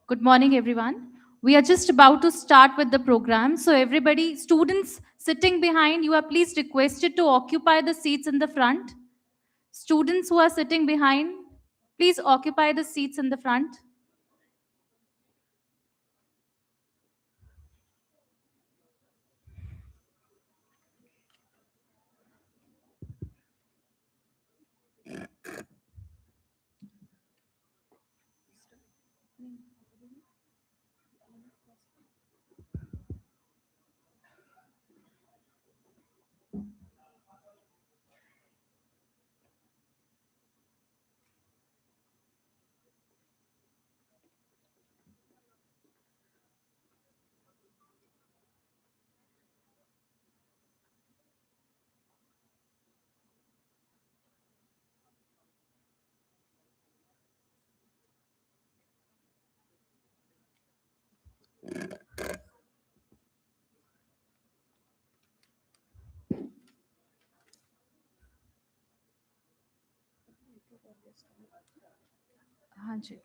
Good morning, everyone. We are just about to start with the program. So, everybody, students sitting behind, you are please requested to occupy the seats in the front. Students who are sitting behind, please occupy the seats in the front. हाँ जी.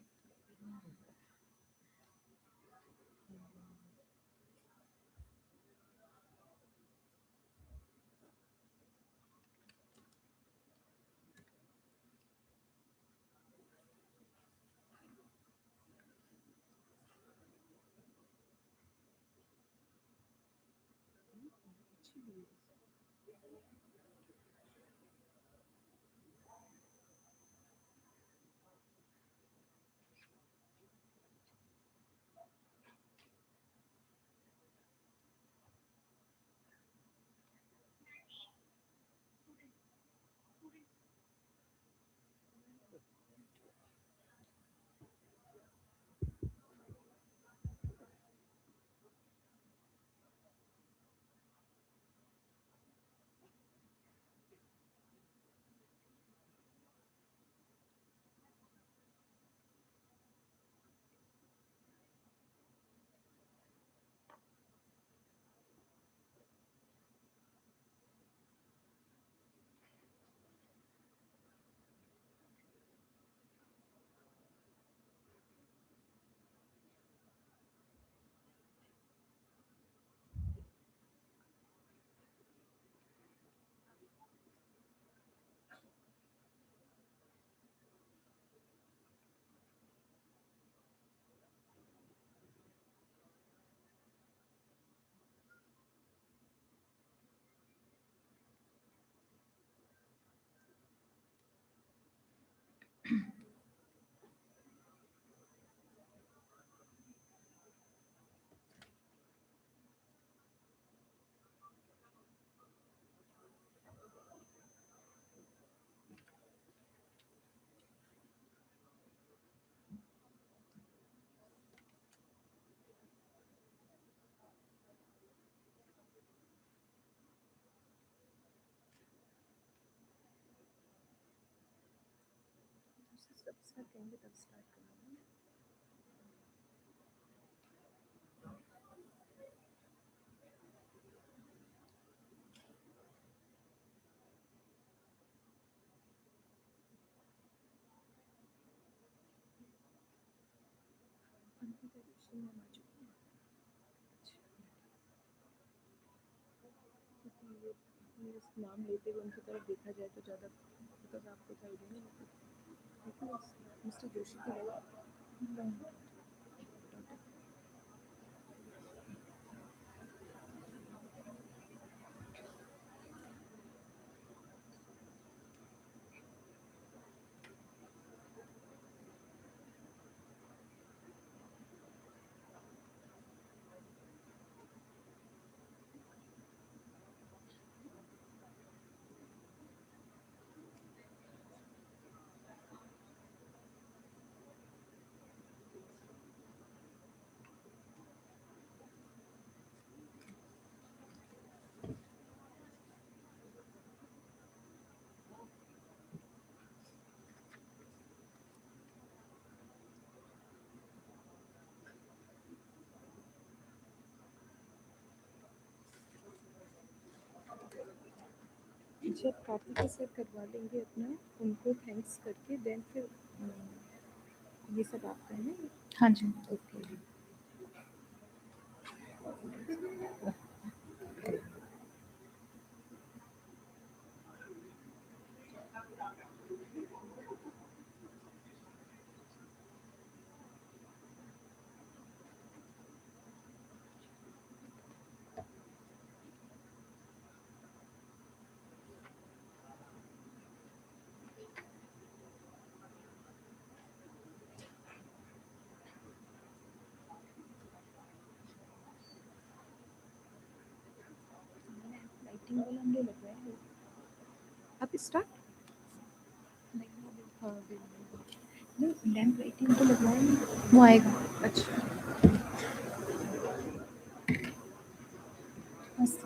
जब कार्तिक के साथ करवा लेंगे अपना उनको thanks करके then फिर ये सब आपका है ना. हाँ जी. ओके. लाइटिंग वाला हमने लगवाया है. आप स्टार्ट. हाँ नहीं लैम्प लाइटिंग तो लगवाया नहीं. वो आएगा. अच्छा. मस्त.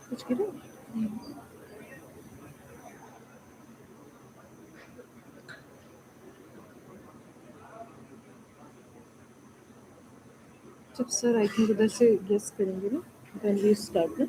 कुछ गिरा. जब सर आई थिंक उधर से गेस करेंगे ना देन वी स्टार्ट ना.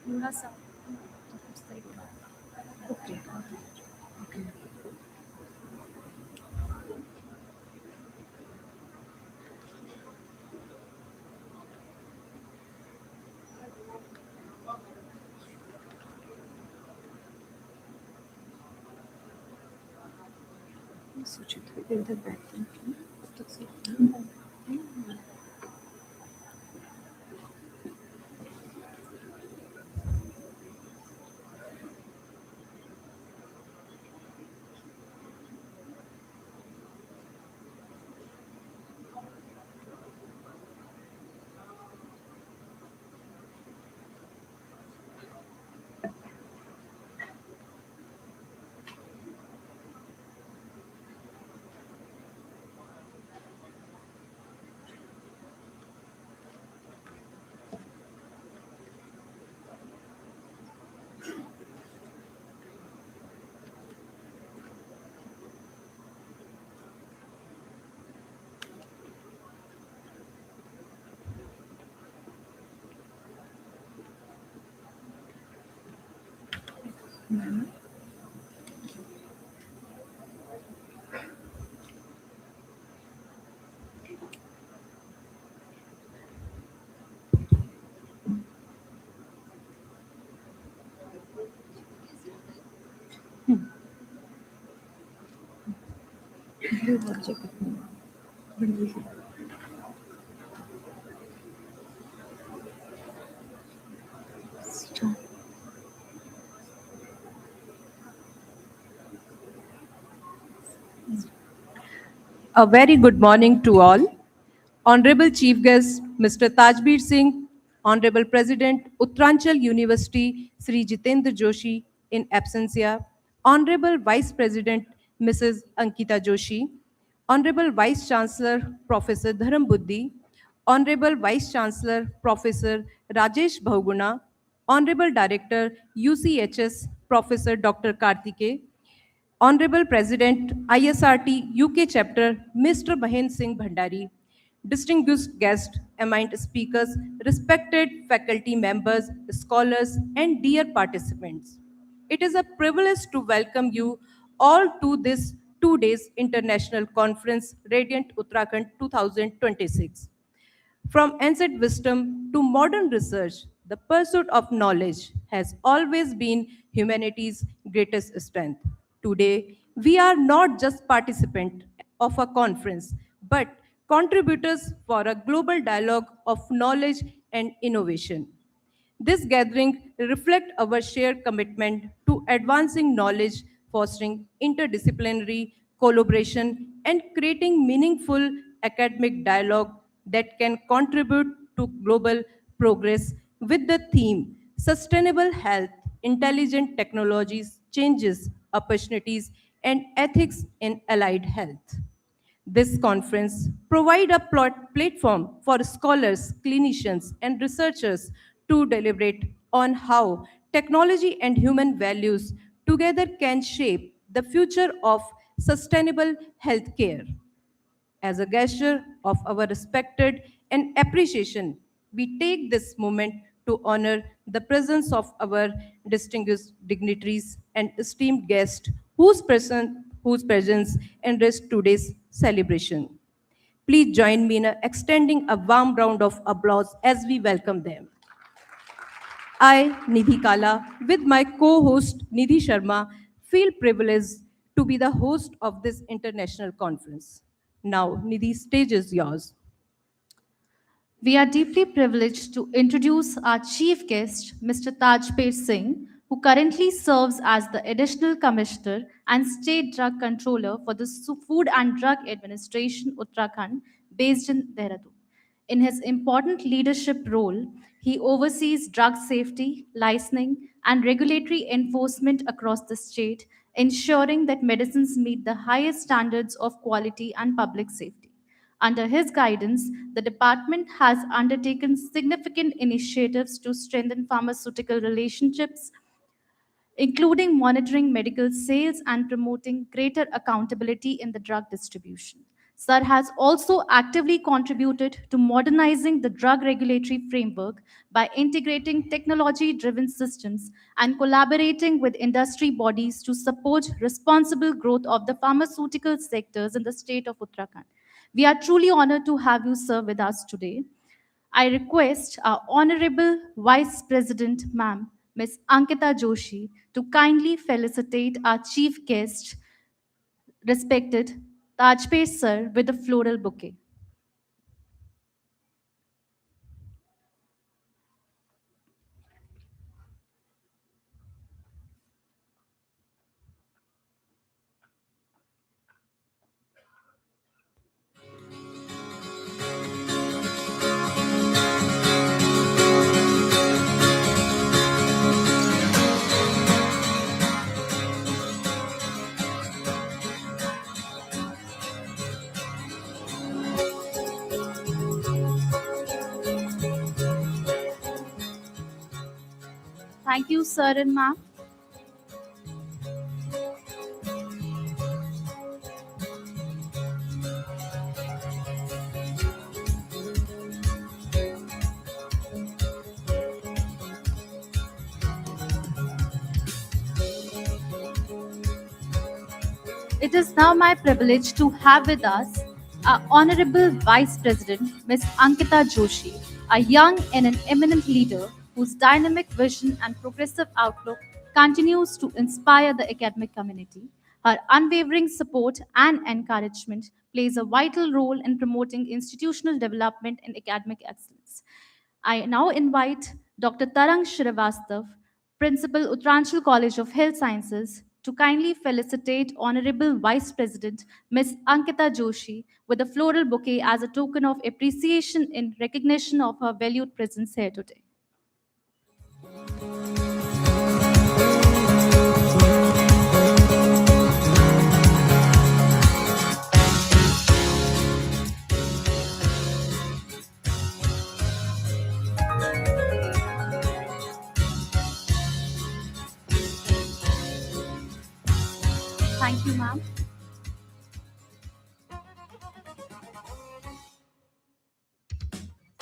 थोड़ा सा ओके ओके मैं सोची थोड़ी देर तक बैठती हूँ तब तक से ये बहुत जगह बड़ी start A very good morning to all. Honorable Chief Guest Mr. Tajbir Singh, Honorable President Uttaranchal University Sri Jitendra Joshi in absentia, Honorable Vice President Mrs. Ankita Joshi, Honorable Vice Chancellor Professor Dharam Buddhi, Honorable Vice Chancellor Professor Rajesh Bhauguna, Honorable Director UCHS Professor Dr. Kartike, Honorable President, ISRT UK Chapter, Mr. Mahen Singh Bhandari, distinguished guests, eminent speakers, respected faculty members, scholars, and dear participants. It is a privilege to welcome you all to this 2 days international conference, Radiant Uttarakhand 2026. From ancient wisdom to modern research, the pursuit of knowledge has always been humanity's greatest strength. Today, we are not just participants of a conference, but contributors for a global dialogue of knowledge and innovation. This gathering reflects our shared commitment to advancing knowledge, fostering interdisciplinary collaboration, and creating meaningful academic dialogue that can contribute to global progress with the theme Sustainable Health, Intelligent Technologies, Changes, Opportunities, and Ethics in Allied Health. This conference provides a platform for scholars, clinicians, and researchers to deliberate on how technology and human values together can shape the future of sustainable healthcare. As a gesture of our respected and appreciation, we take this moment to honor the presence of our distinguished dignitaries and esteemed guests whose presence enriched today's celebration. Please join me in extending a warm round of applause as we welcome them. I, Nidhi Kala, with my co-host Nidhi Sharma, feel privileged to be the host of this international conference. Now, Nidhi, stage is yours. We are deeply privileged to introduce our chief guest, Mr. Tajbir Singh, who currently serves as the Additional Commissioner and State Drug Controller for the Food and Drug Administration, Uttarakhand, based in Dehradun. In his important leadership role, he oversees drug safety, licensing, and regulatory enforcement across the state, ensuring that medicines meet the highest standards of quality and public safety. Under his guidance, the department has undertaken significant initiatives to strengthen pharmaceutical relationships, including monitoring medical sales and promoting greater accountability in the drug distribution. SAR has also actively contributed to modernizing the drug regulatory framework by integrating technology driven systems and collaborating with industry bodies to support responsible growth of the pharmaceutical sectors in the state of Uttarakhand. We are truly honored to have you, sir, with us today. I request our Honorable Vice President, Ma'am, Ms. Ankita Joshi, to kindly felicitate our chief guest, respected Tajpir Sir, with a floral bouquet. Thank you, sir and ma'am. It is now my privilege to have with us our Honorable Vice President, Ms. Ankita Joshi, a young and an eminent leader whose dynamic vision and progressive outlook continues to inspire the academic community. Her unwavering support and encouragement plays a vital role in promoting institutional development and academic excellence. I now invite Dr. Tarang Srivastav, Principal, Uttaranchal College of Health Sciences, to kindly felicitate Honorable Vice President Ms. Ankita Joshi with a floral bouquet as a token of appreciation in recognition of her valued presence here today. Thank you, ma'am.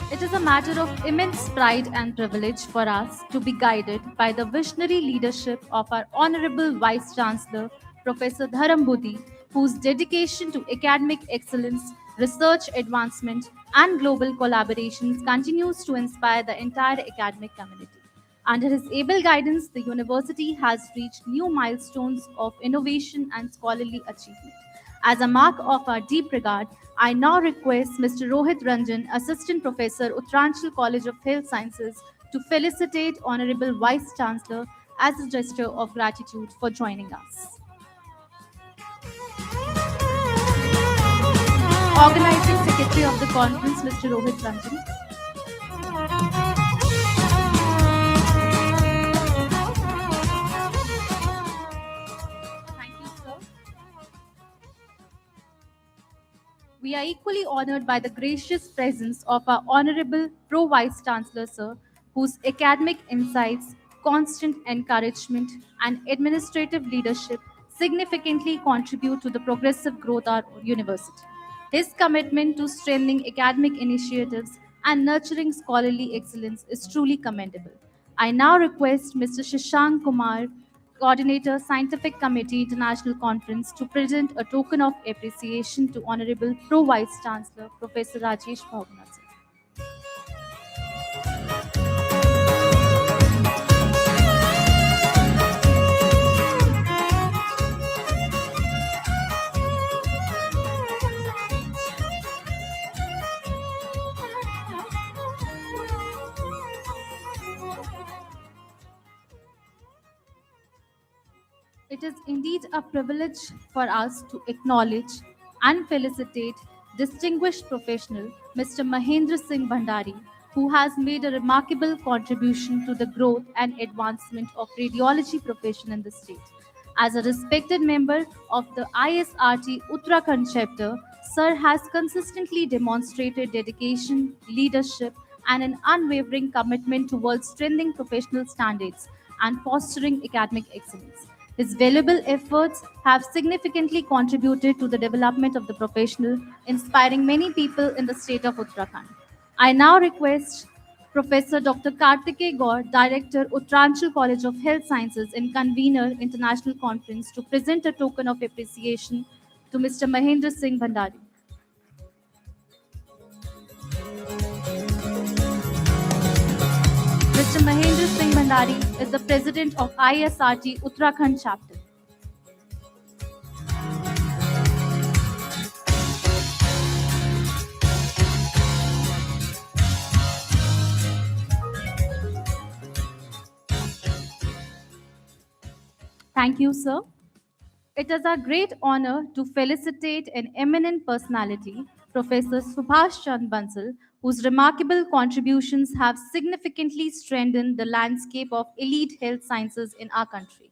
It is a matter of immense pride and privilege for us to be guided by the visionary leadership of our Honorable Vice Chancellor, Professor Dharam Budi, whose dedication to academic excellence, research advancement, and global collaborations continues to inspire the entire academic community. Under his able guidance, the university has reached new milestones of innovation and scholarly achievement. As a mark of our deep regard, I now request Mr. Rohit Ranjan, Assistant Professor, Uttaranchal College of Health Sciences, to felicitate Honorable Vice Chancellor as a gesture of gratitude for joining us. Organizing Secretary of the conference, Mr. Rohit Ranjan. Thank you, sir. We are equally honored by the gracious presence of our Honorable Pro Vice Chancellor, sir, whose academic insights, constant encouragement, and administrative leadership significantly contribute to the progressive growth of our university. His commitment to strengthening academic initiatives and nurturing scholarly excellence is truly commendable. I now request Mr. Shashank Kumar, Coordinator, Scientific Committee International Conference, to present a token of appreciation to Honorable Pro Vice Chancellor Professor Rajesh Bhavna. It is indeed a privilege for us to acknowledge and felicitate distinguished professional Mr. Mahendra Singh Bhandari, who has made a remarkable contribution to the growth and advancement of radiology profession in the state. As a respected member of the ISRT Uttarakhand Chapter, Sir has consistently demonstrated dedication, leadership, and an unwavering commitment towards strengthening professional standards and fostering academic excellence. His valuable efforts have significantly contributed to the development of the professional, inspiring many people in the state of Uttarakhand. I now request Professor Dr. Kartikeya Gaur, Director, Uttaranchal College of Health Sciences and Convener, International Conference, to present a token of appreciation to Mr. Mahendra Singh Bhandari. Mr. Mahendra Singh Bhandari is the President of ISRT Uttarakhand Chapter. Thank you, sir. It is our great honor to felicitate an eminent personality, Professor Subhash Chand Bansal, whose remarkable contributions have significantly strengthened the landscape of elite health sciences in our country.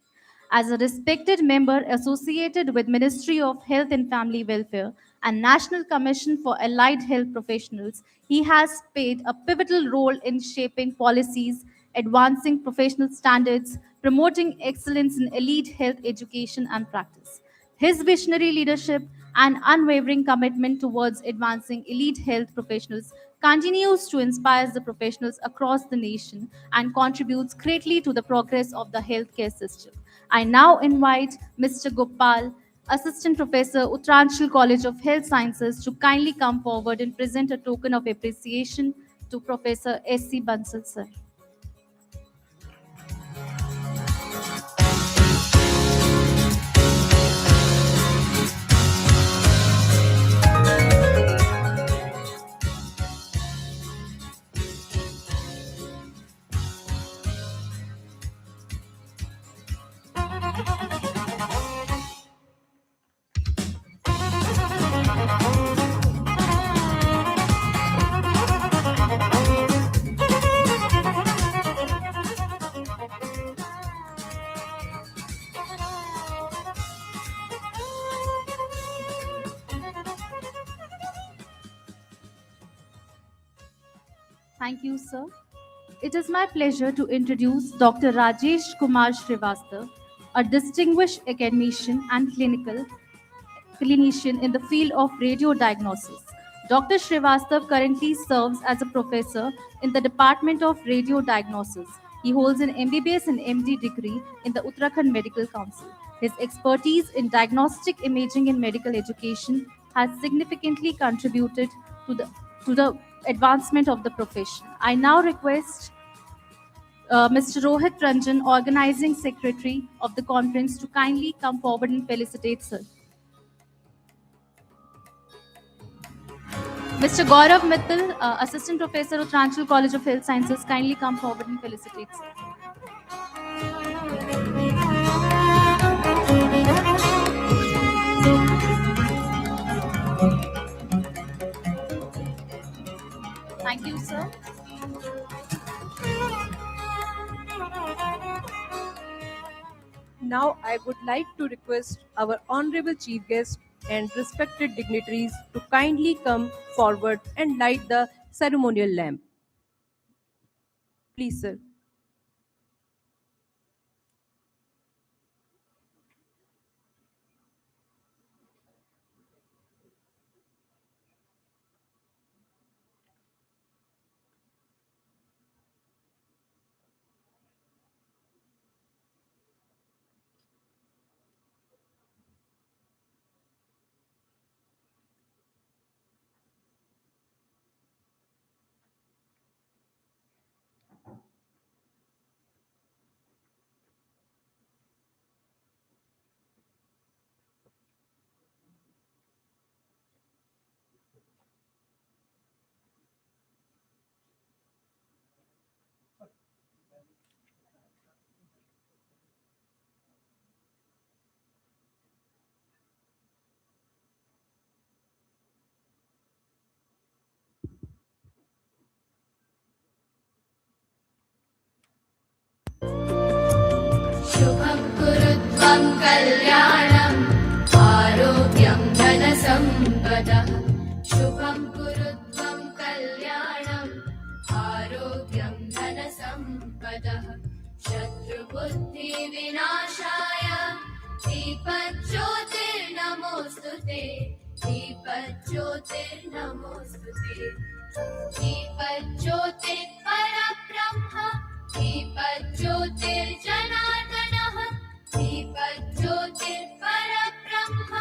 As a respected member associated with Ministry of Health and Family Welfare and National Commission for Allied Health Professionals, he has played a pivotal role in shaping policies, advancing professional standards, promoting excellence in elite health education and practice. His visionary leadership and unwavering commitment towards advancing elite health professionals continues to inspire the professionals across the nation and contributes greatly to the progress of the healthcare system. I now invite Mr. Gopal, Assistant Professor, Uttaranchal College of Health Sciences, to kindly come forward and present a token of appreciation to Professor S.C. Bansal, sir. Thank you, sir. It is my pleasure to introduce Dr. Rajesh Kumar Srivastav, a distinguished academician and clinical clinician in the field of radio diagnosis. Dr. Srivastav currently serves as a professor in the Department of Radio Diagnosis. He holds an MBBS and MD degree in the Uttarakhand Medical Council. His expertise in diagnostic imaging and medical education has significantly contributed to the advancement of the profession. I now request Mr. Rohit Ranjan, organizing secretary of the conference, to kindly come forward and felicitate sir. Mr. Gaurav Mittal, Assistant Professor, Uttaranchal College of Health Sciences, kindly come forward and felicitate sir. Thank you, sir. Now, I would like to request our Honorable Chief Guest and respected dignitaries to kindly come forward and light the ceremonial lamp. Please, sir. शुभं कुरु त्वं कल्याणम् आरोग्यं धनसम्पदः शुभं कुरु त्वं कल्याणम् आरोग्यं धनसम्पदः शत्रुबुद्धिविनाशाय दीपज्योतिर्नमोऽस्तु ते दीपज्योतिर्नमोऽस्तु ते दीपज्योतिर्परब्रह्म दीपज्योतिर्जनार्दनः दीपज्योतिर्परब्रह्म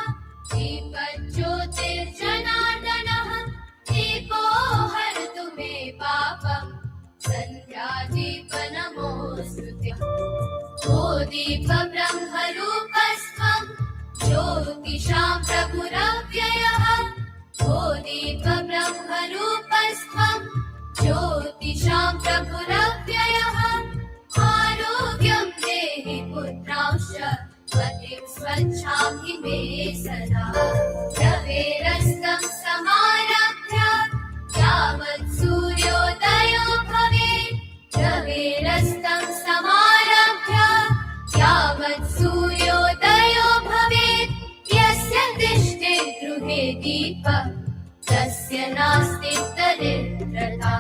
दीपज्योतिर्जनार्दनः दीपो हरतु मे पापम् सन्ध्यादीपनमोऽस्तु ते ओ दीपब्रह्मरूपस्त्वं ज्योतिषां प्रभुरव्ययः ओ दीपब्रह्मरूपस्त्वं ज्योतिषां प्रभुरव्ययः आरोग्यं देहि पुत्रांश्च पतिं स्वच्छामि मे सदा रवेरस्तं समारभ्य यावत् सूर्योदयो भवेत् रवेरस्तं समारभ्य यावत् सूर्योदयो भवेत् यस्य तिष्ठे गृहे दीपः तस्य नास्ति दरिद्रता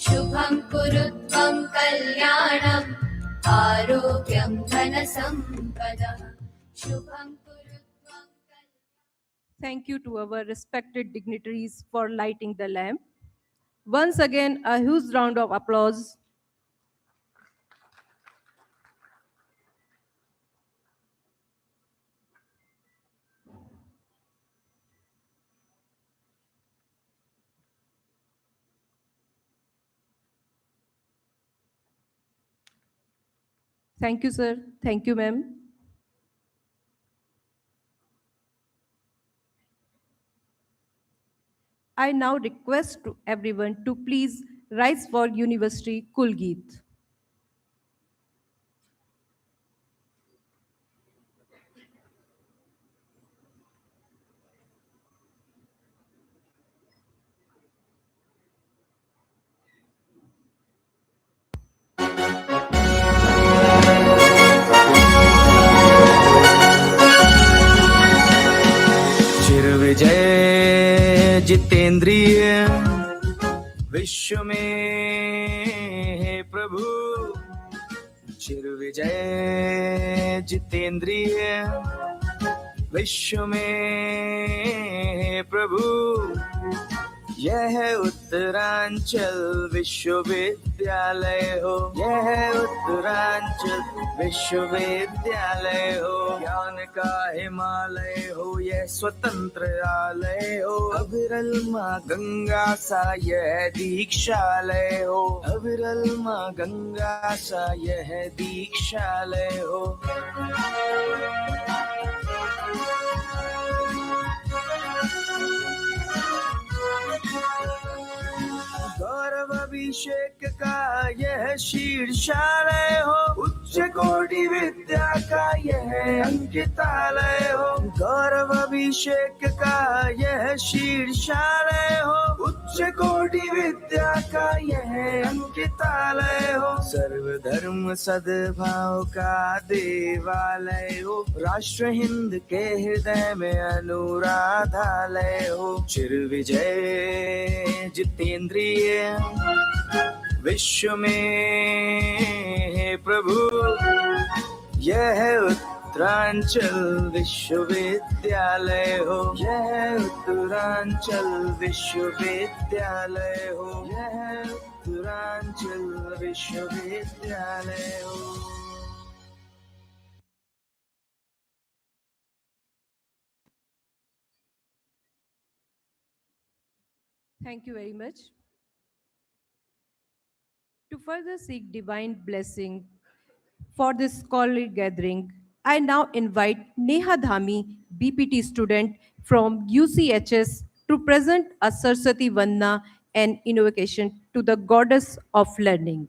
शुभं कुरु त्वं कल्याणम् आरोग्यं धनसम्पदः शुभं कुरु त्वं Thank you to our respected dignitaries for lighting the lamp. Once again, a huge round of applause. Thank you, sir. Thank you, ma'am. I now request to everyone to please rise for University Kulgeet. चिरविजय जितेंद्रिय विश्व में है प्रभु चिरविजय जितेंद्रिय विश्व में है प्रभु यह उत्तरांचल विश्वविद्यालय हो यह उत्तरांचल विश्वविद्यालय हो ज्ञान का हिमालय हो यह स्वतंत्र आलय हो अविरल माँ गंगा सा यह दीक्षालय हो अविरल माँ गंगा सा यह दीक्षालय हो गौरव अभिषेक का यह शीर्षालय हो उच्च कोटि विद्या का यह अंकितालय हो गौरव अभिषेक का यह शीर्षालय हो उच्च कोटि विद्या का यह अंकितालय हो सर्वधर्म सद्भाव का देवालय हो राष्ट्र हिंद के हृदय में अनुराधालय हो चिरविजय जितेंद्रिय विश्व में है प्रभु यह उत्तरांचल विश्वविद्यालय हो यह उत्तरांचल विश्वविद्यालय हो यह उत्तरांचल विश्वविद्यालय हो Thank you very much. To further seek divine blessing for this scholarly gathering, I now invite Neha Dhami, BPT student from UCHS, to present a Saraswati Vandana and invocation to the goddess of learning.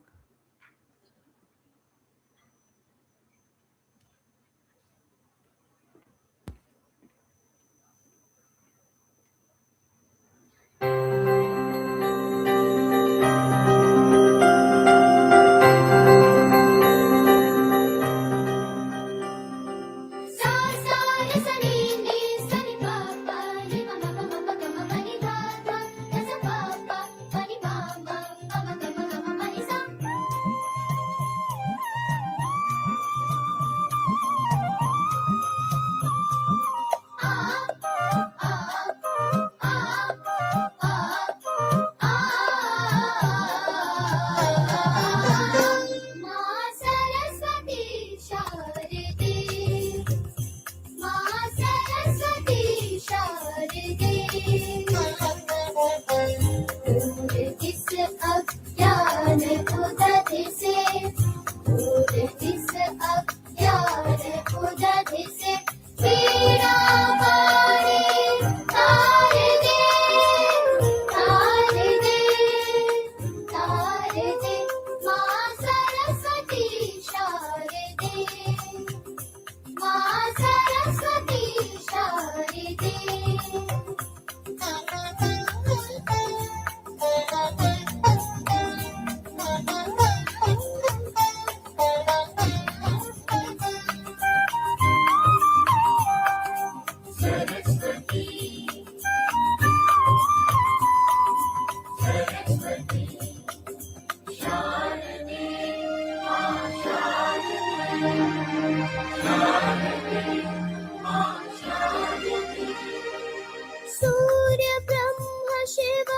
सूर्य ब्रह्म शिव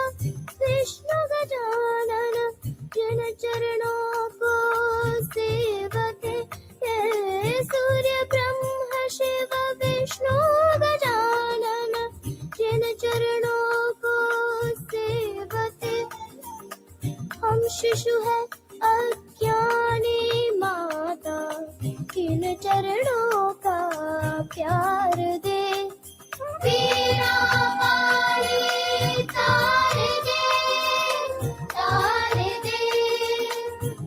विष्णु गजानन जिन चरणों को सेवते हैं। सूर्य ब्रह्म शिव विष्णु गजानन जिन चरणों को सेवते। हम शिशु है अज्ञानी माता किन चरणों का प्यार दे। तेरा पानी तार दे, तार दे,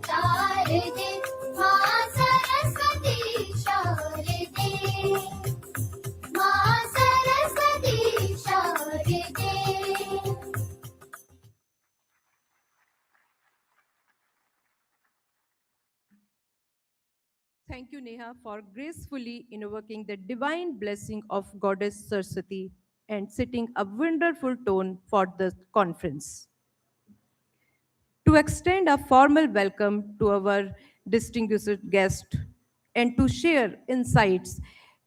तार दे, माँ सरस्वती शारदे, माँ सरस्वती शारदे। Thank you, Neha, for gracefully invoking the divine blessing of Goddess Saraswati and setting a wonderful tone for the conference. To extend a formal welcome to our distinguished guest and to share insights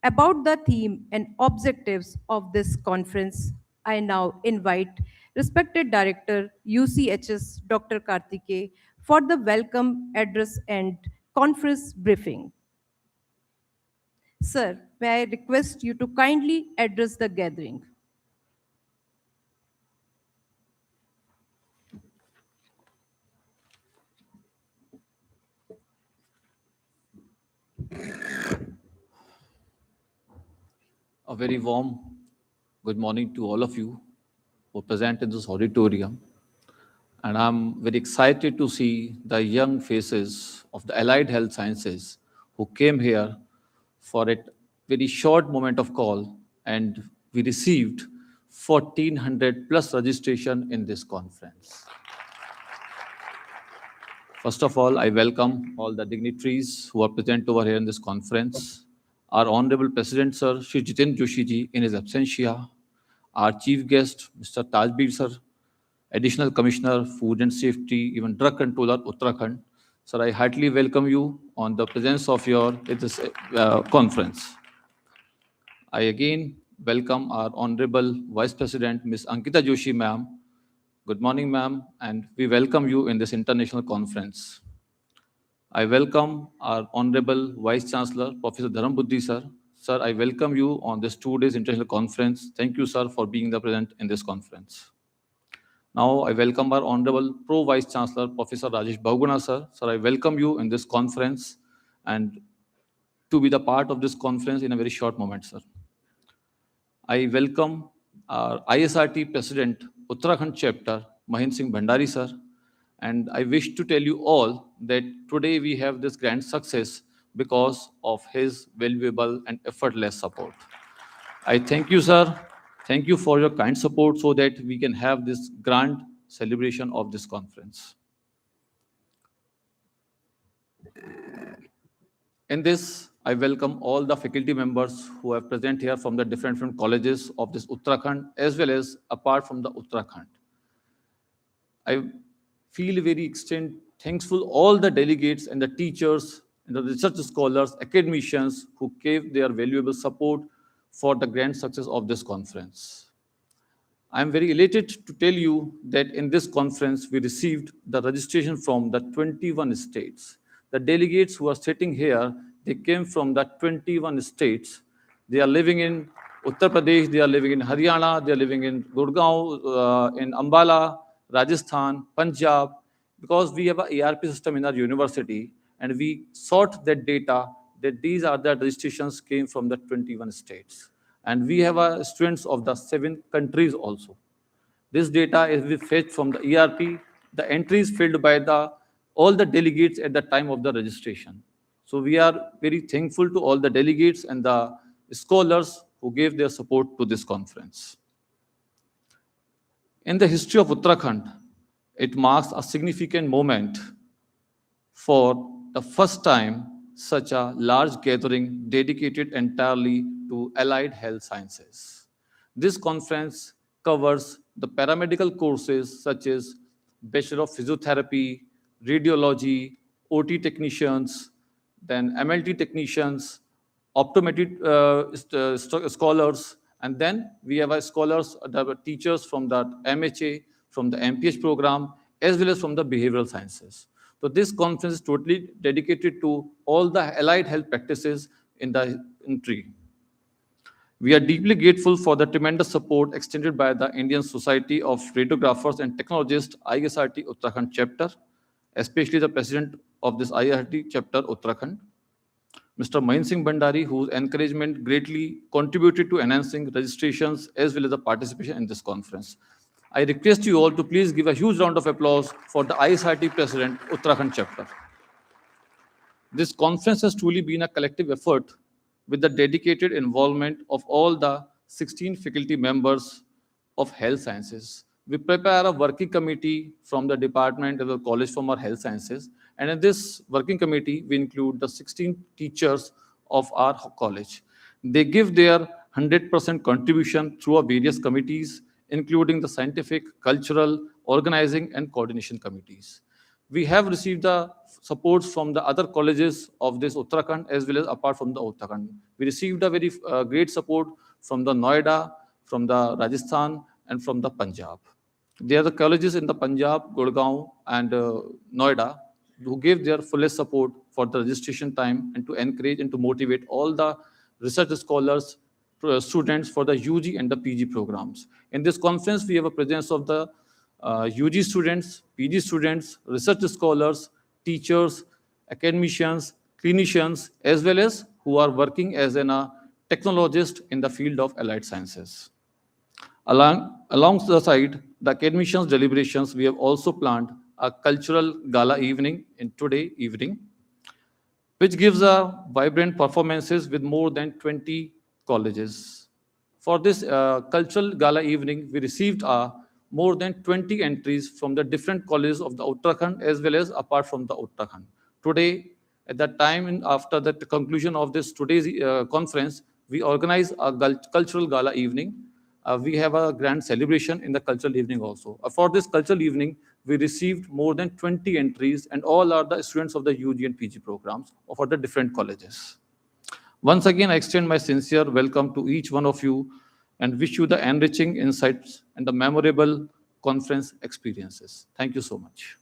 about the theme and objectives of this conference, I now invite respected Director UCHS Dr. Karthike for the welcome address and conference briefing. Sir, may I request you to kindly address the gathering? A very warm good morning to all of you who are present in this auditorium. And I'm very excited to see the young faces of the allied health sciences who came here for a very short moment of call, and we received 1400 plus registration in this conference. First of all, I welcome all the dignitaries who are present over here in this conference. Our Honorable President, Sir, Shri Jitendra Joshi ji, in his absentia. Our Chief Guest, Mr. Tajbir, Sir, Additional Commissioner, Food and Safety, even Drug Controller, Uttarakhand. Sir, I heartily welcome you on the presence of your this conference. I again welcome our Honorable Vice President, Ms. Ankita Joshi, ma'am. Good morning, ma'am, and we welcome you in this international conference. I welcome our Honorable Vice Chancellor, Professor Dharam Buddhi, sir. Sir, I welcome you on this 2 days international conference. Thank you, sir, for being the present in this conference. Now, I welcome our Honorable Pro Vice Chancellor, Professor Rajesh Bahuguna, sir. Sir, I welcome you in this conference and to be the part of this conference in a very short moment, sir. I welcome our ISRT President, Uttarakhand Chapter, Mahin Singh Bhandari, sir. And I wish to tell you all that today we have this grand success because of his valuable and effortless support. I thank you, sir. Thank you for your kind support so that we can have this grand celebration of this conference. In this, I welcome all the faculty members who are present here from the different colleges of this Uttarakhand, as well as apart from the Uttarakhand. I feel very extent thankful all the delegates and the teachers and the research scholars, academicians who gave their valuable support for the grand success of this conference. I am very elated to tell you that in this conference, we received the registration from the 21 states. The delegates who are sitting here, they came from the 21 states. They are living in Uttar Pradesh, they are living in Haryana, they are living in Gurgaon, in Ambala, Rajasthan, Punjab, because we have a ERP system in our university, and we sort that data that these are the registrations came from the 21 states. And we have students of the 7 countries also. This data is fetched from the ERP, the entries filled by all the delegates at the time of the registration. So we are very thankful to all the delegates and the scholars who gave their support to this conference. In the history of Uttarakhand, it marks a significant moment for the first time such a large gathering dedicated entirely to allied health sciences. This conference covers the paramedical courses such as Bachelor of Physiotherapy, Radiology, OT technicians, then MLT technicians, optometry scholars, and then we have scholars, the teachers from the MHA, from the MPH program, as well as from the behavioral sciences. So this conference is totally dedicated to all the allied health practices in the country. We are deeply grateful for the tremendous support extended by the Indian Society of Radiographers and Technologists, ISRT Uttarakhand Chapter, especially the president of this ISRT Chapter Uttarakhand, Mr. Mahin Singh Bhandari, whose encouragement greatly contributed to enhancing registrations as well as the participation in this conference. I request you all to please give a huge round of applause for the ISRT President, Uttarakhand Chapter. This conference has truly been a collective effort with the dedicated involvement of all the 16 faculty members of health sciences. We prepare a working committee from the department of the college from our health sciences. And in this working committee, we include the 16 teachers of our college. They give their 100% contribution through our various committees, including the scientific, cultural, organizing, and coordination committees. We have received the supports from the other colleges of this Uttarakhand as well as apart from the Uttarakhand. We received a very great support from the Noida, from the Rajasthan, and from the Punjab. They are the colleges in the Punjab, Gurgaon, and Noida who gave their fullest support for the registration time and to encourage and to motivate all the research scholars, students for the UG and the PG programs. In this conference, we have a presence of the UG students, PG students, research scholars, teachers, academicians, clinicians, as well as who are working as a technologist in the field of allied sciences. Alongside the academicians' deliberations, we have also planned a cultural gala evening in today evening, which gives a vibrant performances with more than 20 colleges. For this cultural gala evening, we received more than 20 entries from the different colleges of the Uttarakhand as well as apart from the Uttarakhand. Today, at that time, after the conclusion of this today's conference, we organize a cultural gala evening. We have a grand celebration in the cultural evening also. For this cultural evening, we received more than 20 entries, and all are the students of the UG and PG programs for the different colleges. Once again, I extend my sincere welcome to each one of you and wish you the enriching insights and the memorable conference experiences. Thank you so much.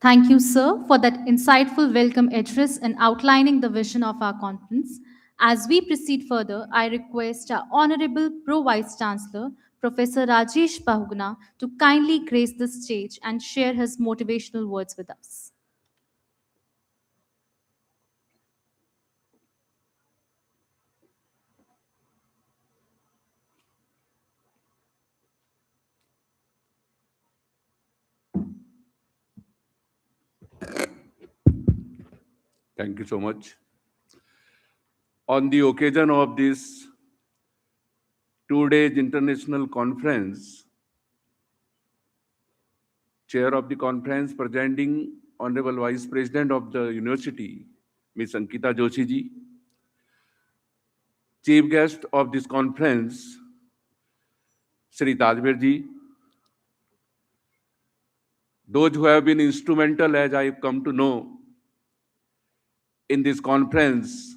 Thank you, sir, for that insightful welcome address and outlining the vision of our conference. As we proceed further, I request our Honorable Pro Vice Chancellor, Professor Rajesh Bahuguna, to kindly grace the stage and share his motivational words with us. Thank you so much. On the occasion of this 2-day international conference, Chair of the conference, presenting Honorable Vice President of the University, Ms. Ankita Joshi ji, Chief Guest of this conference, Sri Tajbir ji, those who have been instrumental, as I've come to know, in this conference,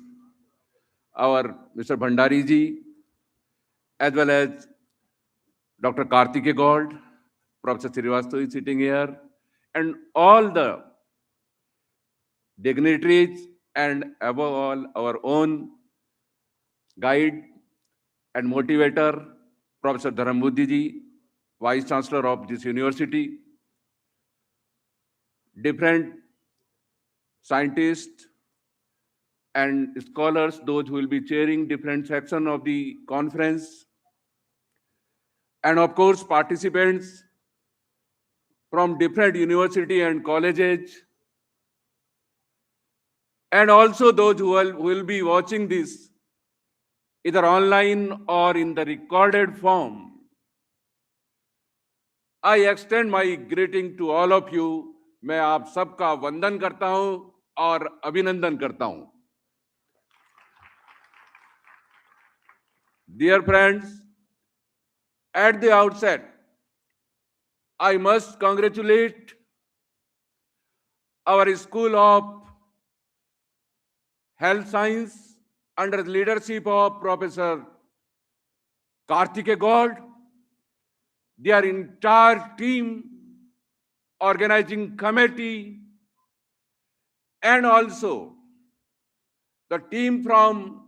our Mr. Bhandari ji, as well as Dr. Kartike Gold, Professor Srivastava is sitting here, and all the dignitaries, and above all, our own guide and motivator, Professor Dharambuddhi ji, Vice Chancellor of this university, different scientists and scholars, those who will be chairing different sections of the conference, and of course, participants from different university and colleges, and also those who will be watching this either online or in the recorded form. I extend my greeting to all of you. मैं आप सबका वंदन करता हूं और अभिनंदन करता हूं। Dear friends, at the outset, I must congratulate our School of Health Science under the leadership of Professor Karthike God, their entire team, organizing committee, and also the team from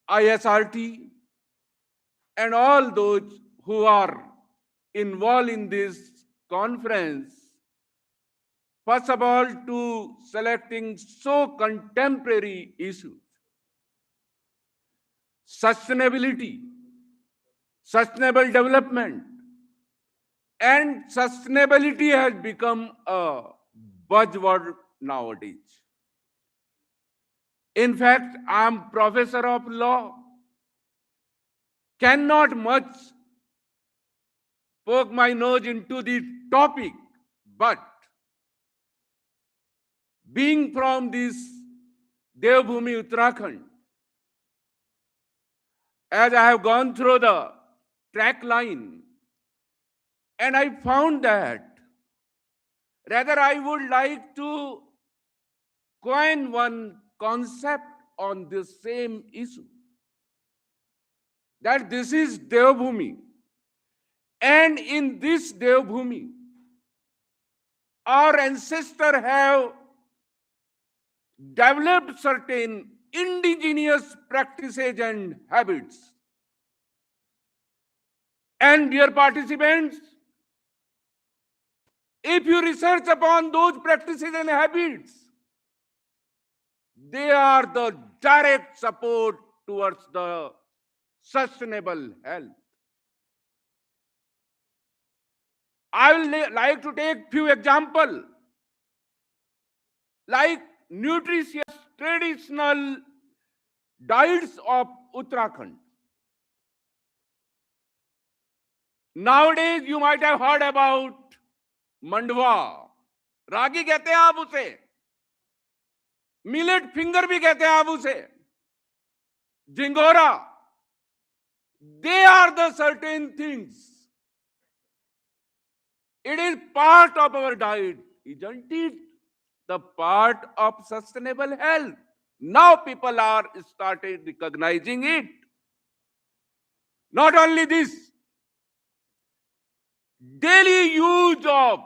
ISRT and all those who are involved in this conference. First of all, to selecting so contemporary issues, sustainability, sustainable development, and sustainability has become a buzzword nowadays. In fact, I am professor of law, cannot much poke my nose into the topic, but being from this Devbhoomi Uttarakhand, as I have gone through the track line, and I found that rather I would like to coin one concept on this same issue, that this is Devbhoomi, and in this Devbhoomi, our ancestors have developed certain indigenous practices and habits. And dear participants, if you research upon those practices and habits, they are the direct support towards the sustainable health. I will like to take few examples, like nutritious traditional diets of Uttarakhand. Nowadays, you might have heard about mandwa. रागी कहते हैं आप उसे, millet finger भी कहते हैं आप उसे, झिंगोरा. They are the certain things. It is part of our diet, isn't it? The part of sustainable health. Now people are started recognizing it. Not only this, daily use of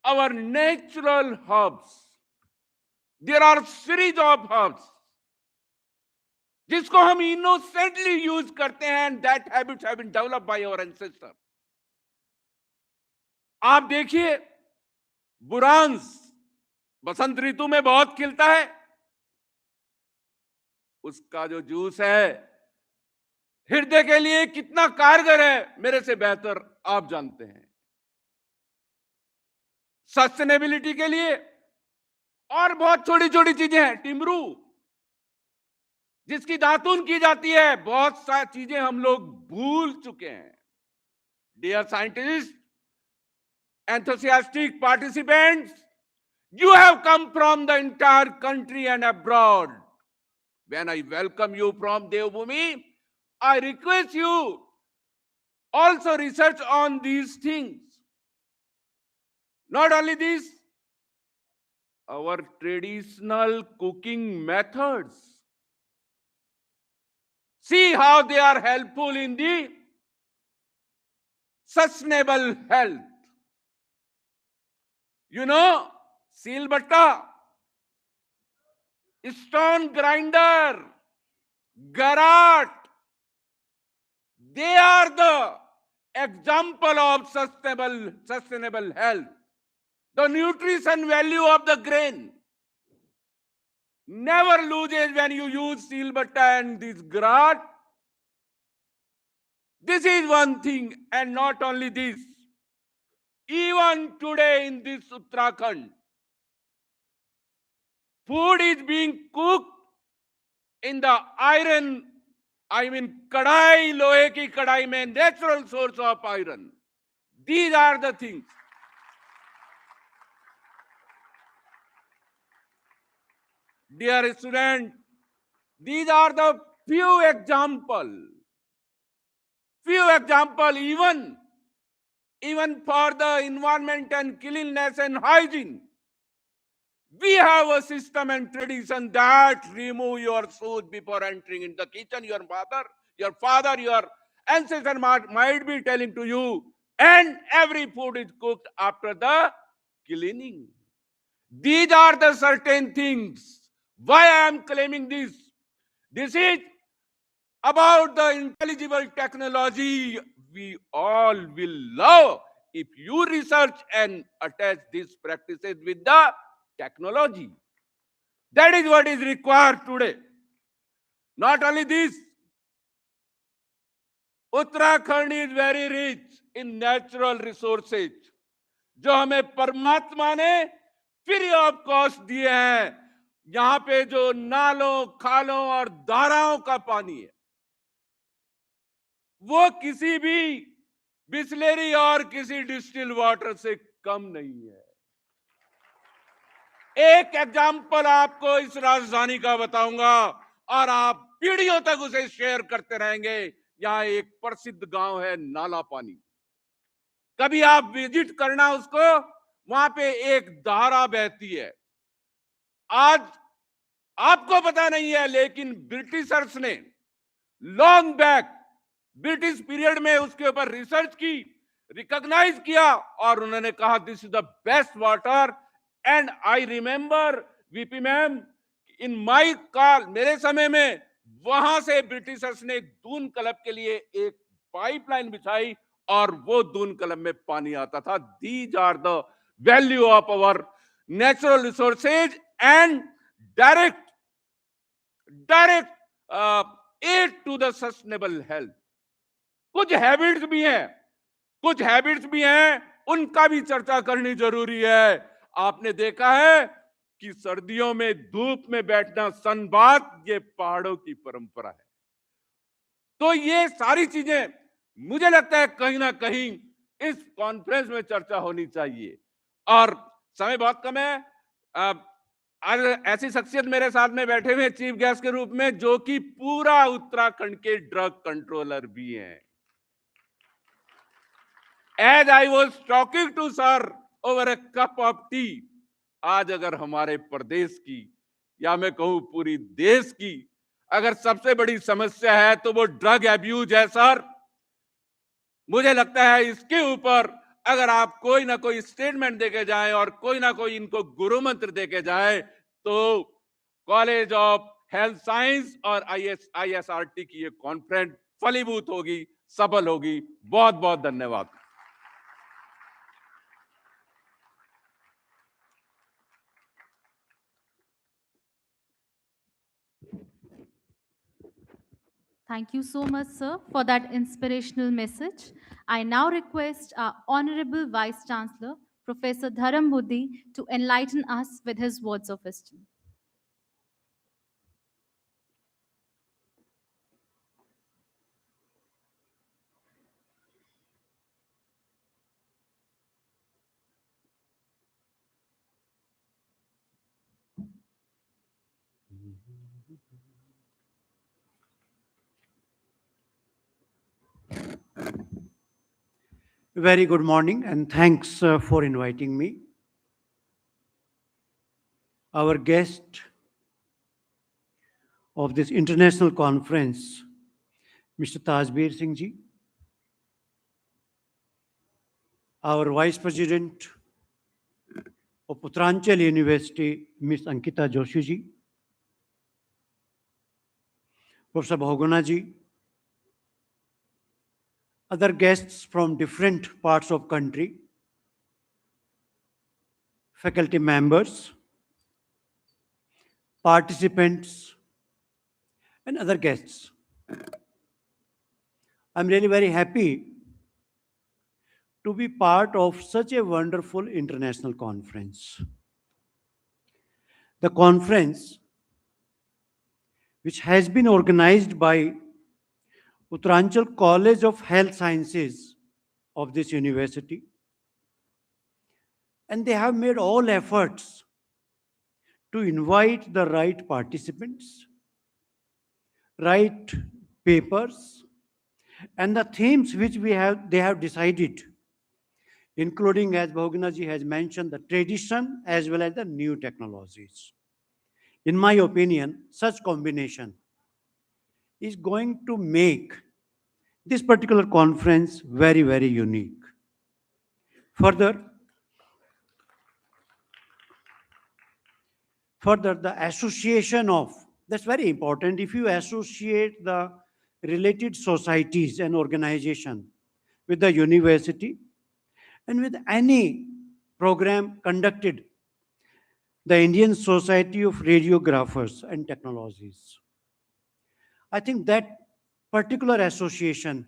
our natural herbs. There are series of herbs जिसको हम innocently use करते हैं, and that habits have been developed by our ancestors. आप देखिए, बुरांस बसंत ऋतु में बहुत खिलता है, उसका जो जूस है हृदय के लिए कितना कारगर है, मेरे से बेहतर आप जानते हैं. सस्टेनेबिलिटी के लिए और बहुत छोटी छोटी चीजें हैं. टिमरू जिसकी दातुन की जाती है, बहुत सारी चीजें हम लोग भूल चुके हैं. Dear scientist, enthusiastic participants, you have come from the entire country and abroad. When I welcome you from Devbhoomi, I request you also research on these things. Not only this, our traditional cooking methods, see how they are helpful in the sustainable health. You know, silbatta, stone grinder, garat, they are the example of sustainable health. The nutrition value of the grain never loses when you use silbatta and this garat. This is one thing, and not only this. Even today in this Uttarakhand, food is being cooked in the iron, kadai, lohe ki kadai mein, natural source of iron. These are the things. Dear student, these are the few example, even for the environment and cleanliness and hygiene. We have a system and tradition that remove your shoes before entering in the kitchen. Your father, your ancestor might be telling to you, and every food is cooked after the cleaning. These are the certain things. Why I am claiming this? This is about the intelligible technology we all will love if you research and attach these practices with the technology. That is what is required today. Not only this, Uttarakhand is very rich in natural resources, जो हमें परमात्मा ने free of cost दिए हैं. यहां पे जो नालों, खालों और धाराओं का पानी है, वो किसी भी बिस्लेरी और किसी डिस्टिल वाटर से कम नहीं है. एक एग्जाम्पल आपको इस राजधानी का बताऊंगा और आप पीढ़ियों तक उसे शेयर करते रहेंगे. यहां एक प्रसिद्ध गांव है नाला पानी. कभी आप विजिट करना उसको, वहां पे एक धारा बहती है. आज आपको पता नहीं है, लेकिन ब्रिटिशर्स ने लॉन्ग बैक ब्रिटिश पीरियड में उसके ऊपर रिसर्च की, रिकॉग्नाइज किया और उन्होंने कहा this is the best water. And I remember VP ma'am, in my call, मेरे समय में वहां से ब्रिटिशर्स ने दून क्लब के लिए एक पाइपलाइन बिछाई और वो दून क्लब में पानी आता था. These are the value of our natural resources and direct aid to the sustainable health. कुछ हैबिट्स भी हैं, उनका भी चर्चा करनी जरूरी है. आपने देखा है कि सर्दियों में धूप में बैठना, सनबाथ, ये पहाड़ों की परंपरा है. तो ये सारी चीजें मुझे लगता है कहीं ना कहीं इस कॉन्फ्रेंस में चर्चा होनी चाहिए. और समय बहुत कम है. आज ऐसी शख्सियत मेरे साथ में बैठे हुए चीफ गेस्ट के रूप में, जो कि पूरा उत्तराखंड के ड्रग कंट्रोलर भी हैं. As I was talking to sir over a cup of tea, आज अगर हमारे प्रदेश की या मैं कहूं पूरी देश की अगर सबसे बड़ी समस्या है तो वो ड्रग एब्यूज है सर. मुझे लगता है इसके ऊपर अगर आप कोई ना कोई स्टेटमेंट देके जाएं और कोई ना कोई इनको गुरु मंत्र देके जाएं, तो कॉलेज ऑफ हेल्थ साइंस और ISRT की ये कॉन्फ्रेंस फलीभूत होगी, सफल होगी. बहुत बहुत धन्यवाद. Thank you so much, sir, for that inspirational message. I now request our Honorable Vice Chancellor, Professor Dharam Buddhi, to enlighten us with his words of wisdom. Very good morning and thanks for inviting me. Our guest of this international conference, Mr. Tajbir Singh ji, our Vice President of Uttaranchal University, Ms. Ankita Joshi ji, Professor Bhoguna ji, other guests from different parts of country, faculty members, participants, and other guests. I'm really very happy to be part of such a wonderful international conference. The conference, which has been organized by Uttaranchal College of Health Sciences of this university, and they have made all efforts to invite the right participants, right papers, and the themes which they have decided, including, as Bhoginaji has mentioned, the tradition as well as the new technologies. In my opinion, such combination is going to make this particular conference very, very unique. Further, the association of, that's very important. If you associate the related societies and organization with the university and with any program conducted, the Indian Society of Radiographers and Technologies, I think that particular association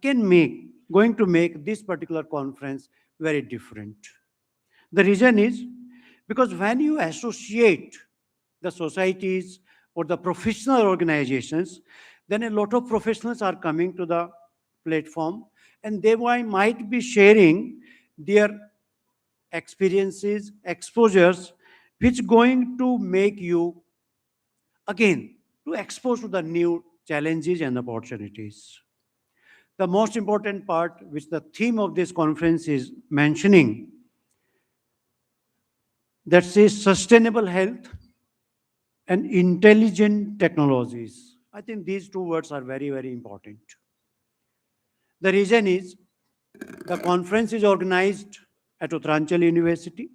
going to make this particular conference very different. The reason is because when you associate the societies or the professional organizations, then a lot of professionals are coming to the platform and they might be sharing their experiences, exposures, which going to make you again to expose to the new challenges and opportunities. The most important part, which the theme of this conference is mentioning, that says sustainable health and intelligent technologies. I think these two words are very, very important. The reason is the conference is organized at Uttaranchal University,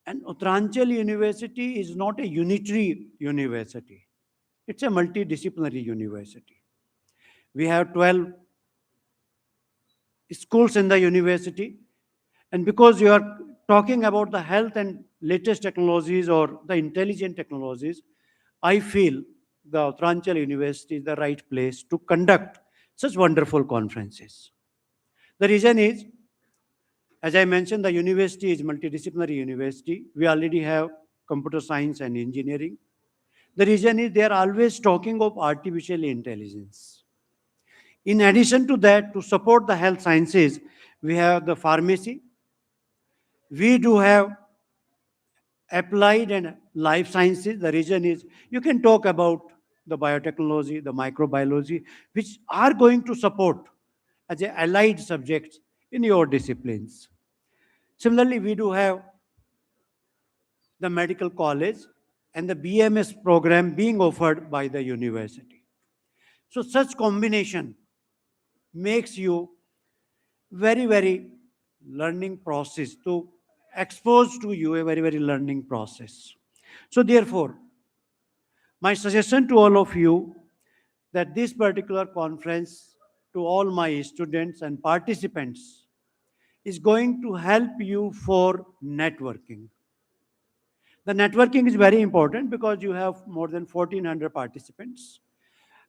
and Uttaranchal University is not a unitary university. It's a multidisciplinary university. We have 12 schools in the university, and because you are talking about the health and latest technologies or the intelligent technologies, I feel the Uttaranchal University is the right place to conduct such wonderful conferences. The reason is, as I mentioned, the university is multidisciplinary university. We already have computer science and engineering. The reason is they are always talking of artificial intelligence. In addition to that, to support the health sciences, we have the pharmacy. We do have applied and life sciences. The reason is you can talk about the biotechnology, the microbiology, which are going to support as a allied subjects in your disciplines. Similarly, we do have the medical college and the BMS program being offered by the university. So such combination makes you very, very learning process, to expose to you a very, very learning process. So therefore, my suggestion to all of you that this particular conference, to all my students and participants, is going to help you for networking. The networking is very important because you have more than 1,400 participants,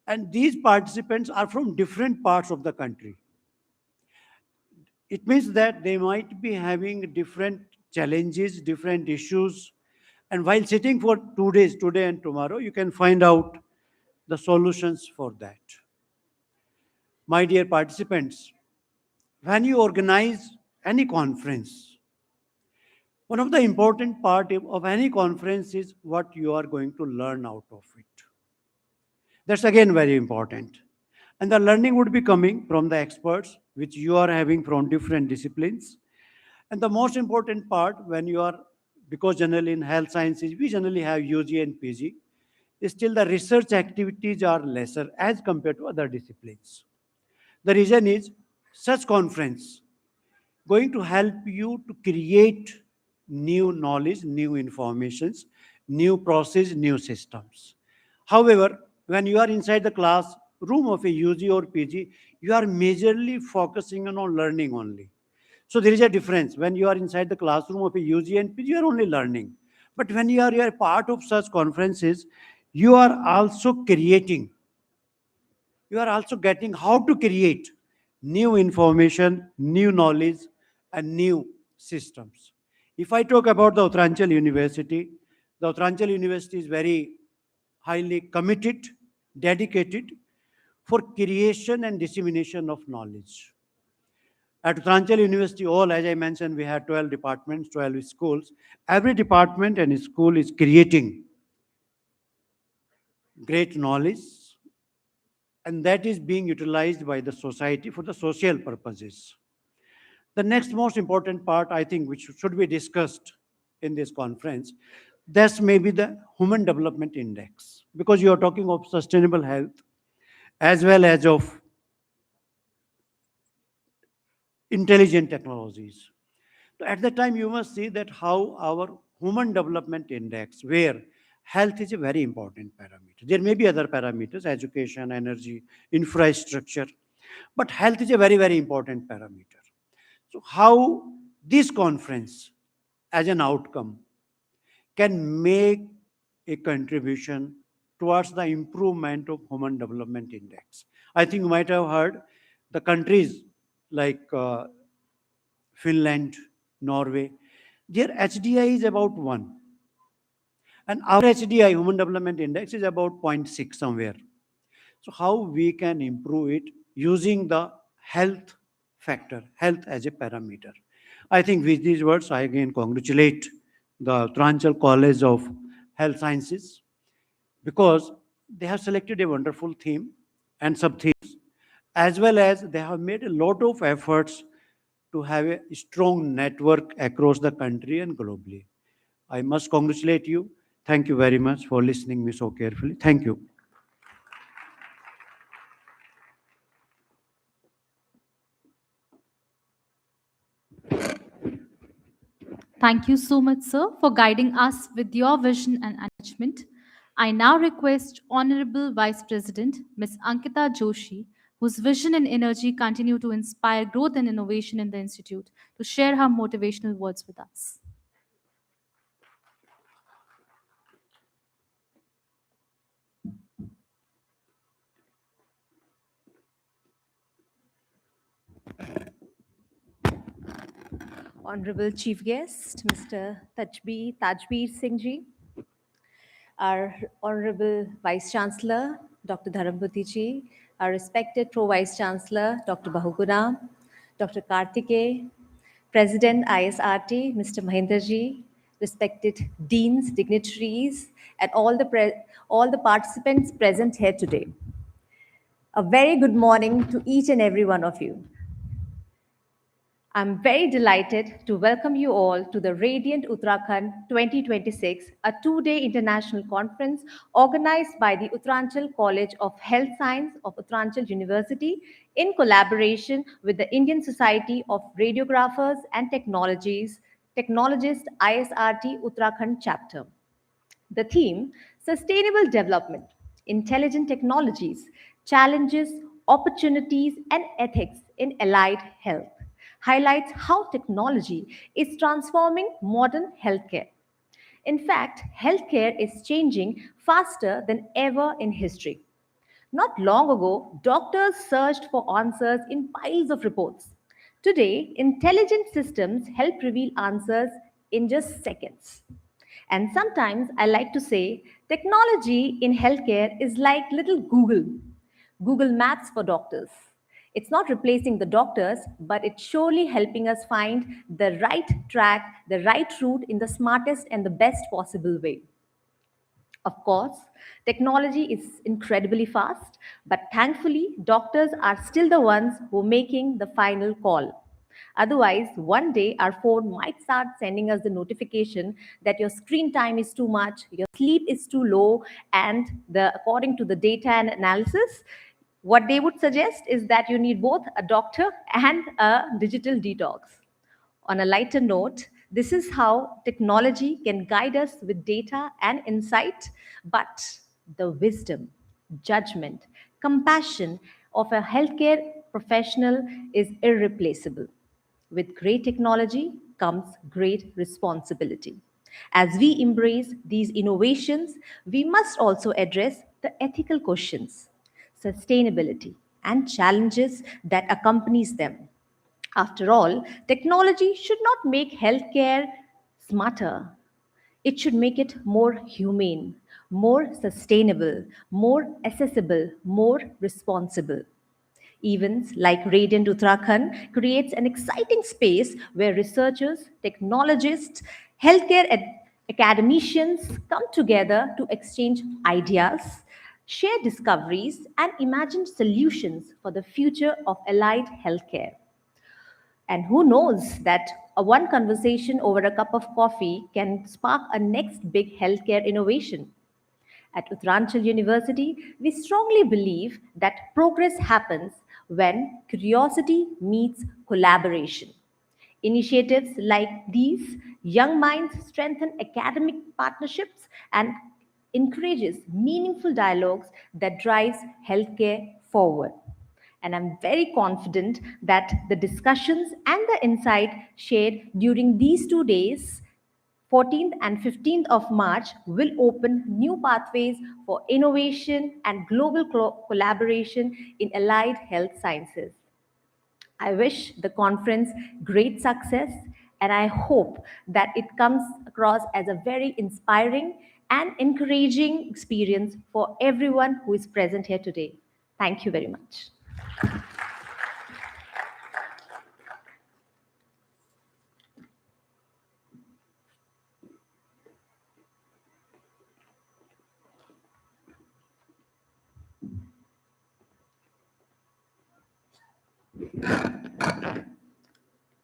and these participants are from different parts of the country. It means that they might be having different challenges, different issues, and while sitting for 2 days, today and tomorrow, you can find out the solutions for that. My dear participants, when you organize any conference, one of the important part of any conference is what you are going to learn out of it. That's again very important. And the learning would be coming from the experts, which you are having from different disciplines. And the most important part when you are, because generally in health sciences, we generally have UG and PG, still the research activities are lesser as compared to other disciplines. The reason is such conference going to help you to create new knowledge, new informations, new process, new systems. However, when you are inside the classroom of a UG or PG, you are majorly focusing on learning only. So there is a difference. When you are inside the classroom of a UG and PG, you are only learning. But when you are part of such conferences, you are also creating, you are also getting how to create new information, new knowledge, and new systems. If I talk about the Uttaranchal University is very highly committed, dedicated for creation and dissemination of knowledge. At Uttaranchal University, as I mentioned, we had 12 departments, 12 schools. Every department and school is creating great knowledge, and that is being utilized by the society for the social purposes. The next most important part, I think, which should be discussed in this conference, that's maybe the Human Development Index, because you are talking of sustainable health as well as of intelligent technologies. So at the time, you must see that how our Human Development Index, where health is a very important parameter. There may be other parameters, education, energy, infrastructure, but health is a very, very important parameter. So how this conference as an outcome can make a contribution towards the improvement of Human Development Index. I think you might have heard the countries like Finland, Norway, their HDI is about 1. And our HDI, Human Development Index, is about 0.6 somewhere. So how we can improve it using the health factor, health as a parameter. I think with these words, I again congratulate the Uttaranchal College of Health Sciences, because they have selected a wonderful theme and sub-themes, as well as they have made a lot of efforts to have a strong network across the country and globally. I must congratulate you. Thank you very much for listening me so carefully. Thank you. Thank you so much, sir, for guiding us with your vision and engagement. I now request Honorable Vice President Ms. Ankita Joshi, whose vision and energy continue to inspire growth and innovation in the Institute, to share her motivational words with us. Honorable Chief Guest, Mr. Tajbir Singh Ji, our Honorable Vice Chancellor, Dr. Dharamputi Ji, our respected Pro Vice Chancellor, Dr. Bahuguram, Dr. Kartike, President ISRT, Mr. Mahinder Ji, respected deans, dignitaries, and all the participants present here today. A very good morning to each and every one of you. I'm very delighted to welcome you all to the Radiant Uttarakhand 2026, a two-day international conference organized by the Uttaranchal College of Health Science of Uttaranchal University in collaboration with the Indian Society of Radiographers and Technologists ISRT Uttarakhand Chapter. The theme, Sustainable Development, Intelligent Technologies, Challenges, Opportunities, and Ethics in Allied Health, highlights how technology is transforming modern healthcare. In fact, healthcare is changing faster than ever in history. Not long ago, doctors searched for answers in piles of reports. Today, intelligent systems help reveal answers in just seconds. And sometimes I like to say technology in healthcare is like little Google Maps for doctors. It's not replacing the doctors, but it's surely helping us find the right track, the right route in the smartest and the best possible way. Of course, technology is incredibly fast, but thankfully, doctors are still the ones who are making the final call. Otherwise, one day our phone might start sending us the notification that your screen time is too much, your sleep is too low, and according to the data and analysis, what they would suggest is that you need both a doctor and a digital detox. On a lighter note, this is how technology can guide us with data and insight, but the wisdom, judgment, compassion of a healthcare professional is irreplaceable. With great technology comes great responsibility. As we embrace these innovations, we must also address the ethical questions, sustainability, and challenges that accompanies them. After all, technology should not make healthcare smarter. It should make it more humane, more sustainable, more accessible, more responsible. Events like Radiant Uttarakhand creates an exciting space where researchers, technologists, healthcare academicians come together to exchange ideas, share discoveries, and imagine solutions for the future of allied healthcare. And who knows that a one conversation over a cup of coffee can spark a next big healthcare innovation. At Uttaranchal University, we strongly believe that progress happens when curiosity meets collaboration. Initiatives like these, young minds strengthen academic partnerships and encourages meaningful dialogues that drives healthcare forward. And I'm very confident that the discussions and the insight shared during these 2 days, 14th and 15th of March, will open new pathways for innovation and global collaboration in allied health sciences. I wish the conference great success, and I hope that it comes across as a very inspiring and encouraging experience for everyone who is present here today. Thank you very much.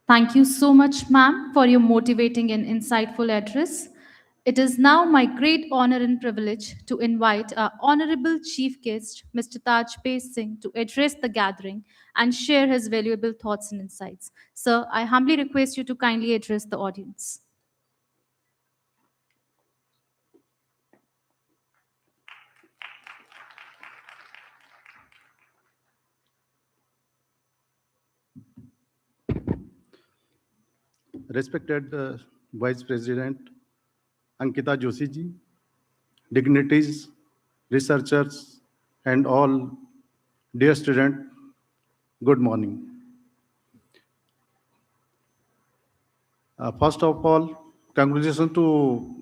Thank you so much, ma'am, for your motivating and insightful address. It is now my great honor and privilege to invite our honorable chief guest, Mr. Tajbir Singh, to address the gathering and share his valuable thoughts and insights. Sir, I humbly request you to kindly address the audience. Respected Vice President Ankita Joshi ji, dignitaries, researchers, and all dear students, good morning. First of all, congratulations to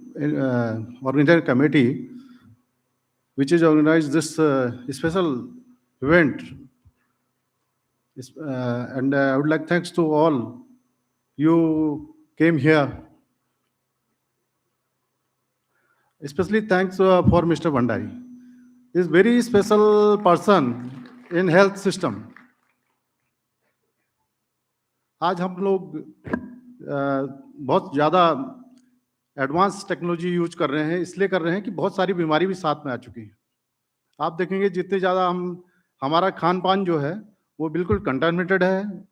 organizing committee which is organized this special event. And I would like thanks to all you came here. Especially thanks for Mr. Bhandari. He is very special person in health system. आज हम लोग बहुत ज़्यादा advance technology use कर रहे हैं, इसलिए कर रहे हैं कि बहुत सारी बीमारी भी साथ में आ चुकी हैं. आप देखेंगे जितने ज़्यादा हमारा खान पान जो है वो बिल्कुल कंटामिनेटेड है,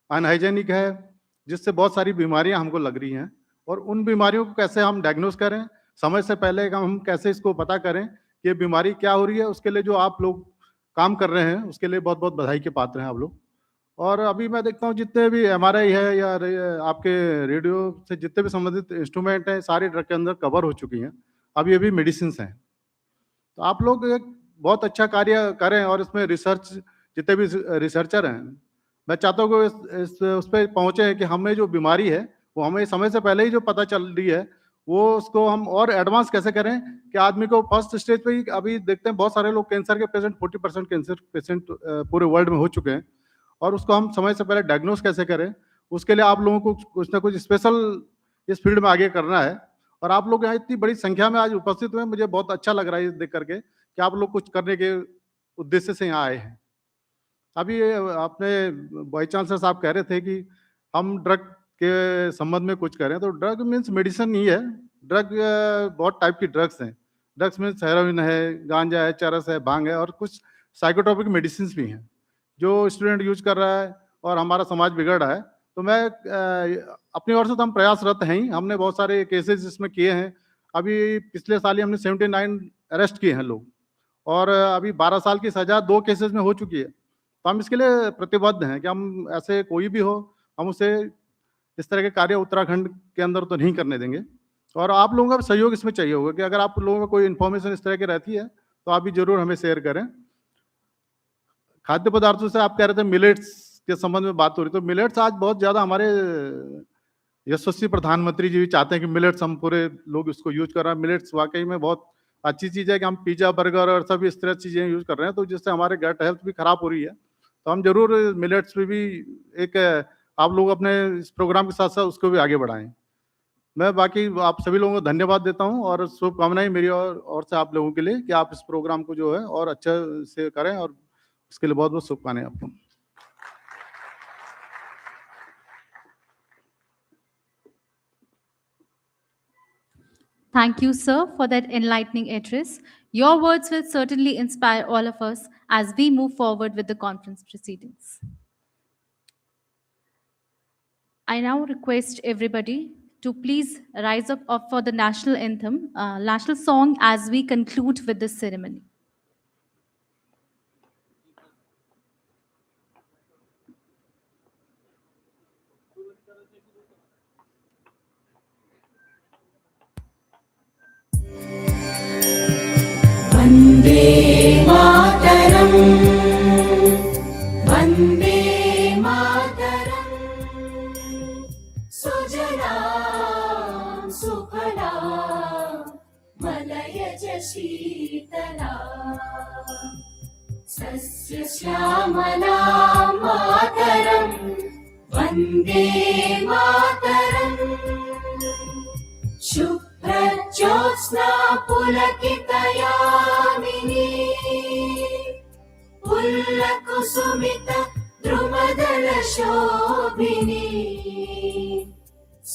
अनहाइजेनिक है, जिससे बहुत सारी बीमारियां हमको लग रही हैं. और उन बीमारियों को कैसे हम डायग्नोस करें, समय से पहले हम कैसे इसको पता करें कि ये बीमारी क्या हो रही है, उसके लिए जो आप लोग काम कर रहे हैं उसके लिए बहुत बहुत बधाई के पात्र हैं आप लोग. और अभी मैं देखता हूँ जितने भी MRI है या आपके रेडियो से जितने भी संबंधित इंस्ट्रूमेंट हैं सारे ड्रग के अंदर कवर हो चुकी हैं. अभी अभी मेडिसिन हैं. तो आप लोग एक बहुत अच्छा कार्य करें और इसमें रिसर्च जितने भी रिसर्चर हैं मैं चाहता हूँ कि उस पर पहुँचे कि हमें जो बीमारी है वो हमें समय से पहले ही जो पता चल रही है वो उसको हम और एडवांस कैसे करें कि आदमी को फर्स्ट स्टेज पे ही. अभी देखते हैं बहुत सारे लोग कैंसर के पेशेंट 40% कैंसर पेशेंट पूरे वर्ल्ड में हो चुके हैं और उसको हम समय से पहले डायग्नोस कैसे करें, उसके लिए आप लोगों को कुछ ना कुछ स्पेशल इस फील्ड में आगे करना है. और आप लोग यहाँ इतनी बड़ी संख्या में आज उपस्थित हुए, मुझे बहुत अच्छा लग रहा है देख करके कि आप लोग कुछ करने के उद्देश्य से यहाँ आए हैं. अभी आपने वाइस चांसलर साहब कह रहे थे कि हम ड्रग के संबंध में कुछ करें, तो ड्रग मीन्स मेडिसिन नहीं है. ड्रग बहुत टाइप की ड्रग्स हैं. ड्रग्स मीन्स हेरोइन है, गांजा है, चरस है, भांग है और कुछ साइकोट्रोपिक मेडिसिन भी हैं जो स्टूडेंट यूज कर रहा है और हमारा समाज बिगड़ रहा है. तो मैं अपनी ओर से तो हम प्रयासरत हैं ही. हमने बहुत सारे केसेस इसमें किए हैं. अभी पिछले साल ही हमने 79 अरेस्ट किए हैं लोग और अभी 12 साल की सजा 2 केसेस में हो चुकी है. तो हम इसके लिए प्रतिबद्ध हैं कि हम ऐसे कोई भी हो हम उसे इस तरह के कार्य उत्तराखंड के अंदर तो नहीं करने देंगे. और आप लोगों का सहयोग इसमें चाहिए होगा कि अगर आप लोगों को कोई इन्फॉर्मेशन इस तरह की रहती है तो आप भी जरूर हमें शेयर करें. खाद्य पदार्थों से आप कह रहे थे मिलेट्स के संबंध में बात हो रही, तो मिलेट्स आज बहुत ज़्यादा हमारे यशस्वी प्रधानमंत्री जी भी चाहते हैं कि मिलेट्स हम पूरे लोग इसको यूज कर रहे हैं. मिलेट्स वाकई में बहुत अच्छी चीज़ है कि हम पिज़्ज़ा बर्गर और सभी इस तरह चीज़ें यूज कर रहे हैं तो जिससे हमारे गट हेल्थ भी खराब हो रही है. तो तो हम जरूर मिलेट्स पे भी एक आप लोग अपने इस प्रोग्राम के साथ साथ उसको भी आगे बढ़ाएं। मैं बाकी आप सभी लोगों को धन्यवाद देता हूं और शुभकामनाएं मेरी और से आप लोगों के लिए कि आप इस प्रोग्राम को जो है और अच्छे से करें, और उसके लिए बहुत बहुत शुभकामनाएं आपको। Thank you, sir, for that enlightening address. Your words will certainly inspire all of us as we move forward with the conference proceedings. I now request everybody to please rise up for the national anthem, national song, as we conclude with this ceremony. Vande Mataram Vande Mataram सुजलां सुफलां मलयज शीतला सस्यश्यामलां मातरम् वन्दे मातरम् शुभ्रज्योत्स्ना पुलकितयामिनी पुल्लकुसुमित द्रुमदलशोभिनी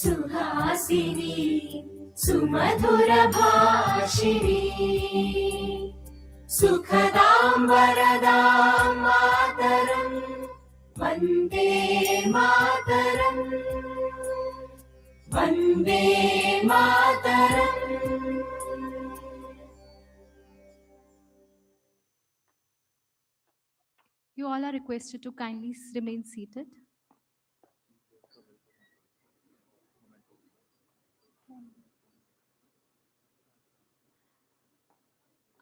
सुहासिनी सुमधुरभाषिणी सुखदां वरदां मातरम् Vande Mataram Vande Mataram. You all are requested to kindly remain seated.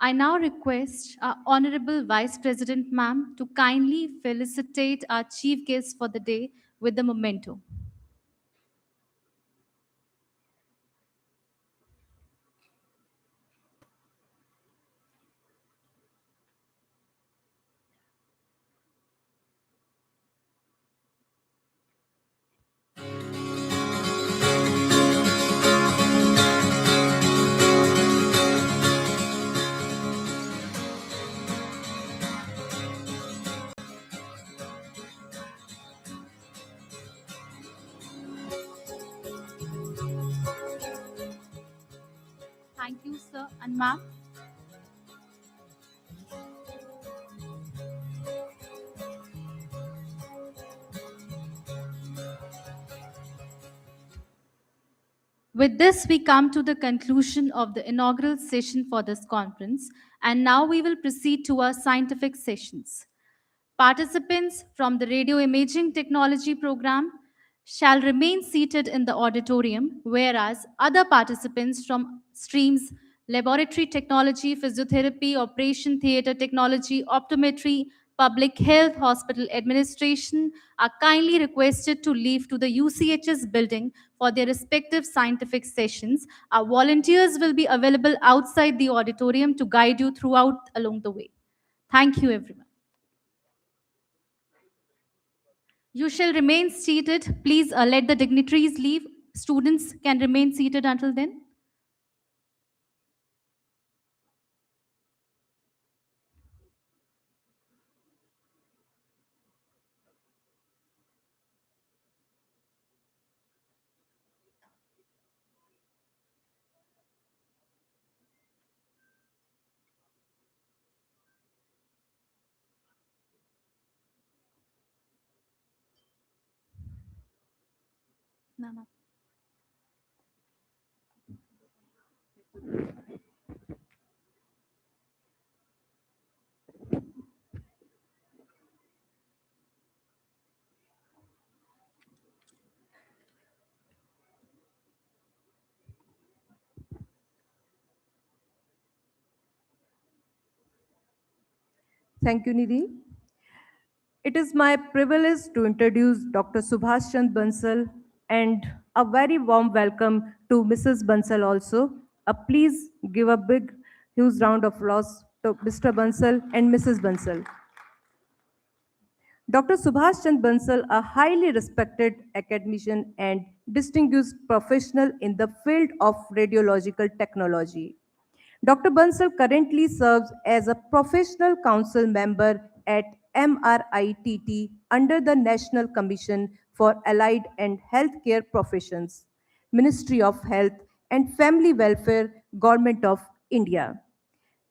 I now request our Honorable Vice President, ma'am, to kindly felicitate our chief guest for the day with the memento. Thank you, sir and ma'am. With this, we come to the conclusion of the inaugural session for this conference, and now we will proceed to our scientific sessions. Participants from the radio imaging technology program shall remain seated in the auditorium, whereas other participants from streams laboratory technology, physiotherapy, operation theater technology, optometry, public health, hospital administration are kindly requested to leave to the UCHS building for their respective scientific sessions. Our volunteers will be available outside the auditorium to guide you throughout along the way. Thank you, everyone. You shall remain seated. Please let the dignitaries leave. Students can remain seated until then. No. Thank you, Nidhi. It is my privilege to introduce Dr. Subhash Chand Bansal and a very warm welcome to Mrs. Bansal also. Please give a big, huge round of applause to Mr. Bansal and Mrs. Bansal. Dr. Subhash Chand Bansal, a highly respected academician and distinguished professional in the field of radiological technology. Dr. Bansal currently serves as a professional council member at MRITT under the National Commission for Allied and Healthcare Professions, Ministry of Health and Family Welfare, Government of India.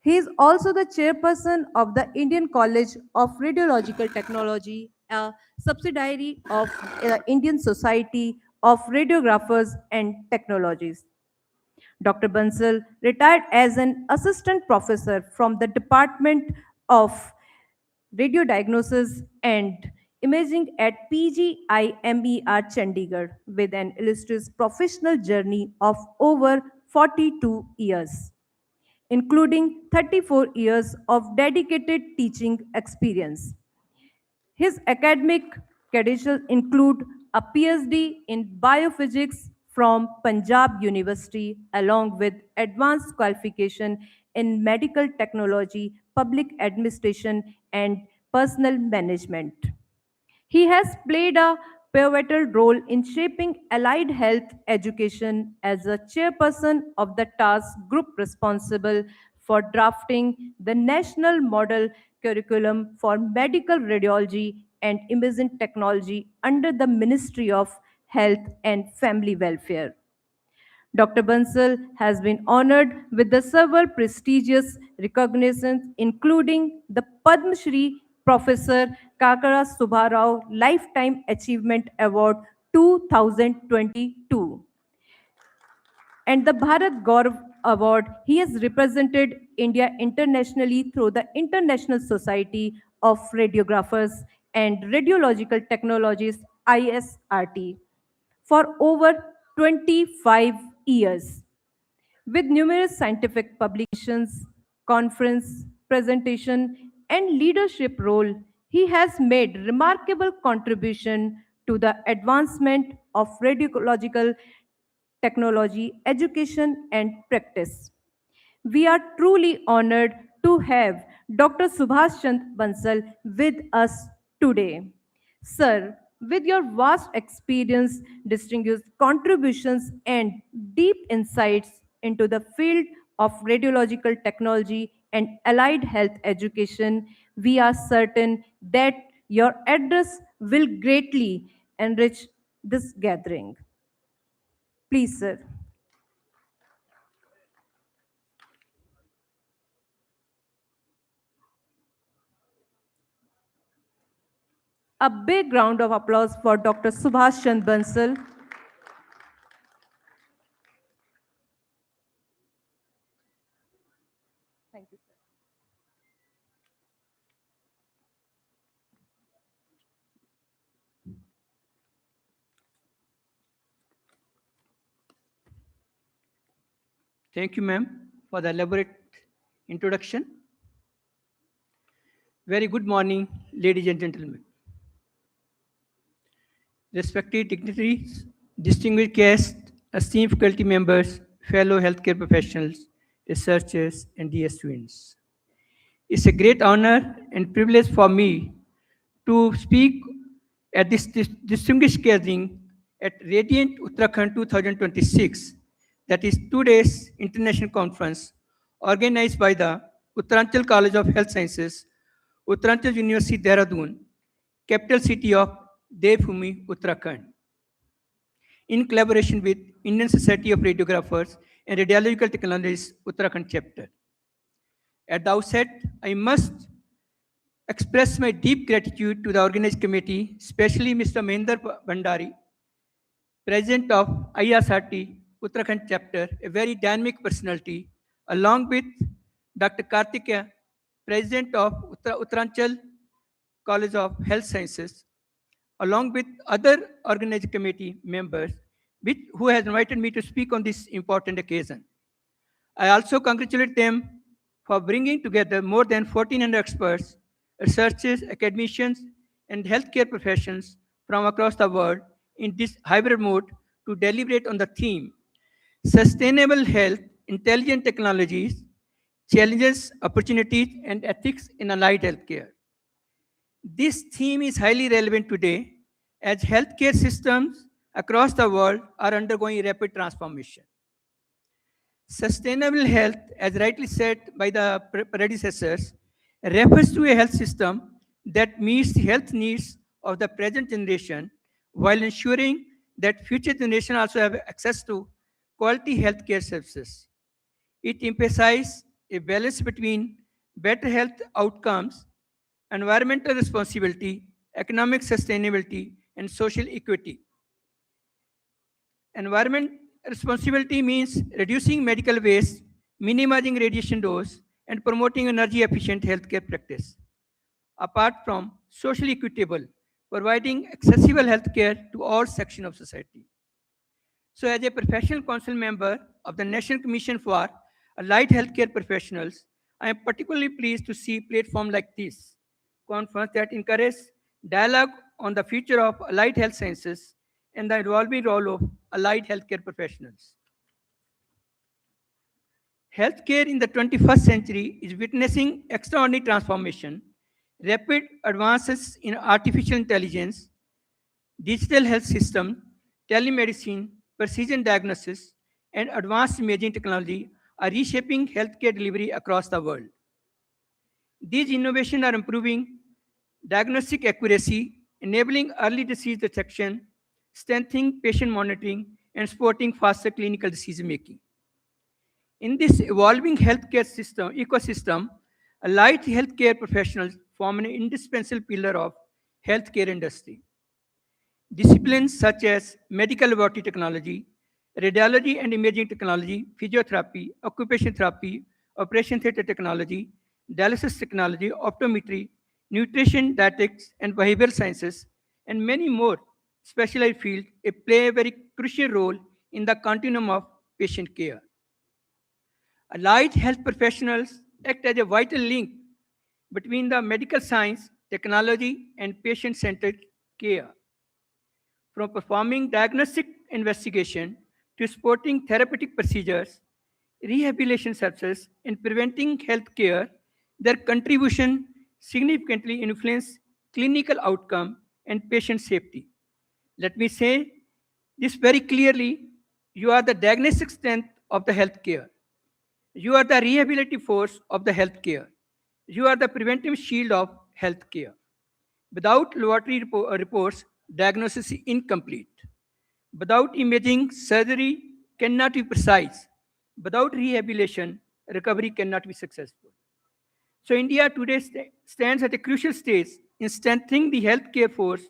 He is also the chairperson of the Indian College of Radiological Technology, a subsidiary of the Indian Society of Radiographers and Technologists. Dr. Bansal retired as an assistant professor from the Department of Radiodiagnosis and Imaging at PGIMER Chandigarh with an illustrious professional journey of over 42 years, including 34 years of dedicated teaching experience. His academic credentials include a PhD in biophysics from Punjab University, along with advanced qualification in medical technology, public administration, and personal management. He has played a pivotal role in shaping allied health education as a chairperson of the task group responsible for drafting the national model curriculum for medical radiology and imaging technology under the Ministry of Health and Family Welfare. Dr. Bansal has been honored with the several prestigious recognitions, including the Padma Shri Professor Kakara Subbarao Lifetime Achievement Award 2022 and the Bharat Gaurav Award. He has represented India internationally through the International Society of Radiographers and Radiological Technologies ISRT for over 25 years. With numerous scientific publications, conference, presentation, and leadership role, he has made remarkable contribution to the advancement of radiological technology, education, and practice. We are truly honored to have Dr. Subhash Chand Bansal with us today. Sir, with your vast experience, distinguished contributions, and deep insights into the field of radiological technology and allied health education, we are certain that your address will greatly enrich this gathering. Please, sir. A big round of applause for Dr. Subhash Chand Bansal. Thank you, sir. Thank you, ma'am, for the elaborate introduction. Very good morning, ladies and gentlemen. Respected dignitaries, distinguished guests, esteemed faculty members, fellow healthcare professionals, researchers, and dear students. It's a great honor and privilege for me to speak at this distinguished gathering at Radiant Uttarakhand 2026, that is 2 days international conference organized by the Uttaranchal College of Health Sciences, Uttaranchal University, Dehradun, capital city of Devbhoomi, Uttarakhand, in collaboration with Indian Society of Radiographers and Radiological Technologies, Uttarakhand Chapter. At the outset, I must express my deep gratitude to the organized committee, especially Mr. Mahendra Bhandari, President of ISRT Uttarakhand Chapter, a very dynamic personality, along with Dr. Kartikeya, President of Uttaranchal College of Health Sciences, along with other organized committee members who has invited me to speak on this important occasion. I also congratulate them for bringing together more than 1,400 experts, researchers, academicians, and healthcare professionals from across the world in this hybrid mode to deliberate on the theme Sustainable Health, Intelligent Technologies, Challenges, Opportunities, and Ethics in Allied Healthcare. This theme is highly relevant today as healthcare systems across the world are undergoing rapid transformation. Sustainable health, as rightly said by the predecessors, refers to a health system that meets the health needs of the present generation while ensuring that future generations also have access to quality healthcare services. It emphasizes a balance between better health outcomes, environmental responsibility, economic sustainability, and social equity. Environment responsibility means reducing medical waste, minimizing radiation dose, and promoting energy efficient healthcare practice. Apart from socially equitable, providing accessible healthcare to all sections of society. So, as a professional council member of the National Commission for Allied Healthcare Professionals, I am particularly pleased to see platforms like this, conference that encourage dialogue on the future of allied health sciences and the evolving role of allied healthcare professionals. Healthcare in the 21st century is witnessing extraordinary transformation, rapid advances in artificial intelligence, digital health system, telemedicine, precision diagnosis, and advanced imaging technology are reshaping healthcare delivery across the world. These innovations are improving diagnostic accuracy, enabling early disease detection, strengthening patient monitoring, and supporting faster clinical decision making. In this evolving healthcare ecosystem, allied healthcare professionals form an indispensable pillar of healthcare industry. Disciplines such as medical laboratory technology, radiology and imaging technology, physiotherapy, occupational therapy, operation theater technology, dialysis technology, optometry, nutrition, dietetics, and behavioral sciences, and many more specialized fields play a very crucial role in the continuum of patient care. Allied health professionals act as a vital link between the medical science, technology, and patient-centered care. From performing diagnostic investigation to supporting therapeutic procedures, rehabilitation services, and preventing health care, their contribution significantly influence clinical outcome and patient safety. Let me say this very clearly. You are the diagnostic strength of the healthcare. You are the rehabilitative force of the healthcare. You are the preventive shield of healthcare. Without laboratory reports, diagnosis is incomplete. Without imaging, surgery cannot be precise. Without rehabilitation, recovery cannot be successful. So India today stands at a crucial stage in strengthening the healthcare force.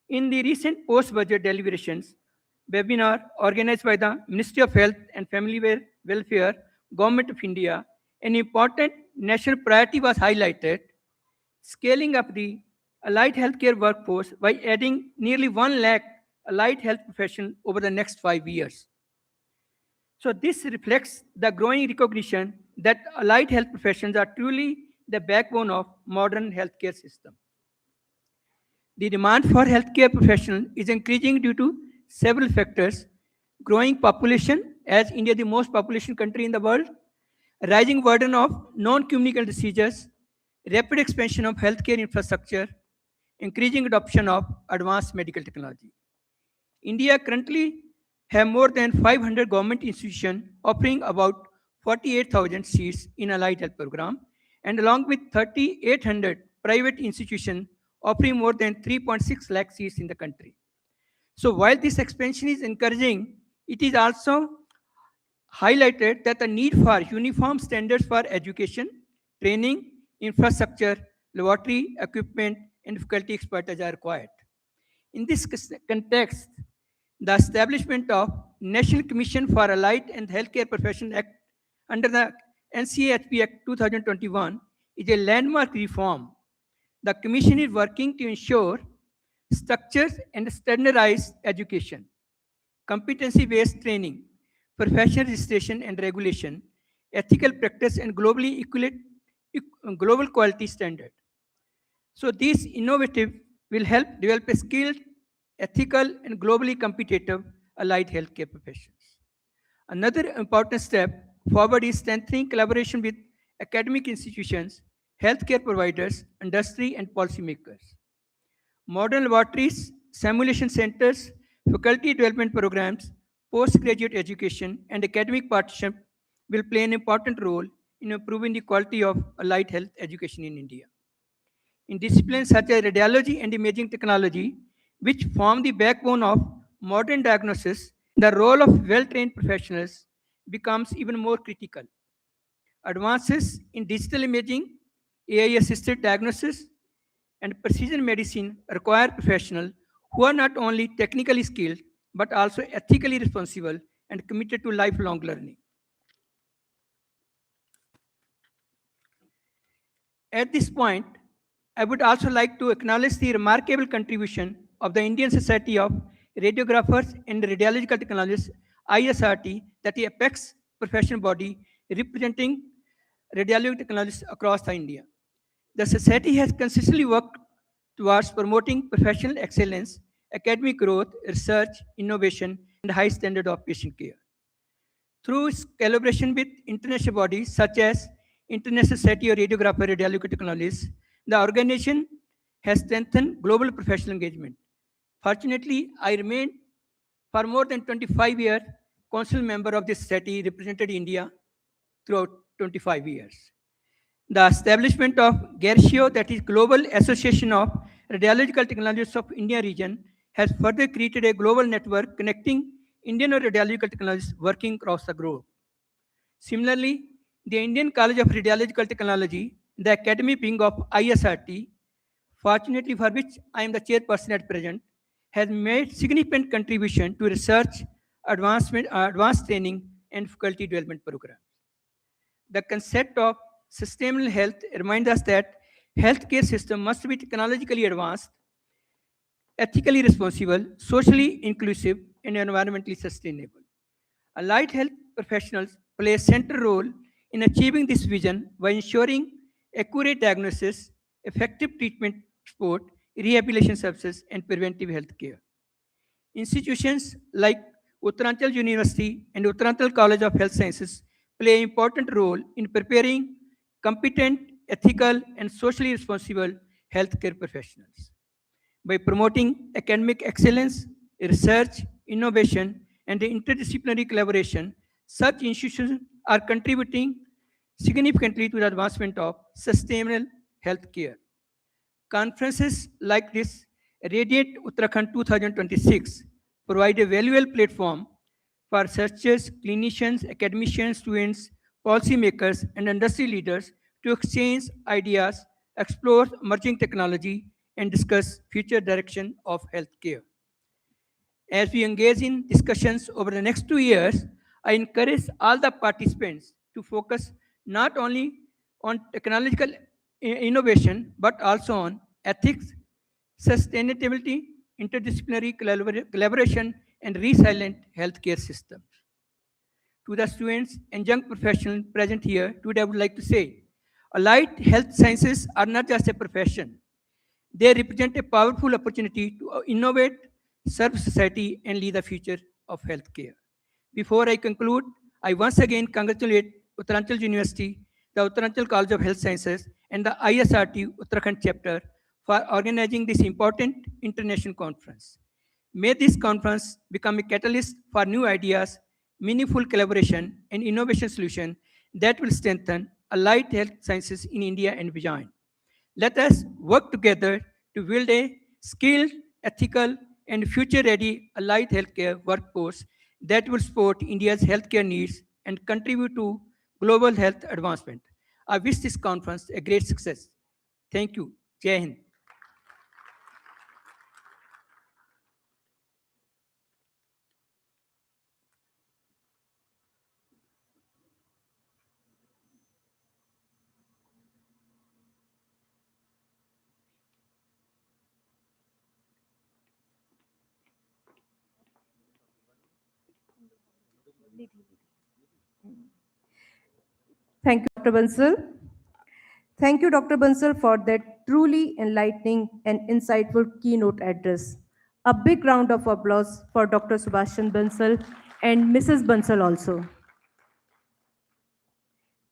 In the recent post-budget deliberations webinar organized by the Ministry of Health and Family Welfare, Government of India, an important national priority was highlighted, scaling up the allied healthcare workforce by adding nearly 1 lakh allied health professionals over the next 5 years. So this reflects the growing recognition that allied health professions are truly the backbone of modern healthcare system. The demand for healthcare professionals is increasing due to several factors: growing population, as India is the most population country in the world, rising burden of non-communicable diseases, rapid expansion of healthcare infrastructure, increasing adoption of advanced medical technology. India currently have more than 500 government institutions offering about 48,000 seats in allied health program, and along with 3,800 private institutions offering more than 3.6 lakh seats in the country. So while this expansion is encouraging, it is also highlighted that the need for uniform standards for education, training, infrastructure, laboratory equipment, and faculty expertise are required. In this context, the establishment of National Commission for Allied and Healthcare Professions Act under the NCHP Act 2021 is a landmark reform. The Commission is working to ensure structures and standardized education, competency-based training, professional registration and regulation, ethical practice, and global quality standard. So these innovative will help develop a skilled, ethical, and globally competitive allied healthcare professions. Another important step forward is strengthening collaboration with academic institutions, healthcare providers, industry, and policymakers. Modern laboratories, simulation centers, faculty development programs, postgraduate education, and academic partnership will play an important role in improving the quality of allied health education in India. In disciplines such as radiology and imaging technology, which form the backbone of modern diagnosis, the role of well trained professionals becomes even more critical. Advances in digital imaging, AI assisted diagnosis, and precision medicine require professionals who are not only technically skilled but also ethically responsible and committed to lifelong learning. At this point, I would also like to acknowledge the remarkable contribution of the Indian Society of Radiographers and Radiological Technologists, ISRT, that the apex professional body representing radiology technologists across the India. The society has consistently worked towards promoting professional excellence, academic growth, research, innovation, and high standard of patient care. Through its collaboration with international bodies such as International Society of Radiographer Radiological Technologists, the organization has strengthened global professional engagement. Fortunately, I remained for more than 25 years council member of this society, represented India throughout 25 years. The establishment of GERSIO, that is Global Association of Radiological Technologists of India region, has further created a global network connecting Indian radiological technologists working across the globe. Similarly, the Indian College of Radiological Technology, the academic wing of ISRT, fortunately for which I am the chairperson at present, has made significant contribution to research, advanced training, and faculty development programs. The concept of sustainable health reminds us that healthcare system must be technologically advanced, ethically responsible, socially inclusive, and environmentally sustainable. Allied health professionals play a central role in achieving this vision by ensuring accurate diagnosis, effective treatment support, rehabilitation services, and preventive health care. Institutions like Uttaranchal University and Uttaranchal College of Health Sciences play an important role in preparing competent, ethical, and socially responsible healthcare professionals. By promoting academic excellence, research, innovation, and interdisciplinary collaboration, such institutions are contributing significantly to the advancement of sustainable healthcare. Conferences like this, Radiate Uttarakhand 2026, provide a valuable platform for researchers, clinicians, academicians, students, policymakers, and industry leaders to exchange ideas, explore emerging technology, and discuss future direction of healthcare. As we engage in discussions over the next 2 years, I encourage all the participants to focus not only on technological innovation, but also on ethics, sustainability, interdisciplinary collaboration, and resilient healthcare systems. To the students and young professionals present here, today I would like to say, allied health sciences are not just a profession. They represent a powerful opportunity to innovate, serve society, and lead the future of healthcare. Before I conclude, I once again congratulate Uttaranchal University, the Uttaranchal College of Health Sciences, and the ISRT Uttarakhand Chapter for organizing this important international conference. May this conference become a catalyst for new ideas, meaningful collaboration, and innovation solutions that will strengthen allied health sciences in India and beyond. Let us work together to build a skilled, ethical, and future-ready allied healthcare workforce that will support India's healthcare needs and contribute to global health advancement. I wish this conference a great success. Thank you. Jai Hind. Thank you, Dr. Bansal. Thank you, Dr. Bansal, for that truly enlightening and insightful keynote address. A big round of applause for Dr. Subhashan Bansal and Mrs. Bansal also.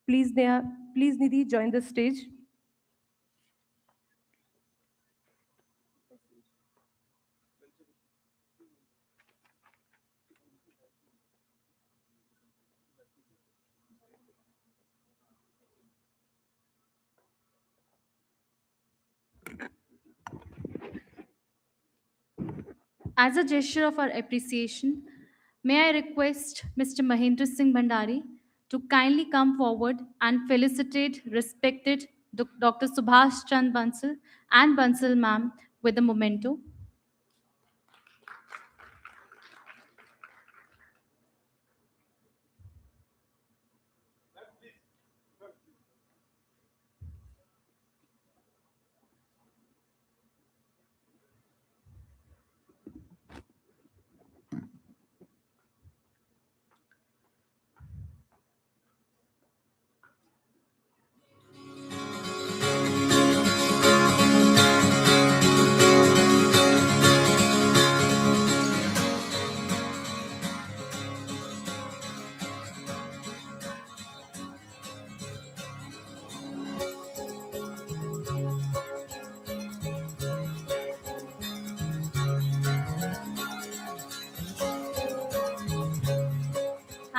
Please, Neha, please, Nidhi, join the stage. As a gesture of our appreciation, may I request Mr. Mahendra Singh Bhandari to kindly come forward and felicitate respected Dr. Subhash Chand Bansal and Bansal ma'am with a memento.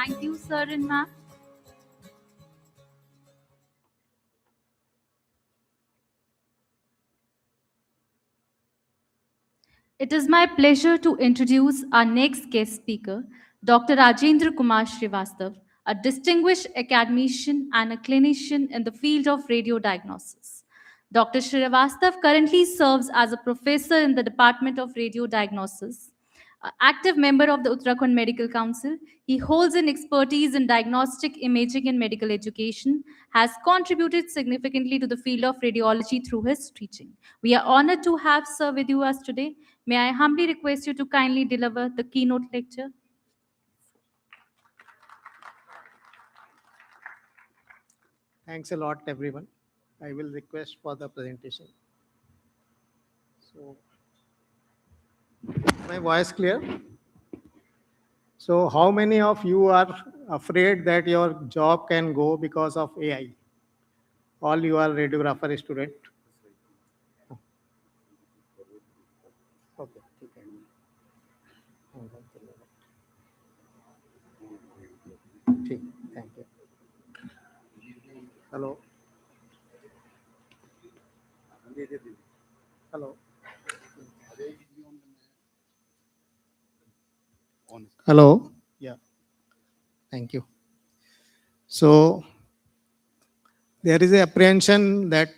Thank you, sir and ma'am. It is my pleasure to introduce our next guest speaker, Dr. Rajendra Kumar Srivastav, a distinguished academician and a clinician in the field of radiodiagnosis. Dr. Srivastav currently serves as a professor in the Department of Radiodiagnosis, an active member of the Uttarakhand Medical Council. He holds an expertise in diagnostic imaging and medical education, has contributed significantly to the field of radiology through his teaching. We are honored to have sir with you us today. May I humbly request you to kindly deliver the keynote lecture? Thanks a lot, everyone. I will request for the presentation. So, my voice clear? So, how many of you are afraid that your job can go because of AI? All you are radiographer student. Okay, ठीक, thank you. Hello. Hello. Hello. Yeah. Thank you. So there is a apprehension that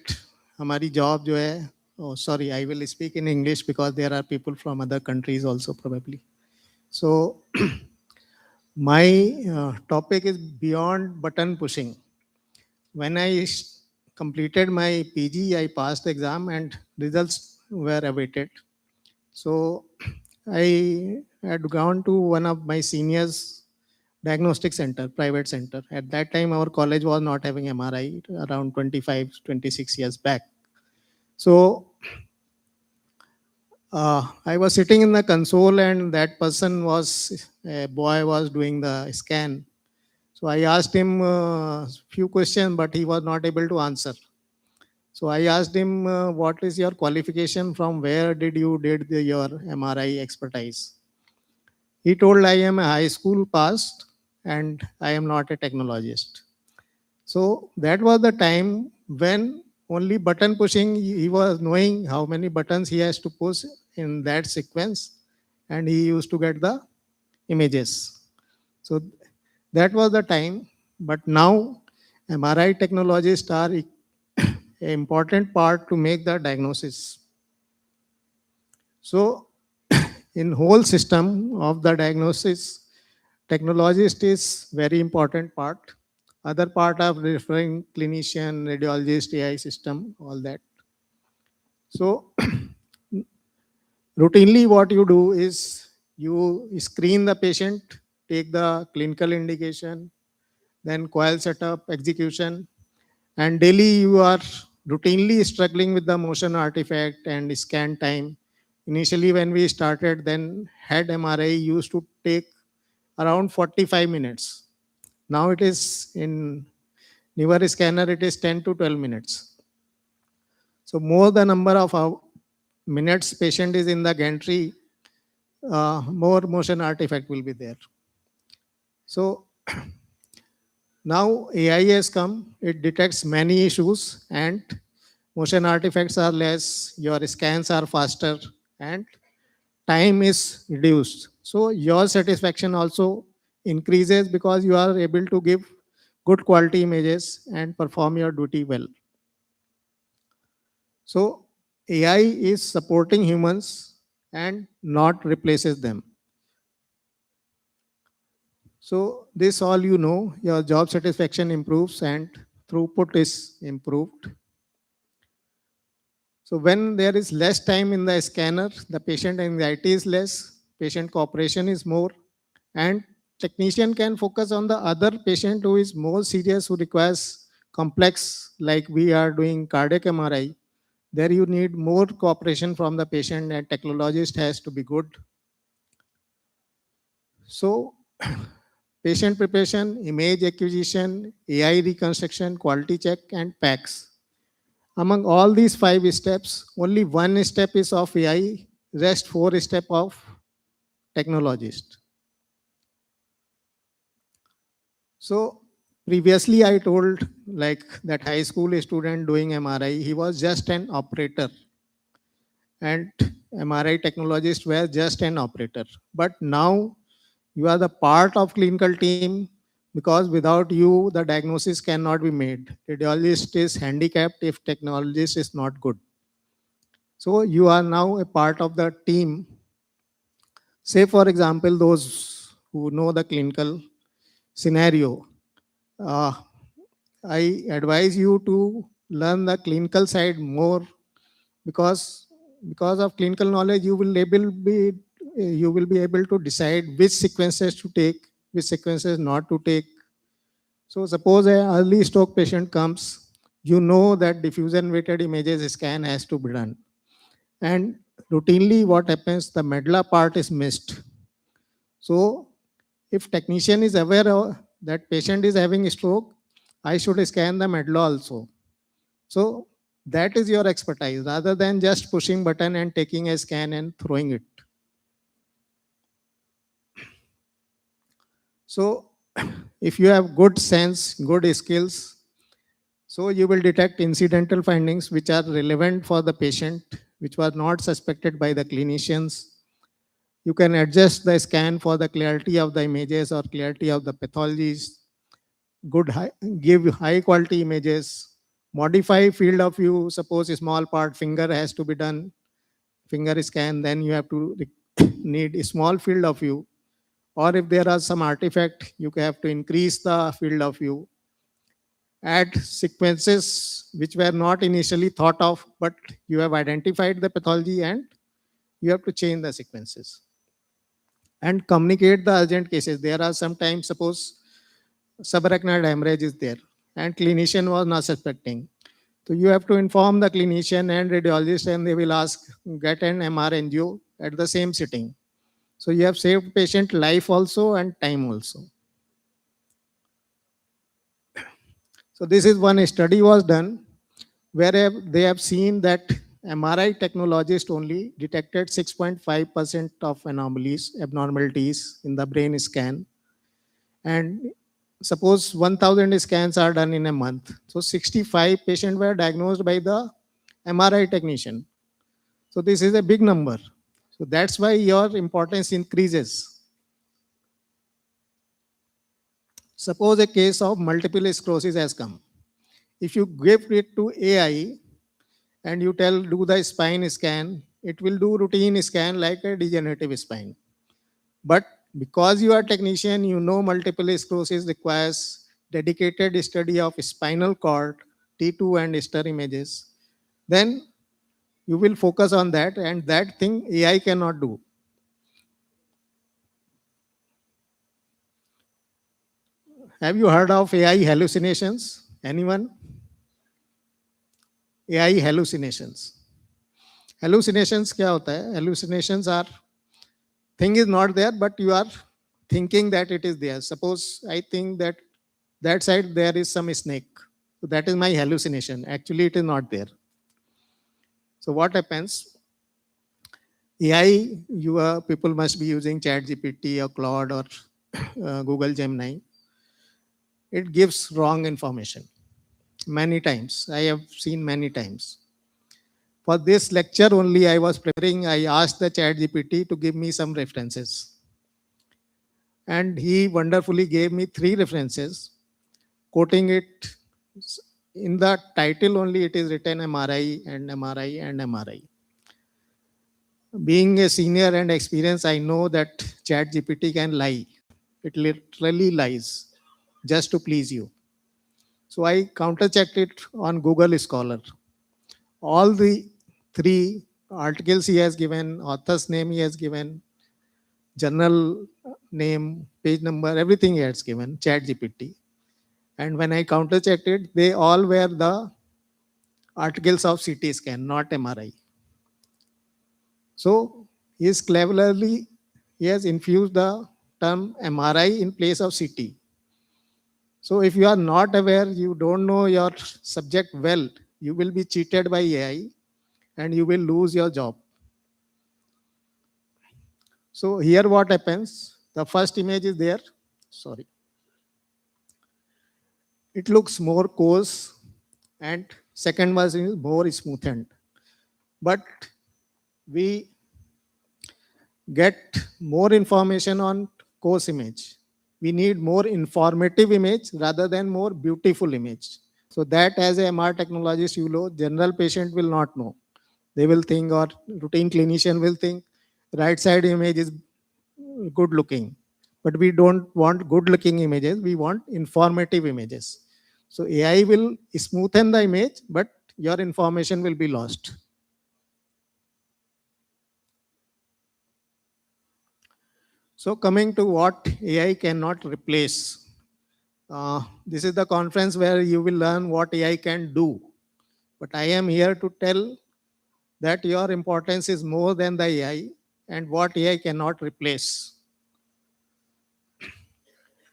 हमारी job जो है, oh sorry, I will speak in English because there are people from other countries also probably. So my topic is beyond button pushing. When I completed my PG, I passed the exam and results were awaited. So I had gone to one of my seniors diagnostic center, private center. At that time, our college was not having MRI around 25, 26 years back. So I was sitting in the console and that person was, a boy was doing the scan. So I asked him a few questions, but he was not able to answer. So I asked him, what is your qualification? From where did you did your MRI expertise? He told, I am a high school passed and I am not a technologist. So that was the time when only button pushing, he was knowing how many buttons he has to push in that sequence, and he used to get the images. So that was the time. But now MRI technologists are an important part to make the diagnosis. So in whole system of the diagnosis, technologist is very important part. Other part of referring clinician, radiologist, AI system, all that. So routinely what you do is you screen the patient, take the clinical indication, then coil setup, execution, and daily you are routinely struggling with the motion artifact and scan time. Initially when we started, then head MRI used to take around 45 minutes. Now it is in newer scanner, it is 10 to 12 minutes. So more the number of minutes patient is in the gantry, more motion artifact will be there. So now AI has come, it detects many issues and motion artifacts are less, your scans are faster, and time is reduced. So your satisfaction also increases because you are able to give good quality images and perform your duty well. So AI is supporting humans and not replaces them. So this all you know, your job satisfaction improves and throughput is improved. So when there is less time in the scanner, the patient anxiety is less, patient cooperation is more, and technician can focus on the other patient who is more serious, who requires complex, like we are doing cardiac MRI. There you need more cooperation from the patient and technologist has to be good. So patient preparation, image acquisition, AI reconstruction, quality check, and PACS. Among all these 5 steps, only 1 step is of AI, rest 4 step of technologist. So previously I told like that high school student doing MRI, he was just an operator and MRI technologists were just an operator. But now you are the part of clinical team because without you, the diagnosis cannot be made. Radiologist is handicapped if technologist is not good. So you are now a part of the team. Say for example, those who know the clinical scenario, uh, I advise you to learn the clinical side more because of clinical knowledge you will be able to decide which sequences to take, which sequences not to take. So suppose an early stroke patient comes, you know that diffusion weighted images scan has to be done. And routinely what happens, the medulla part is missed. So if technician is aware of that patient is having stroke, I should scan the medulla also. So that is your expertise rather than just pushing button and taking a scan and throwing it. So if you have good sense, good skills, so you will detect incidental findings which are relevant for the patient, which were not suspected by the clinicians. You can adjust the scan for the clarity of the images or clarity of the pathologies, give high quality images, modify field of view. Suppose a small part finger has to be done, finger scan, then you have to need a small field of view. Or if there are some artifact, you have to increase the field of view. Add sequences which were not initially thought of, but you have identified the pathology and you have to change the sequences. And communicate the urgent cases. There are sometimes, suppose subarachnoid hemorrhage is there and clinician was not suspecting. So you have to inform the clinician and radiologist and they will ask, get an MR angio at the same sitting. So you have saved patient life also and time also. So this is one study was done where they have seen that MRI technologist only detected 6.5% of abnormalities in the brain scan. And suppose 1000 scans are done in a month. So 65 patients were diagnosed by the MRI technician. So this is a big number. So that's why your importance increases. Suppose a case of multiple sclerosis has come. If you give it to AI and you tell do the spine scan, it will do routine scan like a degenerative spine. But because you are technician, you know multiple sclerosis requires dedicated study of spinal cord, T2 and STER images. Then you will focus on that and that thing AI cannot do. Have you heard of AI hallucinations? Anyone? AI hallucinations. Hallucinations क्या होता है? Hallucinations are thing is not there, but you are thinking that it is there. Suppose I think that side there is some snake. So that is my hallucination. Actually, it is not there. So what happens? AI, people must be using ChatGPT or Claude or Google Gemini. It gives wrong information many times. I have seen many times. For this lecture only I was preparing, I asked the ChatGPT to give me some references. And he wonderfully gave me 3 references, quoting it in the title only. It is written MRI and MRI and MRI. Being a senior and experienced, I know that ChatGPT can lie. It literally lies just to please you. So I counter-checked it on Google Scholar. All the 3 articles he has given, author's name he has given, journal name, page number, everything he has given, ChatGPT. And when I counter-checked it, they all were the articles of CT scan, not MRI. So he has infused the term MRI in place of CT. So if you are not aware, you don't know your subject well, you will be cheated by AI and you will lose your job. So here what happens, the first image is there, sorry. It looks more coarse and second one is more smoothened. But we get more information on coarse image. We need more informative image rather than more beautiful image. So that as a MR technologist, you know, general patient will not know. They will think, or routine clinician will think, right side image is good looking. But we don't want good looking images, we want informative images. So AI will smoothen the image, but your information will be lost. So coming to what AI cannot replace. This is the conference where you will learn what AI can do. But I am here to tell that your importance is more than the AI and what AI cannot replace.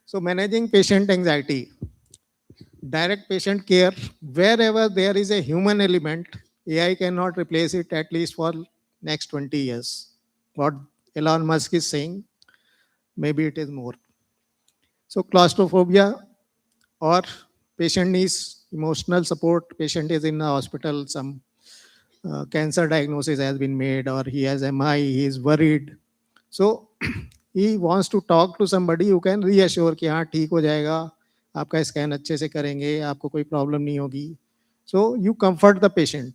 So managing patient anxiety, direct patient care, wherever there is a human element, AI cannot replace it at least for next 20 years. What Elon Musk is saying, maybe it is more. So claustrophobia, or patient needs emotional support, patient is in the hospital, some cancer diagnosis has been made, or he has MI, he is worried. So he wants to talk to somebody who can reassure कि हाँ ठीक हो जाएगा, आपका scan अच्छे से करेंगे, आपको कोई प्रॉब्लम नहीं होगी. So you comfort the patient.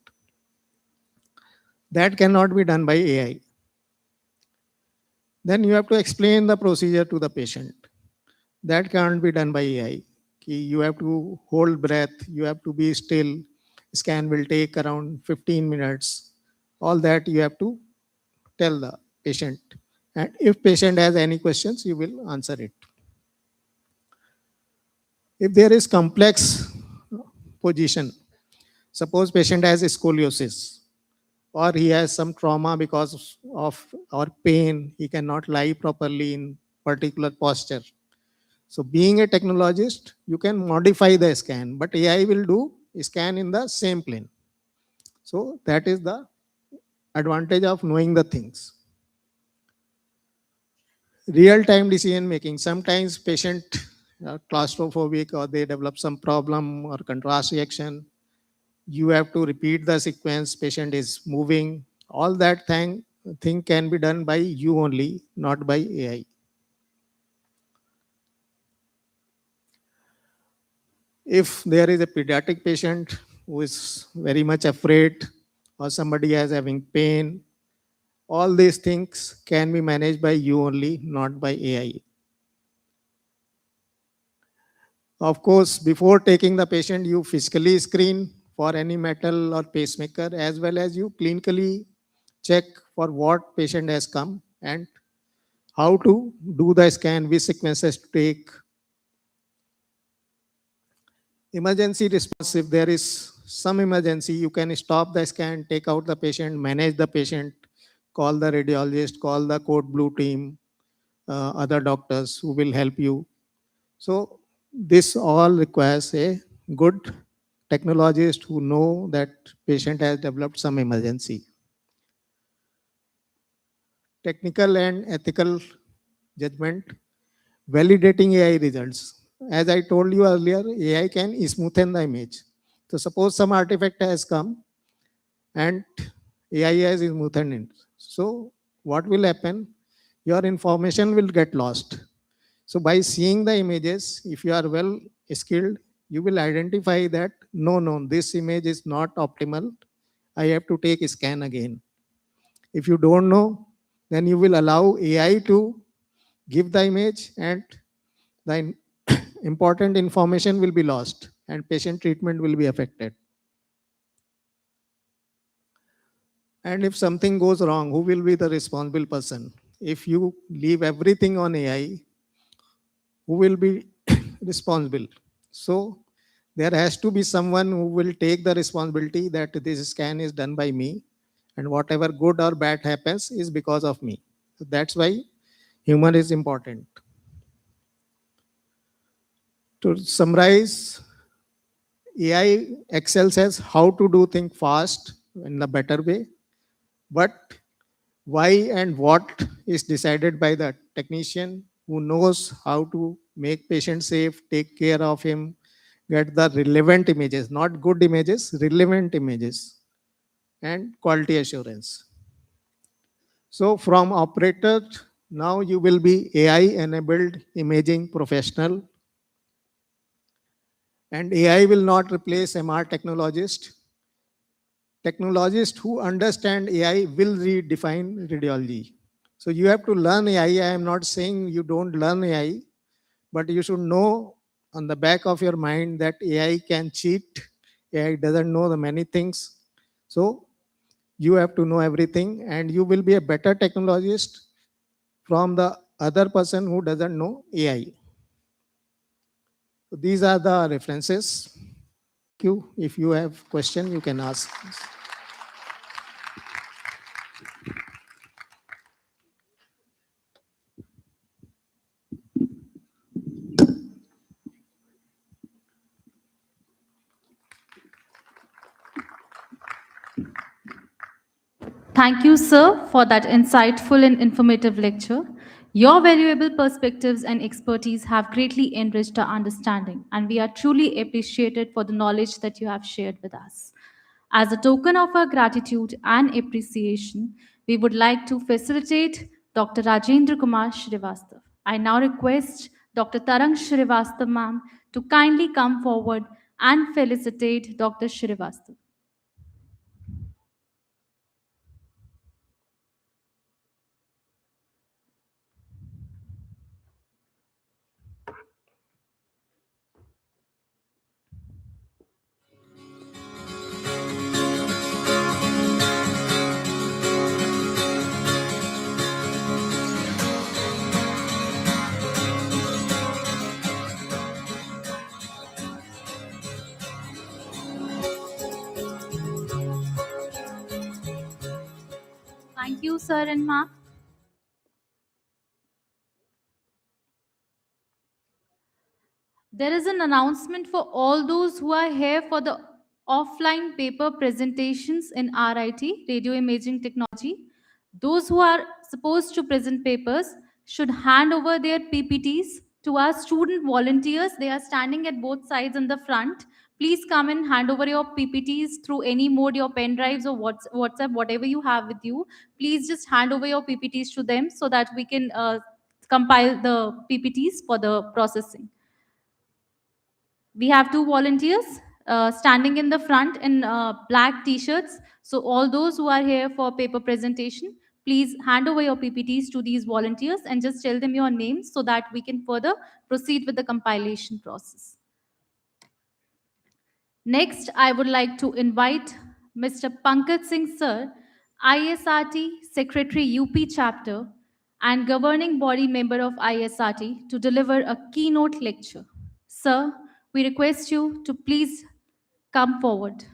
That cannot be done by AI. Then you have to explain the procedure to the patient. That can't be done by AI. You have to hold breath, you have to be still, scan will take around 15 minutes. All that you have to tell the patient. And if patient has any questions, you will answer it. If there is complex position, suppose patient has scoliosis, or he has some trauma because of or pain, he cannot lie properly in particular posture. So being a technologist, you can modify the scan, but AI will do scan in the same plane. So that is the advantage of knowing the things. Real-time decision making. Sometimes patient are claustrophobic, or they develop some problem or contrast reaction. You have to repeat the sequence, patient is moving. All that thing can be done by you only, not by AI. If there is a pediatric patient who is very much afraid, or somebody is having pain, all these things can be managed by you only, not by AI. Of course, before taking the patient, you physically screen for any metal or pacemaker, as well as you clinically check for what patient has come and how to do the scan, which sequences to take. Emergency response, if there is some emergency, you can stop the scan, take out the patient, manage the patient, call the radiologist, call the code blue team, other doctors who will help you. So this all requires a good technologist who know that patient has developed some emergency. Technical and ethical judgment, validating AI results. As I told you earlier, AI can smoothen the image. So suppose some artifact has come, and AIS is Muthanint. So what will happen? Your information will get lost. So by seeing the images, if you are well skilled, you will identify that no, this image is not optimal. I have to take a scan again. If you don't know, then you will allow AI to give the image, and the important information will be lost and patient treatment will be affected. And if something goes wrong, who will be the responsible person? If you leave everything on AI, who will be responsible? So there has to be someone who will take the responsibility that this scan is done by me, and whatever good or bad happens is because of me. So that's why human is important. To summarize, AI excels as how to do things fast in a better way, but why and what is decided by the technician who knows how to make patient safe, take care of him, get the relevant images, not good images, relevant images, and quality assurance. So from operator, now you will be AI-enabled imaging professional, and AI will not replace MR technologist. Technologists who understand AI will redefine radiology. So you have to learn AI. I am not saying you don't learn AI, but you should know on the back of your mind that AI can cheat. AI doesn't know the many things. So you have to know everything, and you will be a better technologist from the other person who doesn't know AI. So these are the references. Thank you. If you have question, you can ask. Thank you, sir, for that insightful and informative lecture. Your valuable perspectives and expertise have greatly enriched our understanding, and we are truly appreciated for the knowledge that you have shared with us. As a token of our gratitude and appreciation, we would like to facilitate Dr. Rajendra Kumar Srivastav. I now request Dr. Tarang Srivastav ma'am to kindly come forward and felicitate Dr. Srivastav. Thank you, sir and ma'am. There is an announcement for all those who are here for the offline paper presentations in RIT, Radio Imaging Technology. Those who are supposed to present papers should hand over their PPTs to our student volunteers. They are standing at both sides in the front. Please come and hand over your PPTs through any mode, your pen drives or WhatsApp, whatever you have with you. Please just hand over your PPTs to them so that we can compile the PPTs for the processing. We have two volunteers standing in the front in black t-shirts. So all those who are here for paper presentation, please hand over your PPTs to these volunteers and just tell them your names so that we can further proceed with the compilation process. Next, I would like to invite Mr. Pankaj Singh Sir, ISRT Secretary UP Chapter and governing body member of ISRT, to deliver a keynote lecture. Sir, we request you to please come forward.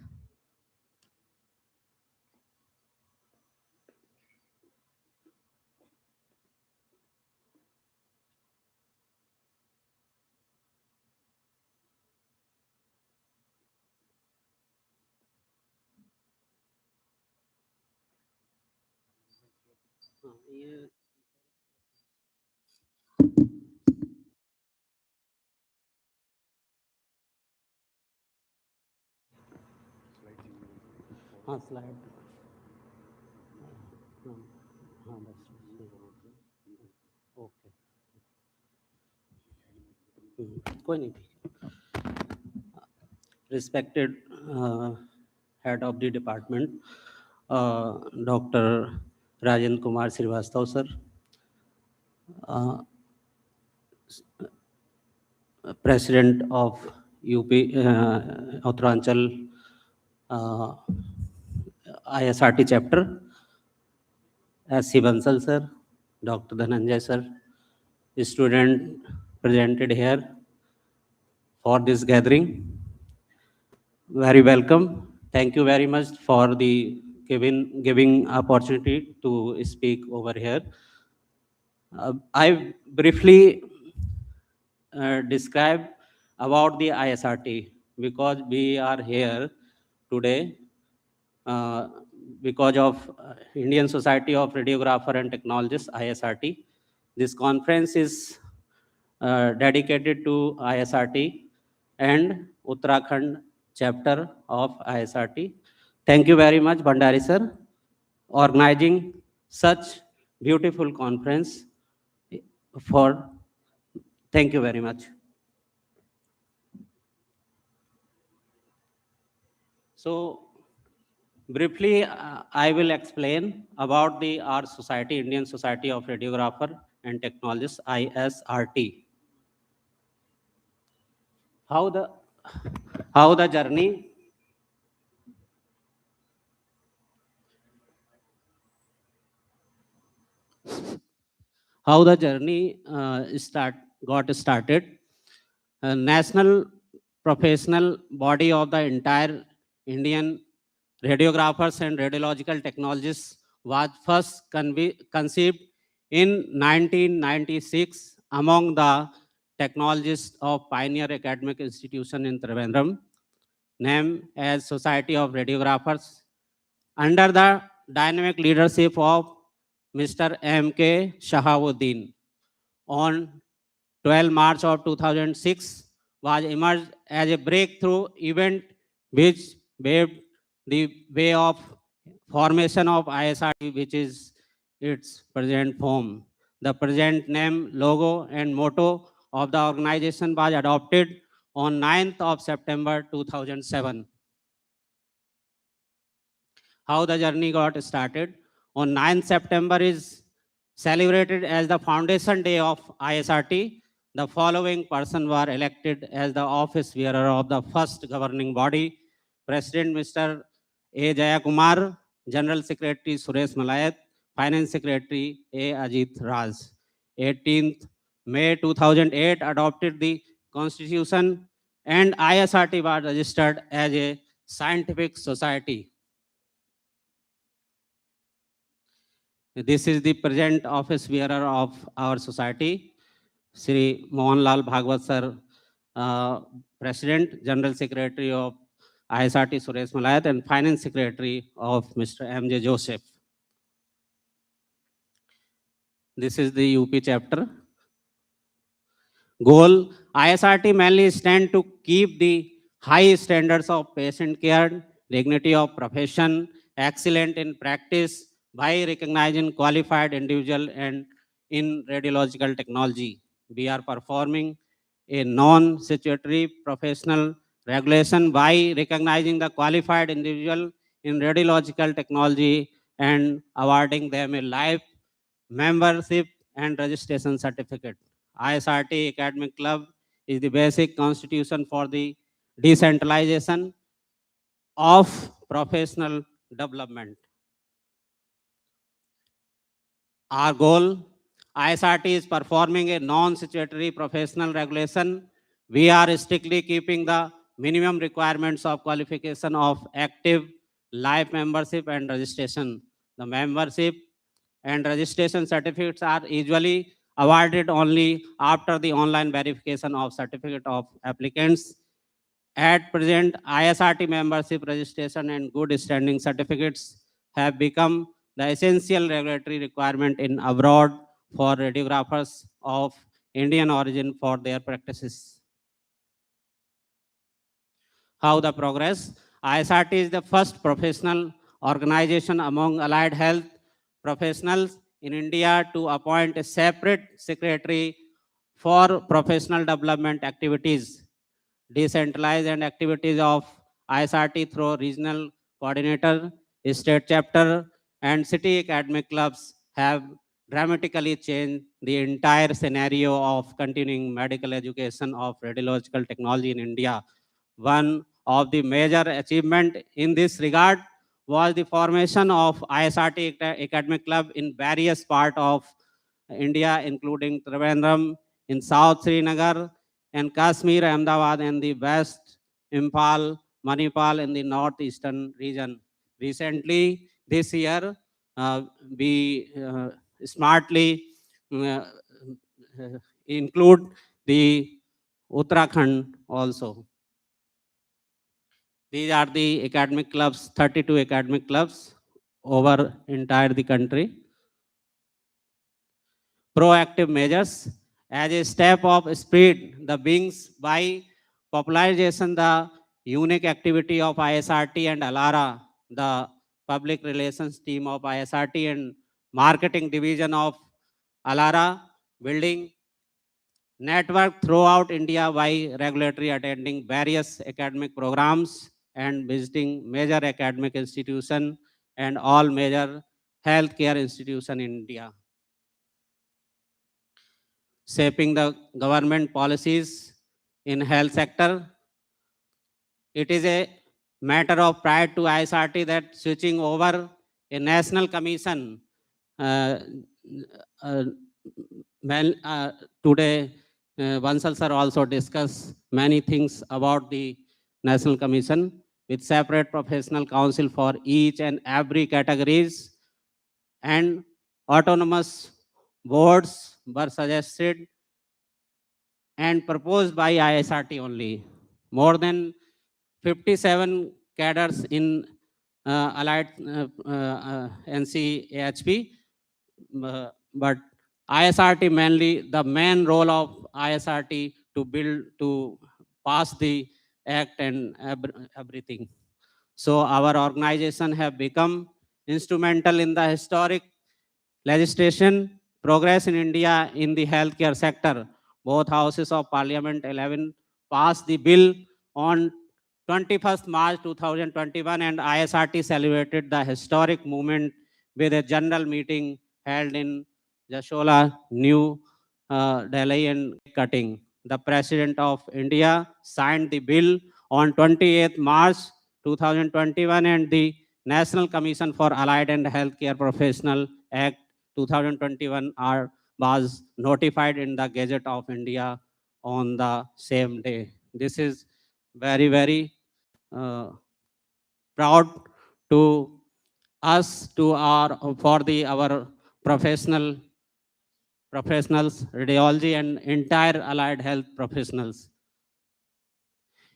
हाँ slide हाँ बस okay कोई नहीं respected head of the department, Dr. Rajan Kumar Srivastav, sir, President of UP Uttaranchal ISRT Chapter, S.C. Bansal, sir, Dr. Dhananjay, sir, student presented here for this gathering. Very welcome. Thank you very much for the giving opportunity to speak over here. I briefly describe about the ISRT because we are here today because of Indian Society of Radiographer and Technologists, ISRT. This conference is dedicated to ISRT and Uttarakhand chapter of ISRT. Thank you very much, Bhandari sir, organizing such beautiful conference for. Thank you very much. So briefly, I will explain about our society, Indian Society of Radiographer and Technologists, ISRT. How the journey got started. A national professional body of the entire Indian radiographers and radiological technologists was first conceived in 1996 among the technologists of Pioneer Academic Institution in Trivandrum, named as Society of Radiographers, under the dynamic leadership of Mr. M.K. Shahabuddin. On 12 March of 2006 was emerged as a breakthrough event which paved the way of formation of ISRT, which is its present form. The present name, logo, and motto of the organization was adopted on 9th of September 2007. How the journey got started? On 9th September is celebrated as the foundation day of ISRT. The following persons were elected as the office bearer of the first governing body: President Mr. A. Jayakumar, General Secretary Suresh Malayat, Finance Secretary A. Ajit Raj. 18th May 2008 adopted the Constitution and ISRT was registered as a scientific society. This is the present office bearer of our society, Sri Mohanlal Bhagwat sir, President, General Secretary of ISRT Suresh Malayat, and Finance Secretary of Mr. M.J. Joseph. This is the UP chapter. Goal: ISRT mainly stand to keep the high standards of patient care, dignity of profession, excellent in practice, by recognizing qualified individual and in radiological technology. We are performing a non-statutory professional regulation by recognizing the qualified individual in radiological technology and awarding them a life membership and registration certificate. ISRT Academic Club is the basic constitution for the decentralization of professional development. Our goal: ISRT is performing a non-statutory professional regulation. We are strictly keeping the minimum requirements of qualification of active life membership and registration. The membership and registration certificates are usually awarded only after the online verification of certificate of applicants. At present, ISRT membership registration and good standing certificates have become the essential regulatory requirement in abroad for radiographers of Indian origin for their practices. How the progress? ISRT is the first professional organization among allied health professionals in India to appoint a separate secretary for professional development activities, decentralized and activities of ISRT through regional coordinator, state chapter, and city academic clubs have dramatically changed the entire scenario of continuing medical education of radiological technology in India. One of the major achievement in this regard was the formation of ISRT academic club in various parts of India, including Trivandrum, in South Srinagar, and Kashmir, Ahmedabad, and the West Imphal, Manipal in the northeastern region. Recently, this year, we smartly uh, include the Uttarakhand also. These are the academic clubs, 32 academic clubs over entire the country. Proactive measures as a step of speed the wings by popularization the unique activity of ISRT and ALARA, the public relations team of ISRT and marketing division of ALARA, building network throughout India by regularly attending various academic programs and visiting major academic institutions and all major healthcare institutions in India. Shaping the government policies in health sector. It is a matter of pride to ISRT that switching over a national commission uh, uh, today Bansal sir also discussed many things about the national commission with separate professional council for each and every categories, and autonomous boards were suggested and proposed by ISRT only. More than 57 cadres in allied NCAHP, but ISRT mainly, the main role of ISRT to build, to pass the act and everything. So our organization have become instrumental in the historic legislation progress in India in the healthcare sector. Both houses of Parliament 11 passed the bill on 21st March 2021, and ISRT celebrated the historic movement with a general meeting held in Jashola, New Delhi, and cutting. The President of India signed the bill on 28th March 2021, and the National Commission for Allied and Healthcare Professional Act 2021 was notified in the Gazette of India on the same day. This is very, very proud to us, to our professionals, radiology and entire allied health professionals.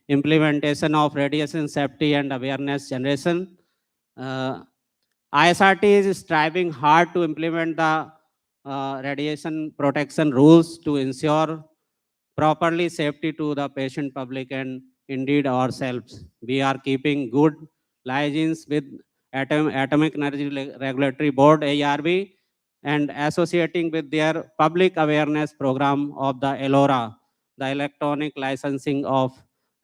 Implementation of radiation safety and awareness generation. ISRT is striving hard to implement the radiation protection rules to ensure properly safety to the patient public and indeed ourselves. We are keeping good liaisons with Atomic Energy Regulatory Board, ARB, and associating with their public awareness program of the ELORA, the electronic licensing of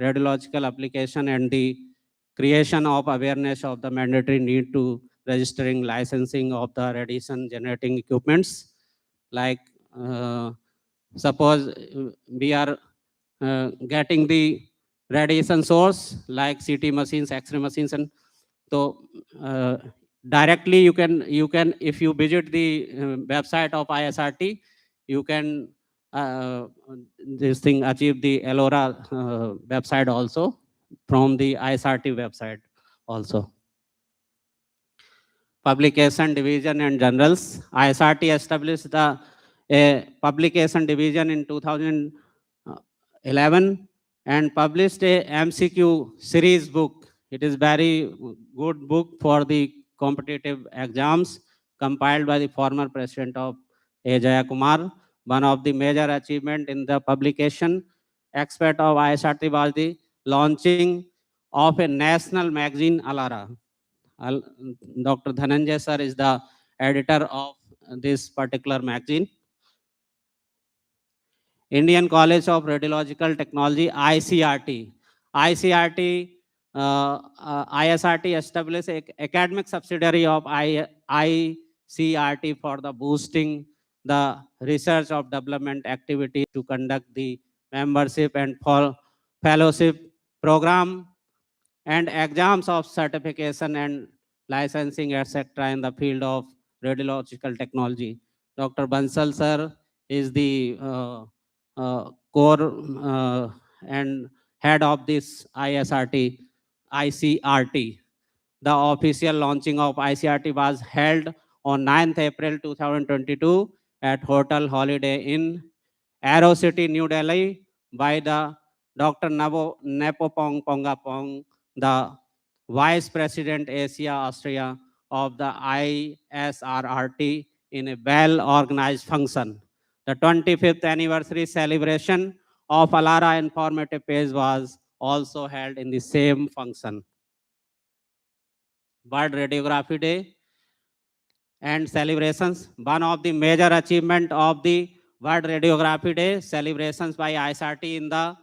radiological application, and the creation of awareness of the mandatory need to registering licensing of the radiation generating equipments. Like suppose we are getting the radiation source like CT machines, X-ray machines, and so directly you can if you visit the website of ISRT, you can this thing achieve the ELORA website also from the ISRT website also. Publication division and journals. ISRT established the publication division in 2011 and published a MCQ series book. It is very good book for the competitive exams, compiled by the former president of Jaya Kumar. One of the major achievement in the publication aspect of ISRT was the launching of a national magazine, Alara. Dr. Dhananjay sir is the editor of this particular magazine. Indian College of Radiological Technology, ICRT. ISRT established an academic subsidiary of ICRT for the boosting the research of development activities to conduct the membership and fellowship program and exams of certification and licensing, etc. in the field of radiological technology. Dr. Bansal sir is the core and head of this ICRT. The official launching of ICRT was held on 9th April 2022 at Hotel Holiday Inn, Aero City, New Delhi by the Dr. Nepopong Pongapong, the Vice President Asia Austria of the ISRT in a well-organized function. The 25th anniversary celebration of Alara informative page was also held in the same function. World Radiography Day and celebrations. One of the major achievement of the World Radiography Day celebrations by ISRT in the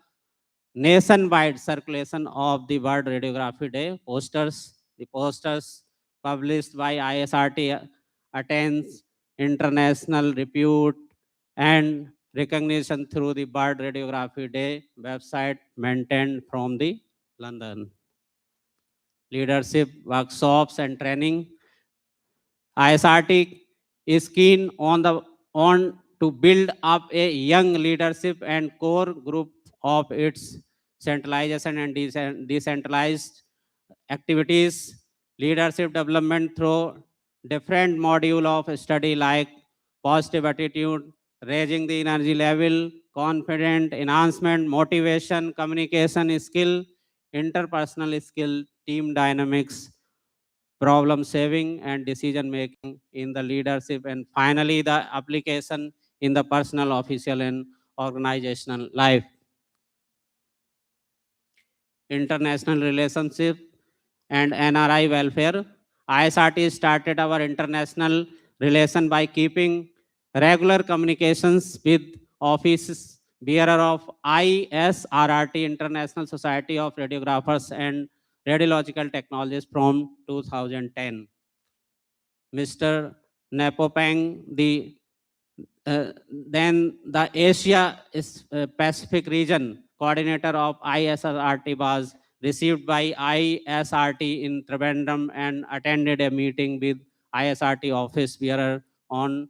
nationwide circulation of the World Radiography Day posters. The posters published by ISRT attains international repute and recognition through the World Radiography Day website maintained from the London. Leadership workshops and training. ISRT is keen on to build up a young leadership and core group of its centralization and decentralized activities, leadership development through different module of study like positive attitude, raising the energy level, confident enhancement, motivation, communication skill, interpersonal skill, team dynamics, problem saving and decision making in the leadership, and finally the application in the personal, official and organizational life. International relationship and NRI welfare. ISRT started our international relation by keeping regular communications with office bearer of ISRT, International Society of Radiographers and Radiological Technologies, from 2010. Mr. Nepopang, then the Asia Pacific region coordinator of ISRT, was received by ISRT in Trivandrum and attended a meeting with ISRT office bearer on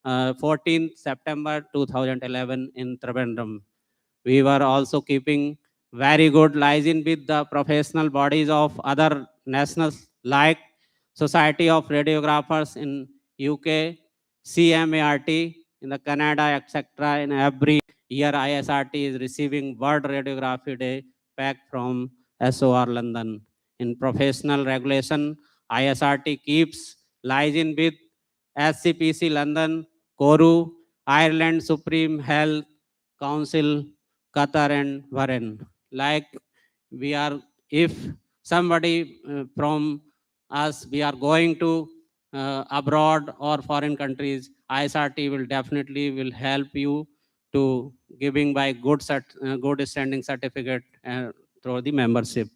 14th September 2011 in Trivandrum. We were also keeping very good liaison with the professional bodies of other nationals like Society of Radiographers in UK, CMART in the Canada, etc. In every year, ISRT is receiving World Radiography Day pack from SOR London. In professional regulation, ISRT keeps liaison with SCPC London, Koru, Ireland Supreme Health Council, Qatar and Bahrain. Like we are, if somebody from us, we are going to abroad or foreign countries, ISRT will definitely will help you to giving by good standing certificate through the membership.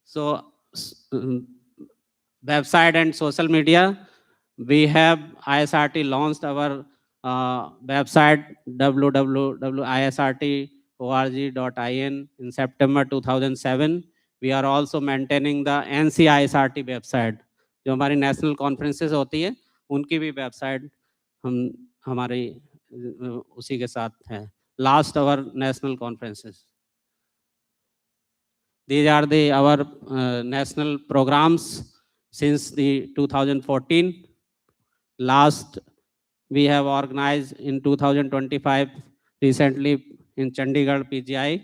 So website and social media, we have ISRT launched our website www.isrt.org.in in September 2007. We are also maintaining the NCISRT website. जो हमारी national conferences होती है, उनकी भी website हम हमारी उसी के साथ है. Last our national conferences. These are our national programs since the 2014. Last we have organized in 2025 recently in Chandigarh PGI.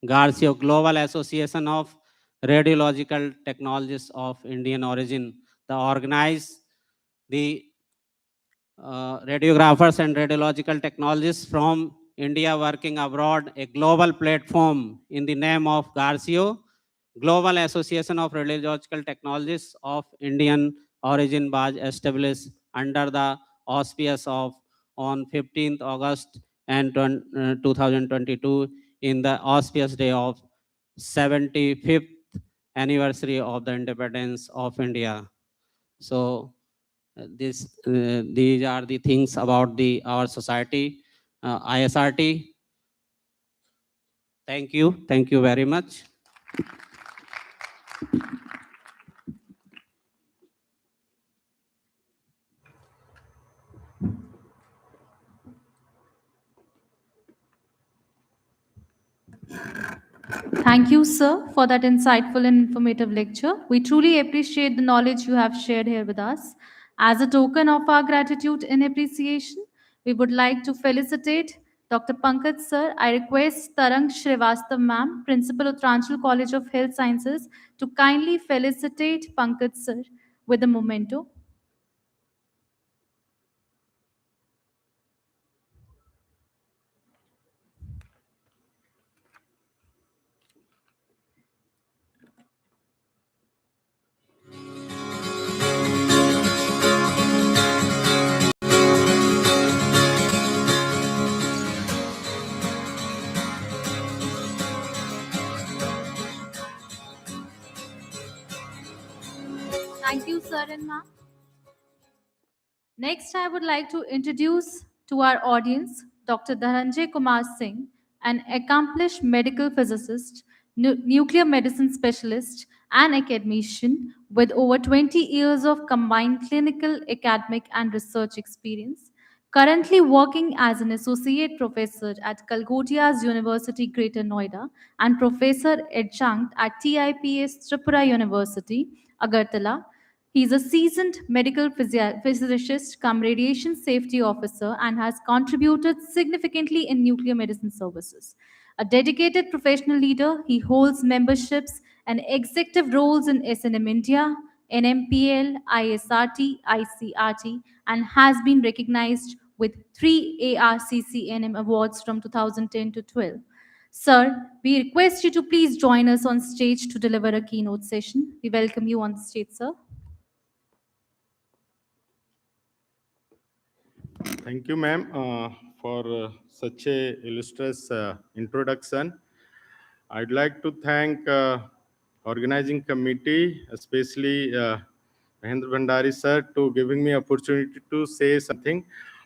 Garcio Global Association of Radiological Technologists of Indian origin. The organize the radiographers and radiological technologists from India working abroad, a global platform in the name of Garcio, Global Association of Radiological Technologists of Indian origin was established under the auspice of on 15th August and 2022 in the auspicious day of 75th anniversary of the independence of India. So these are the things about our society, ISRT. Thank you very much. Thank you, sir, for that insightful and informative lecture. We truly appreciate the knowledge you have shared here with us. As a token of our gratitude and appreciation, we would like to felicitate Dr. Pankaj, sir. I request Tarang Shrivastava, ma'am, Principal Uttaranchal College of Health Sciences, to kindly felicitate Pankaj, sir, with a memento. Thank you, sir and ma'am. Next, I would like to introduce to our audience Dr. Dhananjay Kumar Singh, an accomplished medical physicist, nuclear medicine specialist, and academician with over 20 years of combined clinical, academic, and research experience. Currently working as an associate professor at Calcutta's University, Greater Noida, and professor adjunct at TIPS Tripura University, Agartala. He is a seasoned medical physicist cum radiation safety officer and has contributed significantly in nuclear medicine services. A dedicated professional leader, he holds memberships and executive roles in SNM India, NMPL, ISRT, ICRT, and has been recognized with 3 ARCCNM awards from 2010 to 12. Sir, we request you to please join us on stage to deliver a keynote session. We welcome you on the stage, sir. Thank you, ma'am, for such a illustrious introduction. I'd like to thank organizing committee, especially Mahendra Bhandari sir, to giving me opportunity to say something.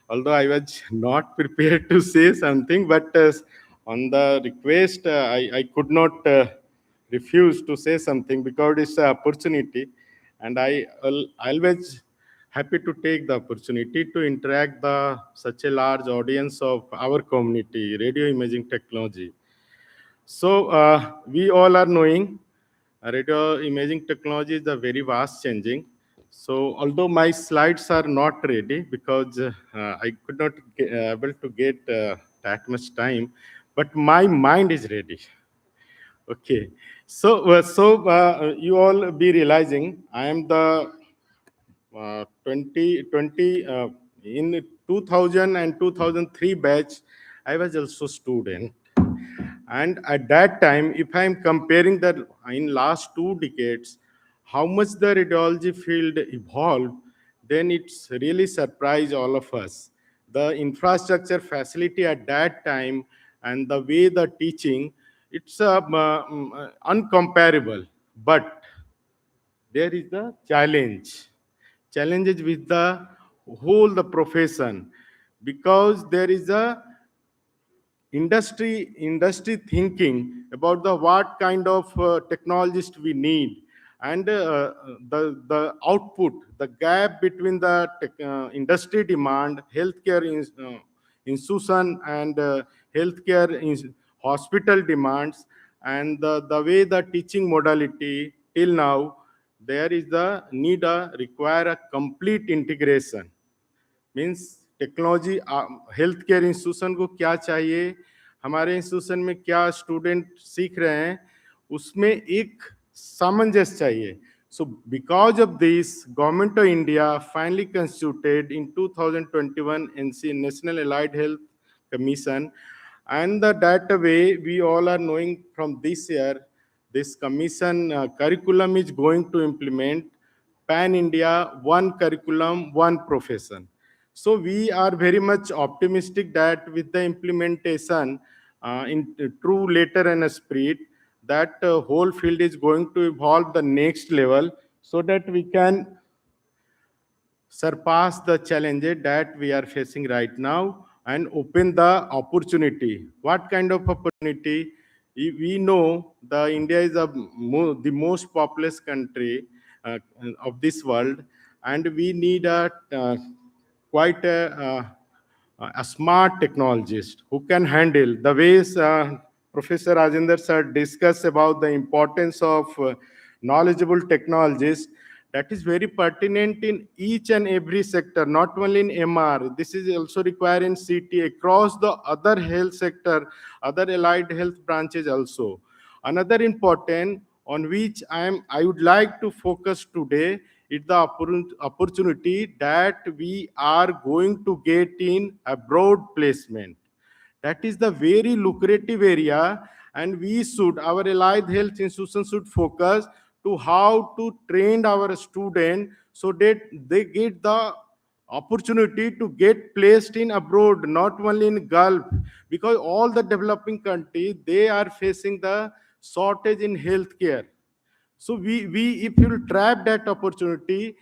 Although I was not prepared to say something, but on the request, I could not refuse to say something because it's an opportunity, and I always happy to take the opportunity to interact the such a large audience of our community, radio imaging technology. So we all are knowing radio imaging technology is a very vast changing. So although my slides are not ready because I could not able to get that much time, but my mind is ready. Okay, so you all be realizing I am the 2020 in 2000 and 2003 batch. I was also student, and at that time, if I am comparing the in last 2 decades, how much the radiology field evolved, then it's really surprised all of us. The infrastructure facility at that time and the way the teaching, it's uncomparable. But there is the challenges with the whole the profession, because there is a industry thinking about the what kind of technologist we need, and the output, the gap between the industry demand, healthcare institution, and hospital demands, and the way the teaching modality till now, there is the need require a complete integration. Means technology health care institution को क्या चाहिए, हमारे institution में क्या student सीख रहे हैं, उसमें एक सामंजस्य चाहिए. So because of this, Government of India finally constituted in 2021 NC National Allied Health Commission, And that way, we all are knowing from this year, this commission curriculum is going to implement Pan India, one curriculum, one profession. So we are very much optimistic that with the implementation in true letter and spirit, that whole field is going to evolve the next level so that we can surpass the challenges that we are facing right now and open the opportunity. What kind of opportunity? We know the India is the most populous country of this world, and we need quite a smart technologist who can handle the ways Professor Rajendra sir discussed about the importance of knowledgeable technologists. That is very pertinent in each and every sector, not only in MR. This is also required in CT across the other health sector, other allied health branches also. Another important on which I would like to focus today is the opportunity that we are going to get in a broad placement. That is the very lucrative area, and our allied health institutions should focus to how to train our student so that they get the opportunity to get placed in abroad, not only in Gulf, because all the developing countries, they are facing the shortage in healthcare. So if you trap that opportunity,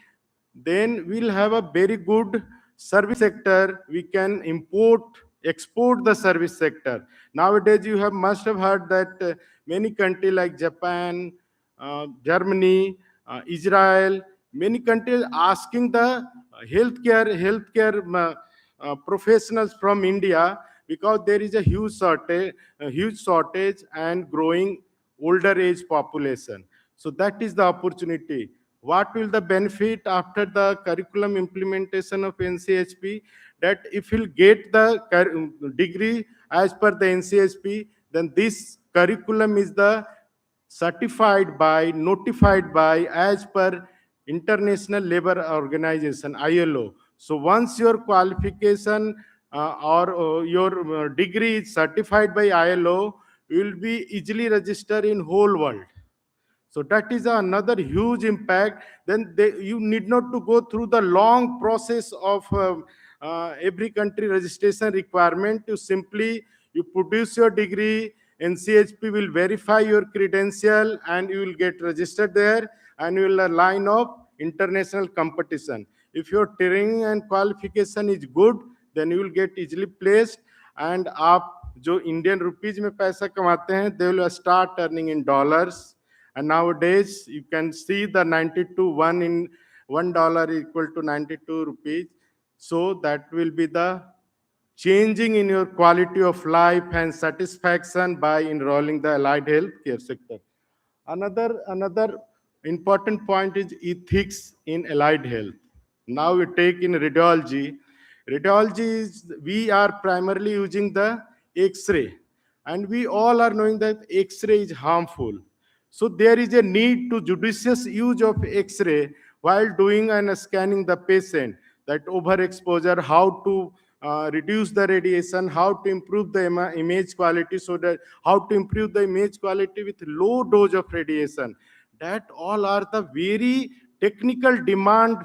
then we'll have a very good service sector. We can export the service sector. Nowadays, must have heard that many countries like Japan, Germany, Israel, many countries asking the healthcare professionals from India because there is a huge shortage and growing older age population. So that is the opportunity. What will the benefit after the curriculum implementation of NCHP? That if you'll get the degree as per the NCHP, then this curriculum is the notified by as per International Labour Organization, ILO. So once your qualification or your degree is certified by ILO, you will be easily registered in whole world. So that is another huge impact. Then you need not to go through the long process of every country registration requirement. You produce your degree, NCHP will verify your credential, and you will get registered there, and you will line up international competition. If your training and qualification is good, then you will get easily placed, and आप जो Indian rupees में पैसा कमाते हैं, they will start earning in dollars. And nowadays, you can see the 92 1 in $1 equal to 92 rupees. So that will be the changing in your quality of life and satisfaction by enrolling the allied health care sector. Another important point is ethics in allied health. Now we take in radiology. We are primarily using the X-ray, and we all are knowing that X-ray is harmful. So there is a need to judicious use of X-ray while doing and scanning the patient, that overexposure, how to reduce the radiation, how to improve the image quality, how to improve the image quality with low dose of radiation. That all are the very technical demand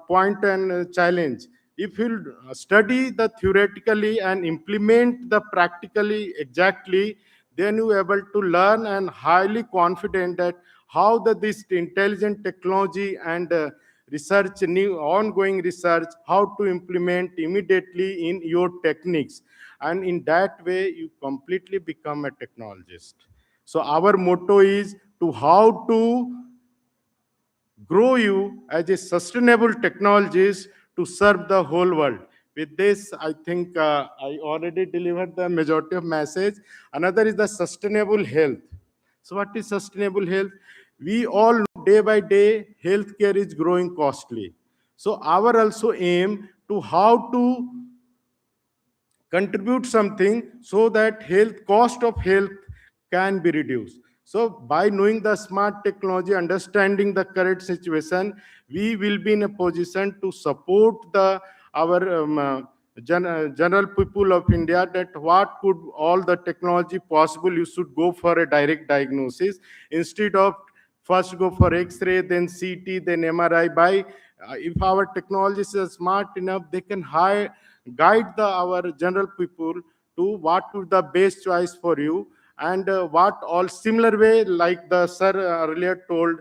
point and challenge. If you study the theoretically and implement the practically exactly, then you are able to learn and highly confident that how this intelligent technology and ongoing research, how to implement immediately in your techniques. And in that way, you completely become a technologist. So our motto is to how to grow you as a sustainable technologist to serve the whole world. With this, I think I already delivered the majority of message. Another is the sustainable health. So what is sustainable health? We all know day by day, healthcare is growing costly. So our also aim to how to contribute something so that cost of health can be reduced. So by knowing the smart technology, understanding the current situation, we will be in a position to support our general people of India, that what could all the technology possible, you should go for a direct diagnosis instead of first go for X-ray, then CT, then MRI. By if our technologists are smart enough, they can guide our general people to what is the best choice for you, and what all similar way, like the sir earlier told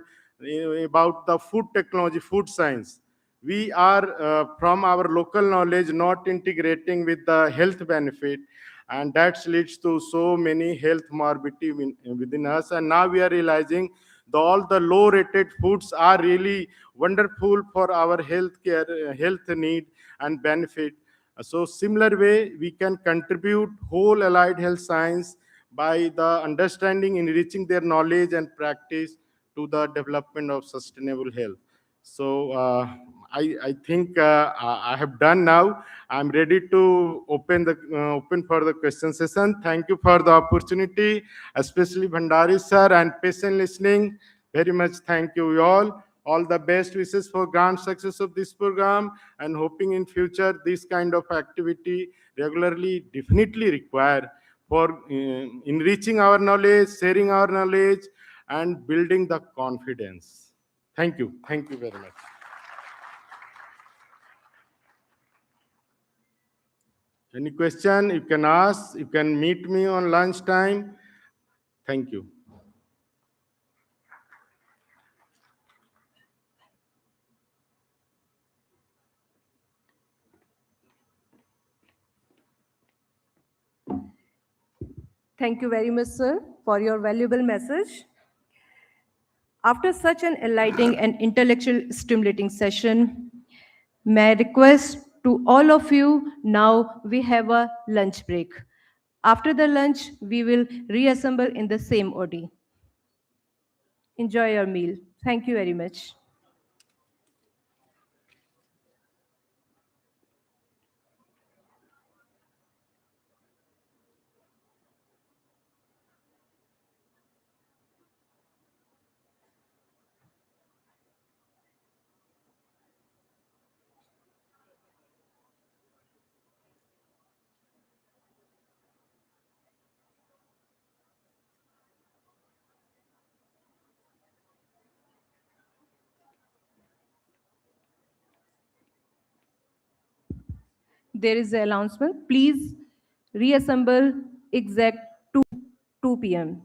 about the food technology, food science. We are from our local knowledge not integrating with the health benefit, and that leads to so many health morbidity within us. And now we are realizing all the low rated foods are really wonderful for our health care, health need and benefit. So similar way we can contribute whole allied health science by the understanding, enriching their knowledge and practice to the development of sustainable health. So I think I have done now. I'm ready to open for the question session. Thank you for the opportunity, especially Bhandari sir, and patient listening. Very much thank you all. All the best wishes for grand success of this program, and hoping in future this kind of activity regularly definitely require for enriching our knowledge, sharing our knowledge, and building the confidence. Thank you. Thank you very much. Any question you can ask. You can meet me on lunchtime. Thank you. Thank you very much, sir, for your valuable message. After such an enlightening and intellectual stimulating session, may I request to all of you, now we have a lunch break. After the lunch, we will reassemble in the same OD. Enjoy your meal. Thank you very much. There is an announcement. Please reassemble exact 2 p.m.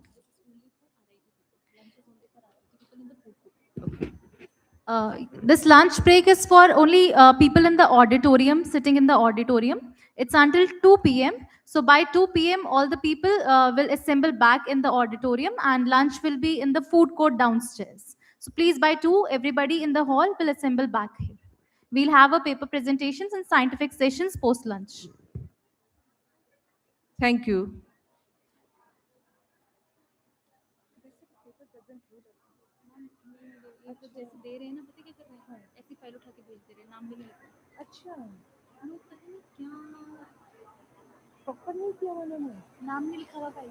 This lunch break is for only people in the auditorium, sitting in the auditorium. It's until 2 p.m. So by 2 p.m., all the people will assemble back in the auditorium, and lunch will be in the food court downstairs. So please, by 2, everybody in the hall will assemble back here. We'll have a paper presentations and scientific sessions post lunch. Thank you. अच्छा लोग पता नहीं क्या proper नहीं किया उन्होंने नाम नहीं लिखा हुआ भाई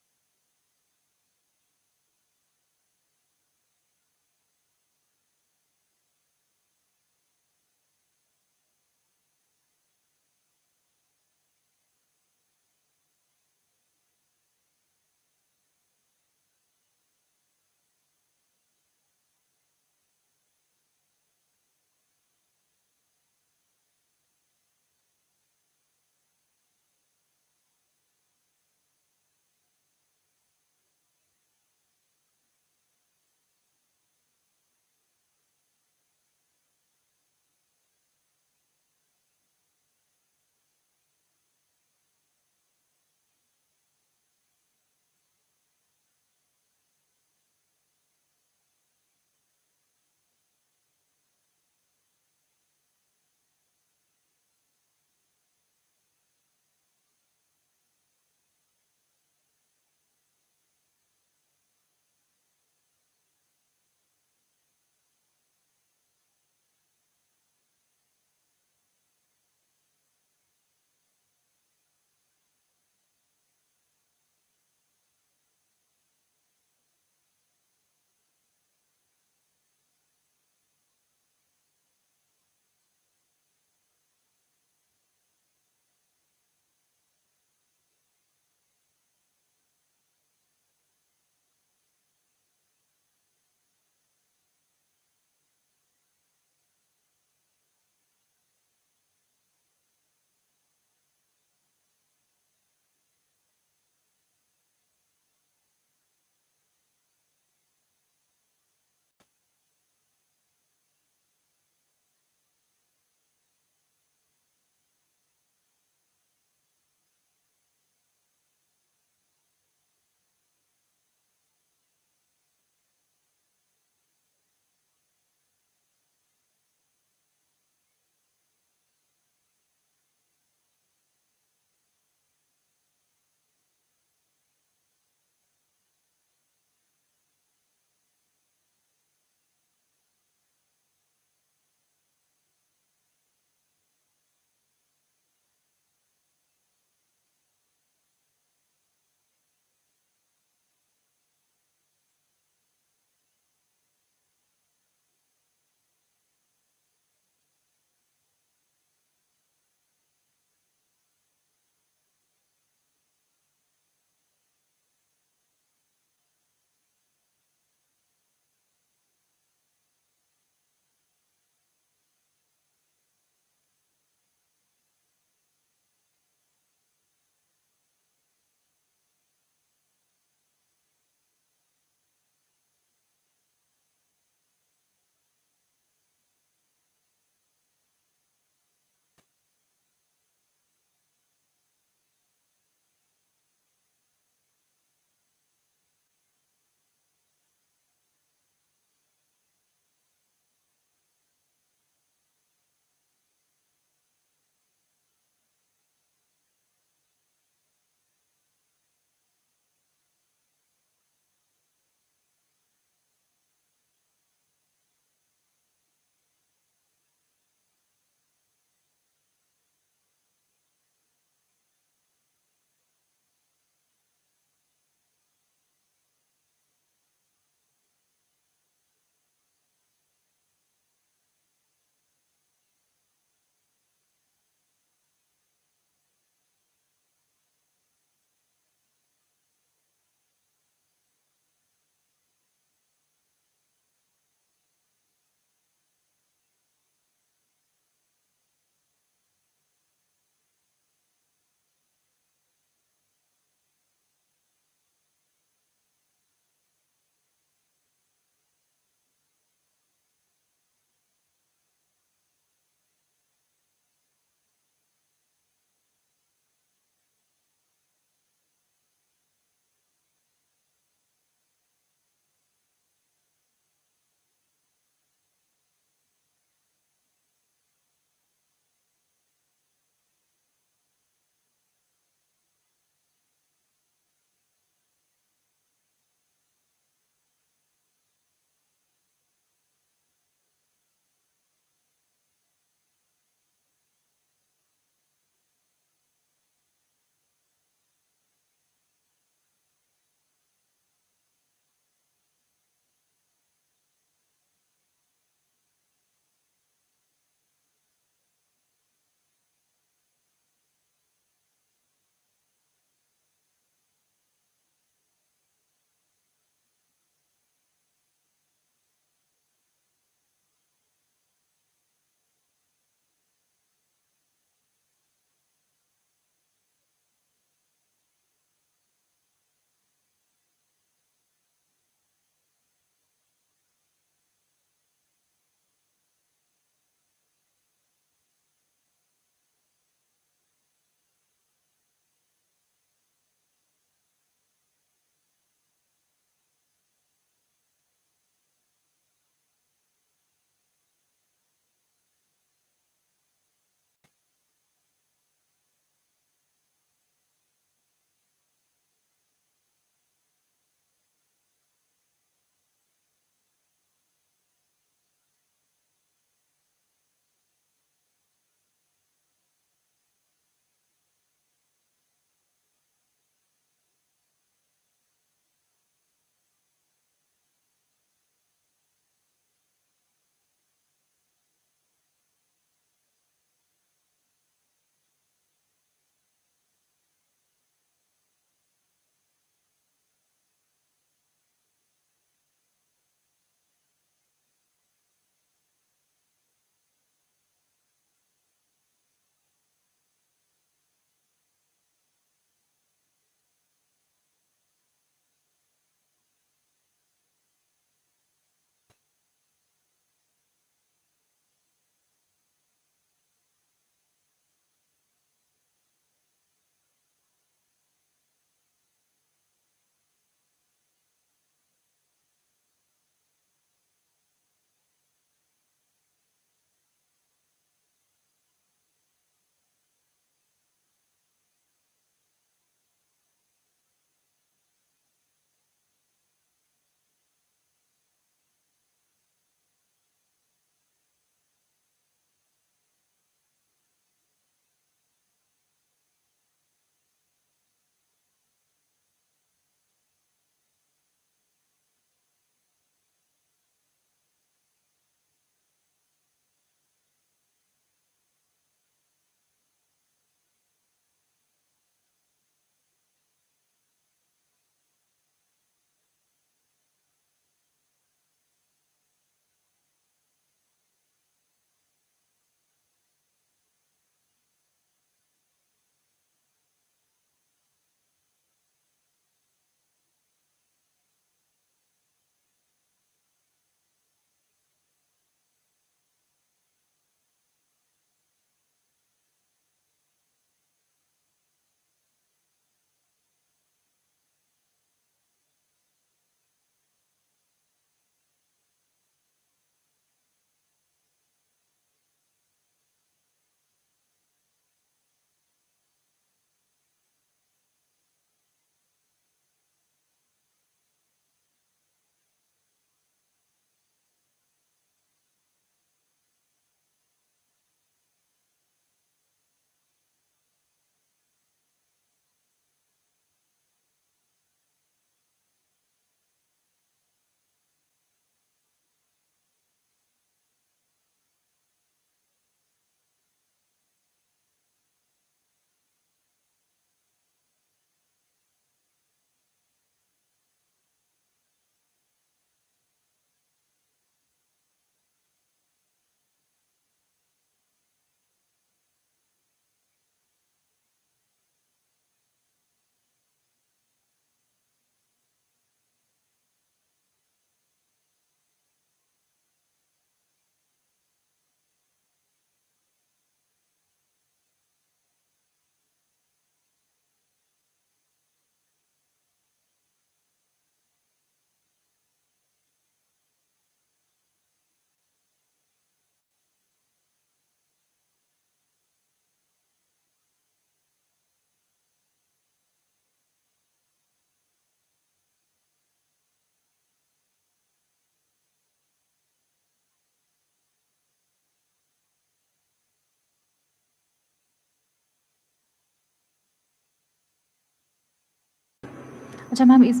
अच्छा मैम इस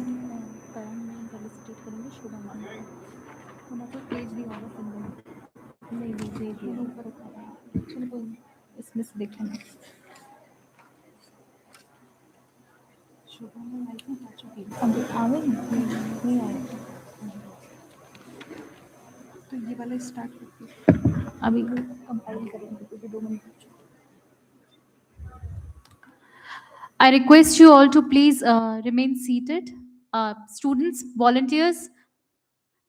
करण में फेलिसिटेट करेंगे शोभा मैम को मतलब पेज दिया होगा सिंगल नहीं दे दिया ऊपर रखा है चलो कोई नहीं इसमें से देखेंगे शोभा मैम आई थिंक आ चुकी है अभी आवे नहीं आए तो ये वाला स्टार्ट करते अभी कंपाइल करेंगे क्योंकि 2 minute I request you all to please remain seated. Students, volunteers,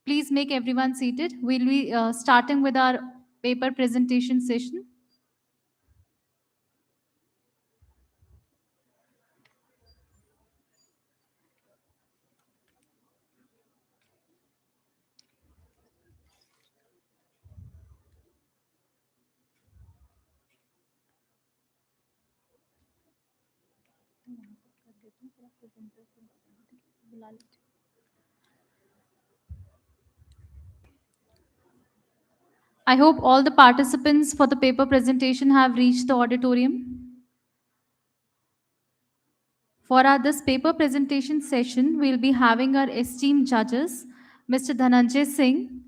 please make everyone seated. We'll be starting with our paper presentation session. I hope all the participants for the paper presentation have reached the auditorium. For this paper presentation session, we'll be having our esteemed judges, Mr. Dhananjay Singh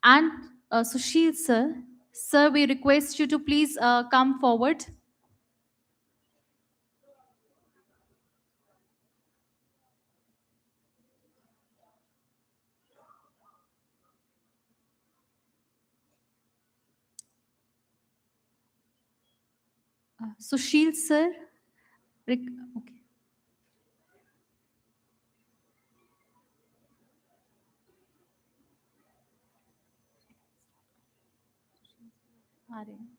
and Sushil sir. Sir, we request you to please come forward. Sushil sir. Okay. आ रहे हैं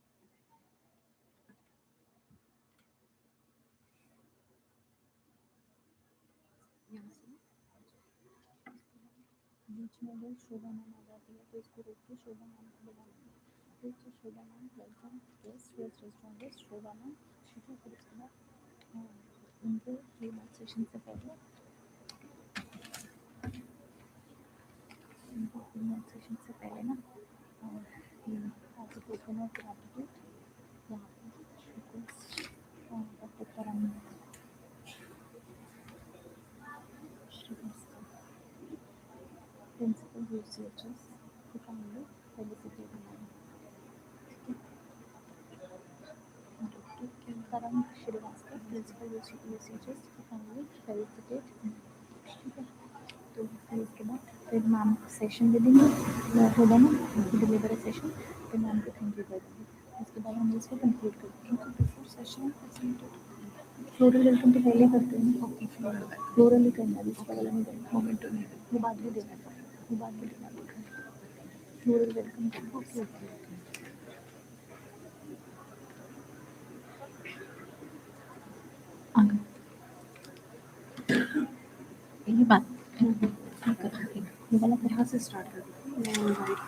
बीच में अगर शोभा ma'am आ जाती है तो इसको रोक के शोभा मैम को बुला लेंगे फिर तो शोभा मैम वेलकम गेस्ट रेस्टोरेंट शोभा मैम ठीक है फिर उसके बाद उनके 3 मंथ सेशन से पहले उनको 3 मंथ सेशन से पहले ना आज टोकन ऑफ ग्रैटिट्यूड यहाँ पे doctor Karan principal UCHS to kindly felicitate him. Dr. Karan Shrivastava, principal UCHS to kindly felicitate him. ठीक है तो फिर उसके बाद फिर मैम सेशन दे देंगे होगा ना डिलीवर सेशन फिर मैम को थैंक यू कर देंगे उसके बाद हम इसको कंप्लीट करते हैं बिफोर सेशन फ्लोरल वेलकम तो पहले करते हैं ओके फ्लोरल ही करना है इसका वाला नहीं करना मोमेंट नहीं वो बाद में देना है वो बाद में देना है फ्लोरल वेलकम ओके ओके आगे ये बात ये वाला यहाँ से स्टार्ट कर देते हैं राइट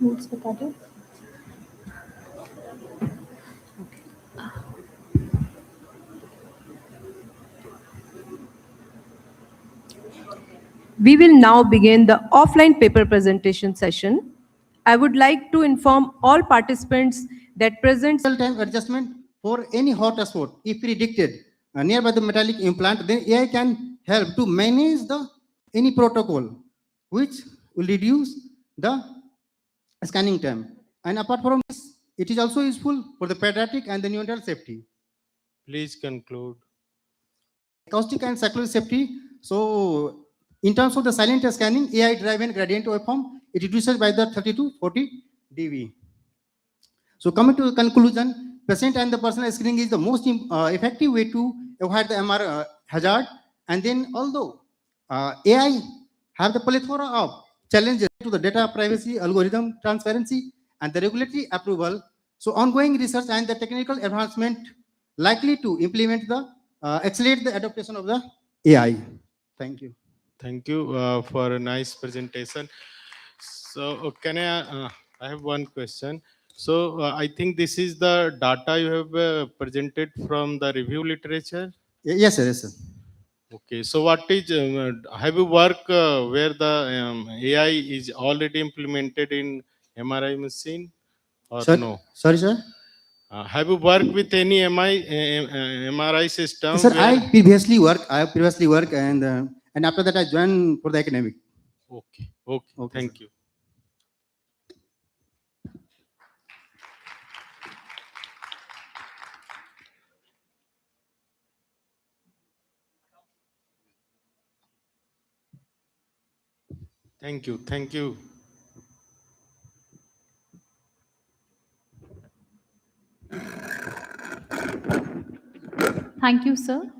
नोट्स बता दो We will now begin the offline paper presentation session. I would like to inform all participants that present time adjustment for any hotspot, if predicted nearby the metallic implant, then AI can help to manage the any protocol, which will reduce the scanning time. And apart from this, it is also useful for the pediatric and the neonatal safety. Please conclude. Acoustic and circular safety. So, in terms of the silent scanning, AI-driven gradient waveform, it reduces by the 30 to 40 dB. So, coming to the conclusion, patient and the personal screening is the most effective way to avoid the MR hazard. And then, although AI have the plethora of challenges to the data privacy, algorithm transparency, and the regulatory approval, so ongoing research and the technical advancement likely to implement the accelerate the adaptation of the AI. Thank you. Thank you for a nice presentation. So can I have one question. So I think this is the data you have presented from the review literature. Yes, sir. Yes, sir. Okay. So what is have you worked where the AI is already implemented in MRI machine or Sir? no? Sorry, sir. Have you worked with any MRI system? Sir, where- I have previously worked, and after that I joined for the academic. Okay, Okay, thank sir. you. Thank you, thank you. Thank you, sir.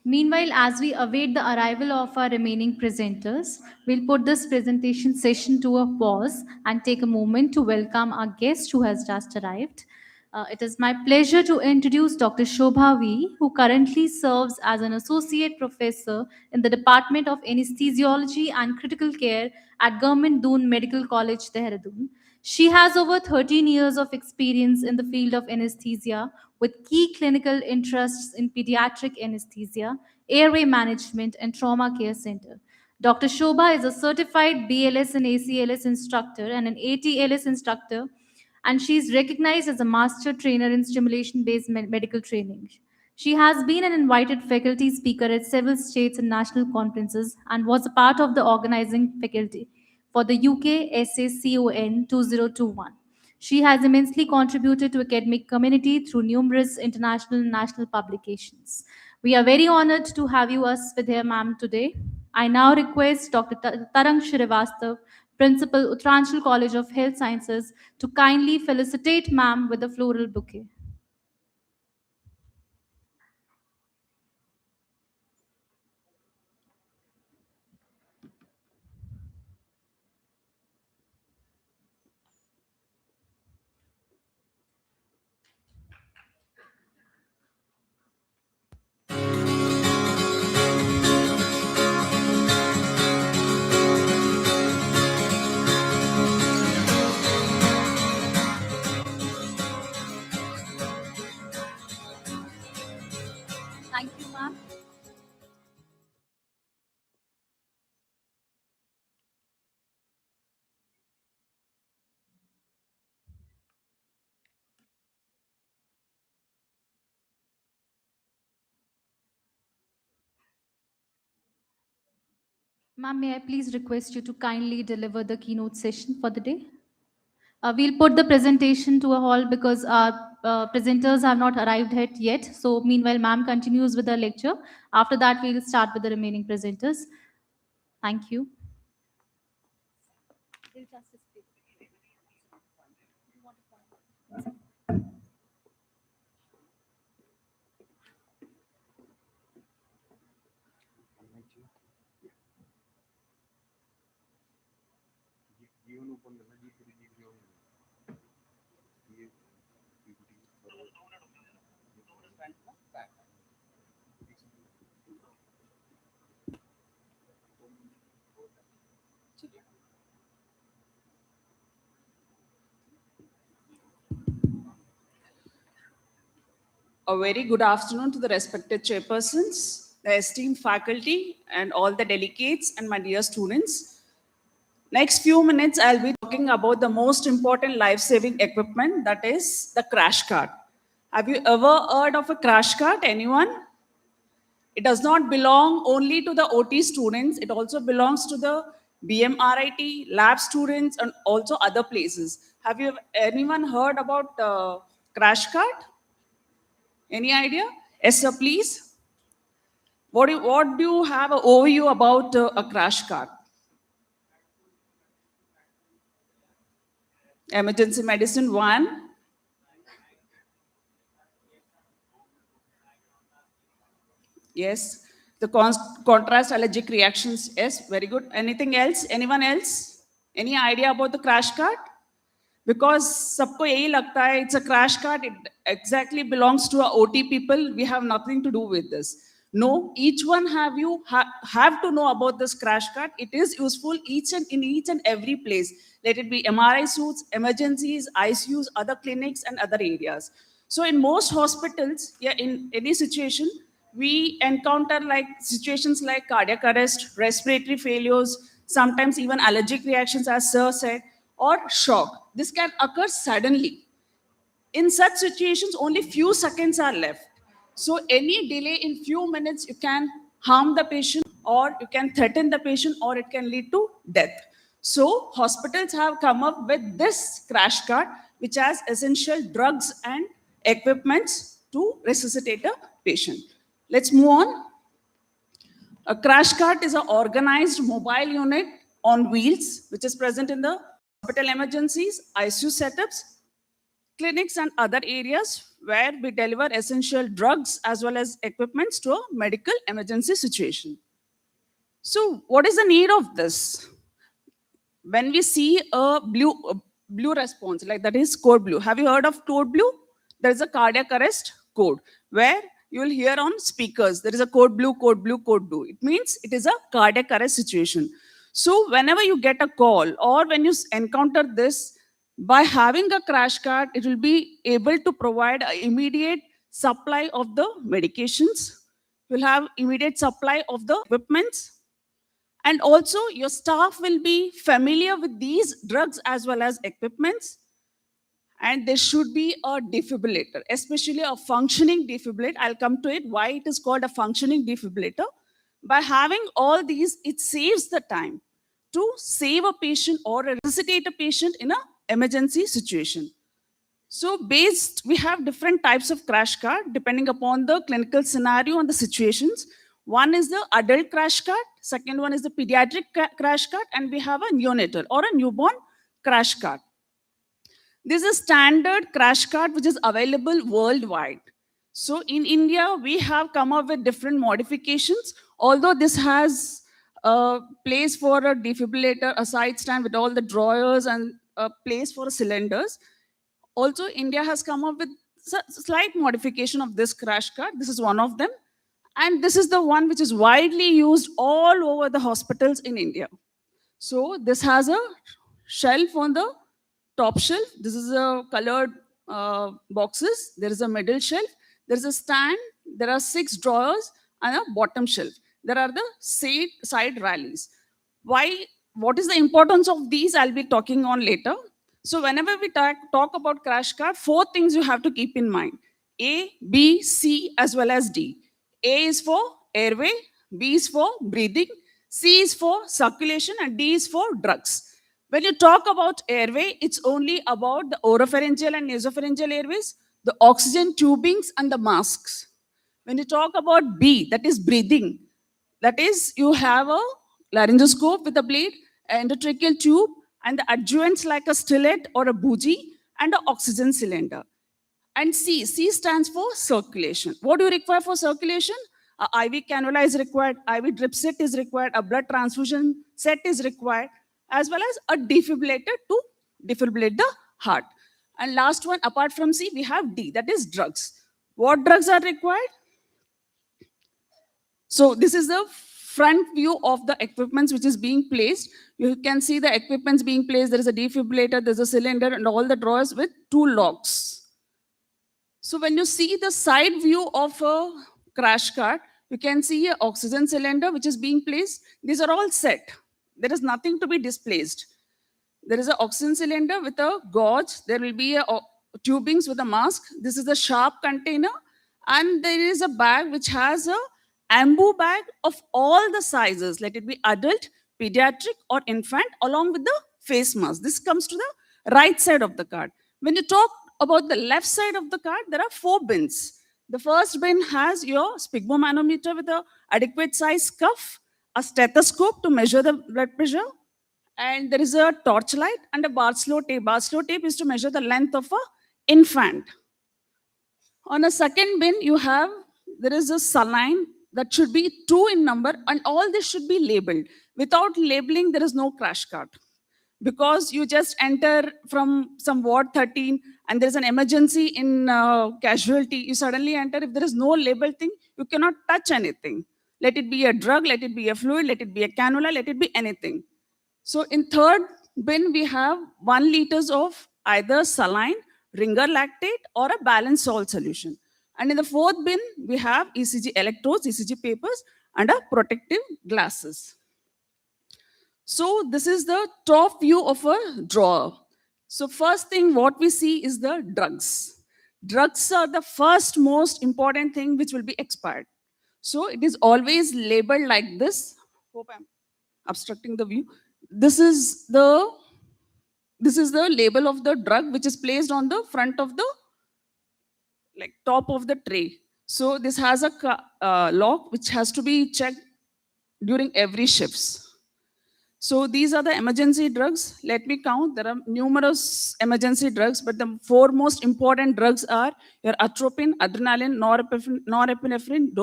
Meanwhile, as we await the arrival of our remaining presenters, we'll put this presentation session to a pause and take a moment to welcome our guest who has just arrived. It is my pleasure to introduce Dr. Shobha V, who currently serves as an associate professor in the Department of Anesthesiology and Critical Care at Government Doon Medical College, Dehradun. She has over 13 years of experience in the field of anesthesia with key clinical interests in pediatric anesthesia, airway management, and trauma care center. Dr. Shobha is a certified BLS and ACLS instructor and an ATLS instructor, and she is recognized as a master trainer in stimulation-based medical training. She has been an invited faculty speaker at several states and national conferences and was a part of the organizing faculty for the UK SACON 2021. She has immensely contributed to academic community through numerous international and national publications. We are very honored to have you us with here, ma'am, today. I now request Dr. Tarang Srivastav, Principal, Uttaranchal College of Health Sciences, to kindly felicitate ma'am with a floral bouquet. Thank you, ma'am. Ma'am, may I please request you to kindly deliver the keynote session for the day? We'll put the presentation to a halt because our presenters have not arrived yet. So meanwhile, ma'am continues with the lecture. After that, we'll start with the remaining presenters. Thank you. A very good afternoon to the respected chairpersons, the esteemed faculty, and all the delegates and my dear students. Next few minutes, I'll be talking about the most important life-saving equipment, that is the crash cart. Have you ever heard of a crash cart, anyone? It does not belong only to the OT students, it also belongs to the BMRIT, lab students, and also other places. Have you anyone heard about crash cart? Any idea? Yes, sir, please. What do you have an overview about a crash cart? Emergency medicine, one. Yes. The contrast allergic reactions, yes, very good. Anything else? Anyone else? Any idea about the crash cart? Because सबको यही लगता है it's a crash cart, it exactly belongs to our OT people, we have nothing to do with this. No, each one have to know about this crash cart. It is useful in each and every place. Let it be MRI suits, emergencies, ICUs, other clinics, and other areas. So in most hospitals, yeah, in any situation, we encounter situations like cardiac arrest, respiratory failures, sometimes even allergic reactions, as sir said, or shock. This can occur suddenly. In such situations, only few seconds are left. So any delay in few minutes, you can harm the patient, or you can threaten the patient, or it can lead to death. So hospitals have come up with this crash cart, which has essential drugs and equipments to resuscitate a patient. Let's move on. A crash cart is an organized mobile unit on wheels, which is present in the hospital emergencies, ICU setups, clinics, and other areas where we deliver essential drugs as well as equipments to a medical emergency situation. So what is the need of this? When we see a blue response, like that is code blue. Have you heard of code blue? There is a cardiac arrest code where you will hear on speakers, there is a code blue, code blue, code blue. It means it is a cardiac arrest situation. So whenever you get a call or when you encounter this, by having a crash cart, it will be able to provide an immediate supply of the medications. You'll have immediate supply of the equipments. And also your staff will be familiar with these drugs as well as equipments. And there should be a defibrillator, especially a functioning defibrillator. I'll come to it, why it is called a functioning defibrillator. By having all these, it saves the time to save a patient or resuscitate a patient in an emergency situation. So we have different types of crash cart depending upon the clinical scenario and the situations. One is the adult crash cart, second one is the pediatric crash cart, and we have a neonatal or a newborn crash cart. This is a standard crash cart which is available worldwide. So in India, we have come up with different modifications. Although this has a place for a defibrillator, a side stand with all the drawers, and a place for cylinders. Also, India has come up with slight modification of this crash cart. This is one of them. And this is the one which is widely used all over the hospitals in India. So this has a shelf on the top shelf. This is a colored boxes. There is a middle shelf. There is a stand. There are 6 drawers and a bottom shelf. There are the side rallies. What is the importance of these? I'll be talking on later. So whenever we talk about crash cart, 4 things you have to keep in mind. A, B, C, as well as D. A is for airway, B is for breathing, C is for circulation, and D is for drugs. When you talk about airway, it's only about the oropharyngeal and nasopharyngeal airways, the oxygen tubings, and the masks. When you talk about B, that is breathing, that is you have a laryngoscope with a blade, an endotracheal tube, and the adjuvants like a stillet or a bougie, and an oxygen cylinder. And C stands for circulation. What do you require for circulation? A IV cannula is required, IV drip set is required, a blood transfusion set is required, as well as a defibrillator to defibrillate the heart. And last one, apart from C, we have D, that is drugs. What drugs are required? So this is the front view of the equipments which is being placed. You can see the equipments being placed. There is a defibrillator, there's a cylinder, and all the drawers with 2 locks. So when you see the side view of a crash cart, you can see an oxygen cylinder which is being placed. These are all set. There is nothing to be displaced. There is an oxygen cylinder with a gauge. There will be a tubings with a mask. This is a sharp container. And there is a bag which has a ambu bag of all the sizes. Let it be adult, pediatric, or infant, along with the face mask. This comes to the right side of the cart. When you talk about the left side of the cart, there are 4 bins. The first bin has your sphygmomanometer with an adequate size cuff, a stethoscope to measure the blood pressure, and there is a torchlight and a Barlow tape. Barlow tape is to measure the length of an infant. On a second bin, there is a saline that should be 2 in number, and all this should be labeled. Without labeling, there is no crash cart. Because you just enter from some ward 13 and there's an emergency in casualty, you suddenly enter. If there is no label thing, you cannot touch anything. Let it be a drug, let it be a fluid, let it be a cannula, let it be anything. So in third bin, we have 1 liters of either saline, ringer lactate, or a balanced salt solution. And in the fourth bin, we have ECG electrodes, ECG papers, and a protective glasses. So this is the top view of a drawer. So first thing what we see is the drugs. Drugs are the first most important thing which will be expired. So it is always labeled like this. Hope I'm obstructing the view. This is the label of the drug which is placed on the front of the top of the tray. So this has a lock which has to be checked during every shifts. So these are the emergency drugs. Let me count. There are numerous emergency drugs, but the four most important drugs are your atropine, adrenaline, norepinephrine,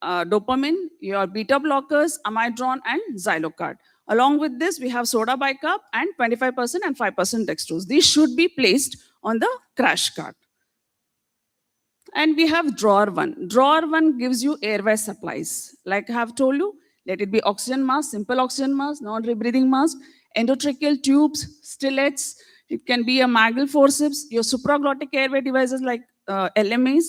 dopamine, your beta blockers, amidron, and xylocard. Along with this, we have soda bicarb and 25% and 5% dextrose. These should be placed on the crash cart. And we have drawer one. Drawer one gives you airway supplies. Like I have told you, let it be oxygen mask, simple oxygen mask, non-rebreathing mask, endotracheal tubes, stillets. It can be a magal forceps, your supraglottic airway devices like LMAs,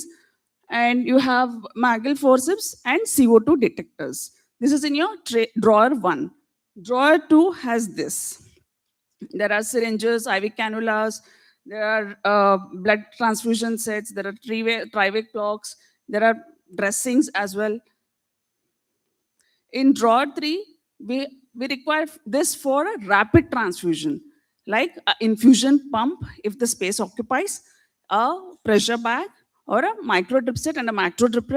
and you have magal forceps and CO2 detectors. This is in your drawer one. Drawer two has this. There are syringes, IV cannulas, there are blood transfusion sets, there are tri-way clocks, there are dressings as well. In drawer 3, we require this for a rapid transfusion, like an infusion pump if the space occupies, a pressure bag, or a micro drip set and a macro drip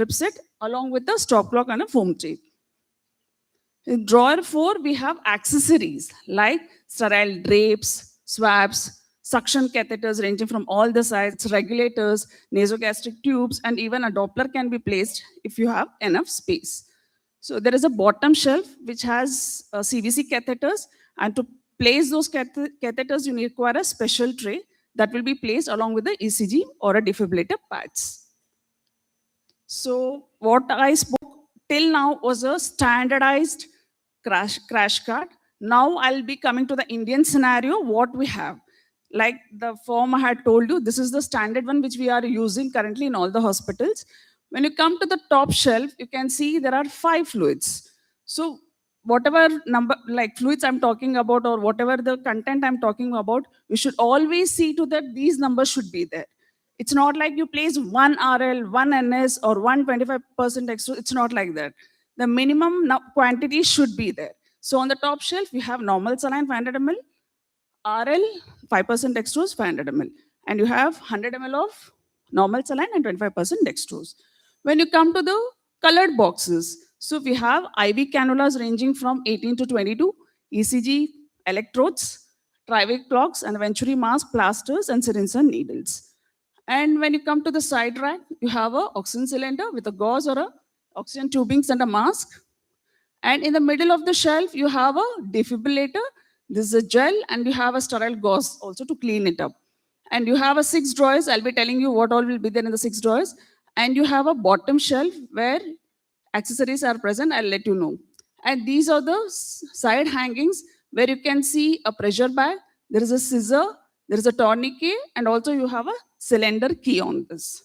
set, along with a stop clock and a foam tape. In drawer 4, we have accessories like sterile drapes, swabs, suction catheters ranging from all the sizes, regulators, nasogastric tubes, and even a Doppler can be placed if you have enough space. So there is a bottom shelf which has CVC catheters, and to place those catheters, you require a special tray that will be placed along with the ECG or a defibrillator pads. So what I spoke till now was a standardized crash cart. Now I'll be coming to the Indian scenario, what we have. Like the form I had told you, this is the standard one which we are using currently in all the hospitals. When you come to the top shelf, you can see there are 5 fluids. So whatever number, like fluids I'm talking about, or whatever the content I'm talking about, you should always see to that these numbers should be there. It's not like you place 1 RL, 1 NS, or 125% extra. It's not like that. The minimum quantity should be there. So on the top shelf, you have normal saline 500 ml, RL 5% dextrose 500 ml, and you have 100 ml of normal saline and 25% dextrose. When you come to the colored boxes, so we have IV cannulas ranging from 18 to 22, ECG electrodes, tri-way clocks, and eventually mask, plasters, and syringes and needles. And when you come to the side rack, you have an oxygen cylinder with a gauze or a oxygen tubings and a mask. And in the middle of the shelf, you have a defibrillator. This is a gel, and you have a sterile gauze also to clean it up. And you have a 6 drawers. I'll be telling you what all will be there in the 6 drawers. And you have a bottom shelf where accessories are present. I'll let you know. And these are the side hangings where you can see a pressure bag. There is a scissor, there is a tourniquet, and also you have a cylinder key on this.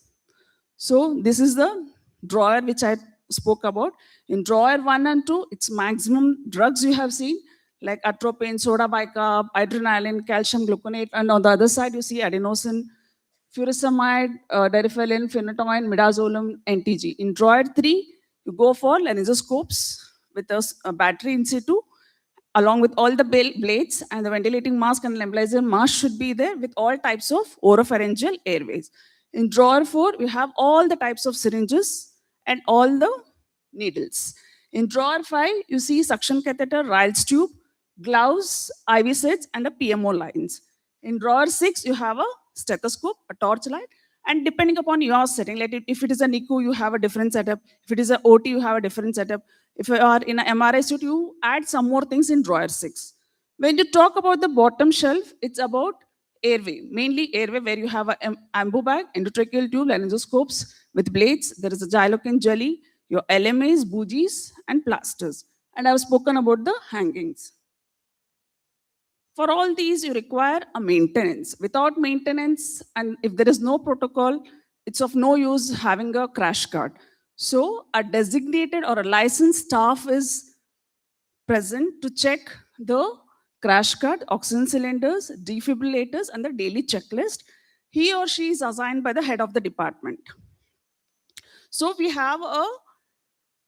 So this is the drawer which I spoke about. In drawer 1 and 2, it's maximum drugs you have seen, like atropine, soda bicarb, adrenaline, calcium gluconate, and on the other side you see adenosine, furosemide, deriphyllin, phenytoin, midazolam, NTG. In drawer 3, you go for laryngoscopes with a battery in situ, along with all the blades, and the ventilating mask and nebulizer mask should be there with all types of oropharyngeal airways. In drawer 4, we have all the types of syringes and all the needles. In drawer 5, you see suction catheter, Ryle's tube, gloves, IV sets, and a PMO lines. In drawer 6, you have a stethoscope, a torchlight, and depending upon your setting, if it is a NICU, you have a different setup. If it is an OT, you have a different setup. If you are in an MRI suite, you add some more things in drawer 6. When you talk about the bottom shelf, it's about airway, mainly airway, where you have an ambu bag, endotracheal tube, laryngoscopes with blades. There is a xylocaine jelly, your LMAs, bougies, and plasters. And I've spoken about the hangings. For all these, you require a maintenance. Without maintenance, and if there is no protocol, it's of no use having a crash cart. So a designated or a licensed staff is present to check the crash cart, oxygen cylinders, defibrillators, and the daily checklist. He or she is assigned by the head of the department. So we have a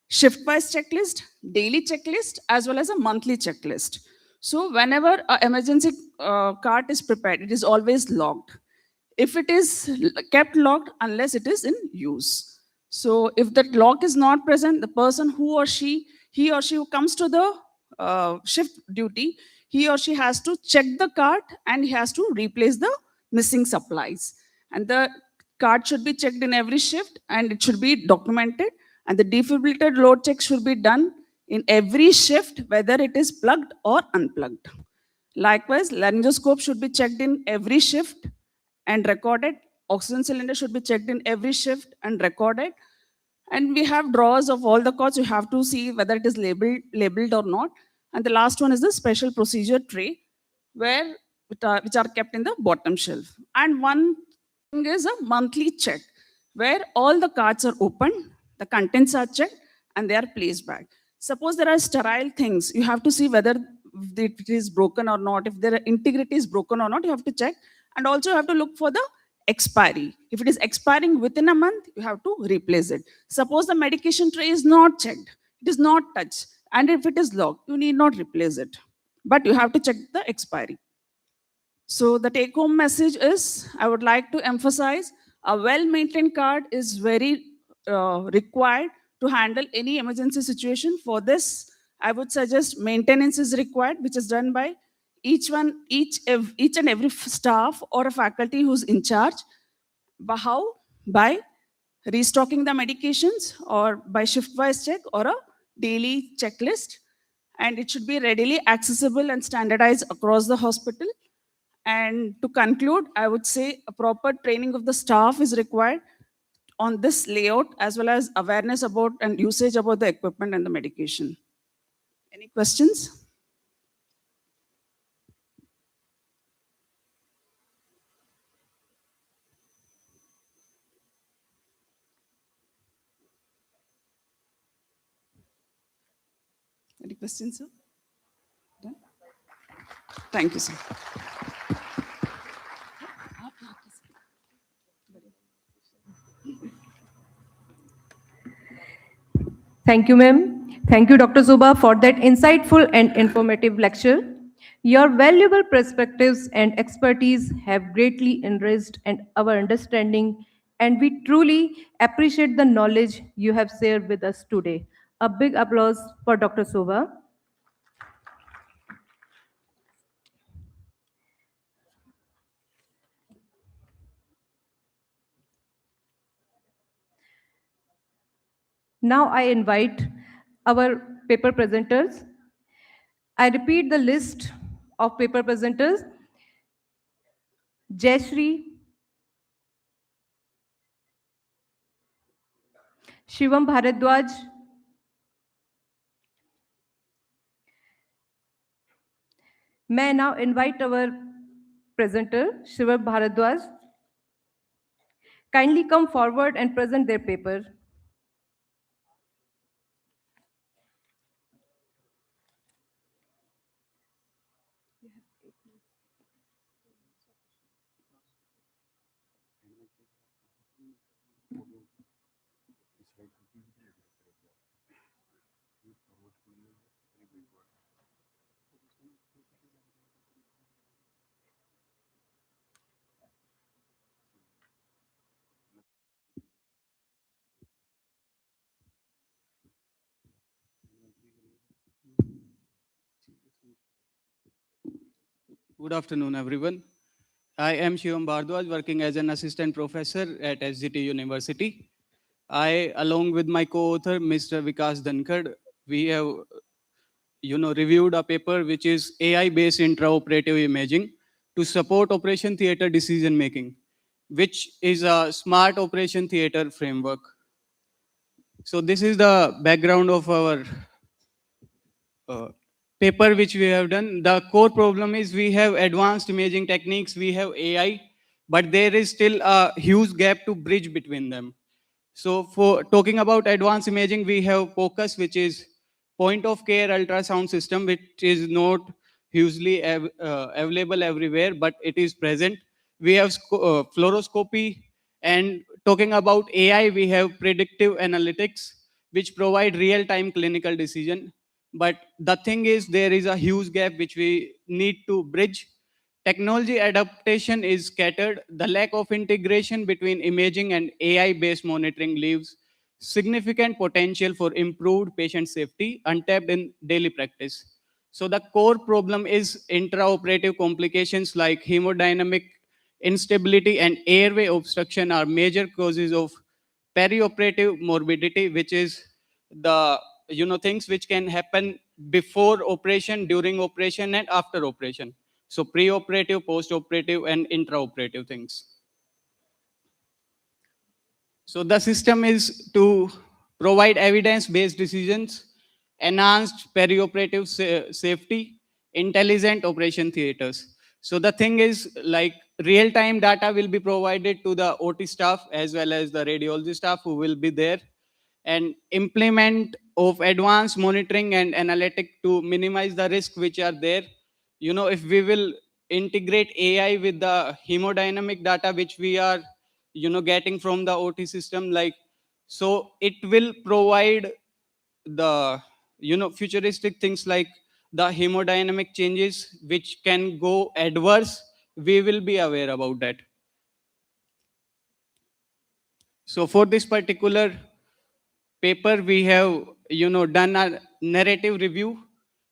shift-wise checklist, daily checklist, as well as a monthly checklist. So whenever an emergency cart is prepared, it is always logged. If it is kept logged, unless it is in use. So if that log is not present, the person he or she who comes to the shift duty, he or she has to check the cart and he has to replace the missing supplies. And the cart should be checked in every shift and it should be documented. And the defibrillator load check should be done in every shift, whether it is plugged or unplugged. Likewise, laryngoscope should be checked in every shift and recorded. Oxygen cylinder should be checked in every shift and recorded. And we have drawers of all the codes. You have to see whether it is labeled or not. And the last one is the special procedure tray, which are kept in the bottom shelf. And one thing is a monthly check, where all the cards are opened, the contents are checked, and they are placed back. Suppose there are sterile things, you have to see whether it is broken or not. If their integrity is broken or not, you have to check. And also you have to look for the expiry. If it is expiring within a month, you have to replace it. Suppose the medication tray is not checked, it is not touched, and if it is locked, you need not replace it. But you have to check the expiry. So the take-home message is, I would like to emphasize, a well-maintained card is very required to handle any emergency situation. For this, I would suggest maintenance is required, which is done by each and every staff or a faculty who's in charge. But how? By restocking the medications, or by shift-wise check, or a daily checklist. And it should be readily accessible and standardized across the hospital. And to conclude, I would say a proper training of the staff is required on this layout, as well as awareness about and usage about the equipment and the medication. Any questions? Any questions, sir? Done? Thank you, sir. Thank you, ma'am. Thank you, Dr. Zuba, for that insightful and informative lecture. Your valuable perspectives and expertise have greatly enriched our understanding, and we truly appreciate the knowledge you have shared with us today. A big applause for Dr. Zuba. Now I invite our paper presenters. I repeat the list of paper presenters. Jayashree, Shivam Bharadwaj, may I now invite our presenter, Shivam Bharadwaj, kindly come forward and present their paper. Good afternoon, everyone. I am Shivam Bhardwaj, working as an assistant professor at ISRT University. I, along with my co-author, Mr. Vikas Dhankad, we have reviewed a paper which is AI-based intraoperative imaging to support operation theater decision making, which is a smart operation theater framework. So this is the background of our paper which we have done. The core problem is we have advanced imaging techniques, we have AI, but there is still a huge gap to bridge between them. So for talking about advanced imaging, we have POCUS, which is point of care ultrasound system, which is not hugely available everywhere, but it is present. We have fluoroscopy, and talking about AI, we have predictive analytics, which provide real-time clinical decision. But the thing is, there is a huge gap which we need to bridge. Technology adaptation is scattered. The lack of integration between imaging and AI-based monitoring leaves significant potential for improved patient safety untapped in daily practice. So the core problem is intraoperative complications like hemodynamic instability and airway obstruction are major causes of perioperative morbidity, which is the things which can happen before operation, during operation, and after operation. So pre-operative, post-operative, and intraoperative things. So the system is to provide evidence-based decisions, enhanced perioperative safety, intelligent operation theaters. So the thing is, like, real-time data will be provided to the OT staff as well as the radiology staff who will be there, and implement of advanced monitoring and analytic to minimize the risk which are there. If we will integrate AI with the hemodynamic data which we are getting from the OT system, like, so it will provide the futuristic things like the hemodynamic changes which can go adverse. We will be aware about that. So for this particular paper, we have done a narrative review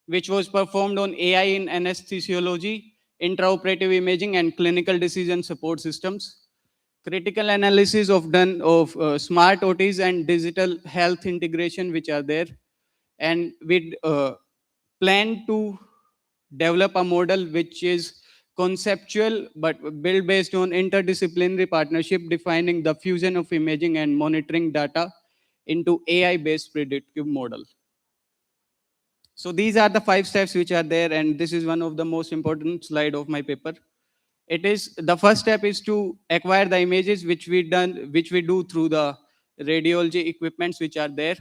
which was performed on AI in anesthesiology, intraoperative imaging, and clinical decision support systems. Critical analysis of smart OTs and digital health integration which are there, and we plan to develop a model which is conceptual but built based on interdisciplinary partnership, defining the fusion of imaging and monitoring data into AI-based predictive model. So these are the 5 steps which are there, and this is one of the most important slide of my paper. It is the first step is to acquire the images which we do through the radiology equipments which are there.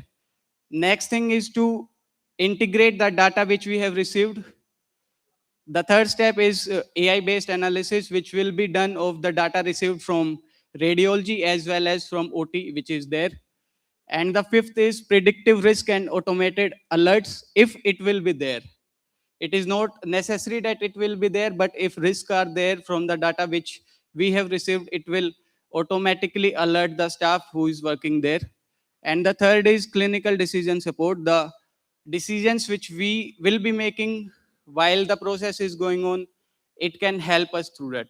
Next thing is to integrate the data which we have received. The third step is AI-based analysis, which will be done of the data received from radiology as well as from OT, which is there. And the fifth is predictive risk and automated alerts if it will be there. It is not necessary that it will be there, but if risks are there from the data which we have received, it will automatically alert the staff who is working there. And the third is clinical decision support. The decisions which we will be making while the process is going on, it can help us through that.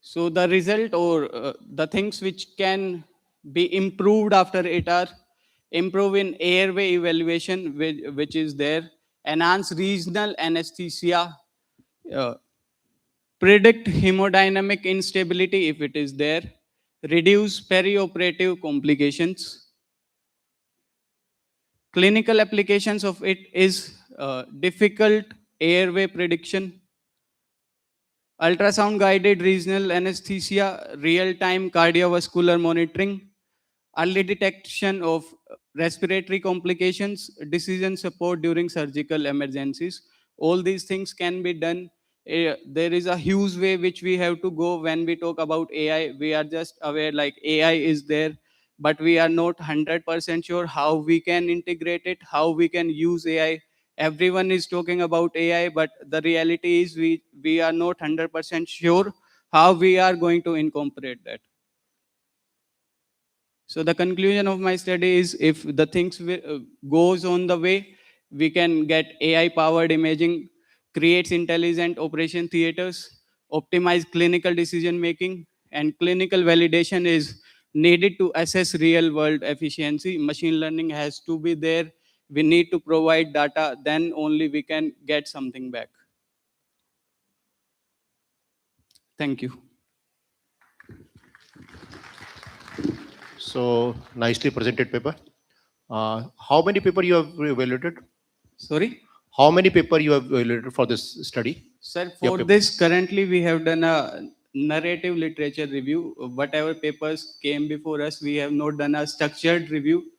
So the result or the things which can be improved after it are improve in airway evaluation, which is there, enhance regional anesthesia, predict hemodynamic instability if it is there, reduce perioperative complications. Clinical applications of it is difficult airway prediction, ultrasound guided regional anesthesia, real-time cardiovascular monitoring, early detection of respiratory complications, decision support during surgical emergencies. All these things can be done. There is a huge way which we have to go when we talk about AI. We are just aware like AI is there, but we are not 100% sure how we can integrate it, how we can use AI. Everyone is talking about AI, but the reality is we are not 100% sure how we are going to incorporate that. So the conclusion of my study is if the things goes on the way, we can get AI-powered imaging, creates intelligent operation theaters, optimize clinical decision-making, and clinical validation is needed to assess real-world efficiency. Machine learning has to be there. We need to provide data, then only we can get something back. Thank you. So nicely presented paper. How many paper you have evaluated? Sorry? How many paper you have evaluated for this study? Sir, for this currently we have done narrative literature review. Whatever papers came before us, we have not done a structured review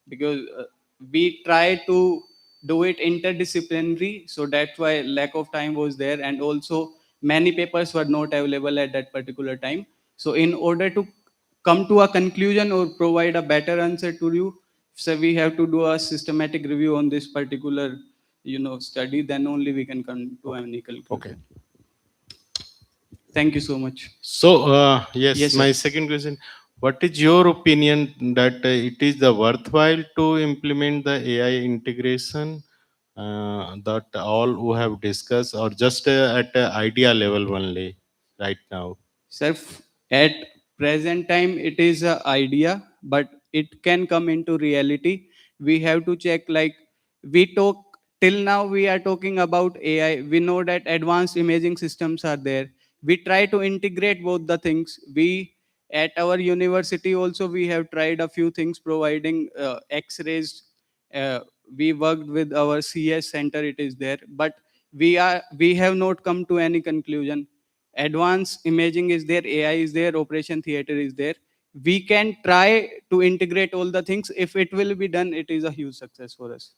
because we try to do it interdisciplinary. So that's why lack of time was there, and also many papers were not available at that particular time. So in order to come to a conclusion or provide a better answer to you, so we have to do a systematic review on this particular study, then only we can come to any conclusion. Okay. Thank you so much. So, yes, Yes, my sir. second question, what is your opinion that it is the worthwhile to implement the AI integration that all who have discussed, or just at idea level only right now? Sir, at present time, it is an idea, but it can come into reality. We have to check, like we talk till now, we are talking about AI. We know that advanced imaging systems are there. We try to integrate both the things. We at our university also we have tried a few things providing X-rays. Uh, we worked with our CS center. It is there, but we have not come to any conclusion. Advanced imaging is there, AI is there, operation theater is there. We can try to integrate all the things. If it will be done, it is a huge success for us.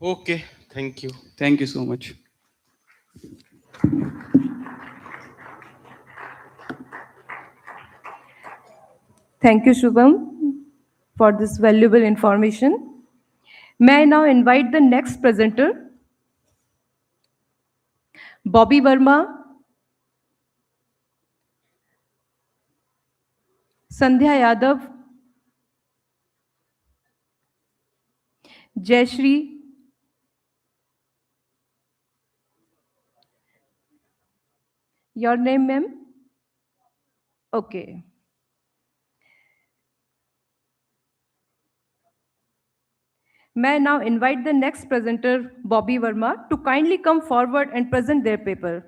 Okay, thank you. Thank you so much. Thank you, Shubham, for this valuable information. May I now invite the next presenter, Bobby Verma, Sandhya Yadav, Jayashri, your name, ma'am? Okay. May I now invite the next presenter, Bobby Verma, to kindly come forward and present their paper.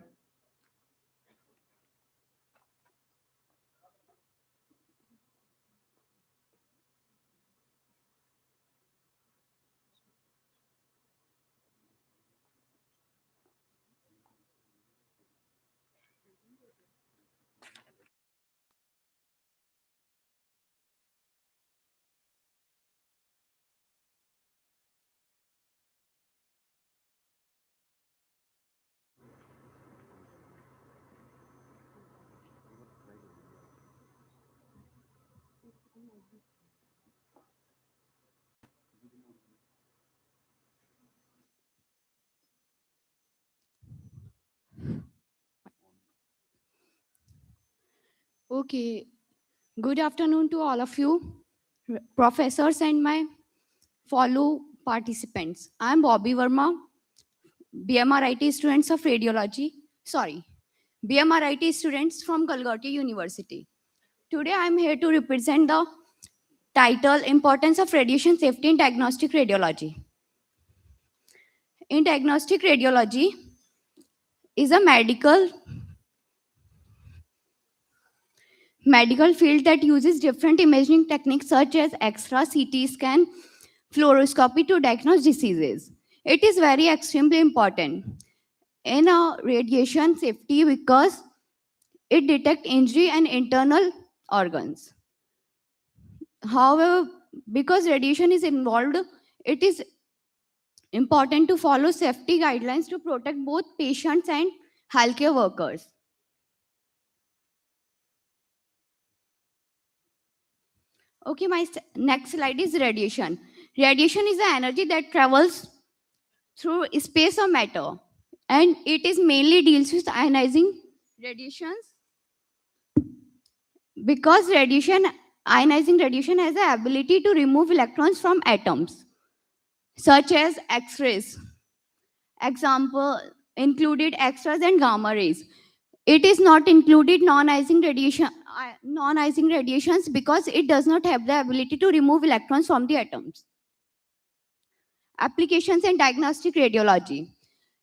Okay, good afternoon to all of you, professors and my fellow participants. I am Bobby Verma, BMRIT students of radiology, BMRIT students from Calgary University. Today I am here to represent the title Importance of Radiation Safety in Diagnostic Radiology. In diagnostic radiology is a medical field that uses different imaging techniques such as X-ray, CT scan, fluoroscopy to diagnose diseases. It is very extremely important in radiation safety because it detects injury and internal organs. However, because radiation is involved, it is important to follow safety guidelines to protect both patients and healthcare workers. Okay, my next slide is radiation. Radiation is the energy that travels through space or matter, and it is mainly deals with ionizing radiations because ionizing radiation has the ability to remove electrons from atoms, such as X-rays. Example included X-rays and gamma rays. It is not included non-ionizing radiations because it does not have the ability to remove electrons from the atoms. Applications in diagnostic radiology.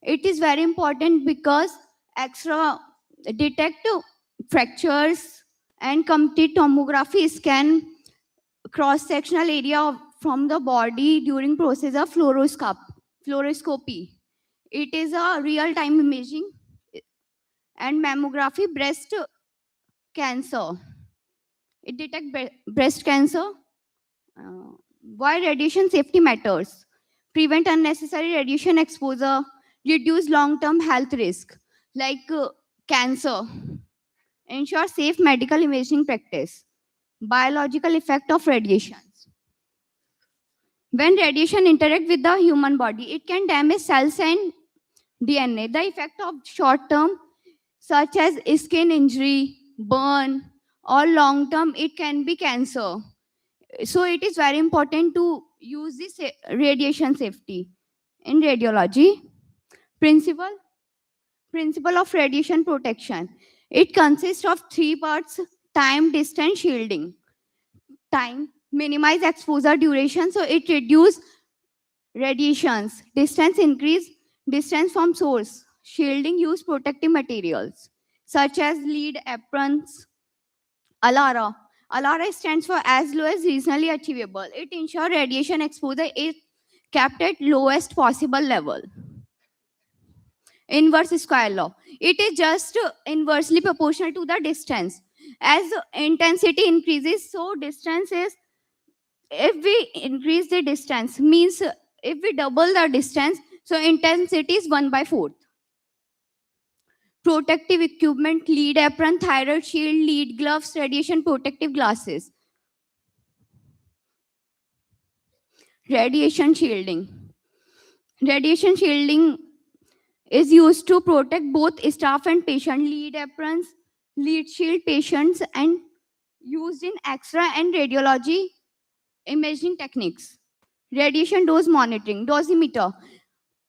It is very important because X-ray detect fractures and complete tomography scan cross-sectional area from the body during process of fluoroscopy. It is a real-time imaging And mammography, breast cancer. It detects breast cancer. Why radiation safety matters? Prevent unnecessary radiation exposure, reduce long-term health risk like cancer, ensure safe medical imaging practice, biological effect of radiations. When radiation interact with the human body, it can damage cells and DNA. The effect of short-term, such as skin injury, burn, or long-term, it can be cancer. So it is very important to use this radiation safety in radiology. Principle of radiation protection. It consists of 3 parts: time, distance, shielding. Time, minimize exposure duration, so it reduce radiations. Distance, increase distance from source. Shielding, use protective materials such as lead aprons. ALARA. ALARA stands for as low as reasonably achievable. It ensures radiation exposure is kept at lowest possible level. Inverse square law. It is just inversely proportional to the distance. As intensity increases, so distance is, if we increase the distance, means if we double the distance, so intensity is 1/4. Protective equipment, lead apron, thyroid shield, lead gloves, radiation protective glasses. Radiation shielding. Radiation shielding is used to protect both staff and patient. Lead aprons, lead shield patients, and used in X-ray and radiology imaging techniques. Radiation dose monitoring, dosimeter.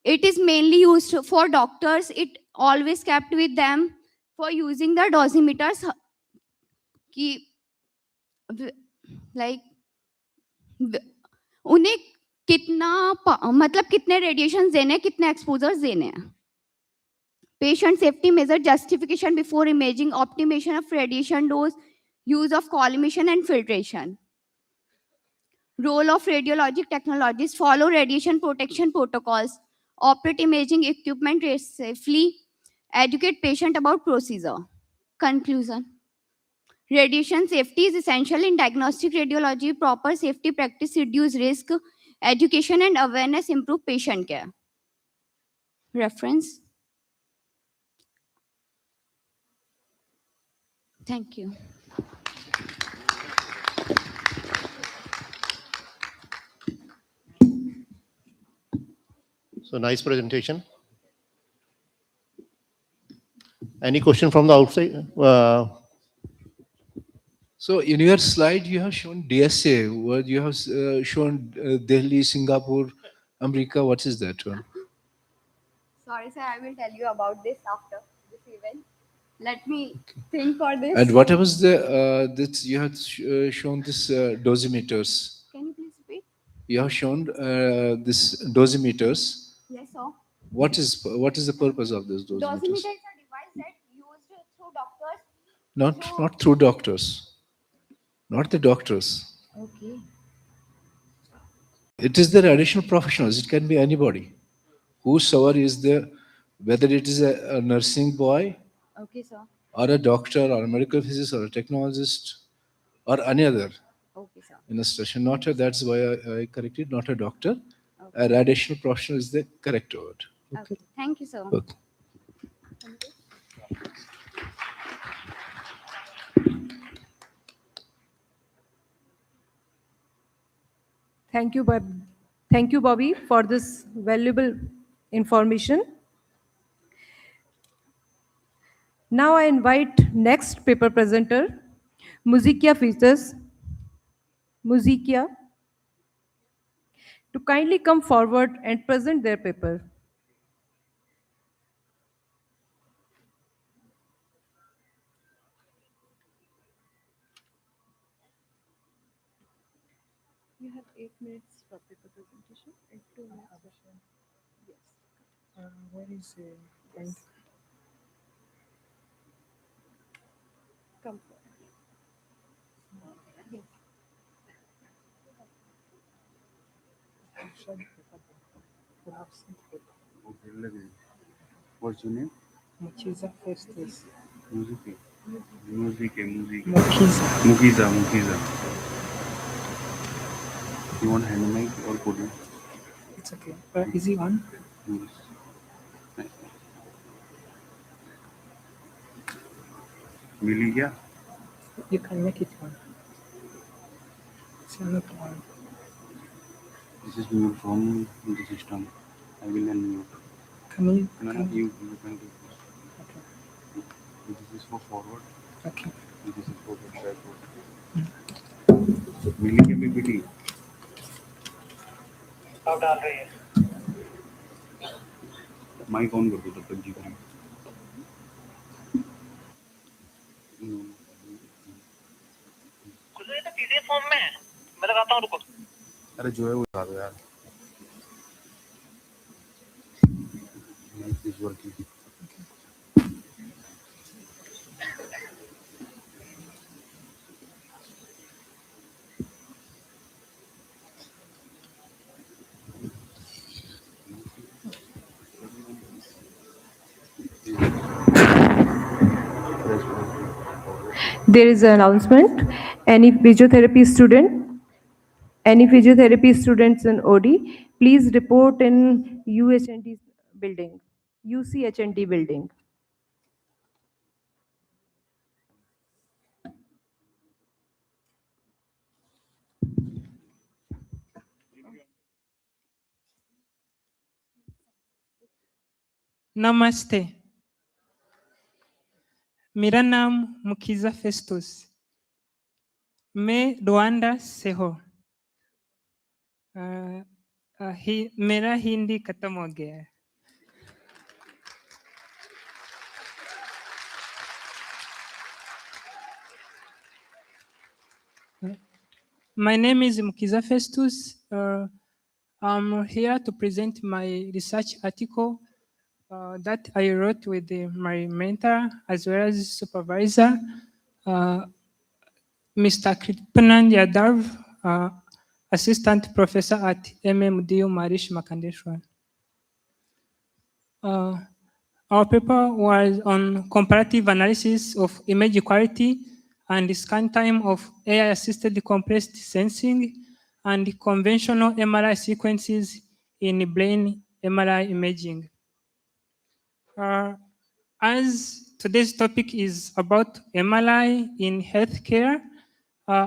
It is mainly used for doctors. It always kept with them for using the dosimeters. Like उन्हें मतलब कितने radiation देने, कितने exposures देने हैं. Patient safety measure, justification before imaging, optimization of radiation dose, use of collimation and filtration. Role of radiologic technologies: follow radiation protection protocols, operate imaging equipment safely, educate patient about procedure. Conclusion: radiation safety is essential in diagnostic radiology. Proper safety practice reduce risk. Education and awareness improve patient care. Reference. Thank you. So nice presentation. Any question from the outside? So in your slide, you have shown DSA, where you have shown Delhi, Singapore, America. What is that one? Sorry, sir, I will tell you about this after this event. Let me think for this. And what was the that you have shown this dosimeters? Can you please repeat? You have shown this dosimeters. Yes, sir. What is the purpose of this dosimeters? Dosimeter is a device that used through doctors. Not through doctors. Not the doctors. Okay. It is the additional professionals. It can be anybody. Whosoever is the, whether it is a nursing boy, Okay, sir. or a doctor, or a medical physicist, or a technologist, or any other. Okay, sir. In a station, not a, that's why I corrected, not a doctor. Okay. A radiation professional is the correct word. Okay. Thank you, sir. Okay. Thank you, Bobby, for this valuable information. Now I invite next paper presenter, Musikia Features, Musikia, to kindly come forward and present their paper. You have 8 minutes for paper presentation and 2 minutes question. Yes. Where is point? Come forward. Yes. What's your name? Mukiza Festus. Music. Music. Mukiza. Mukiza. You want hand mic or podium? It's okay. Is he on? Yes. मिली क्या? You can make it on. It's not on. This is mute from the system. I will unmute. Can you? No, Can you can do this. Okay. This is for forward. Okay. This is for backward. मिली क्या PPT? अब डाल रही है. Mic on कर दो तब तक जी करें. कुछ नहीं तो PDF फॉर्म में है. मैं लगाता हूँ रुको. अरे जो है वो उठा दो यार. Mic is working. There is an announcement. Any physiotherapy students in OD, please report in UHND building, UCHND building. नमस्ते. मेरा नाम मुकीजा फेस्टुस. मैं रवांडा से हूँ. मेरा हिंदी खत्म हो गया है. My name is Mukiza Festus. I'm here to present my research article that I wrote with my mentor as well as supervisor, Mr. Kripanand Yadav, assistant professor at MMDU Marish Makandeshwar. Our paper was on comparative analysis of image quality and scan time of AI-assisted compressed sensing and conventional MRI sequences in brain MRI imaging. As today's topic is about MRI in healthcare, AI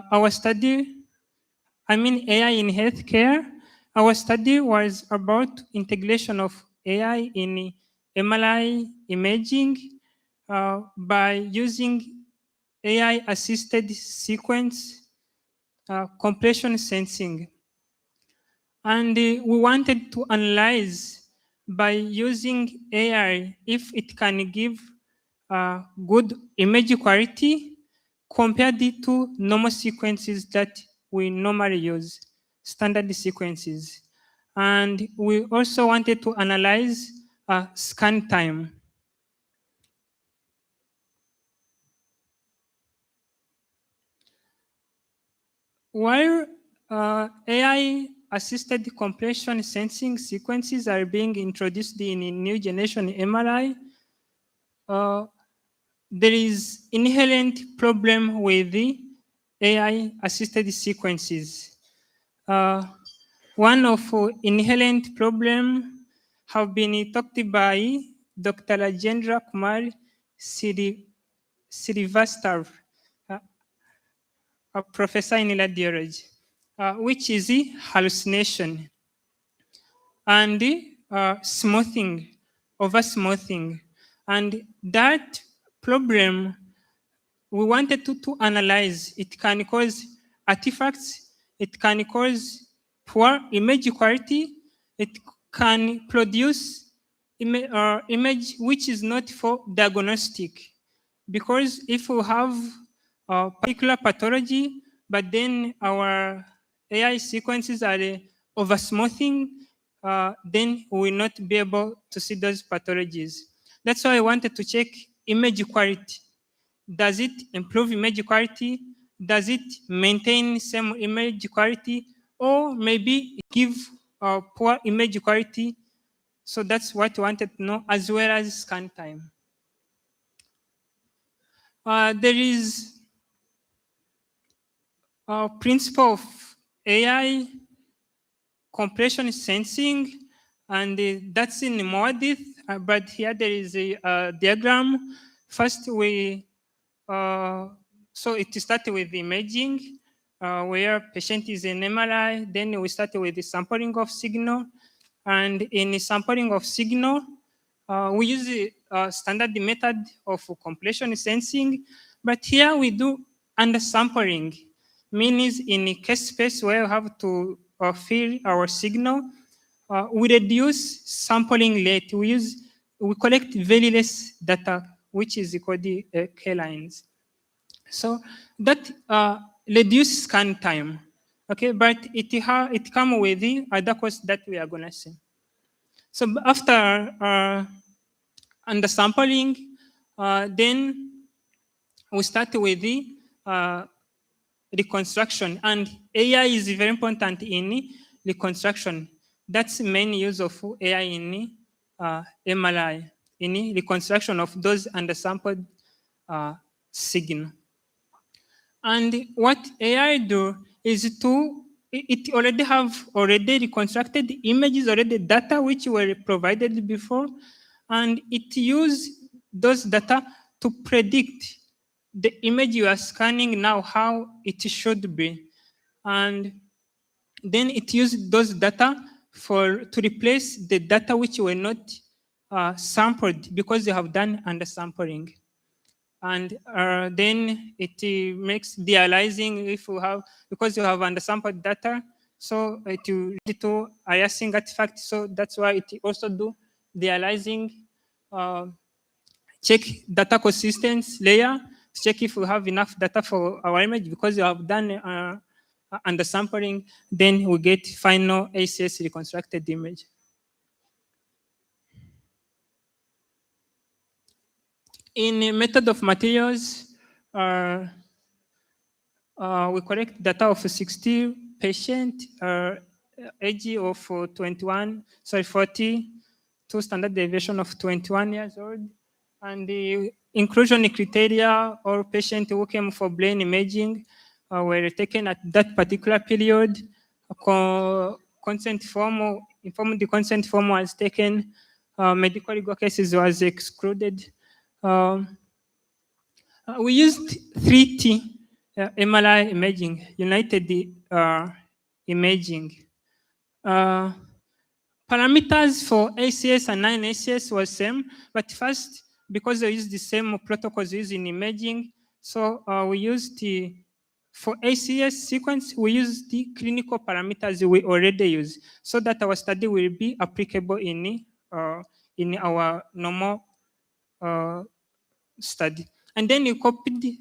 in healthcare, our study was about integration of AI in MRI imaging by using AI-assisted sequence compression sensing. And we wanted to analyze by using AI if it can give good image quality compared to normal sequences that we normally use, standard sequences. And we also wanted to analyze scan time. While AI-assisted compression sensing sequences are being introduced in a new generation MRI, there is inherent problem with the AI-assisted sequences. One of inherent problem have been talked by Dr. Rajendra Kumar Srivastav, a professor in radiology, which is the hallucination and smoothing, over smoothing. And that problem, we wanted to analyze. It can cause artifacts, it can cause poor image quality, it can produce image which is not for diagnostic. Because if we have a particular pathology, but then our AI sequences are over smoothing, then we will not be able to see those pathologies. That's why I wanted to check image quality. Does it improve image quality? Does it maintain same image quality? Or maybe give poor image quality? So that's what I wanted to know, as well as scan time. There is a principle of AI compression sensing, and that's in Moadith, but here there is a diagram. First, so it started with imaging, where patient is in MRI. Then we started with the sampling of signal, and in the sampling of signal, we use the standard method of compression sensing, but here we do undersampling, means in a case space where we have to fill our signal, we reduce sampling rate. We collect very less data, which is called the K-lines. So that reduces scan time, okay? But it comes with the other costs that we are gonna see. So after undersampling, then we start with the reconstruction, and AI is very important in reconstruction. That's the main use of AI in MRI, in reconstruction of those undersampled signal. And what AI do is it already have reconstructed images, already data which were provided before, and it use those data to predict the image you are scanning now, how it should be. And then it uses those data to replace the data which were not sampled because they have done undersampling. And then it makes dialyzing if you have, because you have undersampled data, so it will lead to biasing artifact. So that's why it also do dialyzing, check data consistency layer, check if we have enough data for our image, because you have done undersampling, then we get final ACS reconstructed image. In a method of materials, we collect data of 60 patients, age of 40, to standard deviation of 21 years old. And the inclusion criteria, or patients who came for brain imaging were taken at that particular period. Consent form, the consent form was taken. Medical legal cases was excluded. We used 3T MRI imaging, United Imaging. Parameters for ACS and non-ACS was same, but first, because they use the same protocols used in imaging, so we used for ACS sequence, we use the clinical parameters we already use, so that our study will be applicable in our normal study. And then you copied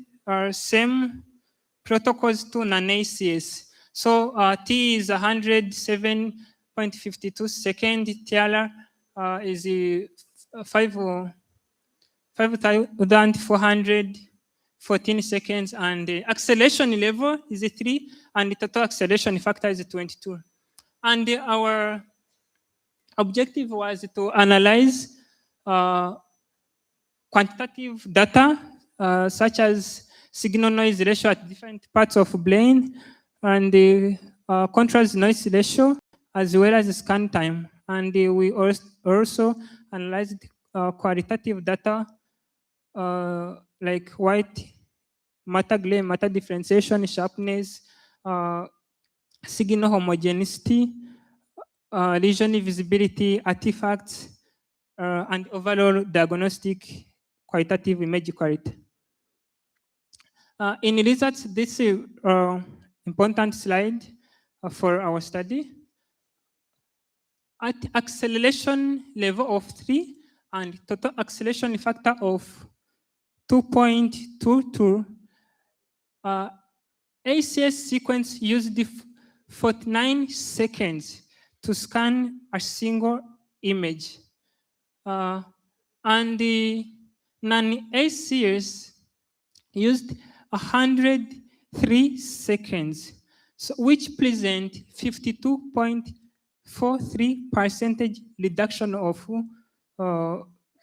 same protocols to non-ACS. So T is 107.52 seconds, TLR is 5,414 seconds, and the acceleration level is 3, and the total acceleration factor is 22. And our objective was to analyze quantitative data, such as signal noise ratio at different parts of brain, and the contrast noise ratio, as well as scan time. And we also analyzed qualitative data, like white matter, gray matter differentiation, sharpness, signal homogeneity, lesion visibility, artifacts, and overall diagnostic qualitative image quality. In results, this is important slide for our study. At acceleration level of 3 and total acceleration factor of 2.22, ACS sequence used 49 seconds to scan a single image. And the non-ACS used 103 seconds, so which present 52.43% reduction of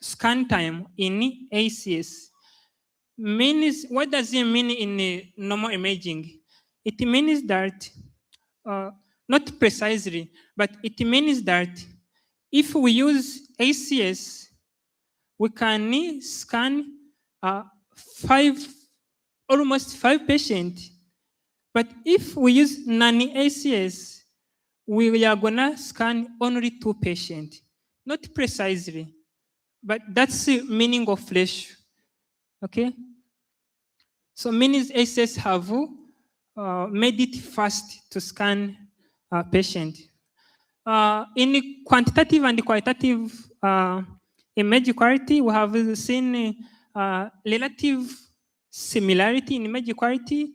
scan time in ACS. means, what does it mean in normal imaging? It means that, not precisely, but it means that if we use ACS, we can scan uh, almost 5 patients. But if we use non-ACS, we are gonna scan only 2 patients. Not precisely, but that's the meaning of flash. Okay? So many ACS have made it fast to scan a patient. In quantitative and qualitative image quality, we have seen relative similarity in image quality,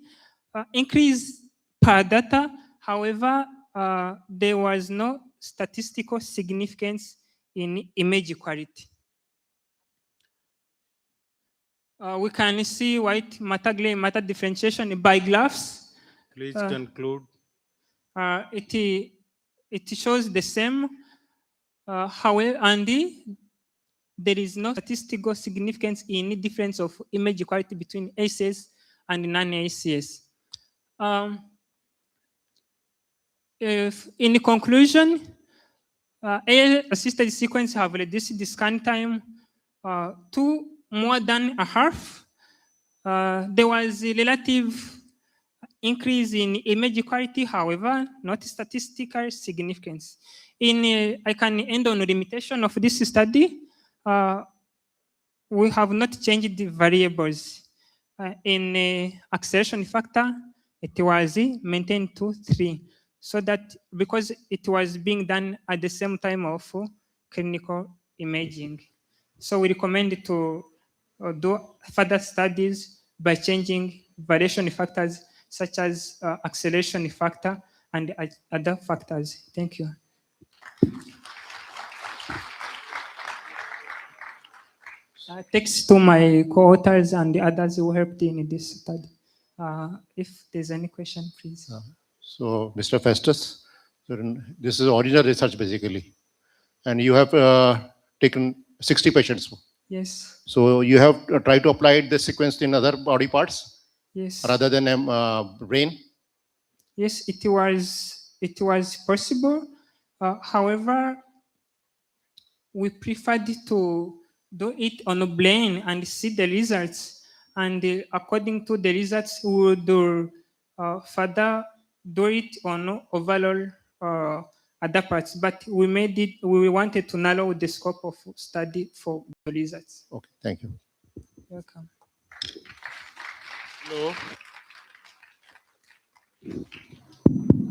increase per data. However, there was no statistical significance in image quality. We can see white matter gray matter differentiation by graphs. Please conclude. It shows the same. However, there is no statistical significance in the difference of image quality between ACS and non-ACS. In conclusion, AI-assisted sequence have reduced the scan time to more than a half. There was a relative increase in image quality, however, not statistical significance. I can end on a limitation of this study. We have not changed the variables. In acceleration factor, it was maintained to 3. So that because it was being done at the same time of clinical imaging. So we recommend to do further studies by changing variation factors such as acceleration factor and other factors. Thank you. Thanks to my co-authors and the others who helped in this study. If there's any question, please. So, Mr. Festus, this is original research basically, and you have taken 60 patients. Yes. So you have tried to apply the sequence in other body parts, yes, rather than brain. Yes, it was possible. However, we preferred to do it on a brain and see the results. And according to the results, we would further do it on overall other parts. But we wanted to narrow the scope of study for the results. Okay, thank you. Welcome. Hello.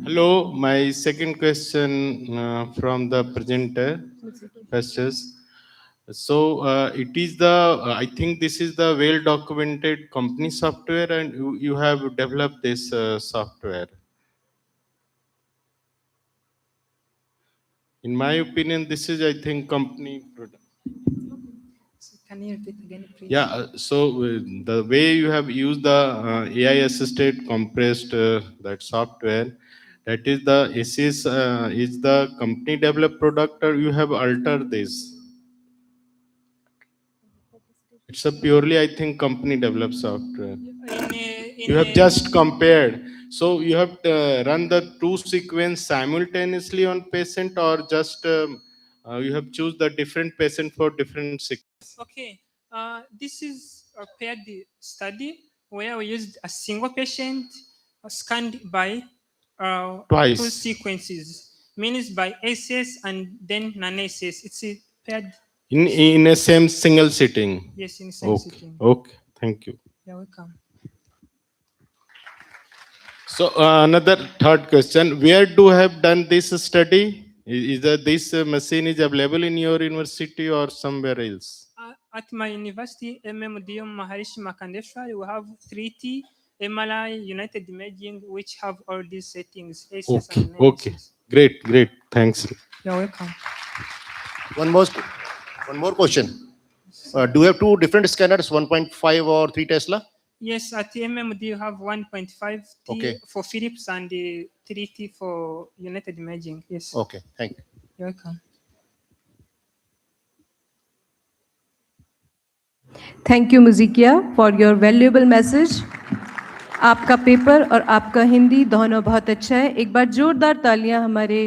Hello, my second question from the presenter, Festus. So it is I think this is the well-documented company software, and you have developed this software. In my opinion, this is, I think, company product. Can you repeat again, please? Yeah, so the way you have used the AI-assisted compressed that software, that is the ACS is the company developed product, or you have altered this? It's a purely, I think, company developed software. You have just compared. So you have run the two sequence simultaneously on patient, or just you have choose the different patient for different sequence? Okay, this is a paired study where we used a single patient scanned by Twice. two sequences, means by ACS and then non-ACS. It's a paired. In a same single sitting? Yes, in the same sitting. Okay, thank you. You're welcome. So another third question, where do you have done this study? Is that this machine is available in your university or somewhere else? At my university, MMDM Maharishi Makandeshwar, we have 3T, MLI, United Imaging, which have all these settings. ACS Okay, and okay, non-ACS. great, thanks. You're welcome. One more question. Do you have two different scanners, 1.5 or 3 Tesla? Yes, at MMD you have 1.5T Okay. for Philips and 3T for United Imaging. Yes. Okay, thank you. You're welcome. Thank you, Muzikia, for your valuable message. आपका paper और आपका हिंदी दोनों बहुत अच्छा है. एक बार जोरदार तालियां हमारे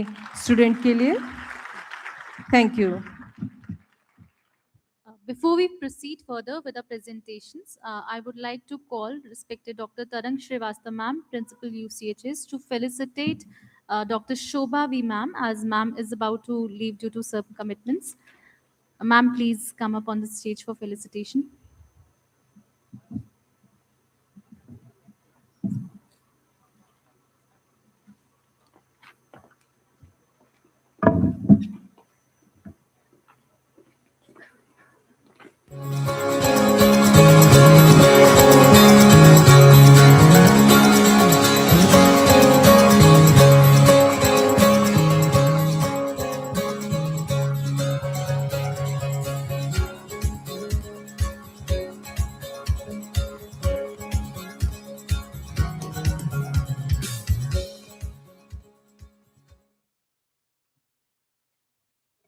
स्टूडेंट के लिए. Thank you. Before we proceed further with the presentations, I would like to call respected Dr. Tarang Shrivastava ma'am, Principal UCHS, to felicitate Dr. Shobha V ma'am, as ma'am is about to leave due to certain commitments. Ma'am, please come up on the stage for felicitation.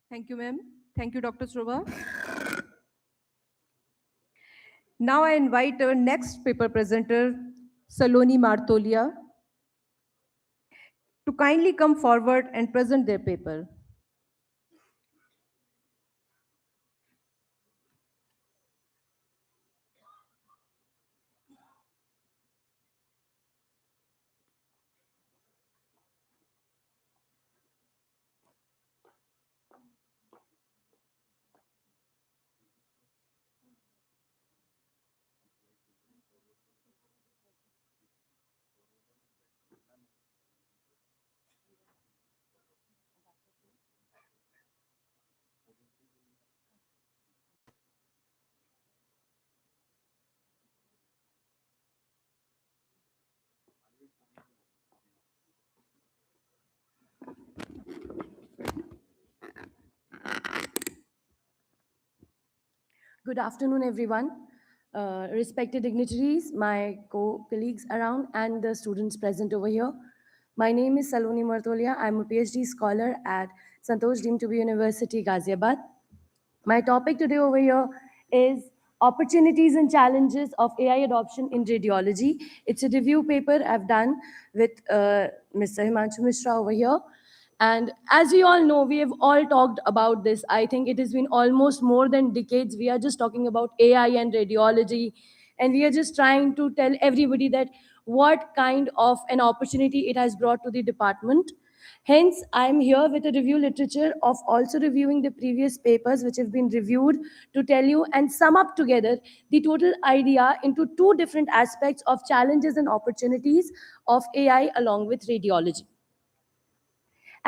Thank you, ma'am. Thank you, Dr. Shobha. Now I invite our next paper presenter, Saloni Martolia, to kindly come forward and present their paper. Good afternoon, everyone. Respected dignitaries, my colleagues around, and the students present over here. My name is Saloni Martolia. I'm a PhD scholar at Santosh Deemed to be University, Ghaziabad. My topic today over here is opportunities and challenges of AI adoption in radiology. It's a review paper I've done with Mr. Himanshu Mishra over here. And as we all know, we have all talked about this. I think it has been almost more than decades. We are just talking about AI and radiology. And we are just trying to tell everybody that what kind of an opportunity it has brought to the department. Hence, I'm here with a review literature of also reviewing the previous papers which have been reviewed to tell you and sum up together the total idea into two different aspects of challenges and opportunities of AI along with radiology.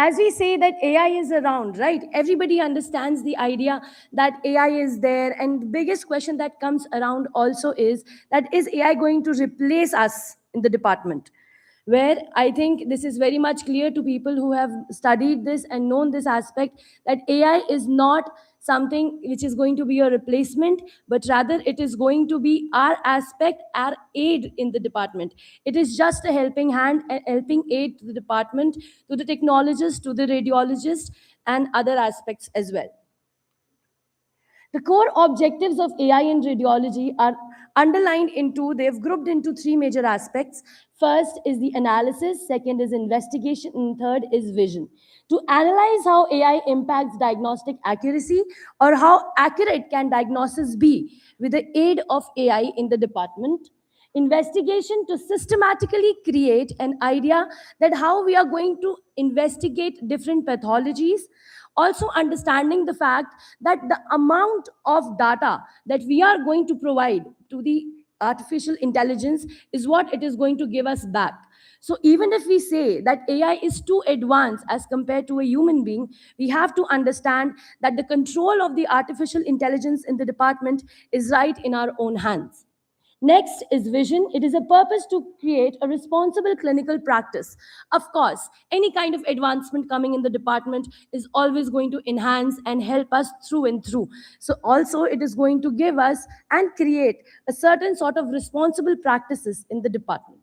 As we say that AI is around, right? Everybody understands the idea that AI is there. And the biggest question that comes around also is AI going to replace us in the department? Where I think this is very much clear to people who have studied this and known this aspect, that AI is not something which is going to be a replacement, but rather it is going to be our aspect, our aid in the department. It is just a helping hand, a helping aid to the department, to the technologists, to the radiologists, and other aspects as well. The core objectives of AI in radiology are underlined into, they've grouped into three major aspects. First is the analysis, second is investigation, and third is vision. To analyze how AI impacts diagnostic accuracy or how accurate can diagnosis be with the aid of AI in the department. Investigation, to systematically create an idea that how we are going to investigate different pathologies. Also understanding the fact that the amount of data that we are going to provide to the artificial intelligence is what it is going to give us back. So even if we say that AI is too advanced as compared to a human being, we have to understand that the control of the artificial intelligence in the department is right in our own hands. Next is vision. It is a purpose to create a responsible clinical practice. Of course, any kind of advancement coming in the department is always going to enhance and help us through and through. So also it is going to give us and create a certain sort of responsible practices in the department.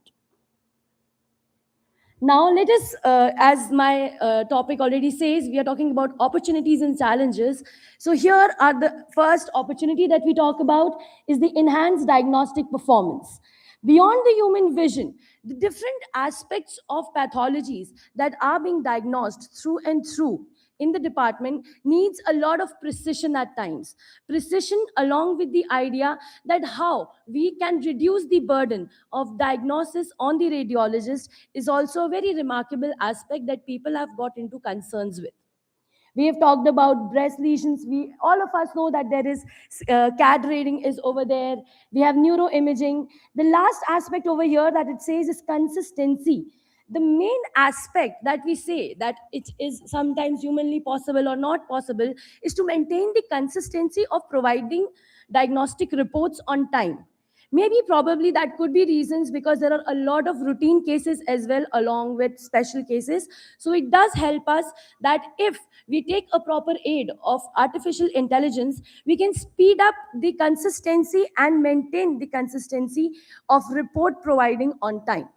Now, let us, as my topic already says, we are talking about opportunities and challenges. So here are the first opportunity that we talk about is the enhanced diagnostic performance. Beyond the human vision, the different aspects of pathologies that are being diagnosed through and through in the department needs a lot of precision at times. Precision along with the idea that how we can reduce the burden of diagnosis on the radiologist is also a very remarkable aspect that people have got into concerns with. We have talked about breast lesions. We all of us know that there is CAD rating is over there. We have neuroimaging. The last aspect over here that it says is consistency. The main aspect that we say that it is sometimes humanly possible or not possible is to maintain the consistency of providing diagnostic reports on time. Maybe probably that could be reasons because there are a lot of routine cases as well along with special cases. So it does help us that if we take a proper aid of artificial intelligence, we can speed up the consistency and maintain the consistency of report providing on time.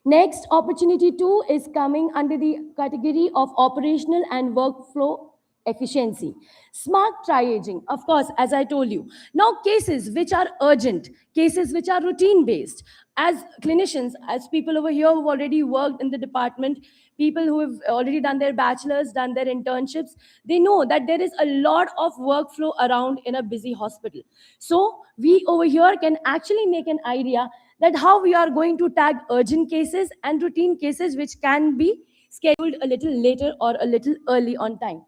Next, opportunity 2 is coming under the category of operational and workflow efficiency. Smart triaging, of course, as I told you. Now, cases which are urgent, cases which are routine based, as clinicians, as people over here who've already worked in the department, people who have already done their bachelor's, done their internships, they know that there is a lot of workflow around in a busy hospital. So, we over here can actually make an idea that how we are going to tag urgent cases and routine cases which can be scheduled a little later or a little early on time.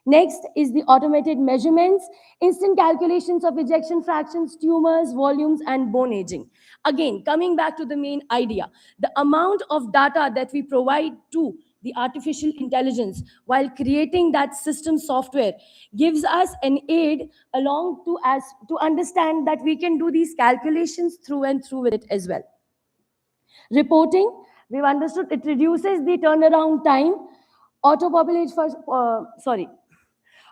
Next is the automated measurements, instant calculations of ejection fractions, tumors, volumes, and bone aging. Again, coming back to the main idea, the amount of data that we provide to the artificial intelligence while creating that system software gives us an aid along to understand that we can do these calculations through and through with it as well. Reporting, we've understood it reduces the turnaround time.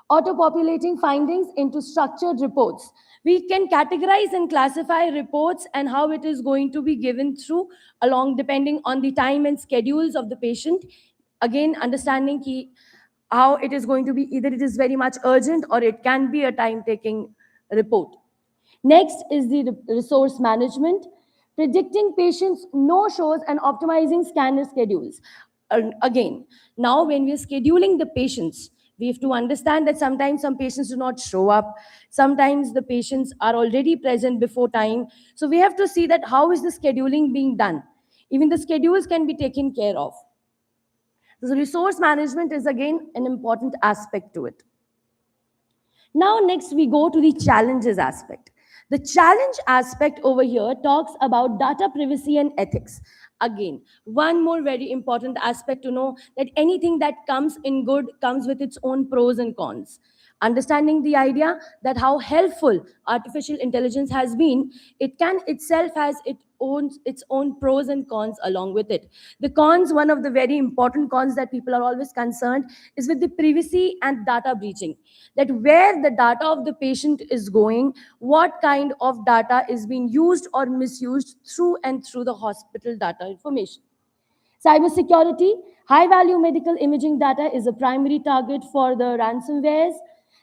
Auto-populating findings into structured reports. We can categorize and classify reports and how it is going to be given through along depending on the time and schedules of the patient. Again, understanding how it is going to be, either it is very much urgent or it can be a time-taking report. Next is the resource management, predicting patients' no-shows and optimizing scanner schedules. Again, now when we are scheduling the patients, we have to understand that sometimes some patients do not show up. Sometimes the patients are already present before time. So we have to see that how is the scheduling being done. Even the schedules can be taken care of. So resource management is again an important aspect to it. Now next we go to the challenges aspect. The challenge aspect over here talks about data privacy and ethics. Again, one more very important aspect to know that anything that comes in good comes with its own pros and cons. Understanding the idea that how helpful artificial intelligence has been, it can itself has its own pros and cons along with it. The cons, one of the very important cons that people are always concerned is with the privacy and data breaching. That where the data of the patient is going, what kind of data is being used or misused through and through the hospital data information. Cybersecurity, high-value medical imaging data is a primary target for the ransomwares.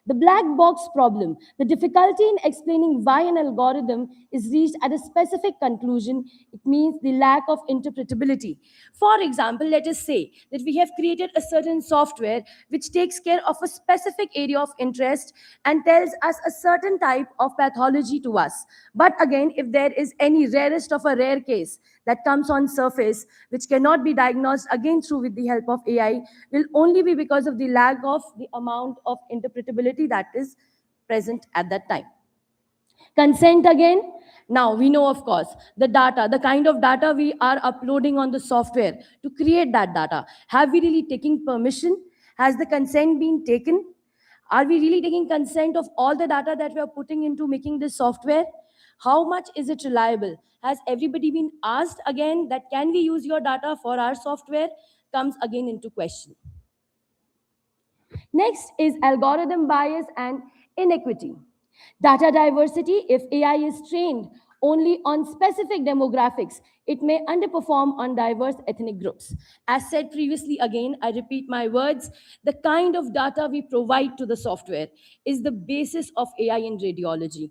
The black box problem, the difficulty in explaining why an algorithm is reached at a specific conclusion, it means the lack of interpretability. For example, let us say that we have created a certain software which takes care of a specific area of interest and tells us a certain type of pathology to us. But again, if there is any rarest of a rare case that comes on surface, which cannot be diagnosed again through with the help of AI, will only be because of the lack of the amount of interpretability that is present at that time. Consent again. Now we know, of course, the data, the kind of data we are uploading on the software to create that data. Have we really taken permission? Has the consent been taken? Are we really taking consent of all the data that we are putting into making this software? How much is it reliable? Has everybody been asked again that can we use your data for our software? Comes again into question. Next is algorithm bias and inequity. Data diversity, if AI is trained only on specific demographics, it may underperform on diverse ethnic groups. As said previously, again, I repeat my words, the kind of data we provide to the software is the basis of AI in radiology.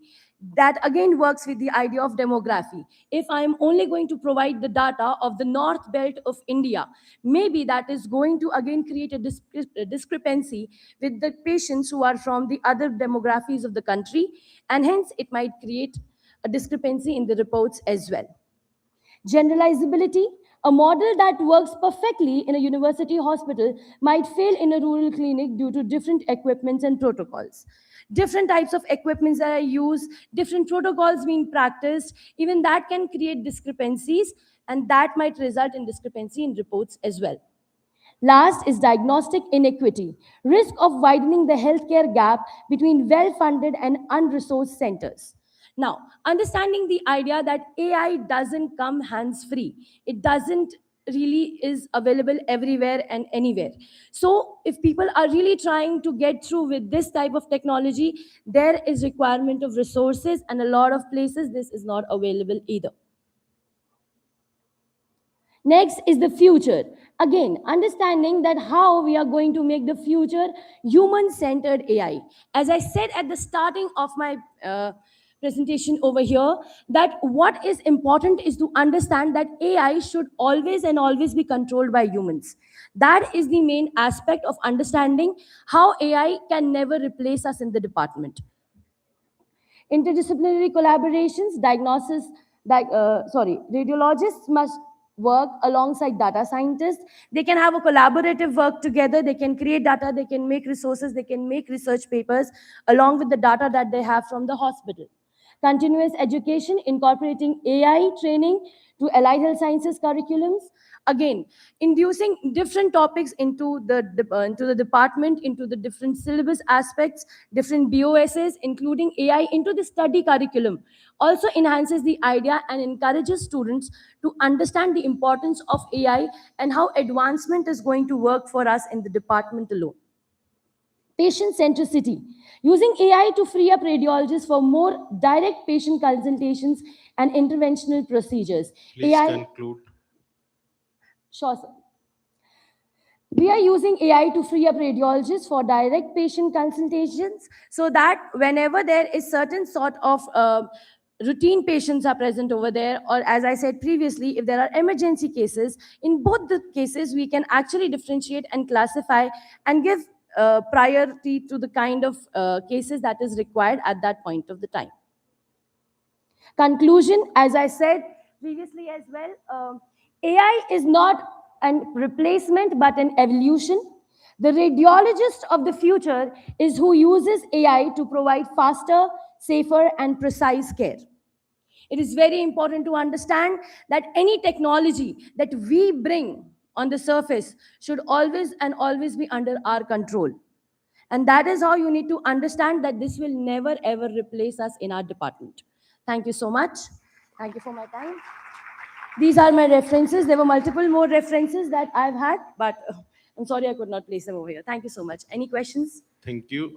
That again works with the idea of demography. If I'm only going to provide the data of the north belt of India, maybe that is going to again create a discrepancy with the patients who are from the other demographies of the country, and hence it might create a discrepancy in the reports as well. Generalizability, a model that works perfectly in a university hospital might fail in a rural clinic due to different equipments and protocols. Different types of equipments that are used, different protocols being practiced, even that can create discrepancies, and that might result in discrepancy in reports as well. Last is diagnostic inequity, risk of widening the healthcare gap between well-funded and unresourced centers. Now, understanding the idea that AI doesn't come hands-free, it doesn't really is available everywhere and anywhere. So if people are really trying to get through with this type of technology, there is requirement of resources, and a lot of places this is not available either. Next is the future. Again, understanding that how we are going to make the future human-centered AI. As I said at the starting of my presentation over here, that what is important is to understand that AI should always and always be controlled by humans. That is the main aspect of understanding how AI can never replace us in the department. Interdisciplinary collaborations, radiologists must work alongside data scientists. They can have a collaborative work together. They can create data, they can make resources, they can make research papers along with the data that they have from the hospital. Continuous education, incorporating AI training to allied health sciences curriculums. Again, inducing different topics into the department, into the different syllabus aspects, different BOSs, including AI into the study curriculum, also enhances the idea and encourages students to understand the importance of AI and how advancement is going to work for us in the department alone. Patient centricity, using AI to free up radiologists for more direct patient consultations and interventional procedures. Please AI, conclude. sure, sir. We are using AI to free up radiologists for direct patient consultations, so that whenever there is certain sort of routine patients are present over there, or as I said previously, if there are emergency cases, in both the cases we can actually differentiate and classify and give priority to the kind of cases that is required at that point of the time. Conclusion, as I said previously as well, AI is not a replacement but an evolution. The radiologist of the future is who uses AI to provide faster, safer, and precise care. It is very important to understand that any technology that we bring on the surface should always and always be under our control. And that is how you need to understand that this will never ever replace us in our department. Thank you so much. Thank you for my time. These are my references. There were multiple more references that I've had, but I'm sorry I could not place them over here. Thank you so much. Any questions? Thank you.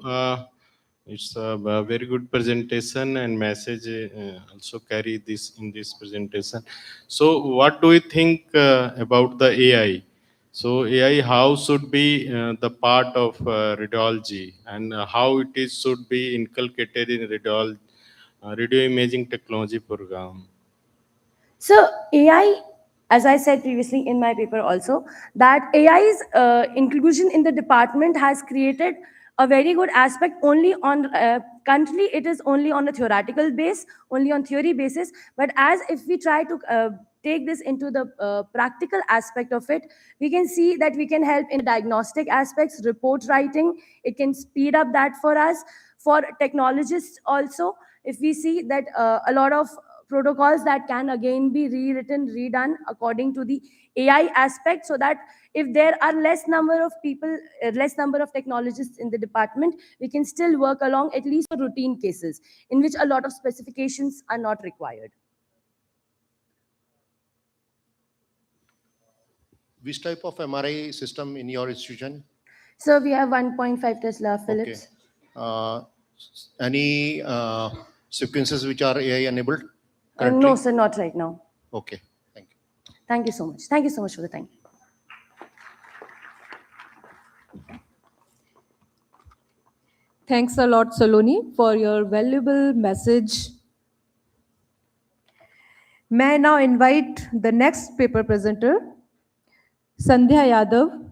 It's a very good presentation, and message also carry this in this presentation. So what do you think about the AI? So AI, how should be the part of radiology, and how it is should be inculcated in radio imaging technology program? So AI, as I said previously in my paper also, that AI's inclusion in the department has created a very good aspect. Only on currently it is only on a theoretical base, only on theory basis. But as if we try to take this into the practical aspect of it, we can see that we can help in diagnostic aspects, report writing. It can speed up that for us. For technologists also, if we see that a lot of protocols that can again be rewritten, redone according to the AI aspect, so that if there are less number of people, less number of technologists in the department, we can still work along at least for routine cases in which a lot of specifications are not required. Which type of MRI system in your institution? So we have 1.5 Tesla Philips. Okay. Any sequences which are AI enabled? No, sir, not right now. Okay, thank you. Thank you so much. Thank you so much for the time. Thanks a lot, Saloni, for your valuable message. May I now invite the next paper presenter, Sandhya Yadav.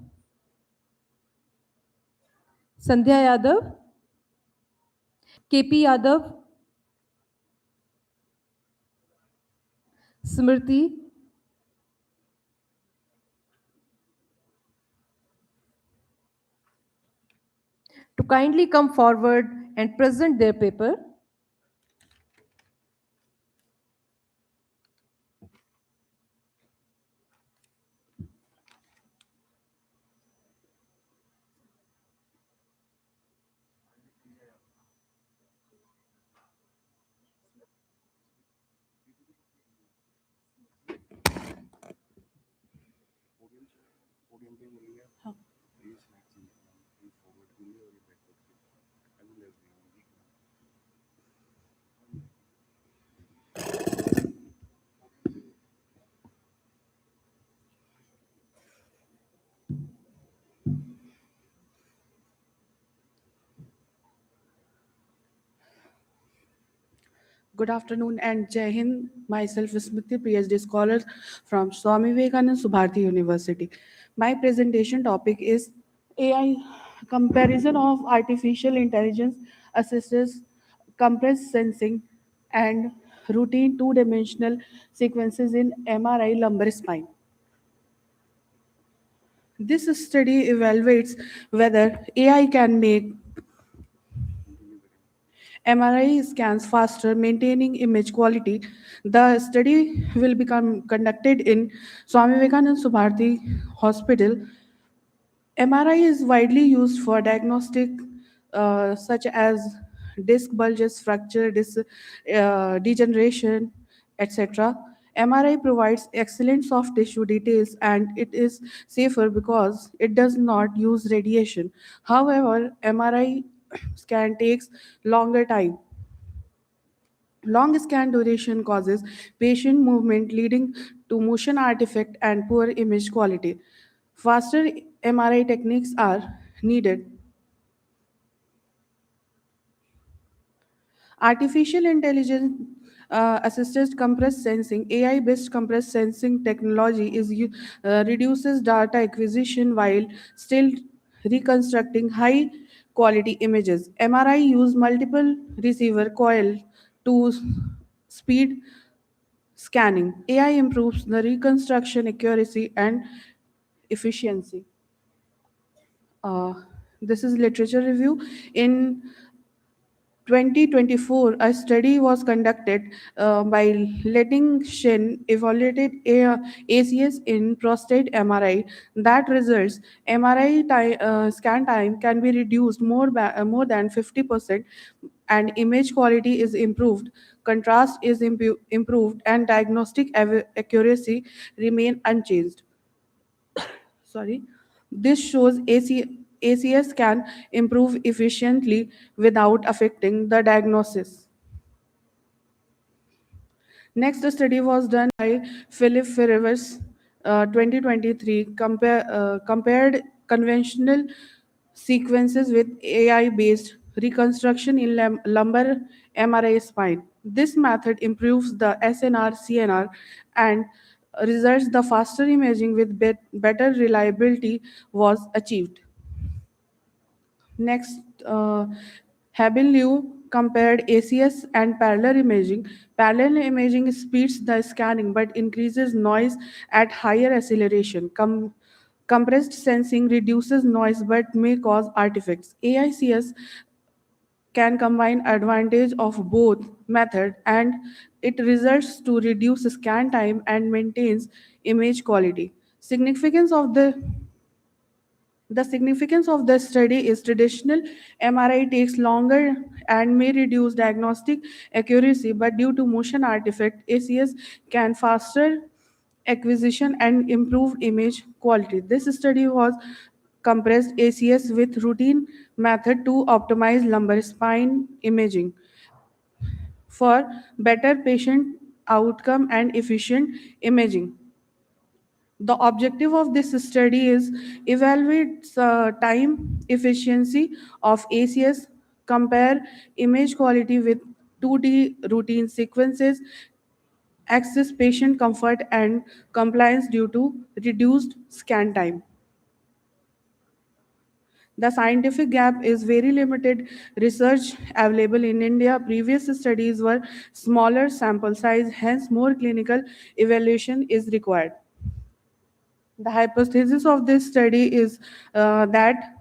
Sandhya Yadav, KP Yadav, Smriti, to kindly come forward and present their paper. Good afternoon and Jai Hind. Myself is Smriti, PhD scholar from Swami Vivekananda Subharti University. My presentation topic is AI comparison of artificial intelligence assesses compressed sensing and routine two-dimensional sequences in MRI lumbar spine. This study evaluates whether AI can make MRI scans faster, maintaining image quality. The study will be conducted in Swami Vivekananda Subharti Hospital. MRI is widely used for diagnostic such as disc bulges, fracture, degeneration, etc. MRI provides excellent soft tissue details and it is safer because it does not use radiation. However, MRI scan takes longer time. Long scan duration causes patient movement leading to motion artifact and poor image quality. Faster MRI techniques are needed. Artificial intelligence assisted compressed sensing, AI-based compressed sensing technology reduces data acquisition while still reconstructing high quality images. MRI use multiple receiver coil to speed scanning. AI improves the reconstruction accuracy and efficiency. This is literature review. In 2024, a study was conducted by letting Shin evaluated ACS in prostate MRI. That results MRI scan time can be reduced more than 50%, and image quality is improved. Contrast is improved, and diagnostic accuracy remain unchanged. Sorry. This shows ACS can improve efficiently without affecting the diagnosis. Next study was done by Philip Ferrevers, 2023, compared conventional sequences with AI-based reconstruction in lumbar MRI spine. This method improves the SNR, CNR, and results the faster imaging with better reliability was achieved. Next, Haben Liu compared ACS and parallel imaging. Parallel imaging speeds the scanning but increases noise at higher acceleration. Compressed sensing reduces noise but may cause artifacts. AICS can combine advantage of both method and it results to reduce scan time and maintains image quality. The significance of the study is traditional MRI takes longer and may reduce diagnostic accuracy, but due to motion artifact, ACS can faster acquisition and improve image quality. This study was compressed ACS with routine method to optimize lumbar spine imaging for better patient outcome and efficient imaging. The objective of this study is evaluate time efficiency of ACS, compare image quality with 2D routine sequences, access patient comfort and compliance due to reduced scan time. The scientific gap is very limited research available in India. Previous studies were smaller sample size, hence more clinical evaluation is required. The hypothesis of this study is that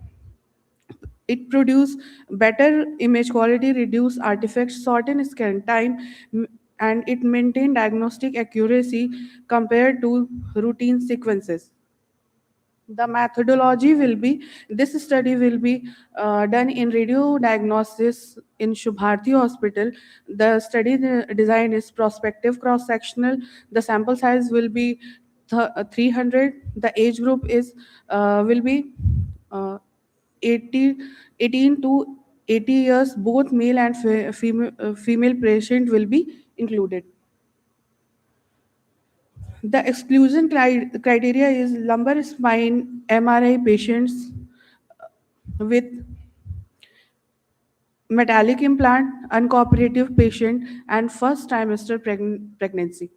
it produce better image quality, reduce artifacts, shorten scan time, and it maintain diagnostic accuracy compared to routine sequences. The methodology will be, this study will be done in radio diagnosis in Shubharti Hospital. The study design is prospective cross-sectional. The sample size will be 300. The age group is will be 80, 18 to 80 years. Both male and female patient will be included. The exclusion criteria is lumbar spine MRI patients with metallic implant, uncooperative patient, and first trimester pregnancy.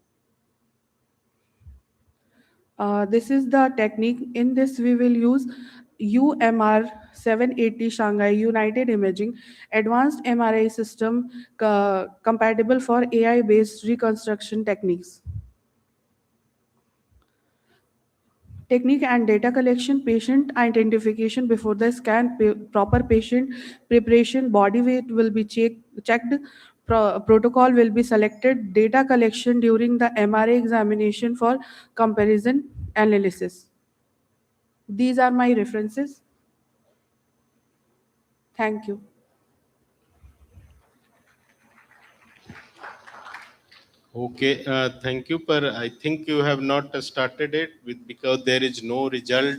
This is the technique. In this, we will use UMR 780 Shanghai United Imaging Advanced MRI system compatible for AI-based reconstruction techniques. Technique and data collection, patient identification before the scan, proper patient preparation, body weight will be checked, protocol will be selected, data collection during the MRI examination for comparison analysis. These are my references. Thank you. Okay, thank you, but I think you have not started it because there is no result.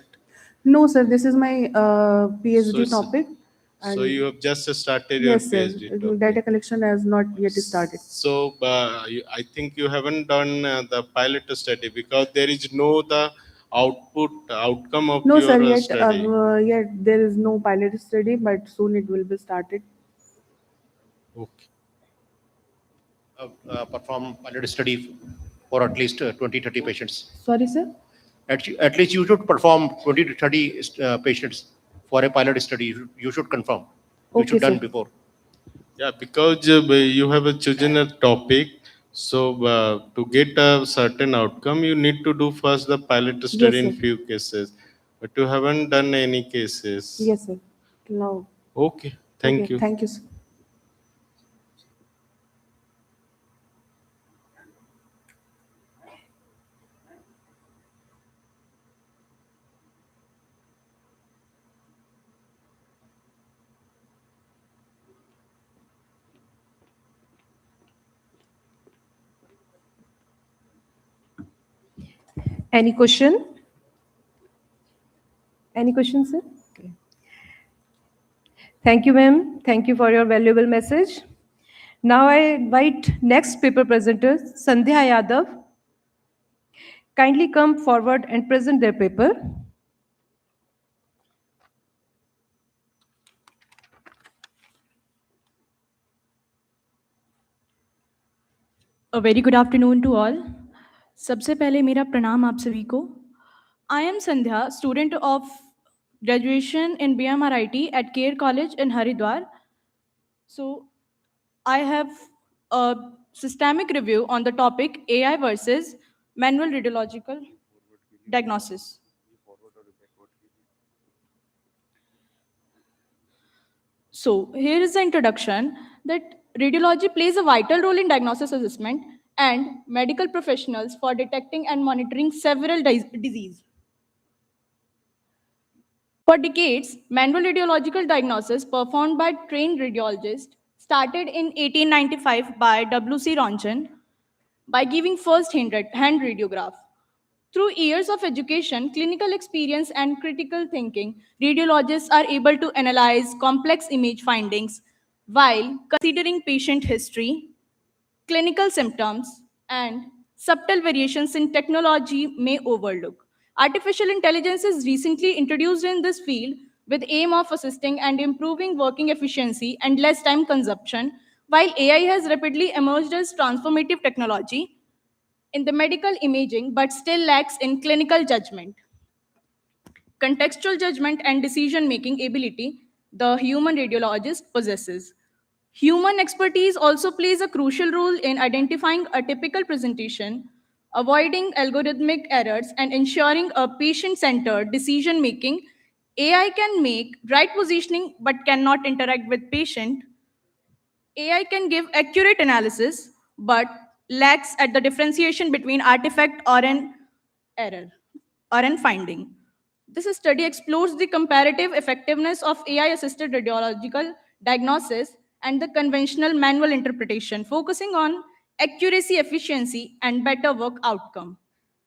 No, sir, this is my PhD So- topic. So and you have just started your yes, sir. PhD topic. Data collection has not yet started. So I think you haven't done the pilot study because there is no the outcome of No, your sir, yet, study. yet there is no pilot study, but soon it will be started. Okay. Perform pilot study for at least 20-30 patients. Sorry, sir? At least you should perform 20 to 30 patients for a pilot study. You should confirm. You Okay, should done sir. before. Yeah, because you have chosen a topic, so to get a certain outcome, you need to do first the pilot study in sir. few cases, but you haven't done any cases. Yes, sir. No. Okay, thank Okay, you. thank you, sir. Any question? Any questions, sir? Okay. Thank you, ma'am. Thank you for your valuable message. Now I invite next paper presenter, Sandhya Yadav. Kindly come forward and present their paper. A very good afternoon to all. सबसे पहले मेरा प्रणाम आप सभी को. I am Sandhya, student of graduation in BMRIT at Care College in Haridwar. So I have a systemic review on the topic AI versus manual radiological diagnosis. So here is the introduction that radiology plays a vital role in diagnosis assessment and medical professionals for detecting and monitoring several diseases. For decades, manual radiological diagnosis performed by trained radiologists started in 1895 by W.C. Rontgen by giving first-hand radiograph. Through years of education, clinical experience, and critical thinking, radiologists are able to analyze complex image findings while considering patient history, clinical symptoms, and subtle variations in technology may overlook. Artificial intelligence is recently introduced in this field with aim of assisting and improving working efficiency and less time consumption, while AI has rapidly emerged as transformative technology in the medical imaging but still lacks in clinical judgment, contextual judgment, and decision making ability the human radiologist possesses. Human expertise also plays a crucial role in identifying a typical presentation, avoiding algorithmic errors, and ensuring a patient centered decision making. AI can make right positioning but cannot interact with patient. AI can give accurate analysis but lacks at the differentiation between artifact or an error or an finding. This study explores the comparative effectiveness of AI-assisted radiological diagnosis and the conventional manual interpretation, focusing on accuracy, efficiency, and better work outcome.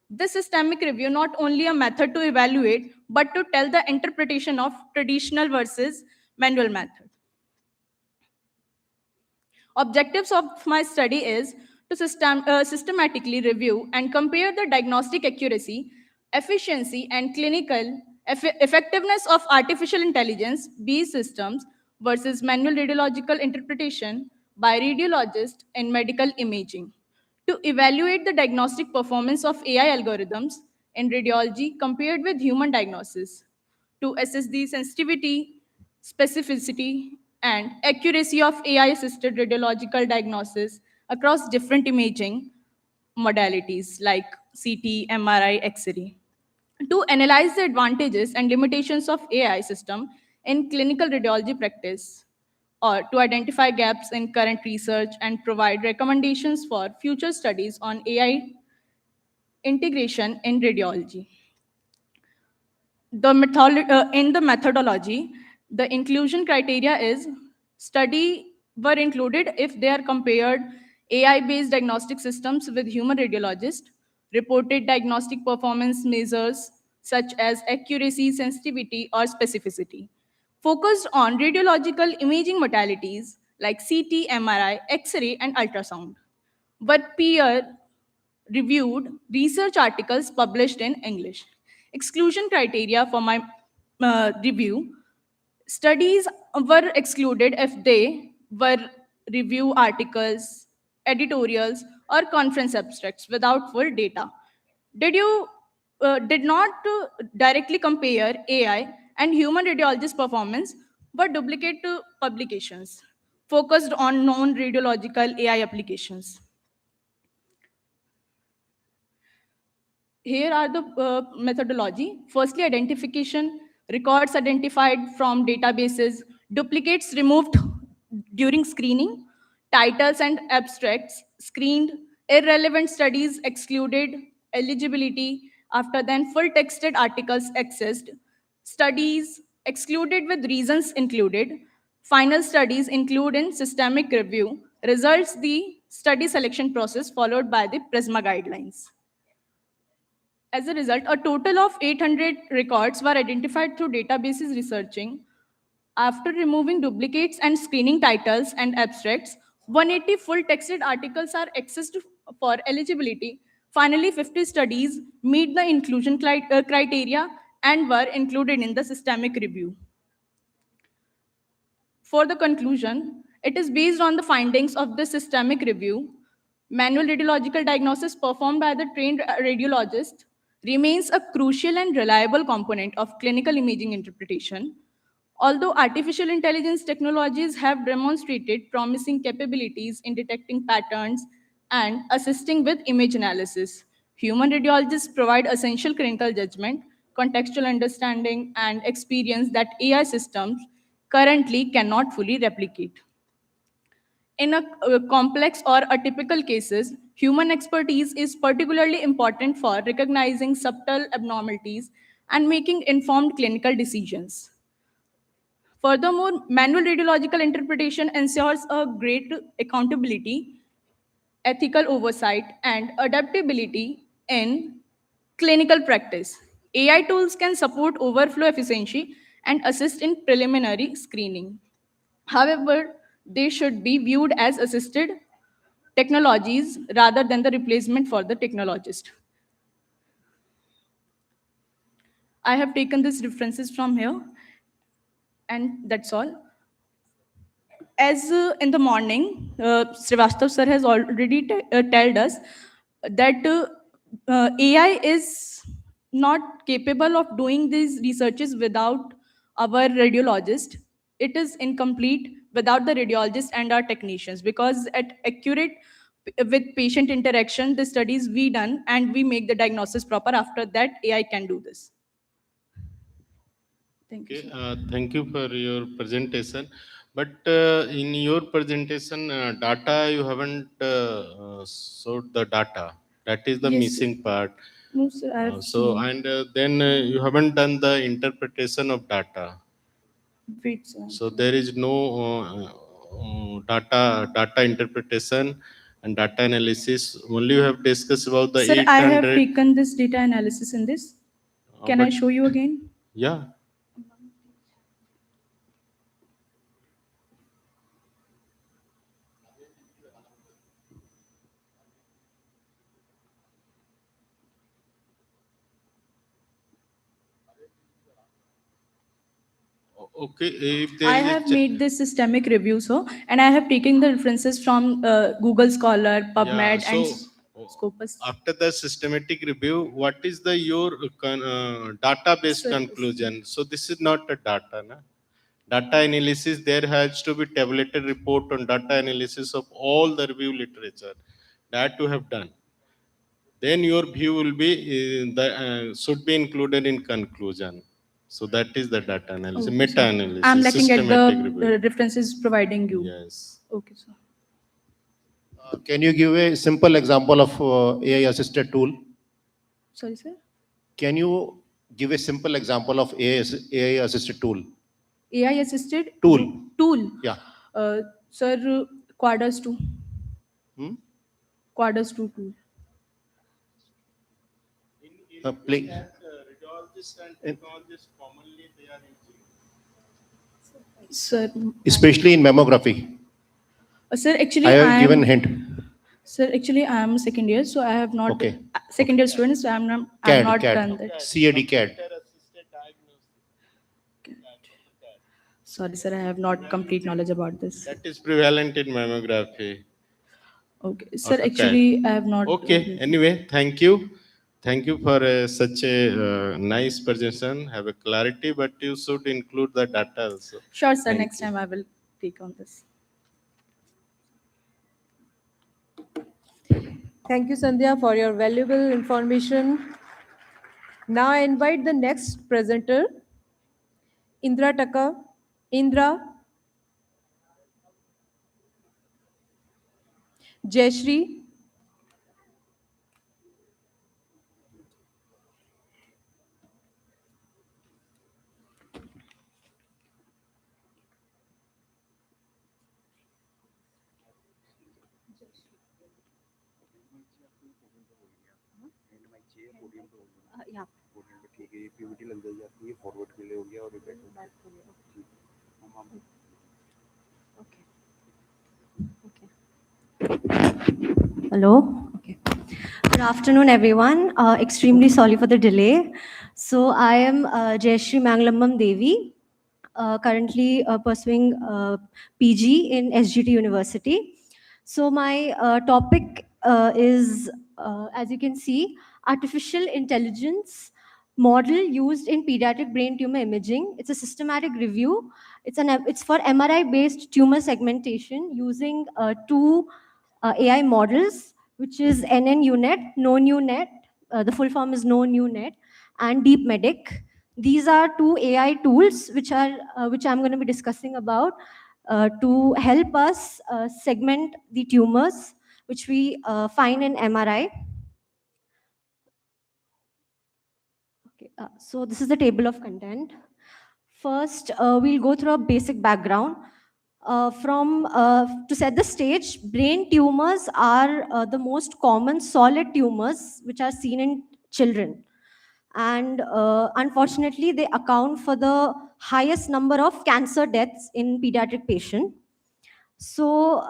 This systemic review not only a method to evaluate, but to tell the interpretation of traditional versus manual method. Objectives of my study is to systematically review and compare the diagnostic accuracy, efficiency, and clinical effectiveness of artificial intelligence based systems versus manual radiological interpretation by radiologists in medical imaging. To evaluate the diagnostic performance of AI algorithms in radiology compared with human diagnosis, to assess the sensitivity, specificity, and accuracy of AI-assisted radiological diagnosis across different imaging modalities like CT, MRI, X-ray. To analyze the advantages and limitations of AI system in clinical radiology practice, or to identify gaps in current research and provide recommendations for future studies on AI integration in radiology. In the methodology, the inclusion criteria is study were included if they are compared AI-based diagnostic systems with human radiologists, reported diagnostic performance measures such as accuracy, sensitivity, or specificity, focused on radiological imaging modalities like CT, MRI, X-ray, and ultrasound, were peer reviewed research articles published in English. Exclusion criteria for my review: studies were excluded if they were review articles, editorials, or conference abstracts without full data. Did not directly compare AI and human radiologist performance, but duplicate publications focused on non-radiological AI applications. Here are the methodology. Firstly, identification, records identified from databases, duplicates removed during screening, titles and abstracts screened, irrelevant studies excluded, eligibility, after then full texted articles accessed, studies excluded with reasons included, final studies include in systemic review, results the study selection process followed by the PRISMA guidelines. As a result, a total of 800 records were identified through databases researching. After removing duplicates and screening titles and abstracts, 180 full-texted articles are accessed for eligibility. Finally, 50 studies meet the inclusion criteria and were included in the systemic review. For the conclusion, it is based on the findings of the systemic review. Manual radiological diagnosis performed by the trained radiologist remains a crucial and reliable component of clinical imaging interpretation. Although artificial intelligence technologies have demonstrated promising capabilities in detecting patterns and assisting with image analysis, human radiologists provide essential clinical judgment, contextual understanding, and experience that AI systems currently cannot fully replicate. In a complex or atypical cases, human expertise is particularly important for recognizing subtle abnormalities and making informed clinical decisions. Furthermore, manual radiological interpretation ensures a great accountability, ethical oversight, and adaptability in clinical practice. AI tools can support overflow efficiency and assist in preliminary screening. However, they should be viewed as assisted technologies rather than the replacement for the technologist. I have taken these references from here, and that's all. As in the morning, Srivastav sir has already told us that AI is not capable of doing these researches without our radiologist. It is incomplete without the radiologist and our technicians, because at accurate with patient interaction, the studies we done and we make the diagnosis proper. After that, AI can do this. Thank you. Okay, thank you for your presentation. But in your presentation, data, you haven't showed the data. That is the Yes, missing part. No, sir, I have So, shown. and then you haven't done the interpretation of data. Wait, sir. So there is no data interpretation and data analysis. Only you have discussed about the Sir, I have 800. taken this data analysis in this. Can I but show you again? yeah. Okay, if there I is a have made this systemic review, so, and I have taken the references from Google Scholar, PubMed, and Scopus. after the systematic review, what is the your data-based conclusion? So this is not a data, na? Data analysis, there has to be tabulated report on data analysis of all the review literature that you have done. Then your view will be should be included in conclusion. So that is the data analysis, Okay, sir. meta-analysis, I'm looking at systematic the review. references providing you. Yes. Okay, sir. Can you give a simple example of AI-assisted tool? Sorry, sir. Can you give a simple example of AI-assisted tool? AI assisted Tool. Tool. Yeah. Sir, Quadas 2. Hmm? Quadas 2 tool. Play. Radiologists and technologists commonly they are using. Sir. Especially in mammography. Sir, actually, I have given hint. Sir, actually, I am second year, so I have not second year student, so I'm not done that. CAD, CAD. Sorry, sir, I have not complete knowledge about this. That is prevalent in mammography. Okay, sir, actually, I have not. Okay, anyway, thank you. Thank you for such a nice presentation. Have a clarity, but you should include the data also. Sure, sir. Thank Next you. time I will take on this. Thank you, Sandhya, for your valuable information. Now I invite the next presenter, Indra Taka. Indra. Jayashri. Yeah. ठीक है, ये Pvt लग जाती है, forward के लिए हो गया और ये बैक हो गया। Hello. Okay. Good afternoon, everyone. Extremely sorry for the delay. So I am Jayashri Mangalambam Devi, currently pursuing PG in SGT University. So my topic is, as you can see, artificial intelligence model used in pediatric brain tumor imaging. It's a systematic review. It's for MRI-based tumor segmentation using two AI models, which is NNUNet, KnowNewNet, the full form is KnowNewNet, and DeepMedic. These are two AI tools which I'm going to be discussing about to help us segment the tumors which we find in MRI. Okay, so this is the table of content. First, we'll go through a basic background. To set the stage, brain tumors are the most common solid tumors which are seen in children. And unfortunately, they account for the highest number of cancer deaths in pediatric patients. So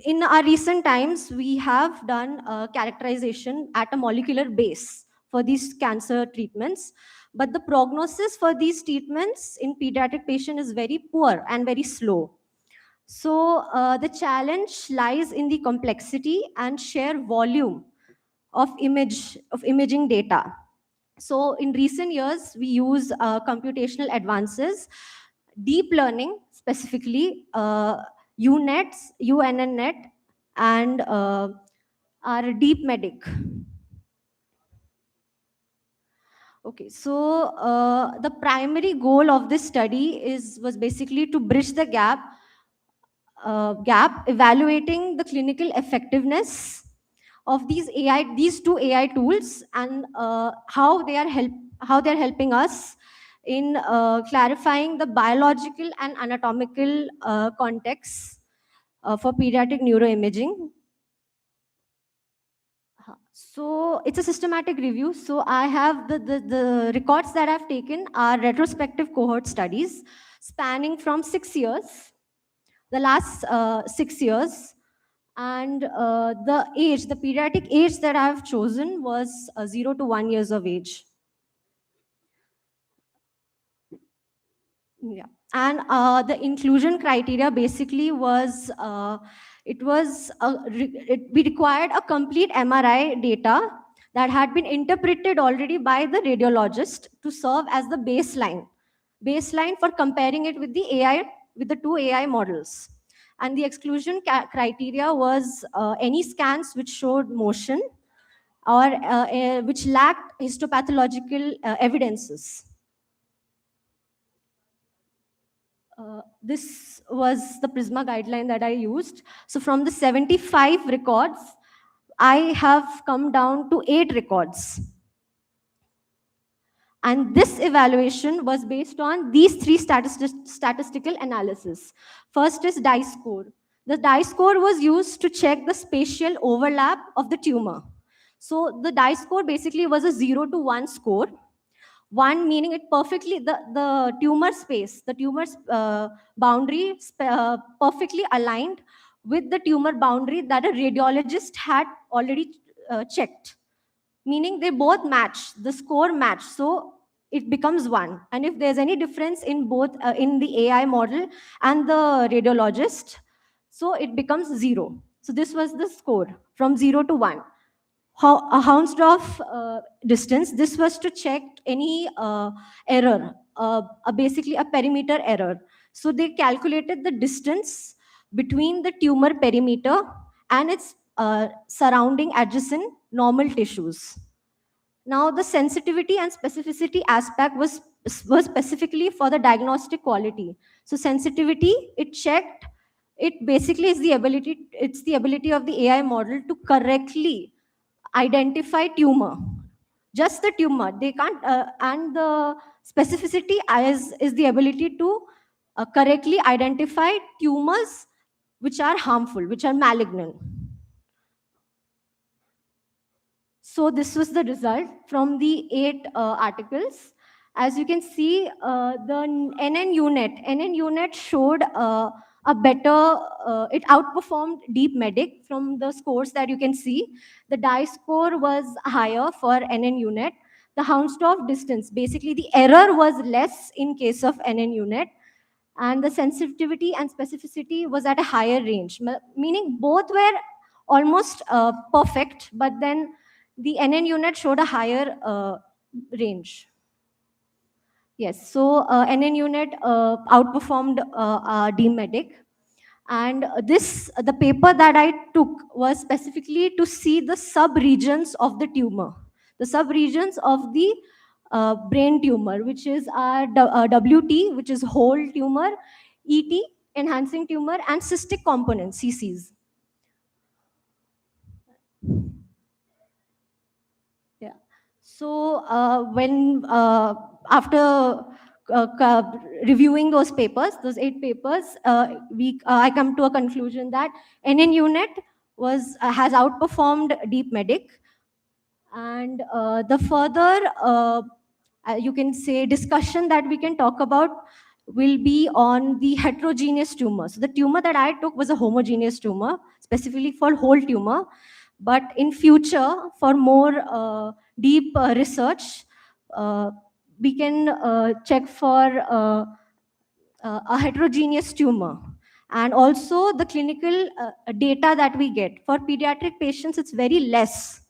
in our recent times, we have done characterization at a molecular base for these cancer treatments. But the prognosis for these treatments in pediatric patient is very poor and very slow. So the challenge lies in the complexity and sheer volume of imaging data. So in recent years, we use computational advances, deep learning specifically, UNets, UNNet, and our deep medic. Okay, so the primary goal of this study was basically to bridge the gap, evaluating the clinical effectiveness of these two AI tools, and how they are helping us in clarifying the biological and anatomical contexts for pediatric neuroimaging. So it's a systematic review. So I have the records that I've taken are retrospective cohort studies spanning from 6 years, the last 6 years. And the pediatric age that I've chosen was 0 to 1 years of age. Yeah. And the inclusion criteria basically was, we required a complete MRI data that had been interpreted already by the radiologist to serve as the baseline for comparing it with the two AI models. And the exclusion criteria was any scans which showed motion or which lacked histopathological evidences. This was the PRISMA guideline that I used. So from the 75 records, I have come down to 8 records. And this evaluation was based on these 3 statistical analysis. First is DICE score. The DICE score was used to check the spatial overlap of the tumor. So the DICE score basically was a 0 to 1 score. 1 meaning it perfectly, the tumor space, the tumor's boundary perfectly aligned with the tumor boundary that a radiologist had already checked. Meaning they both match, the score match. So it becomes 1. And if there's any difference in both in the AI model and the radiologist, so it becomes 0. So this was the score from 0 to 1. A Hounsdorf distance, this was to check any error, basically a perimeter error. So they calculated the distance between the tumor perimeter and its surrounding adjacent normal tissues. Now the sensitivity and specificity aspect was specifically for the diagnostic quality. So sensitivity, it checked, it basically is the ability of the AI model to correctly identify tumor, just the tumor. They can't, and the specificity is the ability to correctly identify tumors which are harmful, which are malignant. So this was the result from the 8 articles. As you can see, the NN unit showed a better, it outperformed Deep Medic from the scores that you can see. The DICE score was higher for NN unit. The Hounsdorf distance, basically the error was less in case of NN unit. And the sensitivity and specificity was at a higher range, meaning both were almost perfect, but then the NN unit showed a higher range. Yes, so NN unit outperformed DMedic. And the paper that I took was specifically to see the sub-regions of the tumor, the sub-regions of the brain tumor, which is WT, which is whole tumor, ET, enhancing tumor, and cystic components, CCs. Yeah. So after reviewing those papers, those 8 papers, I come to a conclusion that NN unit has outperformed Deep Medic. And the further, you can say, discussion that we can talk about will be on the heterogeneous tumor. So the tumor that I took was a homogeneous tumor, specifically for whole tumor. But in future, for more deep research, we can check for a heterogeneous tumor. And also the clinical data that we get. For pediatric patients, it's very less.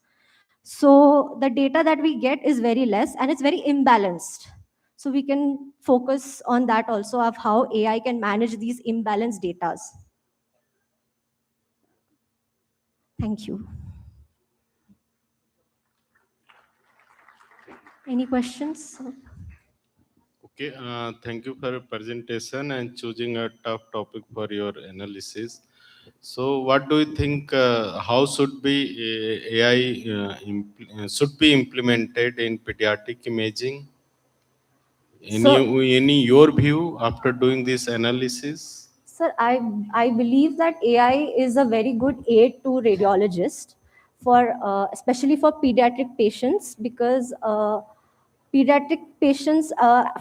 So the data that we get is very less and it's very imbalanced. So we can focus on that also, of how AI can manage these imbalanced datas. Thank you. Any questions? Okay, thank you for your presentation and choosing a tough topic for your analysis. So, what do you think? How should be AI should be implemented in pediatric imaging? Any your view after doing this analysis? Sir, I believe that AI is a very good aid to radiologists, for especially for pediatric patients, because pediatric patients,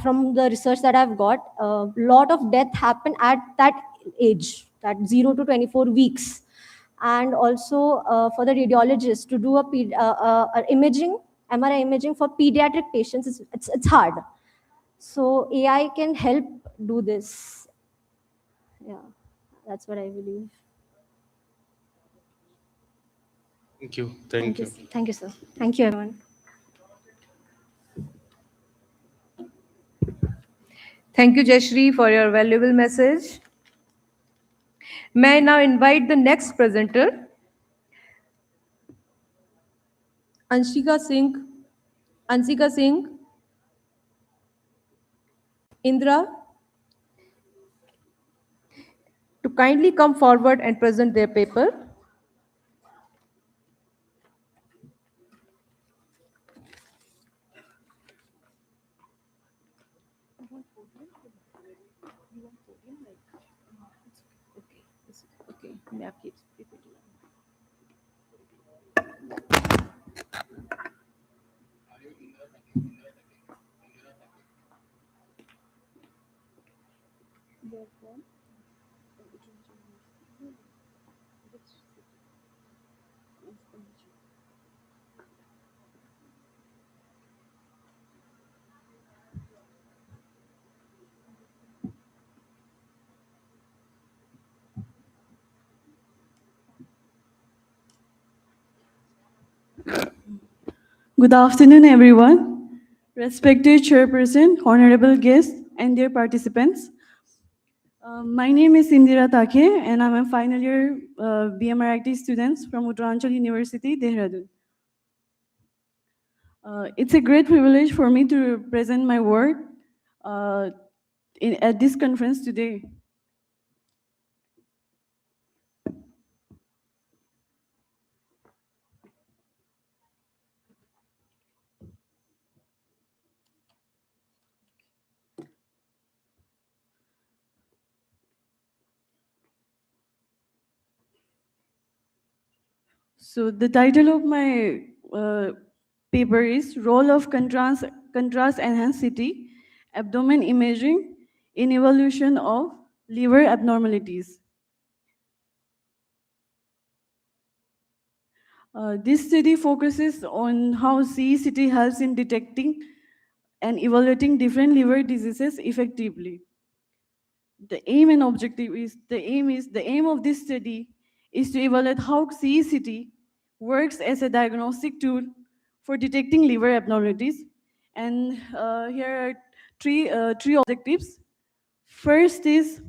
from the research that I've got, a lot of death happen at that age, that 0 to 24 weeks. And also for the radiologist to do a imaging, MRI imaging for pediatric patients, it's hard. So AI can help do this. Yeah, that's what I believe. Thank you. Thank you. Thank you, sir. Thank you, everyone. Thank you, Jayashree, for your valuable message. May I now invite the next presenter, Ansika Singh, Indra, to kindly come forward and present their paper. Good afternoon, everyone. Respected Chairperson, honorable guests, and dear participants. My name is Indira Take, and I'm a final year BMRIT student from Uttaranchal University, Dehradun. It's a great privilege for me to present my work at this conference today. So the title of my paper is Role of Contrast Enhanced CT Abdomen Imaging in Evolution of Liver Abnormalities. This study focuses on how CECT helps in detecting and evaluating different liver diseases effectively. The aim of this study is to evaluate how CECT works as a diagnostic tool for detecting liver abnormalities. And here are three objectives. First is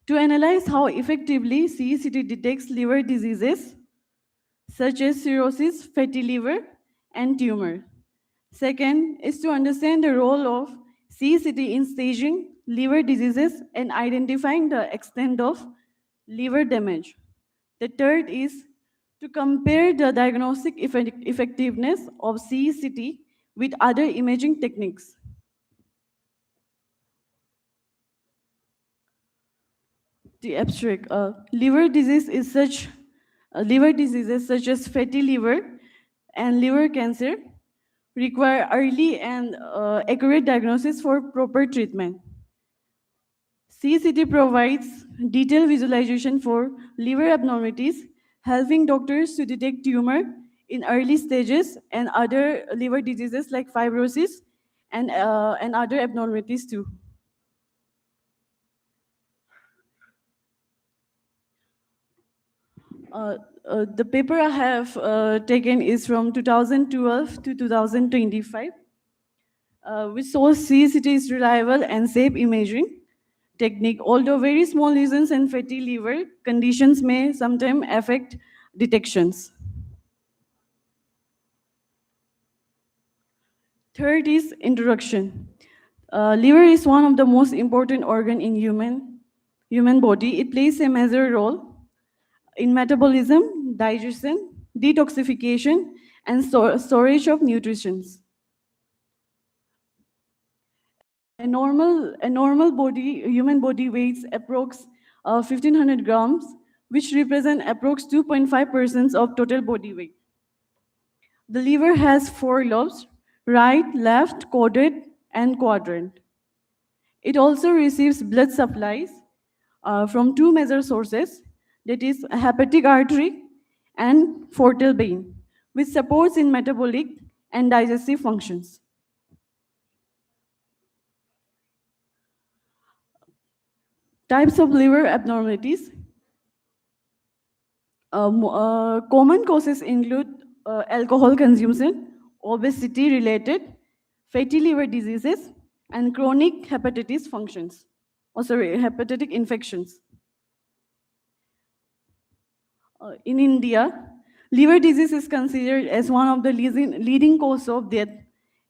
to analyze how effectively CECT detects liver diseases such as cirrhosis, fatty liver, and tumor. Second is to understand the role of CECT in staging liver diseases and identifying the extent of liver damage. The third is to compare the diagnostic effectiveness of CECT with other imaging techniques. The abstract, liver diseases such as fatty liver and liver cancer require early and accurate diagnosis for proper treatment. CCT provides detailed visualization for liver abnormalities, helping doctors to detect tumor in early stages and other liver diseases like fibrosis and other abnormalities too. The paper I have taken is from 2012 to 2025, which shows CCT is reliable and safe imaging technique. Although very small lesions and fatty liver conditions may sometimes affect detections. Third is introduction. Liver is one of the most important organ in human body. It plays a major role in metabolism, digestion, detoxification, and storage of nutrition. Human body weighs approx 1500 grams, which represent approx 2.5% of total body weight. The liver has 4 lobes: right, left, quadrant, and quadrant. It also receives blood supplies from 2 major sources, that is hepatic artery and portal vein, which supports in metabolic and digestive functions. Types of liver abnormalities. Common causes include alcohol consumption, obesity-related, fatty liver diseases, and chronic hepatitis functions. Hepatic infections. In India, liver disease is considered as one of the leading cause of death.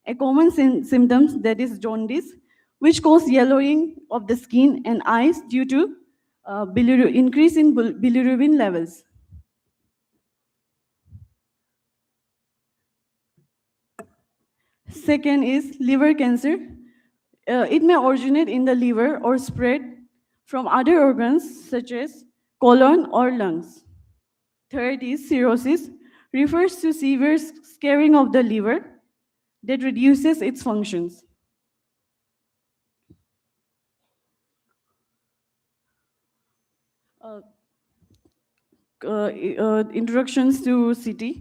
A common symptoms, that is jaundice, which cause yellowing of the skin and eyes due to increase in bilirubin levels. Second is liver cancer. It may originate in the liver or spread from other organs such as colon or lungs. Third is cirrhosis, refers to severe scarring of the liver that reduces its functions. Introductions to CT.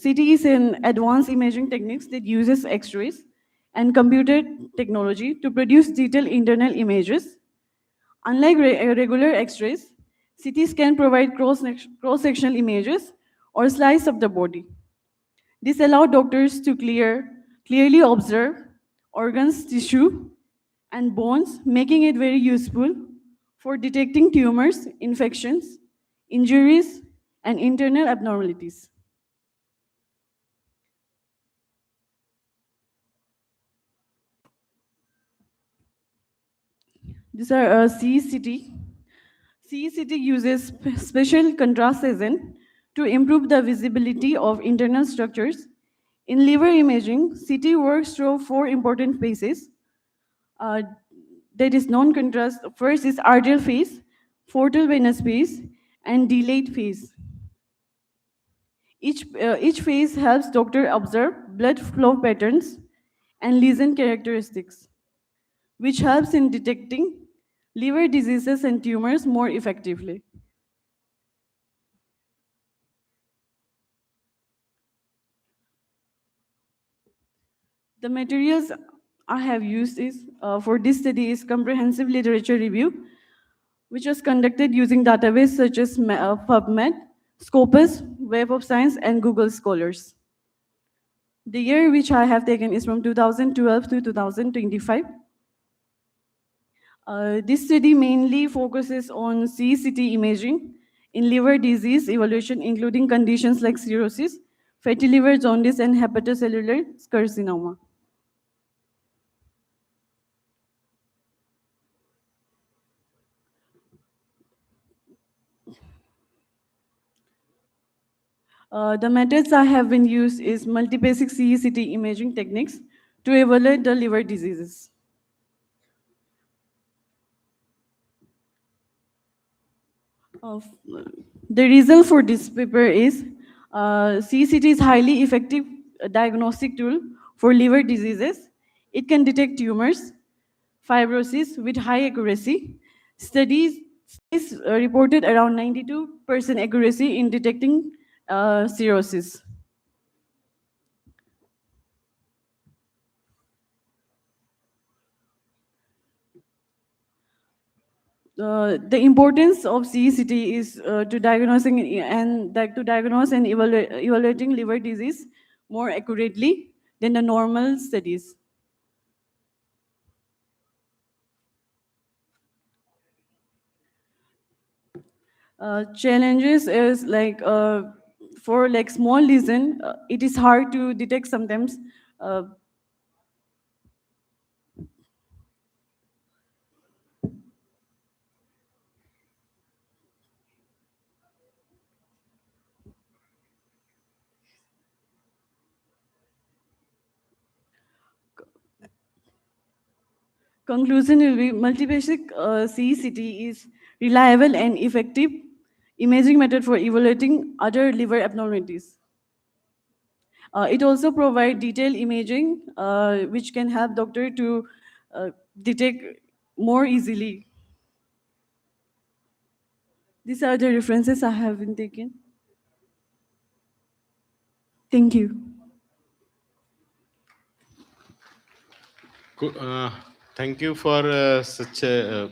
CT is an advanced imaging techniques that uses X-rays and computer technology to produce detailed internal images. Unlike regular X-rays, CT scan provide cross-sectional images or slice of the body. This allows doctors to clearly observe organs, tissue, and bones, making it very useful for detecting tumors, infections, injuries, and internal abnormalities. These are CCT. CCT uses special contrast agent to improve the visibility of internal structures. In liver imaging, CT works through 4 important phases. That is non-contrast. First is arterial phase, portal venous phase, and delayed phase. Each phase helps doctor observe blood flow patterns and lesion characteristics, which helps in detecting liver diseases and tumors more effectively. The materials I have used for this study is comprehensive literature review, which was conducted using databases such as PubMed, Scopus, Web of Science, and Google Scholars. The year which I have taken is from 2012 to 2025. This study mainly focuses on CCT imaging in liver disease evaluation, including conditions like cirrhosis, fatty liver, jaundice, and hepatocellular carcinoma. The methods I have been used is multibasic CCT imaging techniques to evaluate the liver diseases. The result for this paper is CCT is highly effective diagnostic tool for liver diseases. It can detect tumors, fibrosis with high accuracy. Studies reported around 92% accuracy in detecting cirrhosis. The importance of CECT is to diagnosing to diagnose and evaluating liver disease more accurately than the normal studies. Challenges is like for like small lesion, it is hard to detect sometimes. Conclusion will be multi-basic CECT is reliable and effective imaging method for evaluating other liver abnormalities. It also provides detailed imaging, which can help doctor to detect more easily. These are the references I have been taken. Thank you. Thank you for such a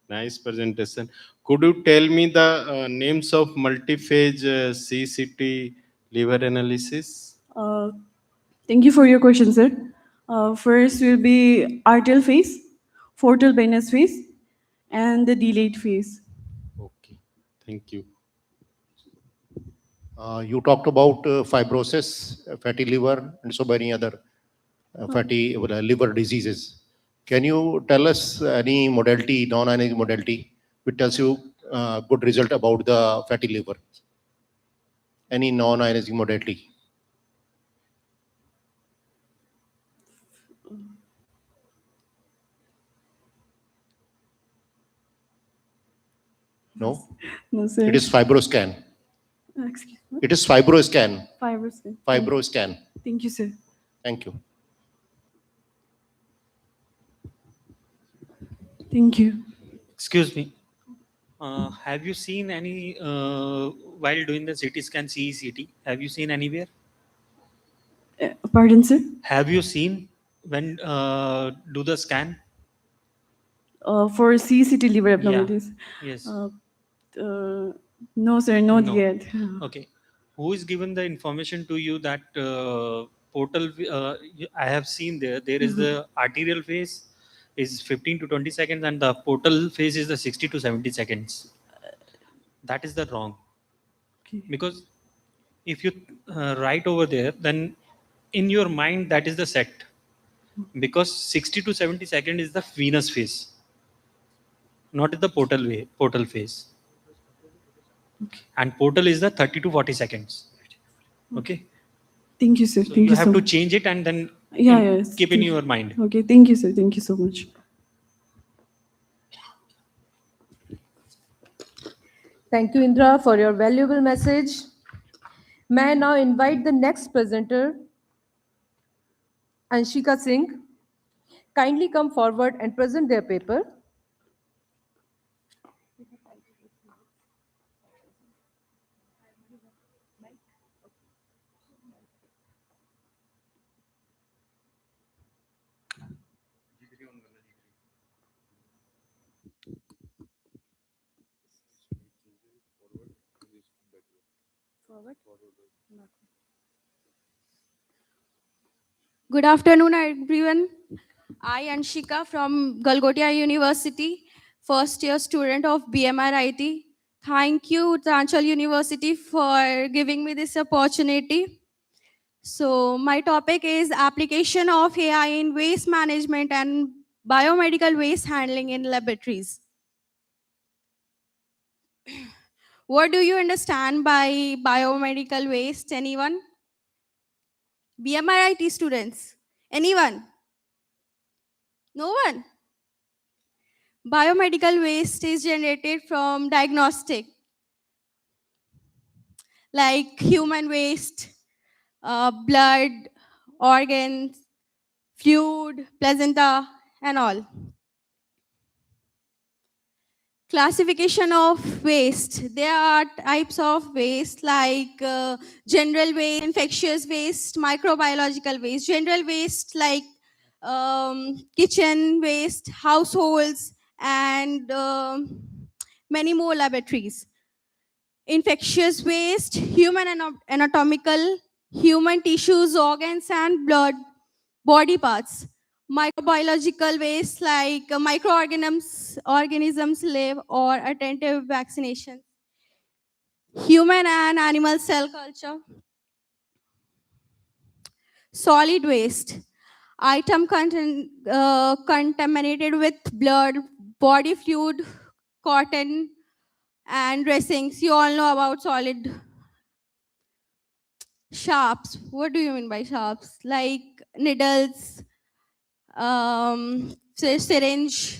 nice presentation. Could you tell me the names of multi-phase CCT liver analysis? Thank you for your question, sir. First will be arterial phase, portal venous phase, and the delayed phase. Okay, thank you. You talked about fibrosis, fatty liver, and so many other fatty liver diseases. Can you tell us any modality, non-analytic modality, which tells you good result about the fatty liver? Any non-analytic modality? No? No, sir. It is fibroscan. Excuse me. It is fibroscan. Fibroscan. Fibroscan. Thank you, sir. Thank you. Thank you. Excuse me. Have you seen any, while doing the CT scan, CECT, have you seen anywhere? Pardon, sir? Have you seen when do the scan? For CCT liver Yeah. abnormalities? Yes. No, sir, not No. yet. Okay. Who is given the information to you that portal, I have seen there is the arterial phase is 15 to 20 seconds and the portal phase is the 60 to 70 seconds. That is the wrong. Okay. Because if you write over there, then in your mind that is the set. Because 60 to 70 seconds is the venous phase, not the portal phase. Okay. And portal is the 30 to 40 seconds. Okay. Thank you, sir. So Thank you you have so to much. change it and then Yes. keep in your mind. Okay, thank you, sir. Thank you so much. Thank you, Indra, for your valuable message. May I now invite the next presenter, Anshika Singh. Kindly come forward and present their paper. Good afternoon, everyone. I, Anshika from Galgotia University, first year student of BMRIT. Thank you, Uttaranchal University, for giving me this opportunity. So my topic is application of AI in waste management and biomedical waste handling in laboratories. What do you understand by biomedical waste? Anyone? BMRIT students? Anyone? No one? Biomedical waste is generated from diagnostic, like human waste, blood, organs, fluid, placenta, and all. Classification of waste. There are types of waste like general waste, infectious waste, microbiological waste. General waste like kitchen waste, households, and many more laboratories. Infectious waste, human anatomical, human tissues, organs, and blood, body parts. Microbiological waste like organisms live or attentive vaccination. Human and animal cell culture. Solid waste, item contaminated with blood, body fluid, cotton, and dressings. You all know about solid. Sharps. What do you mean by sharps? Like needles, syringe,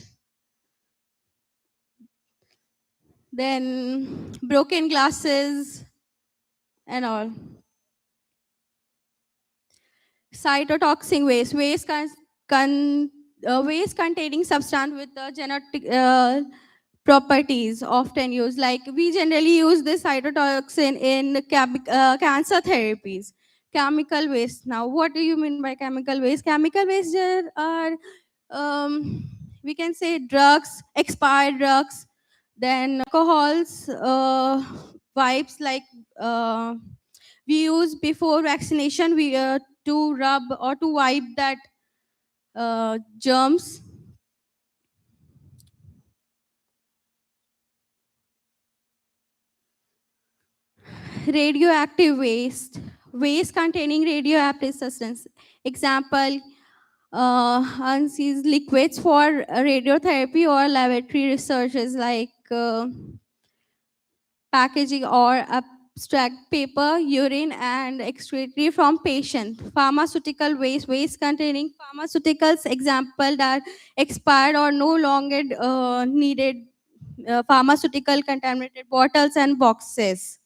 then broken glasses, and all. Cytotoxic waste. Waste containing substance with the genetic properties often used. Like we generally use this cytotoxin in cancer therapies. Chemical waste. Now, what do you mean by chemical waste? Chemical waste there are, we can say, drugs, expired drugs, then alcohols, wipes like we use before vaccination to rub or to wipe that germs. Radioactive waste. Waste containing radioactive substance. Example, unseized liquids for radiotherapy or laboratory researches like packaging or abstract paper, urine, and excretory from patient. Pharmaceutical waste. Waste containing pharmaceuticals. Example that expired or no longer needed pharmaceutical contaminated bottles and boxes.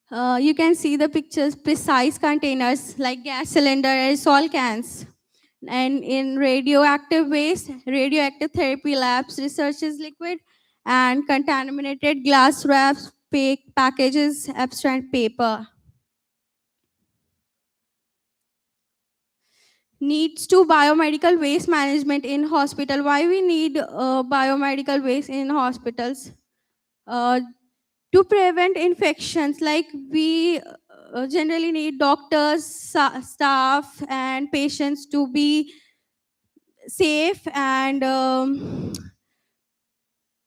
You can see the pictures, precise containers like gas cylinder, aerosol cans. And in radioactive waste, radioactive therapy labs, researches liquid, and contaminated glass wraps, packages, abstract paper. Needs to biomedical waste management in hospital. Why we need biomedical waste in hospitals? To prevent infections, like we generally need doctors, staff, and patients to be safe and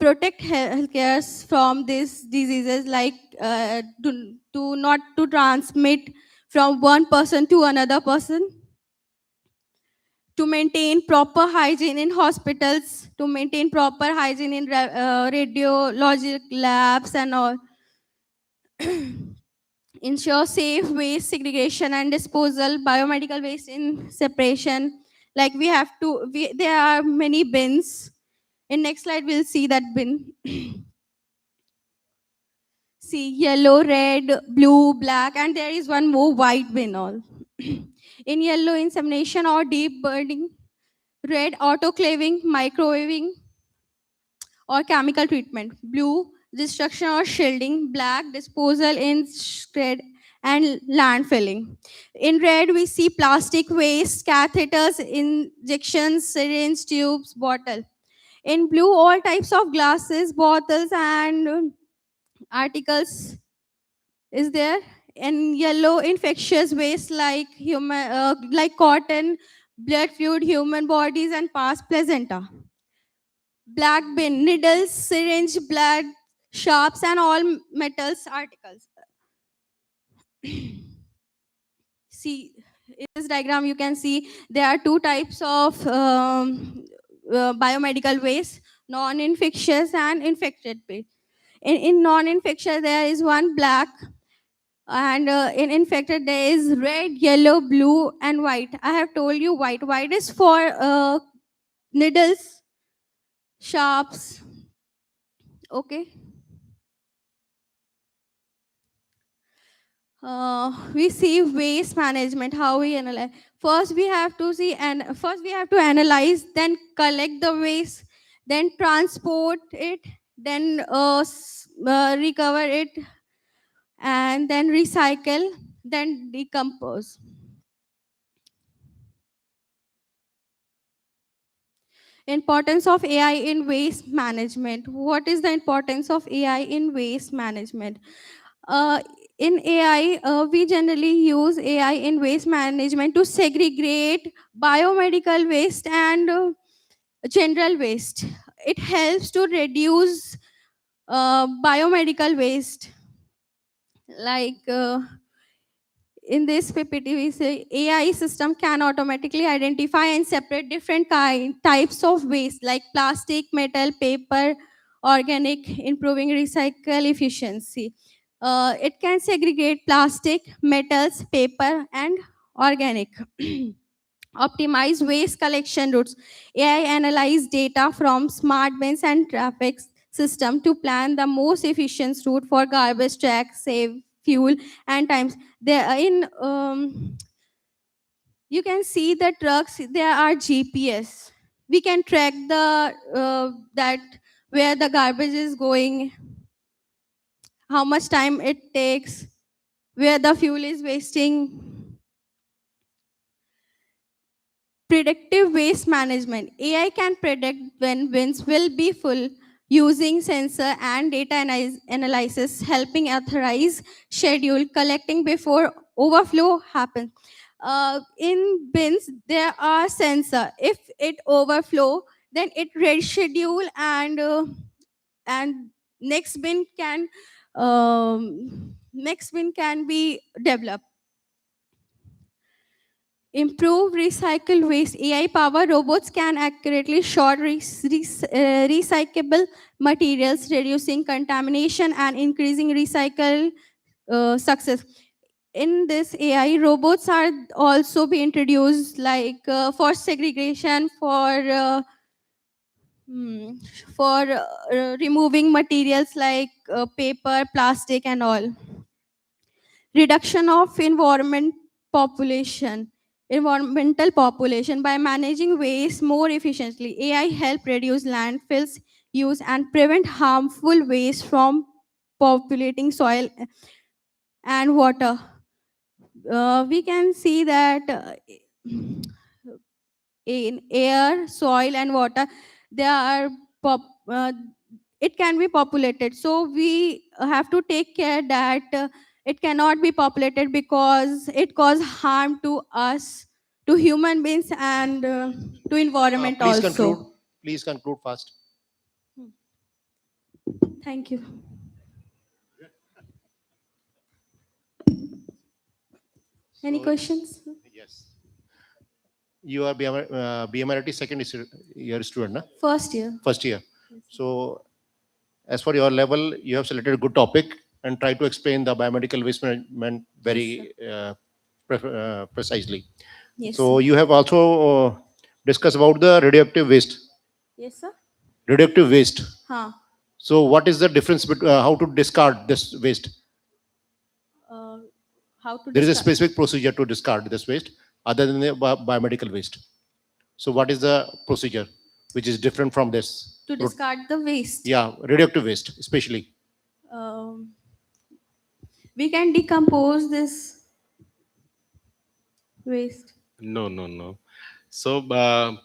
protect healthcare from these diseases, like to not to transmit from one person to another person, to maintain proper hygiene in hospitals, to maintain proper hygiene in radiologic labs and all. Ensure safe waste segregation and disposal, biomedical waste in separation. Like we have to, there are many bins. In next slide, we'll see that bin. See, yellow, red, blue, black, and there is one more white bin all. In yellow, insemination or deep burning. Red, autoclaving, microwaving, or chemical treatment. Blue, destruction or shielding. Black, disposal in shred and landfilling. In red, we see plastic waste, catheters, injections, syringe, tubes, bottle. In blue, all types of glasses, bottles, and articles is there. In yellow, infectious waste like like cotton, blood fluid, human bodies, and past placenta. Black bin, needles, syringe, blood, sharps, and all metals articles. See, in this diagram, you can see there are two types of biomedical waste, non-infectious and infected waste. In non-infectious, there is one black, and in infected, there is red, yellow, blue, and white. I have told you white. White is for needles, sharps. Okay. we see waste management, how we analyze. First we have to see, and first we have to analyze, then collect the waste, then transport it, then recover it, and then recycle, then decompose. Importance of AI in waste management. What is the importance of AI in waste management? In AI, we generally use AI in waste management to segregate biomedical waste and general waste. It helps to reduce biomedical waste. Like in this PPT, we say AI system can automatically identify and separate different types of waste like plastic, metal, paper, organic, improving recycle efficiency. It can segregate plastic, metals, paper, and organic. Optimize waste collection routes. AI analyze data from smart bins and traffic system to plan the most efficient route for garbage track, save fuel and times. There in you can see the trucks. There are GPS. We can track the that where the garbage is going, how much time it takes, where the fuel is wasting. Predictive waste management. AI can predict when bins will be full using sensor and data analysis, helping authorize schedule collecting before overflow happens. In bins, there are sensor. If it overflow, then it reschedule and next bin can be developed. Improve recycle waste. AI-powered robots can accurately sort recyclable materials, reducing contamination and increasing recycle success. In this AI, robots are also be introduced, like for segregation, for removing materials like paper, plastic, and all. Reduction of environmental population. By managing waste more efficiently, AI help reduce landfills use and prevent harmful waste from populating soil and water. We can see that in air, soil, and water, they are it can be populated. So we have to take care that it cannot be populated because it cause harm to us, to human beings, and to environment Please also. conclude. Please conclude fast. Thank you. Any questions? Yes. You are BMRT second year student, na? First year. First year. So, as for your level, you have selected a good topic and try to explain the biomedical waste management very precisely. Yes, So, sir. you have also discussed about the radioactive waste. Yes, sir. Radioactive waste. Huh. So, what is the difference between how to discard this waste? How to There is a discard? specific procedure to discard this waste other than the biomedical waste. So what is the procedure which is different from this? To discard the waste. Yeah, radioactive waste especially. We can decompose this waste. No. So,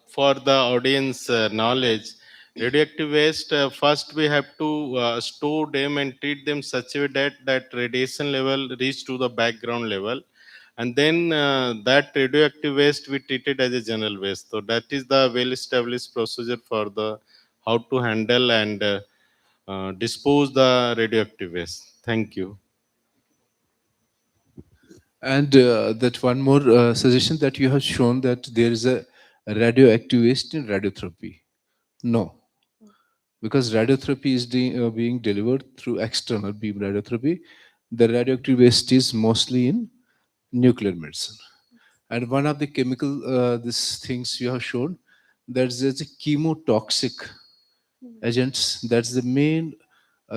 for the audience knowledge, radioactive waste, first we have to store them and treat them such a way that that radiation level reach to the background level. And then that radioactive waste we treat it as a general waste. So that is the well-established procedure for the how to handle and dispose the radioactive waste. Thank you. And that one more suggestion that you have shown that there is a radioactive waste in radiotherapy. No, because radiotherapy is being delivered through external beam radiotherapy. The radioactive waste is mostly in nuclear medicine. And one of the chemical these things you have shown, there's a chemotoxic agents. That's the main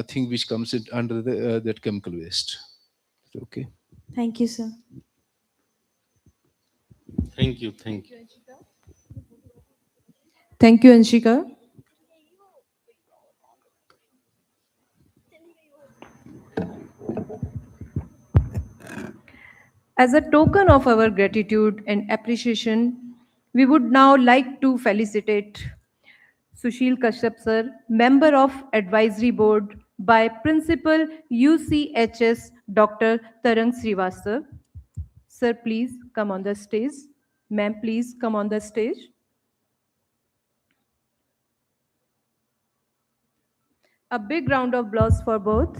thing which comes in under the that chemical waste. Okay. Thank you, sir. Thank you. Thank you. Thank you, Anshika. As a token of our gratitude and appreciation, we would now like to felicitate Sushil Kashyap sir, member of advisory board by Principal UCHS Dr. Tarang Srivastava. Sir, please come on the stage. Ma'am, please come on the stage. A big round of applause for both.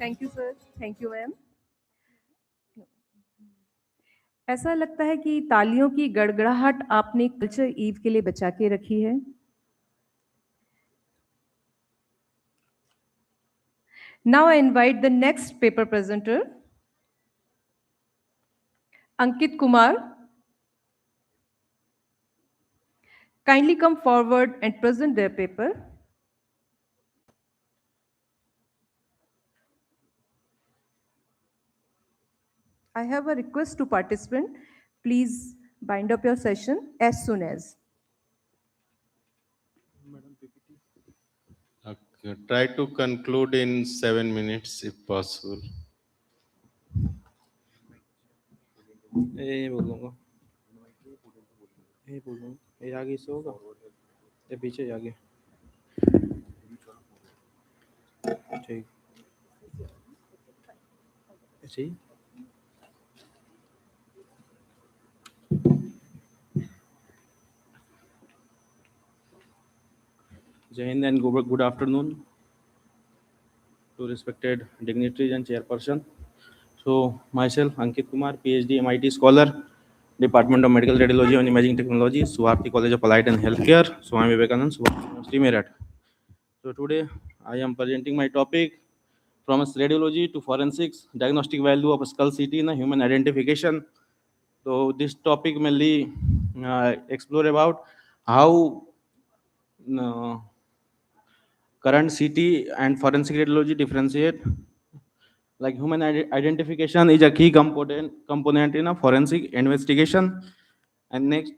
Thank you sir, thank you ma'am. ऐसा लगता है कि तालियों की गड़गड़ाहट आपने culture ewe के लिए बचा के रखी है। Now I invite the next paper presenter, Ankit Kumar. Kindly come forward and present their paper. I have a request to participant. Please bind up your session as soon as. Okay. Try to conclude in 7 minutes if possible. बोलूँगा ये आगे से होगा ये पीछे आगे ठीक ऐसे ही Jai Hind and good afternoon to respected dignitaries and chairperson. So myself Ankit Kumar, PhD MIT scholar, Department of Medical Radiology and Imaging Technology, Suharti College of Allied and Healthcare, Swami Vivekanand, Suharti University, Meerut. So today I am presenting my topic from radiology to forensics, diagnostic value of skull CT in a human identification. So this topic mainly explore about how current CT and forensic radiology differentiate. Like human identification is a key component in a forensic investigation. And next,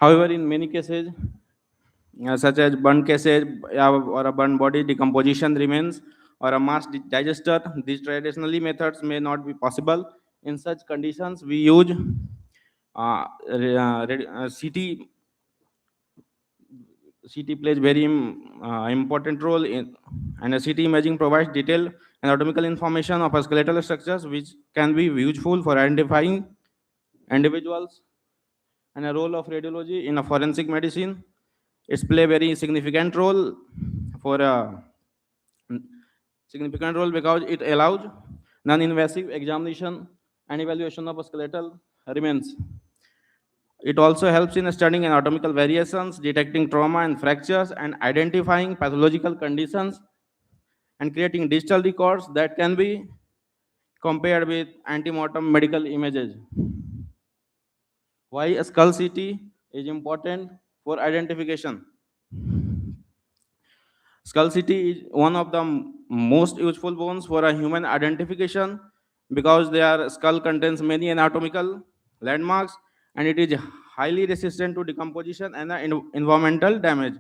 however, in many cases, such as burn cases or a burn body, decomposition remains or a mass digester, these traditionally methods may not be possible. In such conditions, we use CT. CT plays very important role in, and a CT imaging provides detailed anatomical information of skeletal structures, which can be useful for identifying individuals. And a role of radiology in a forensic medicine, it's play very significant role for a significant role because it allows non-invasive examination and evaluation of a skeletal remains. It also helps in studying anatomical variations, detecting trauma and fractures, and identifying pathological conditions, and creating digital records that can be compared with antemortem medical images. Why a skull CT is important for identification? Skull CT is one of the most useful bones for a human identification because their skull contains many anatomical landmarks and it is highly resistant to decomposition and environmental damage.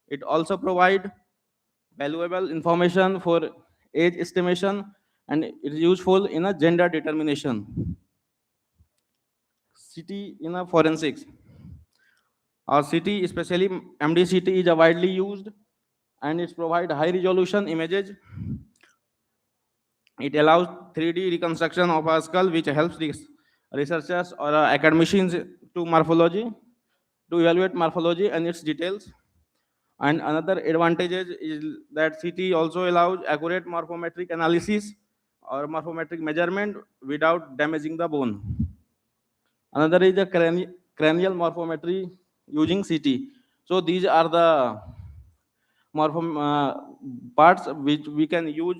It also provides valuable information for age estimation and it is useful in a gender determination. CT in a forensics. Our CT, especially MDCT, is widely used and it provides high resolution images. It allows 3D reconstruction of a skull, which helps researchers or academicians to evaluate morphology and its details. And another advantage is that CT also allows accurate morphometric analysis or morphometric measurement without damaging the bone. Another is the cranial morphometry using CT. So these are the parts which we can use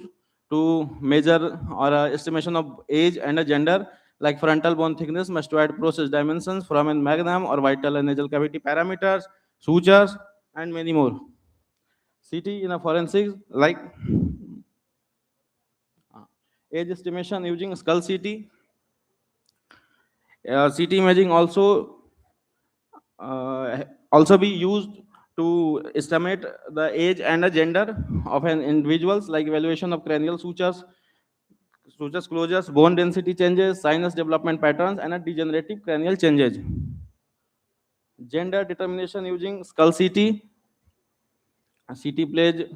to measure or estimation of age and a gender, like frontal bone thickness, mastoid process dimensions, foramen magnum or vital and nasal cavity parameters, sutures, and many more. CT in a forensics, like age estimation using skull CT. CT imaging also be used to estimate the age and the gender of an individuals, like evaluation of cranial sutures closures, bone density changes, sinus development patterns, and a degenerative cranial changes. Gender determination using skull CT. CT play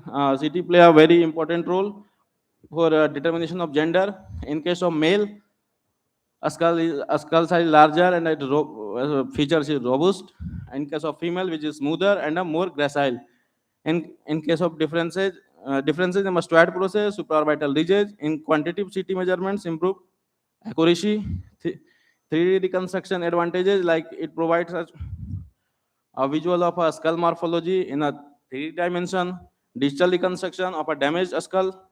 a very important role for determination of gender. In case of male, a skull size larger and features is robust. In case of female, which is smoother and a more gracile. In case of differences in mastoid process, supraorbital ridges, in quantitative CT measurements improve accuracy. 3D reconstruction advantages, like it provides us a visual of a skull morphology in a 3D dimension, digital reconstruction of a damaged skull,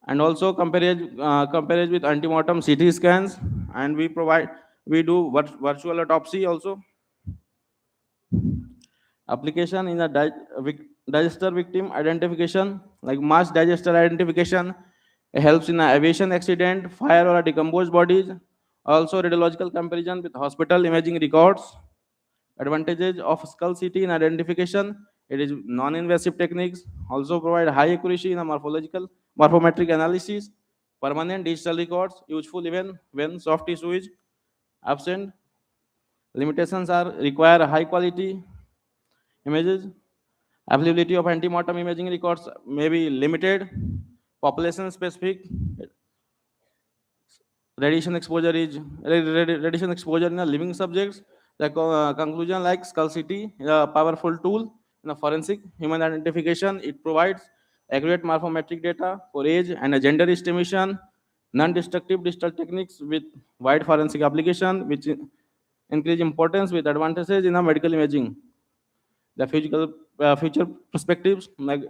and also compare it with antemortem CT scans, and we do virtual autopsy also. Application in a digester victim identification, like mass digester identification. It helps in an aviation accident, fire, or a decomposed bodies. Also radiological comparison with hospital imaging records. Advantages of skull CT in identification: it is non-invasive techniques, also provide high accuracy in a morphometric analysis. Permanent digital records, useful even when soft tissue is absent. Limitations are require high quality images. Availability of antemortem imaging records may be limited. Population specific. Radiation exposure in a living subjects. The conclusion, like skull CT is a powerful tool in a forensic human identification. It provides accurate morphometric data for age and a gender estimation. Non-destructive digital techniques with wide forensic application, which increase importance with advantages in a medical imaging. The future perspectives, like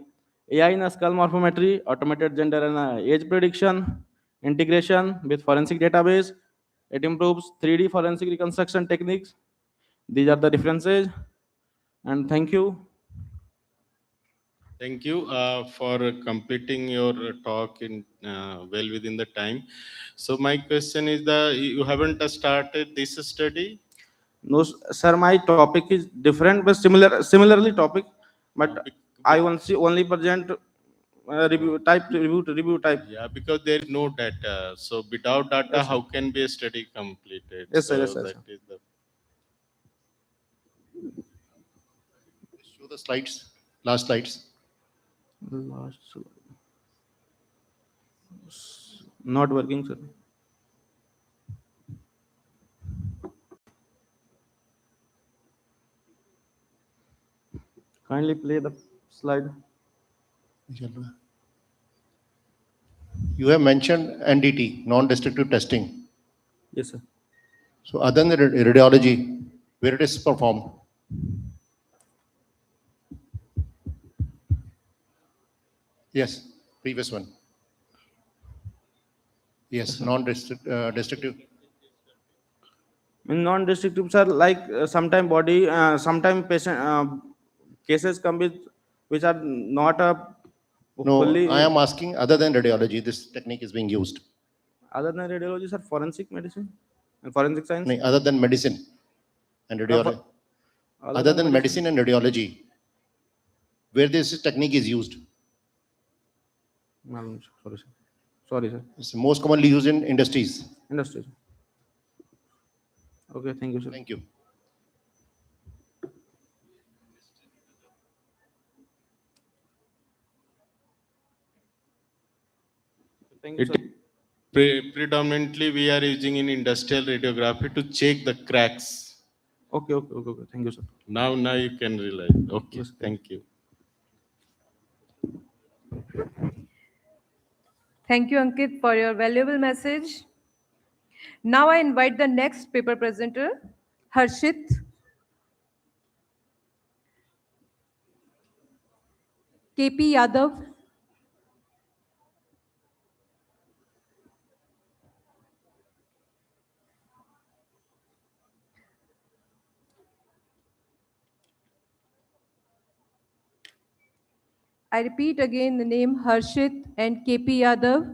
AI in a skull morphometry, automated gender and age prediction, integration with forensic database. It improves 3D forensic reconstruction techniques. These are the differences. And thank you. Thank you for completing your talk in well within the time. So my question is you haven't started this study? No, sir, my topic is different, but similarly topic. But I only present review type. Yeah, because there is no data. So without data, Yes, how can be a study completed? Yes, sir. So Yes, sir. that is the Show the slides, last slides. Not working, sir. Kindly play the slide. You have mentioned NDT, non-destructive testing. Yes, sir. So other than radiology, where it is performed? Yes, previous one. Yes, non-destructive. In non-destructive, sir, like sometime body, sometime patient cases come with which are not a No, fully. I am asking other than radiology, this technique is being used. Other than radiology, sir, forensic medicine and forensic science. No, other than medicine and radiology. Other than medicine and radiology, where this technique is used? Sorry, sir. Sorry, sir. It's most commonly used in industries. Industries. Okay, thank you, sir. Thank you. Thank you, It predominantly we are using in industrial radiography to check the cracks. Okay. Thank you, sir. Now you can realize. Okay, Yes, thank you. Thank you, Ankit, for your valuable message. Now I invite the next paper presenter, Harshit. KP Yadav. I repeat again the name Harshit and KP Yadav.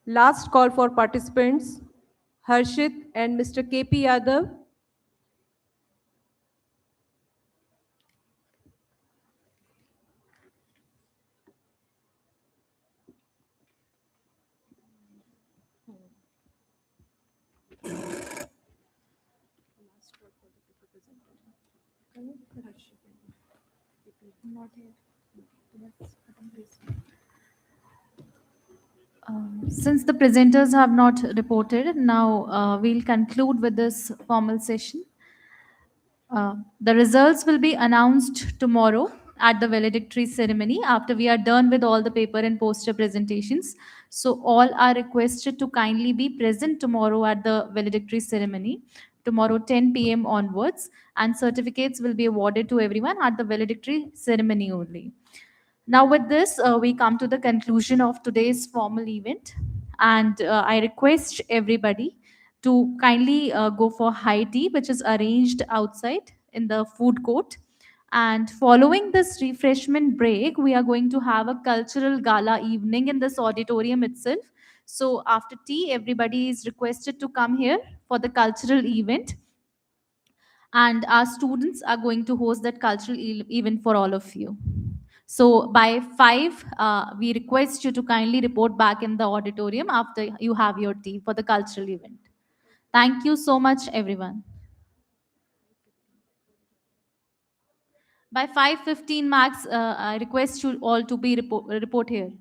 Last call for participants, Harshit and Mr. KP Yadav. Not here. Since the presenters have not reported, now we'll conclude with this formal session. The results will be announced tomorrow at the valedictory ceremony after we are done with all the paper and poster presentations. So all are requested to kindly be present tomorrow at the valedictory ceremony, tomorrow 10 p.m. onwards, and certificates will be awarded to everyone at the valedictory ceremony only. Now, with this, we come to the conclusion of today's formal event, and I request everybody to kindly go for high tea, which is arranged outside in the food court. And following this refreshment break, we are going to have a cultural gala evening in this auditorium itself. So, after tea, everybody is requested to come here for the cultural event, and our students are going to host that cultural event for all of you. So by 5, we request you to kindly report back in the auditorium after you have your tea for the cultural event. Thank you so much, everyone. By 5:15 max, I request you all to be report here.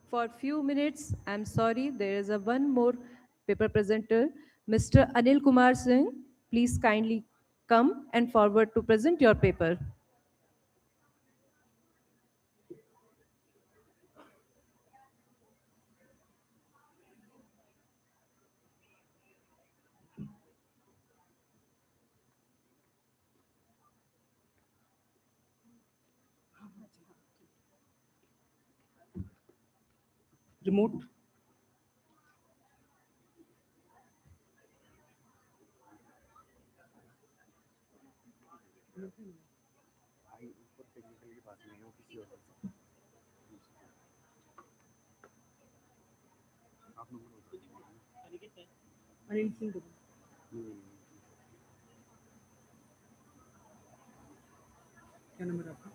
For few minutes, I'm sorry, there is a one more paper presenter, Mr. Anil Kumar Singh. Please kindly come and forward to present your paper. Remote. Anil Singh क्या number आपका?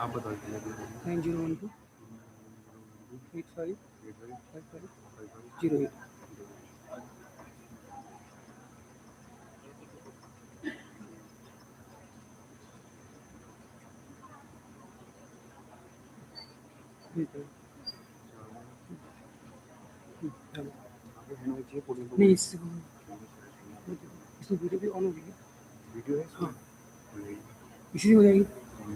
आप बता दीजिए 9012 85 55 08 नहीं इसमें video भी on होगी video है हाँ इसी हो जाएगी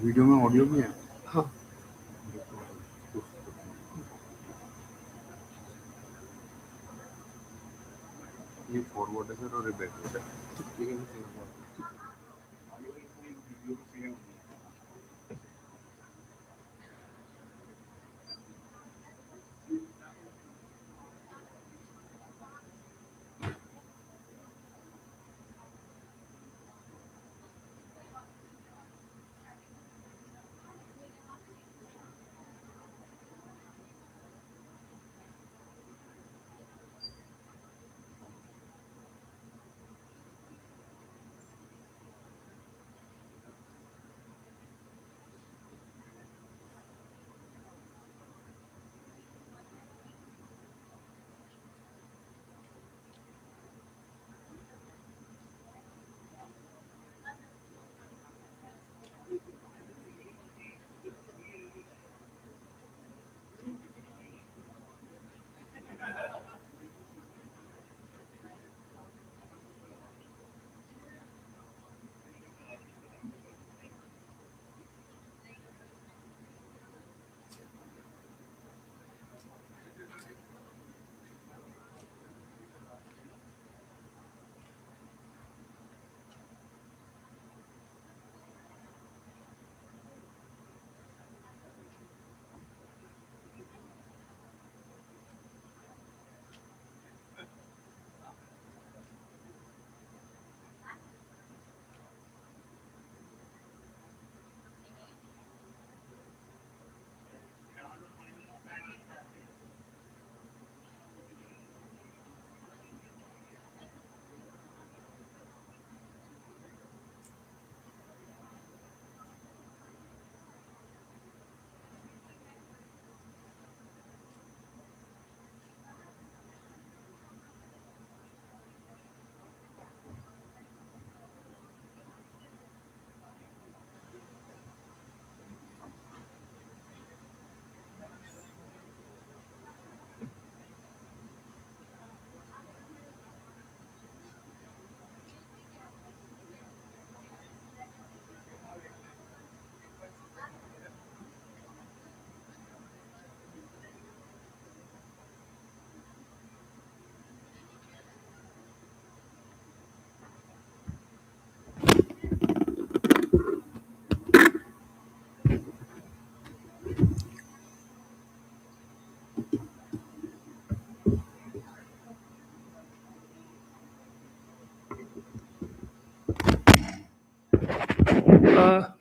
वीडियो में ऑडियो भी है हाँ ये फॉरवर्ड है सर और बैक है ठीक है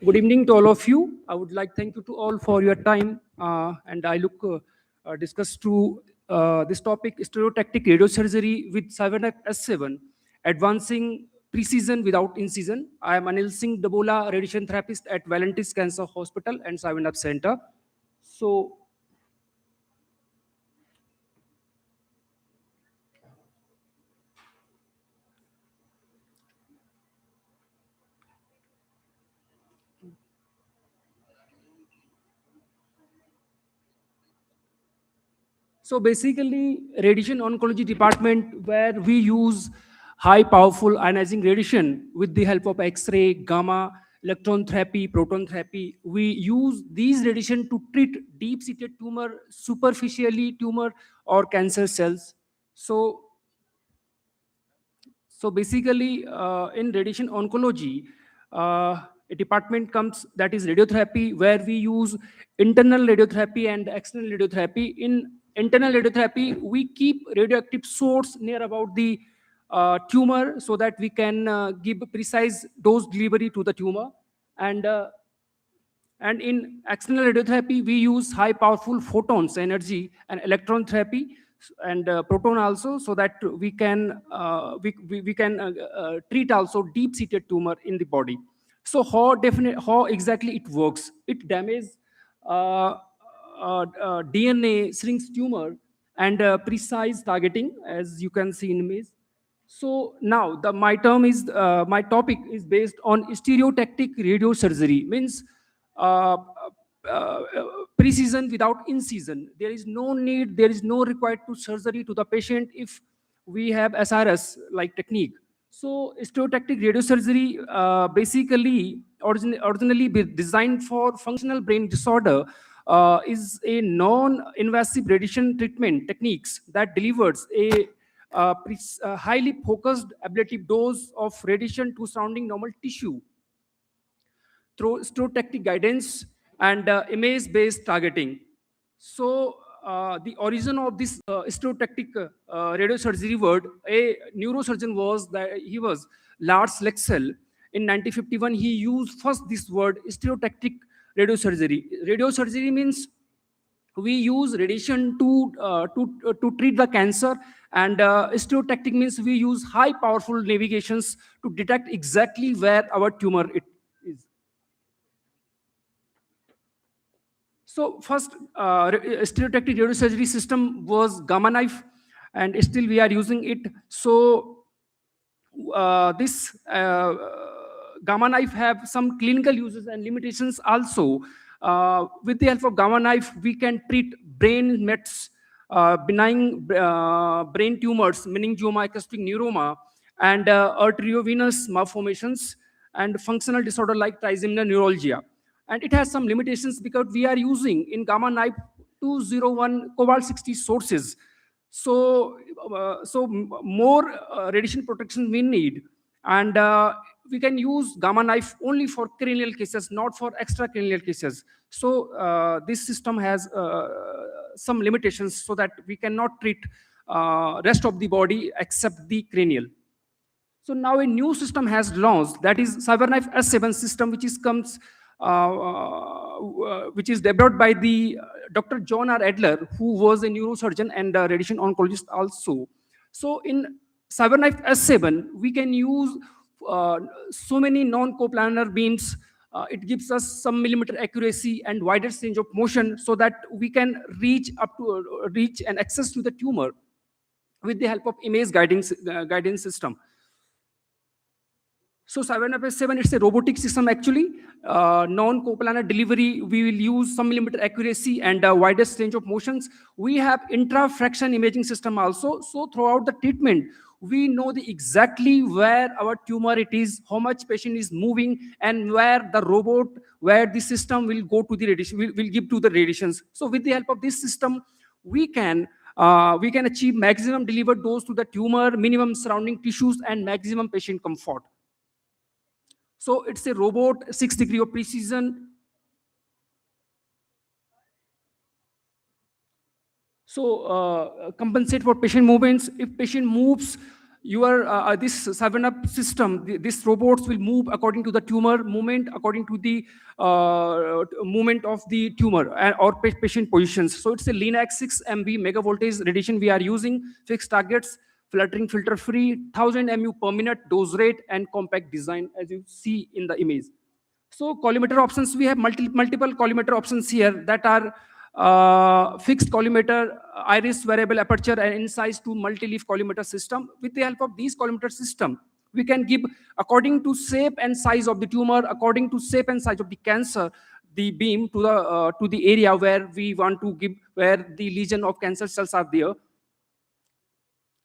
Good evening to all of you. I would like to thank you to all for your time, and I look discuss to this topic stereotactic radiosurgery with 7S7 advancing precision without incision. I am Anil Singh Dabola, radiation therapist at Valentis Cancer Hospital and 7-Up Center. So, So basically, radiation oncology department where we use high powerful ionizing radiation with the help of X-ray, gamma, electron therapy, proton therapy. We use these radiation to treat deep-seated tumor, superficially tumor or cancer cells. So basically, in radiation oncology, a department comes that is radiotherapy, where we use internal radiotherapy and external radiotherapy. In internal radiotherapy, we keep radioactive source near about the tumor so that we can give precise dose delivery to the tumor. And in external radiotherapy, we use high powerful photons energy and electron therapy and proton also, so that we can treat also deep-seated tumor in the body. So how exactly it works? It damages DNA, shrinks tumor, and precise targeting, as you can see in image. So now my topic is based on stereotactic radiosurgery, means uh, precision without incision. There is no required to surgery to the patient if we have SRS like technique. So stereotactic radiosurgery basically originally designed for functional brain disorder is a non-invasive radiation treatment techniques that delivers a highly focused ablative dose of radiation to surrounding normal tissue through stereotactic guidance and image-based targeting. So the origin of this stereotactic radiosurgery word, a neurosurgeon was Lars Lexell. In 1951, he used first this word stereotactic radiosurgery. Radiosurgery means we use radiation to treat the cancer, and stereotactic means we use high powerful navigations to detect exactly where our tumor is. So first stereotactic radiosurgery system was gamma knife, and still we are using it. So this gamma knife have some clinical uses and limitations also. With the help of gamma knife, we can treat brain mets, benign brain tumors, meningioma, acoustic neuroma, and arteriovenous malformations, and functional disorder like trigeminal neuralgia. And it has some limitations because we are using in gamma knife 201 cobalt-60 sources. So more radiation protection we need, and we can use gamma knife only for cranial cases, not for extracranial cases. So this system has some limitations, so that we cannot treat rest of the body except the cranial. So now a new system has launched, that is CyberKnife S7 system, which is developed by the Dr. John R. Adler, who was a neurosurgeon and a radiation oncologist also. So in CyberKnife S7, we can use so many non-coplanar beams. It gives us some millimeter accuracy and wider range of motion, so that we can reach and access to the tumor with the help of image guidance system. So 7 it's a robotic system actually. Non-coplanar delivery, we will use some millimeter accuracy and widest range of motions. We have intra-fraction imaging system also. So throughout the treatment, we know exactly where our tumor it is, how much patient is moving, and where the system will go to the radiation, will give to the radiations. So with the help of this system, we can achieve maximum delivered dose to the tumor, minimum surrounding tissues, and maximum patient comfort. So it's a robot, 6 degrees of precision. So compensate for patient movements. If patient moves, this 7-Up system, this robots will move according to the tumor movement, according to the movement of the tumor or patient positions. So it's a Linac 6 MV mega voltage radiation we are using, fixed targets, fluttering, filter-free, 1000 mu per minute dose rate, and compact design, as you see in the image. So collimator options, we have multiple collimator options here that are fixed collimator, iris variable aperture, and in-size to multi-leaf collimator system. With the help of these collimator system, we can give, according to shape and size of the tumor, according to shape and size of the cancer, the beam to the area where we want to give, where the lesion of cancer cells are there.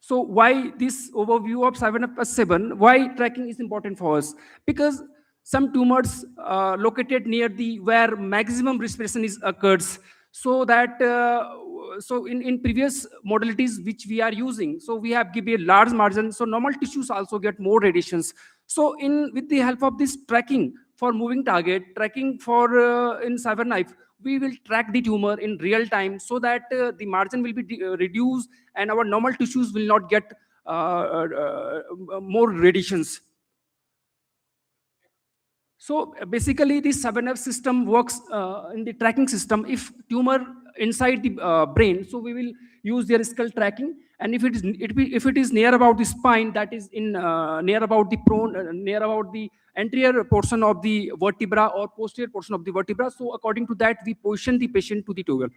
So why this overview of 7F7? Why tracking is important for us? Because some tumors located near the where maximum respiration is occurs. So that so in previous modalities which we are using, so we have given a large margin. So normal tissues also get more radiations. So with the help of this tracking for moving target, tracking for in CyberKnife, we will track the tumor in real time so that the margin will be reduced and our normal tissues will not get more radiations. So basically, this 7F system works in the tracking system. If tumor inside the brain, so we will use their skull tracking. And if it is near about the spine, that is in near about the anterior portion of the vertebra or posterior portion of the vertebra. So according to that, we position the patient to the tumor.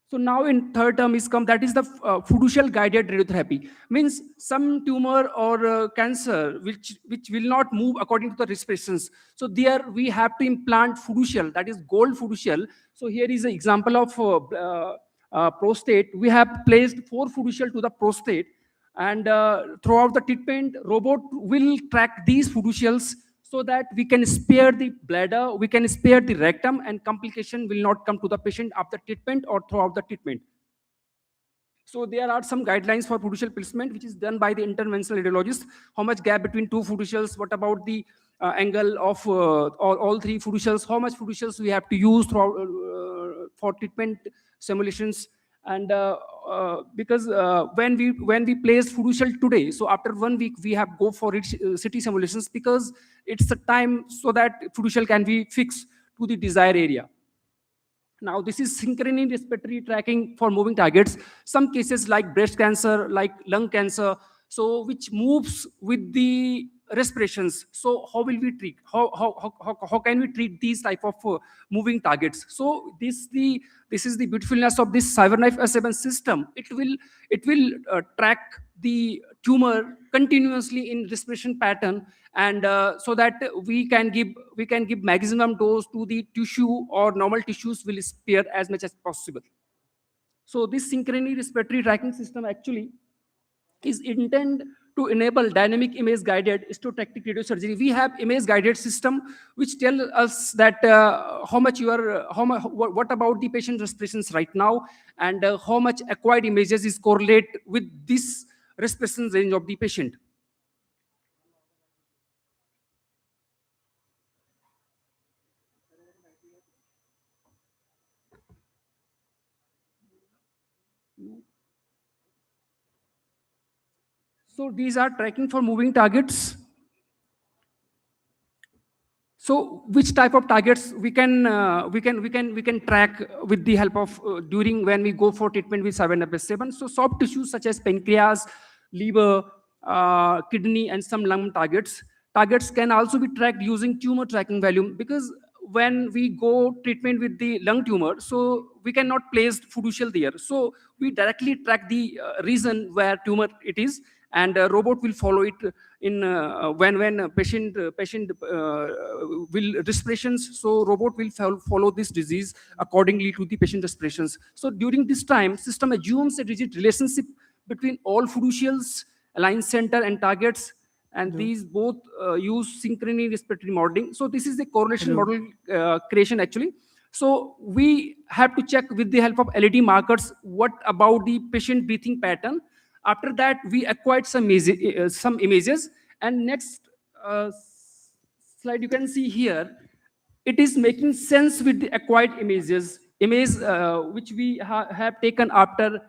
So now in third term is come, that is the fiducial guided radiotherapy. Means some tumor or cancer which will not move according to the respirations. So there we have to implant fiducial, that is gold fiducial. So here is an example of prostate. We have placed 4 fiducial to the prostate, and throughout the treatment, robot will track these fiducials so that we can spare the bladder, we can spare the rectum, and complication will not come to the patient after treatment or throughout the treatment. So there are some guidelines for fiducial placement, which is done by the interventional radiologist. How much gap between 2 fiducials? What about the angle of all 3 fiducials? How much fiducials we have to use for treatment simulations? And because when we place fiducial today, so after 1 week we have go for CT simulations, because it's a time so that fiducial can be fixed to the desired area. Now this is synchronous respiratory tracking for moving targets. Some cases like breast cancer, like lung cancer, so which moves with the respirations. So how will we treat? How can we treat these type of moving targets? So this is the beautifulness of this CyberKnife S7 system. It will track the tumor continuously in respiration pattern, and so that we can give maximum dose to the tissue, or normal tissues will spare as much as possible. So this synchronous respiratory tracking system actually is intended to enable dynamic image guided stereotactic radiosurgery. We have image guided system which tell us that what about the patient respirations right now, and how much acquired images is correlate with this respiration range of the patient. So these are tracking for moving targets. So which type of targets we can track with the help of during when we go for treatment with 7F7. So soft tissues such as pancreas, liver, kidney, and some lung targets. Targets can also be tracked using tumor tracking volume, because when we go treatment with the lung tumor, so we cannot place fiducial there. So we directly track the region where tumor it is, and a robot will follow it in when patient will respirations. So robot will follow this disease accordingly to the patient respirations. So during this time, system assumes a rigid relationship between all fiducials, align center and targets, and these both use synchronous respiratory modeling. So this is the correlation model creation actually. So we have to check with the help of LED markers what about the patient breathing pattern. After that, we acquired some images. And next slide you can see here, it is making sense with the acquired images, which we have taken after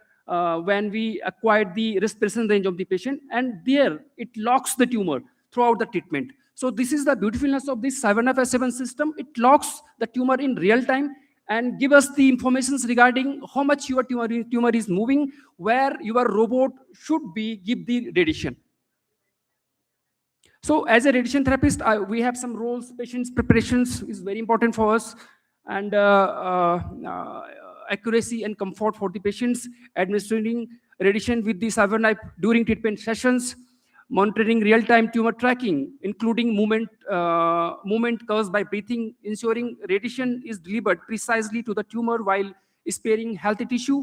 when we acquired the respiration range of the patient, and there it locks the tumor throughout the treatment. So this is the beautifulness of this 7F7 system. It locks the tumor in real time, and give us the informations regarding how much your tumor is moving, where your robot should be give the radiation. So as a radiation therapist, we have some roles. Patients preparations is very important for us, and accuracy and comfort for the patients, administering radiation with the cyberknife during treatment sessions, monitoring real-time tumor tracking, including movement caused by breathing, ensuring radiation is delivered precisely to the tumor while sparing healthy tissue,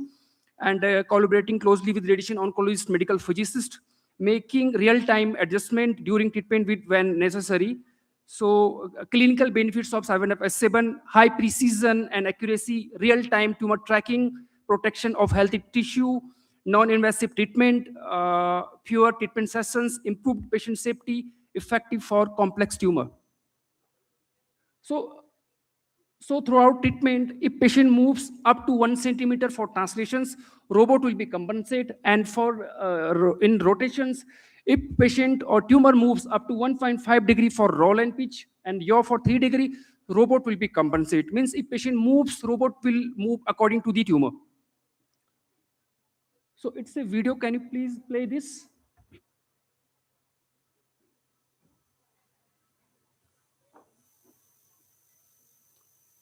and collaborating closely with radiation oncologist, medical physicist, making real-time adjustment during treatment when necessary. So clinical benefits of 7F7: high precision and accuracy, real-time tumor tracking, protection of healthy tissue, non-invasive treatment, fewer treatment sessions, improved patient safety, effective for complex tumor. So throughout treatment, if patient moves up to 1 centimeter for translations, robot will be compensated. And for in rotations, if patient or tumor moves up to 1.5 degree for roll and pitch, and yaw for 3 degree, robot will be compensated. Means if patient moves, robot will move according to the tumor. So it's a video. Can you please play this?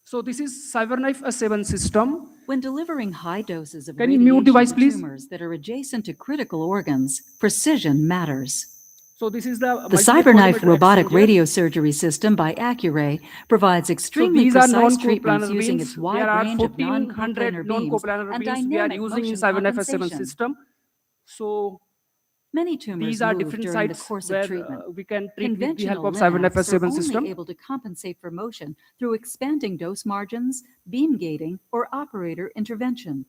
So this is CyberKnife A7 system. When delivering high doses of Can you mute radiation device, to please? tumors that are adjacent to critical organs, precision matters. So this is the The CyberKnife robotic radiosurgery system by Accuray provides extremely these are precise treatments non-coplanar using beams. its wide There are range of 1400 non-coplanar beams non-coplanar and beams we are dynamic using in motion CyberKnife A7 compensation. system. So Many tumors these are move different during the sites course where of treatment. we can treat with the help Conventional of CyberKnife linacs are A7 only system. able to compensate for motion through expanding dose margins, beam gating, or operator intervention.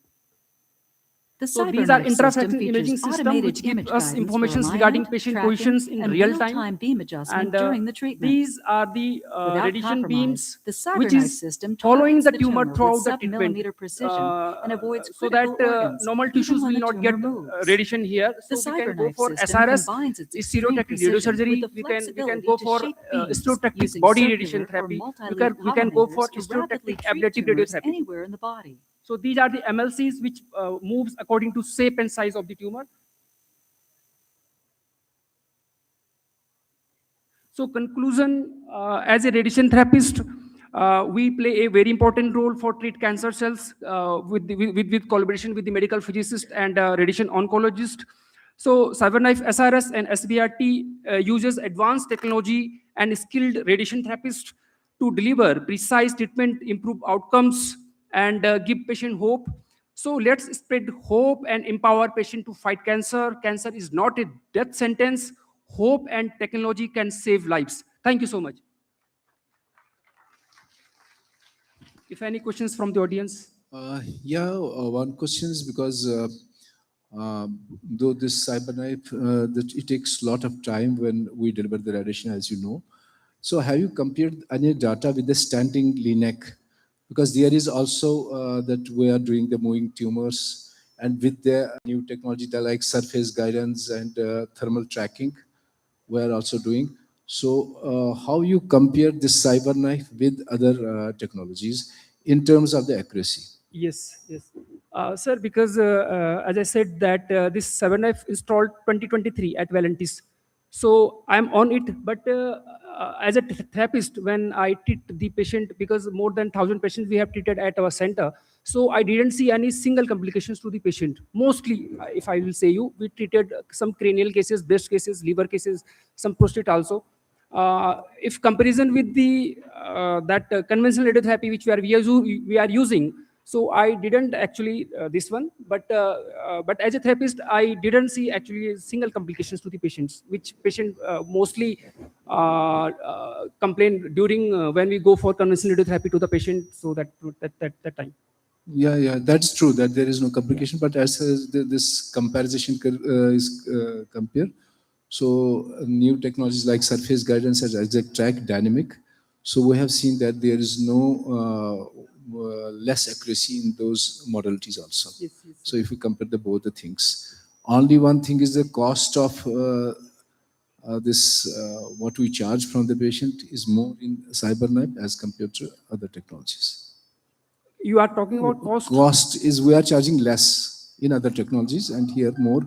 The So these are CyberKnife system intrasection features imaging system automated which give image us guidance for informations regarding alignment, patient tracking, positions in and real time. real-time beam adjustment And during the treatment. these are the Without radiation compromise, beams the which CyberKnife is system following targets the the tumor tumor throughout with the treatment, sub-millimeter precision and avoids so that critical organs, normal even tissues when will the not get tumor moves. radiation here. The So we can go CyberKnife for system SRS, combines its is extreme stereotactic precision radiosurgery. with the We can flexibility go to for shape beams stereotactic using body circular radiation or therapy. multi-lead We can go for collimators to rapidly stereotactic treat ablative tumors radiotherapy. anywhere in the body. So these are the MLCs which moves according to shape and size of the tumor. So conclusion, as a radiation therapist, we play a very important role for treat cancer cells with collaboration with the medical physicist and radiation oncologist. So CyberKnife SRS and SBRT uses advanced technology and skilled radiation therapists to deliver precise treatment, improve outcomes, and give patient hope. So let's spread hope and empower patient to fight cancer. Cancer is not a death sentence. Hope and technology can save lives. Thank you so much. If any questions from the audience? One question is because though this CyberKnife, that it takes a lot of time when we deliver the radiation, as you know. So have you compared any data with the standing LINAC? Because there is also that we are doing the moving tumors, and with the new technology like surface guidance and thermal tracking, we are also doing. So how you compare this CyberKnife with other technologies in terms of the accuracy? Yes. Sir, because as I said that this 7F installed 2023 at Valentis. So I'm on it, but as a therapist, when I treat the patient, because more than 1,000 patients we have treated at our center, so I didn't see any single complications to the patient. Mostly, if I will say you, we treated some cranial cases, breast cases, liver cases, some prostate also. If comparison with the conventional radiotherapy which we are using, so I didn't actually this one, but as a therapist, I didn't see actually single complications to the patients, which patient mostly complain during when we go for conventional radiotherapy to the patient. So that time. Yeah, that's true that there is no complication. But as this comparison is compared, so new technologies like surface guidance and exact track dynamic. So we have seen that there is no less accuracy in those modalities also. Yes. So if we compare both the things, only one thing is the cost of what we charge from the patient is more in CyberKnife as compared to other technologies. You are talking about cost? Cost is we are charging less in other technologies and here more.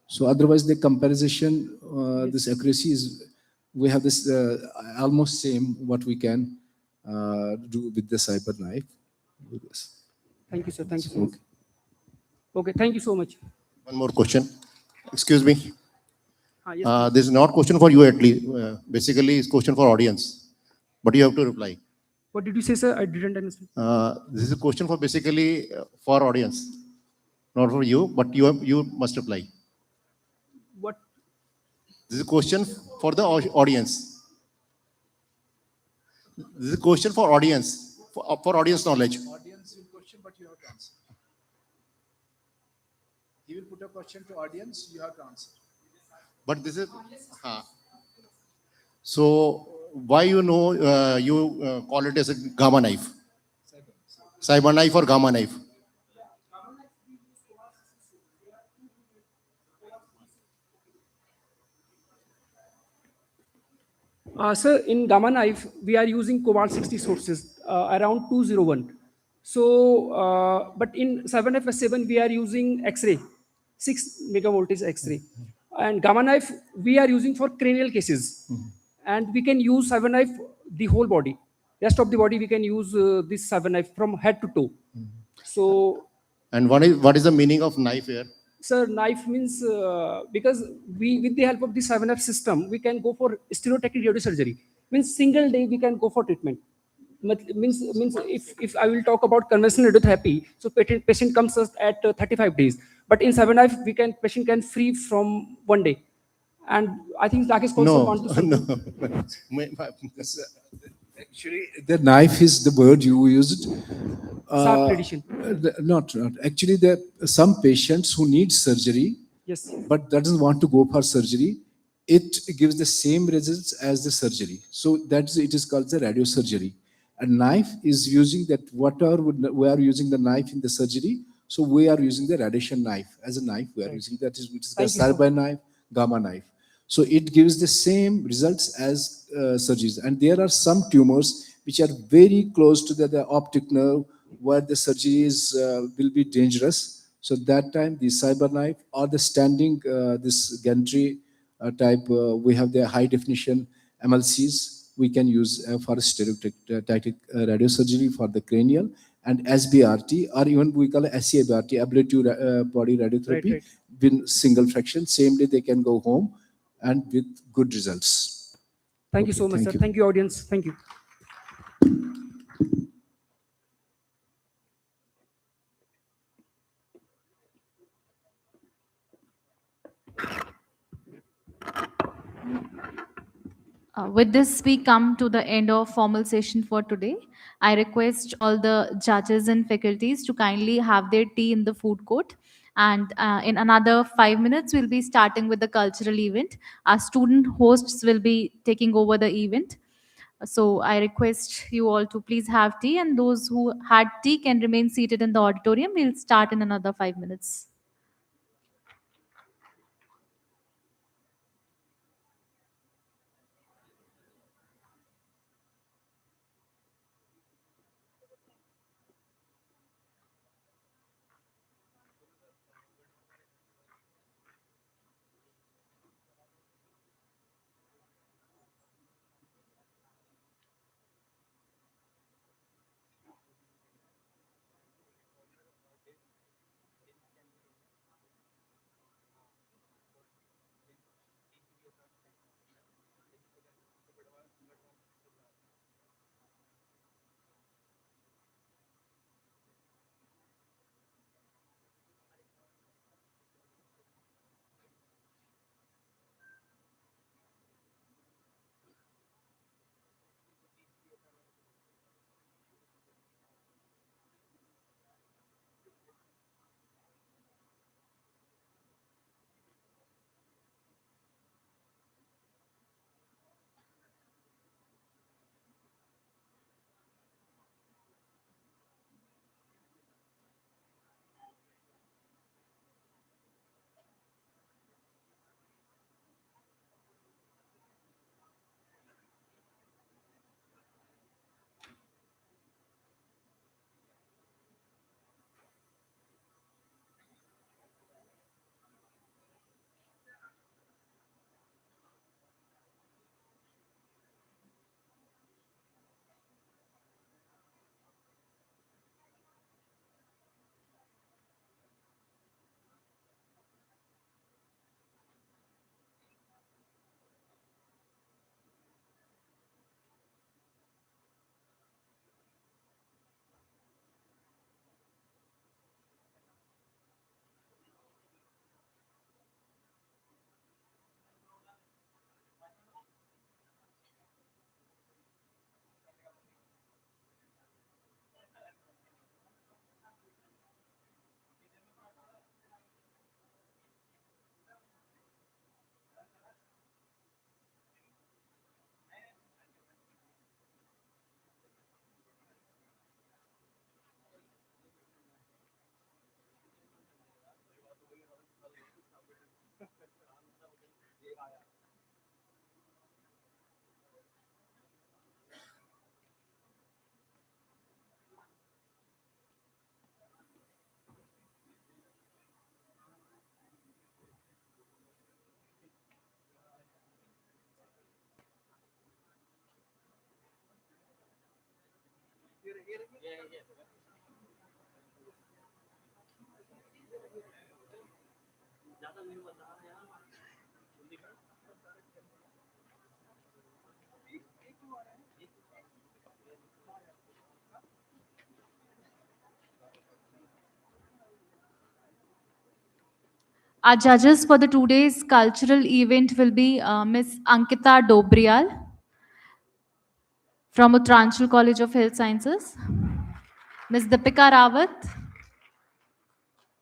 So otherwise the comparison, this accuracy is, we have this almost same what we can do with the cyber knife. Thank you, sir. Thank you so much. Okay, thank you so much. One more question. Excuse me. Yes, This is not question for you at least. Basically, it's question for audience. But you have to reply. What did you say, sir? I didn't understand. This is a question for basically for audience. Not for you, but you must reply. What? This is a question for the audience. This is a question for audience, for audience knowledge. Audience will question, but you have to answer. He will put a question to audience, you have to answer. But this is, so why you call it as a gamma knife? Cyber knife or gamma knife? Sir, in Gamma Knife, we are using cobalt 60 sources, around 201. So, but in 7FS7, we are using X-ray, 6 megavoltage X-ray. And Gamma Knife, we are using for cranial cases. And we can use cyber knife the whole body. Rest of the body, we can use this cyber knife from head to toe. So, And what is the meaning of knife here? sir, knife means because we, with the help of the 7F system, we can go for stereotactic radiosurgery. Means single day we can go for treatment. Means if I will talk about conventional radiotherapy, so patient comes at 35 days. But in 7F, patient can free from 1 day. And I think Rakesh also want to something. Actually, the knife is the word you used. Sharp tradition. Not. Actually, there are some patients who need surgery, Yes. but doesn't want to go for surgery. It gives the same results as the surgery. So it is called the radiosurgery. A knife is using that, we are using the knife in the surgery. So we are using the radiation knife as a knife. We are using that, which is the cyber knife, gamma knife. So it gives the same results as surgeries. And there are some tumors which are very close to the optic nerve where the surgery will be dangerous. So that time the cyber knife or the standing, this gantry type, we have the high definition MLCs we can use for stereotactic radiosurgery for the cranial, and SBRT, or even we call it SCABRT, ablative body radiotherapy, with single fraction. Same day they can go home and with good results. Thank you so much, sir. Thank you, audience. Thank you. With this, we come to the end of formal session for today. I request all the judges and faculties to kindly have their tea in the food court. And in another 5 minutes, we'll be starting with the cultural event. Our student hosts will be taking over the event. So I request you all to please have tea, and those who had tea can remain seated in the auditorium. We'll start in another 5 minutes. Our judges for the today's cultural event will be Miss Ankita Dobrial from Uttaranchal College of Health Sciences, Miss Deepika Rawat,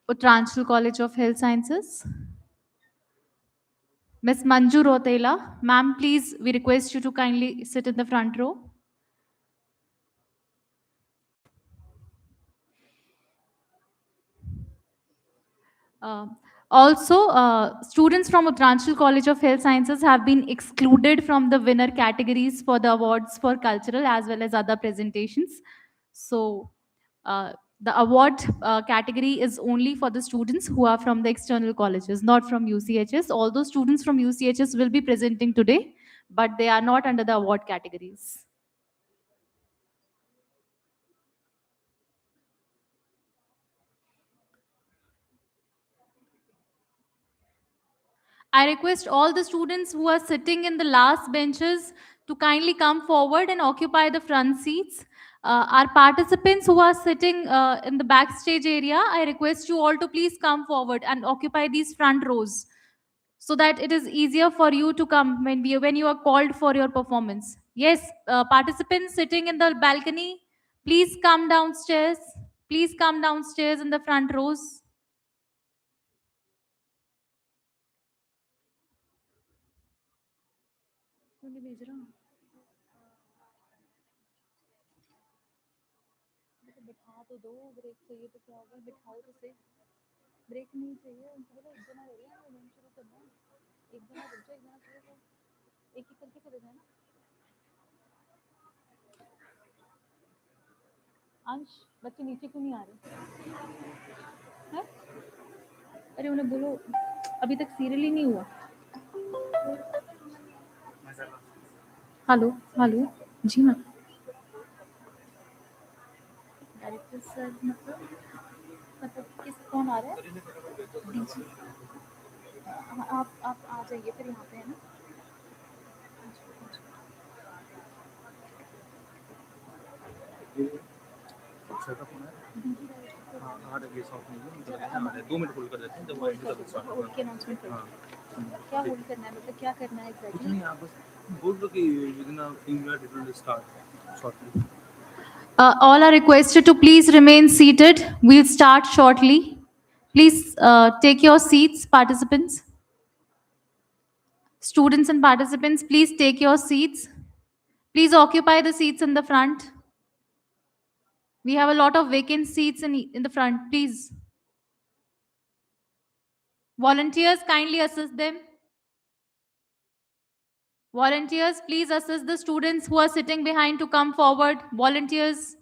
Uttaranchal College of Health Sciences, Miss Manju Rotela. Ma'am, please, we request you to kindly sit in the front row. Uh, Also, students from Uttaranchal College of Health Sciences have been excluded from the winner categories for the awards for cultural as well as other presentations. So, the award category is only for the students who are from the external colleges, not from UCHS. Although students from UCHS will be presenting today, but they are not under the award categories. I request all the students who are sitting in the last benches to kindly come forward and occupy the front seats. Our participants who are sitting in the backstage area, I request you all to please come forward and occupy these front rows so that it is easier for you to come when you are called for your performance. Yes, participants sitting in the balcony, please come downstairs. Please come downstairs in the front rows. बिठा तो दो, break चाहिए तो क्या हो गया, बिठाओ तो सही। ब्रेक नहीं चाहिए, उनको बोलो एक जना ले लिया, इवेंट शुरू करना है, एक जना रुक जाए, एक जना चाहिए तो एक ही करके चले जाए ना। अंश, बच्चे नीचे क्यों नहीं आ रहे हैं? अरे उन्हें बोलो अभी तक सीरियल ही नहीं हुआ। हेलो हेलो जी मैम। डायरेक्टर सर मतलब किस कौन आ रहा है? डीजी। हाँ, आप आ जाइए फिर यहाँ पे, है ना? दो मिनट होल्ड कर देते हैं, जब आएंगे तब स्टार्ट होल्ड की अनाउंसमेंट करो। क्या होल्ड करना है, मतलब क्या करना है कुछ एग्जैक्टली? नहीं, आप बस बोल दो कि within a few minute it will start shortly. All are requested to please remain seated. We'll start shortly. Please take your seats, participants. Students and participants, please take your seats. Please occupy the seats in the front. We have a lot of vacant seats in the front, please. Volunteers, kindly assist them. Volunteers, please assist the students who are sitting behind to come forward. Volunteers.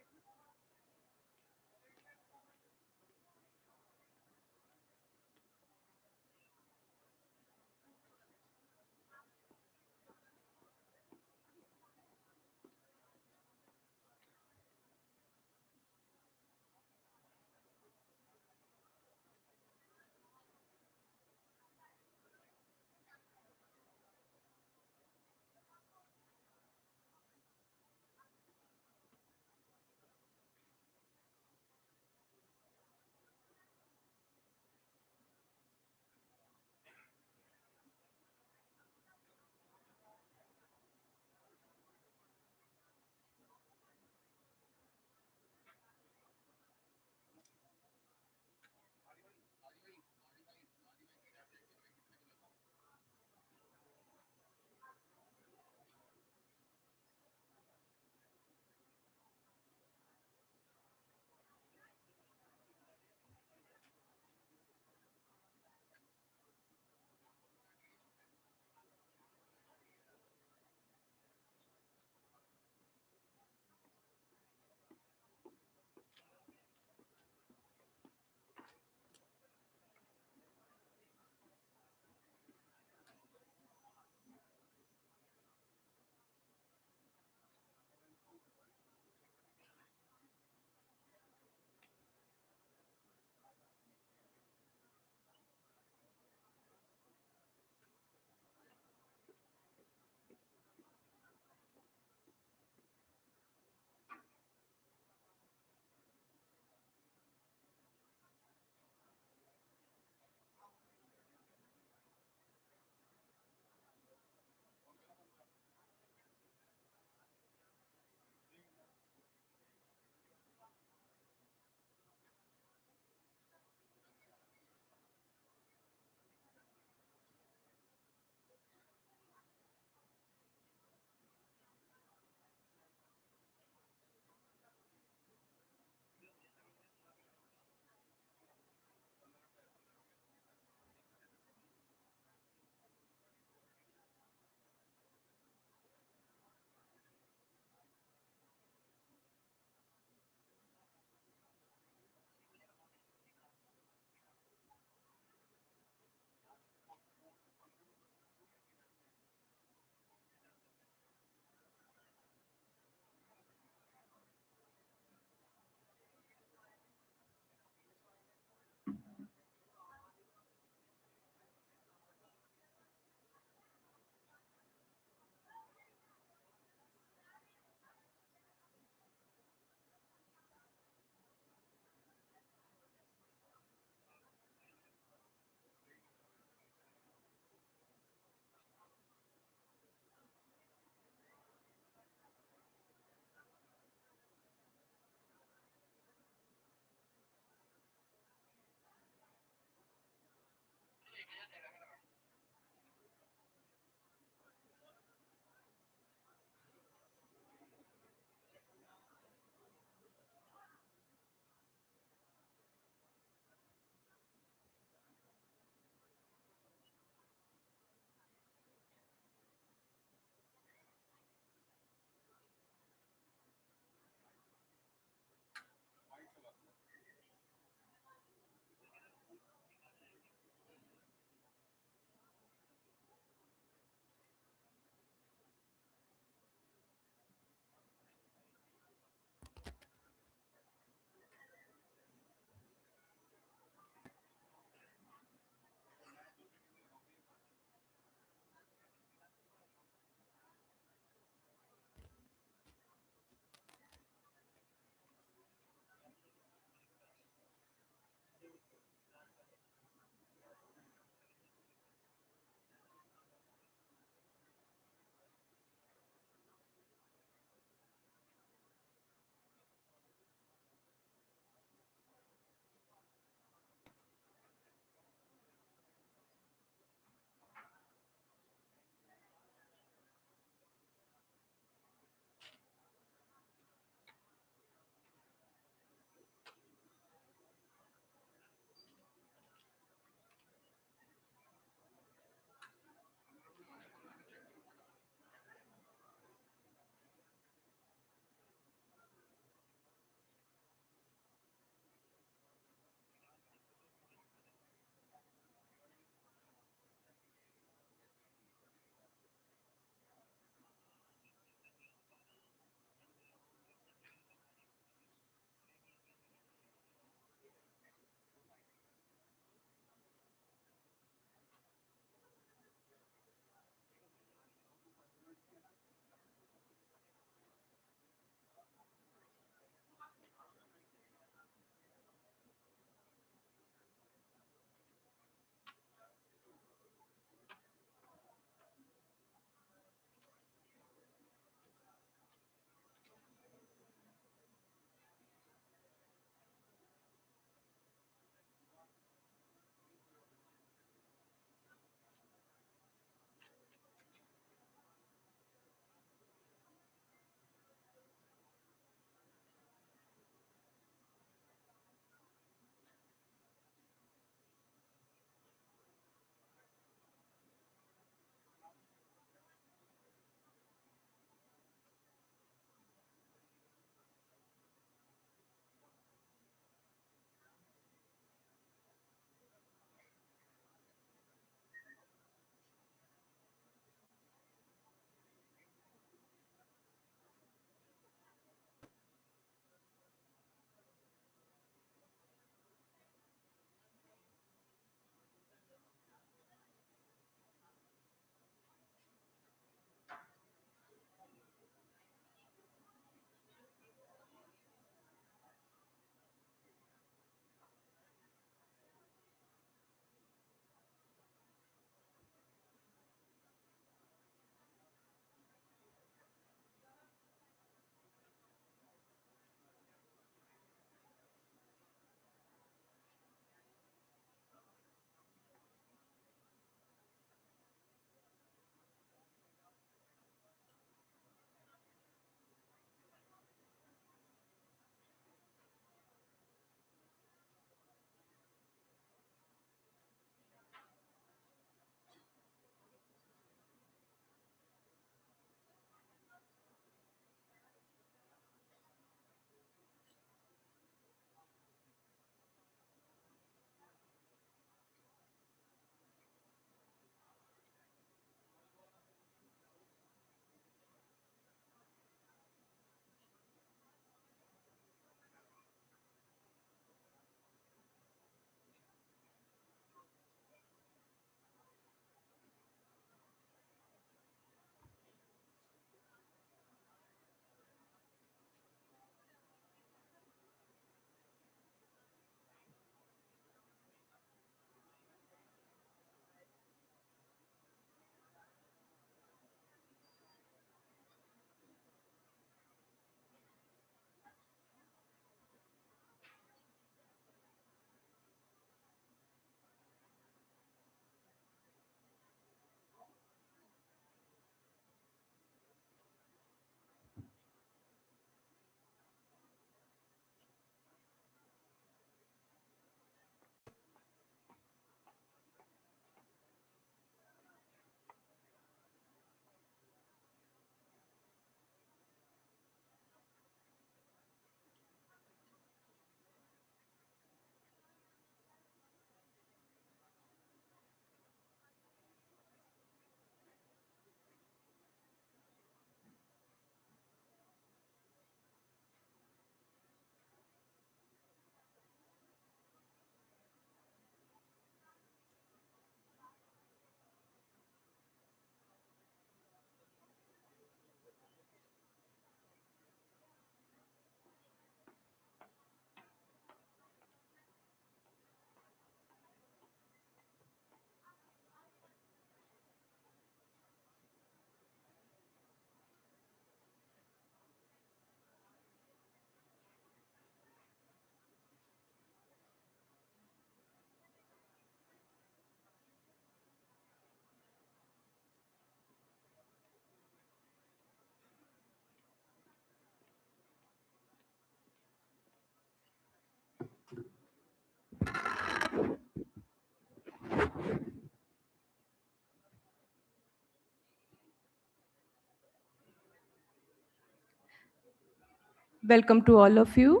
Welcome to all of you,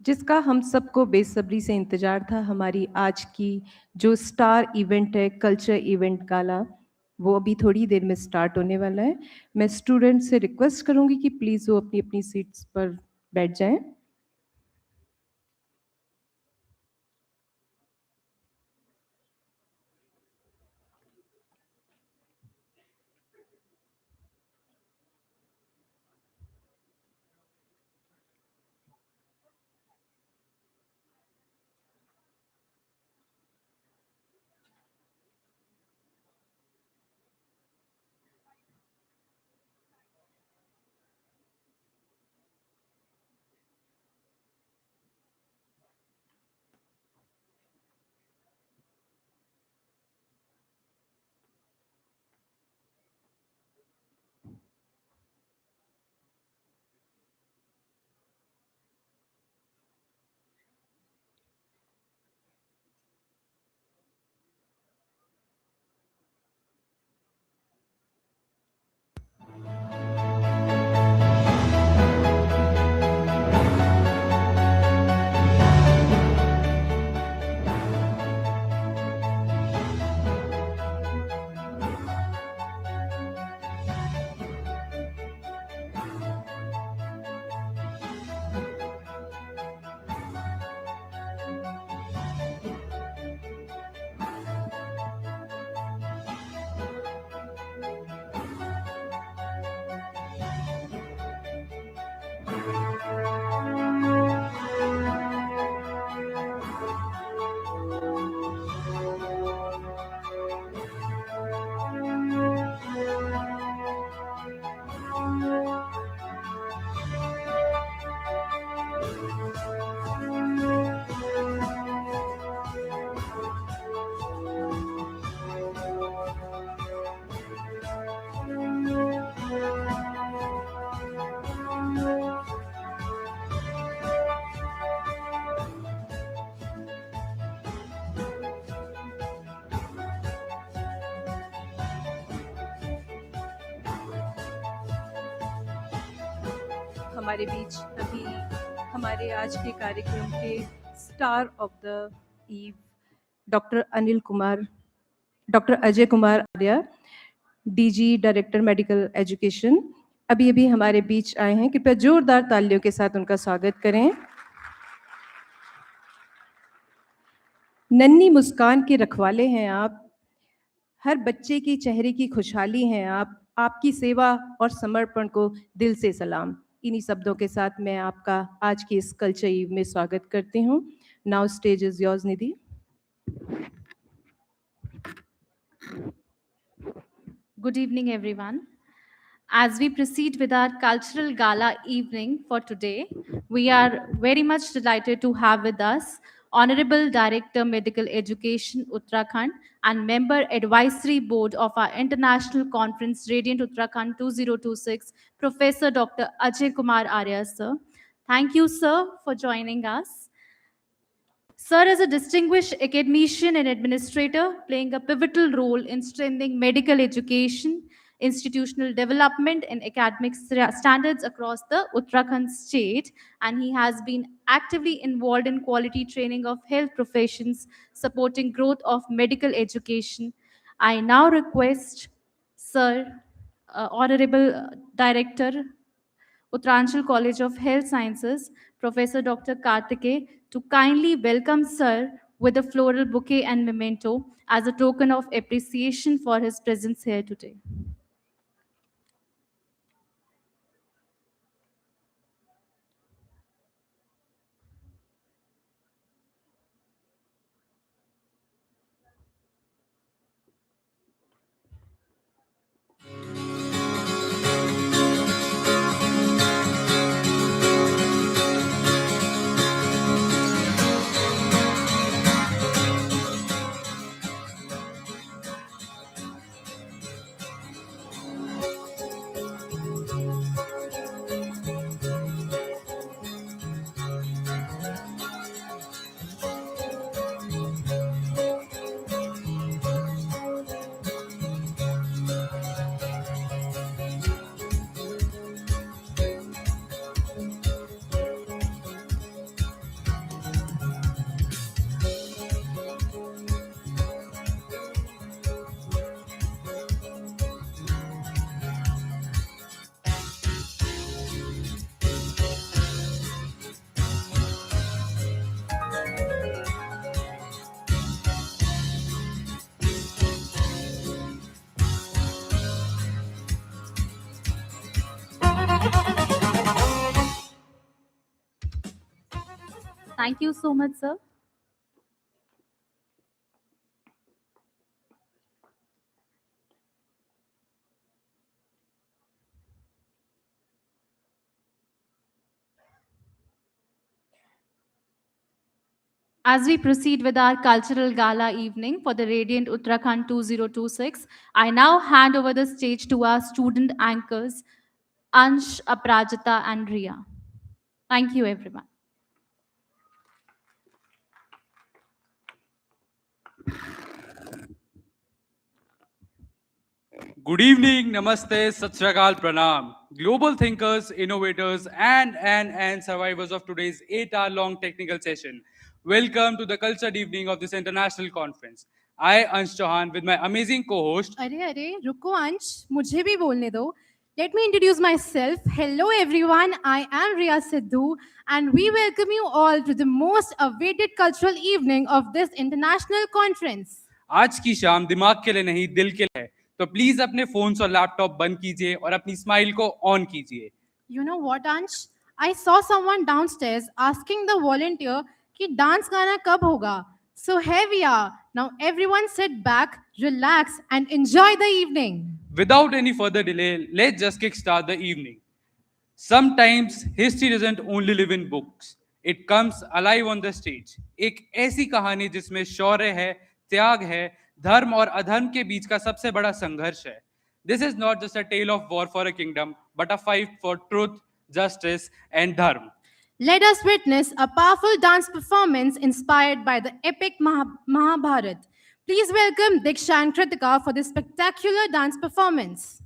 जिसका हम सबको बेसब्री से इंतजार था। हमारी आज की जो स्टार इवेंट है, कल्चर इवेंट गाला, वो अभी थोड़ी देर में स्टार्ट होने वाला है। मैं स्टूडेंट से रिक्वेस्ट करूंगी कि प्लीज़ वो अपनी अपनी सीट्स पर बैठ जाएं। हमारे बीच अभी हमारे आज के कार्यक्रम के star of the eve doctor Ajay Kumar Arya, DG director medical education, अभी अभी हमारे बीच आए हैं। कृपया जोरदार तालियों के साथ उनका स्वागत करें। नन्ही मुस्कान के रखवाले हैं आप, हर बच्चे की चेहरे की खुशहाली हैं आप, आपकी सेवा और समर्पण को दिल से सलाम। इन्हीं शब्दों के साथ मैं आपका आज की इस कल्चर ईव में स्वागत करती हूँ। Now stage is yours Nidhi. Good evening, everyone. As we proceed with our cultural gala evening for today, we are very much delighted to have with us Honorable Director Medical Education Uttarakhand and Member Advisory Board of our International Conference Radiant Uttarakhand 2026, Professor Dr. Ajay Kumar Arya, sir. Thank you, sir, for joining us. Sir is a distinguished academician and administrator, playing a pivotal role in strengthening medical education, institutional development, and academic standards across the Uttarakhand state. And he has been actively involved in quality training of health professions, supporting growth of medical education. I now request Sir, Honorable Director, Uttaranchal College of Health Sciences, Professor Dr. Kartike, to kindly welcome Sir with a floral bouquet and memento as a token of appreciation for his presence here today. Thank you so much, sir. As we proceed with our cultural gala evening for the Radiant Uttarakhand 2026, I now hand over the stage to our student anchors, Ansh, Aprajita, and Ria. Thank you, everyone. Good evening, namaste, sat sri akal, pranam. Global thinkers, innovators, and survivors of today's 8-hour-long technical session. Welcome to the cultured evening of this international conference. I, Ansh Chauhan, with my amazing co-host. अरे रुको अंश मुझे भी बोलने दो. Let me introduce myself. Hello everyone, I am Ria Sidhu and we welcome you all to the most awaited cultural evening of this international conference. आज की शाम दिमाग के लिए नहीं दिल के लिए है, तो प्लीज अपने फोन्स और लैपटॉप बंद कीजिए और अपनी स्माइल को ऑन कीजिए. You know what, Ansh? I saw someone downstairs asking the volunteer कि डांस गाना कब होगा. So here we are. Now everyone sit back, relax and enjoy the evening. Without any further delay, let's just kickstart the evening. Sometimes history doesn't only live in books. It comes alive on the stage. एक ऐसी कहानी जिसमें शौर्य है, त्याग है, धर्म और अधर्म के बीच का सबसे बड़ा संघर्ष है. This is not just a tale of war for a kingdom, but a fight for truth, justice, and dharma. Let us witness a powerful dance performance inspired by the epic Mahabharat. Please welcome Diksha and Kritika for this spectacular dance performance.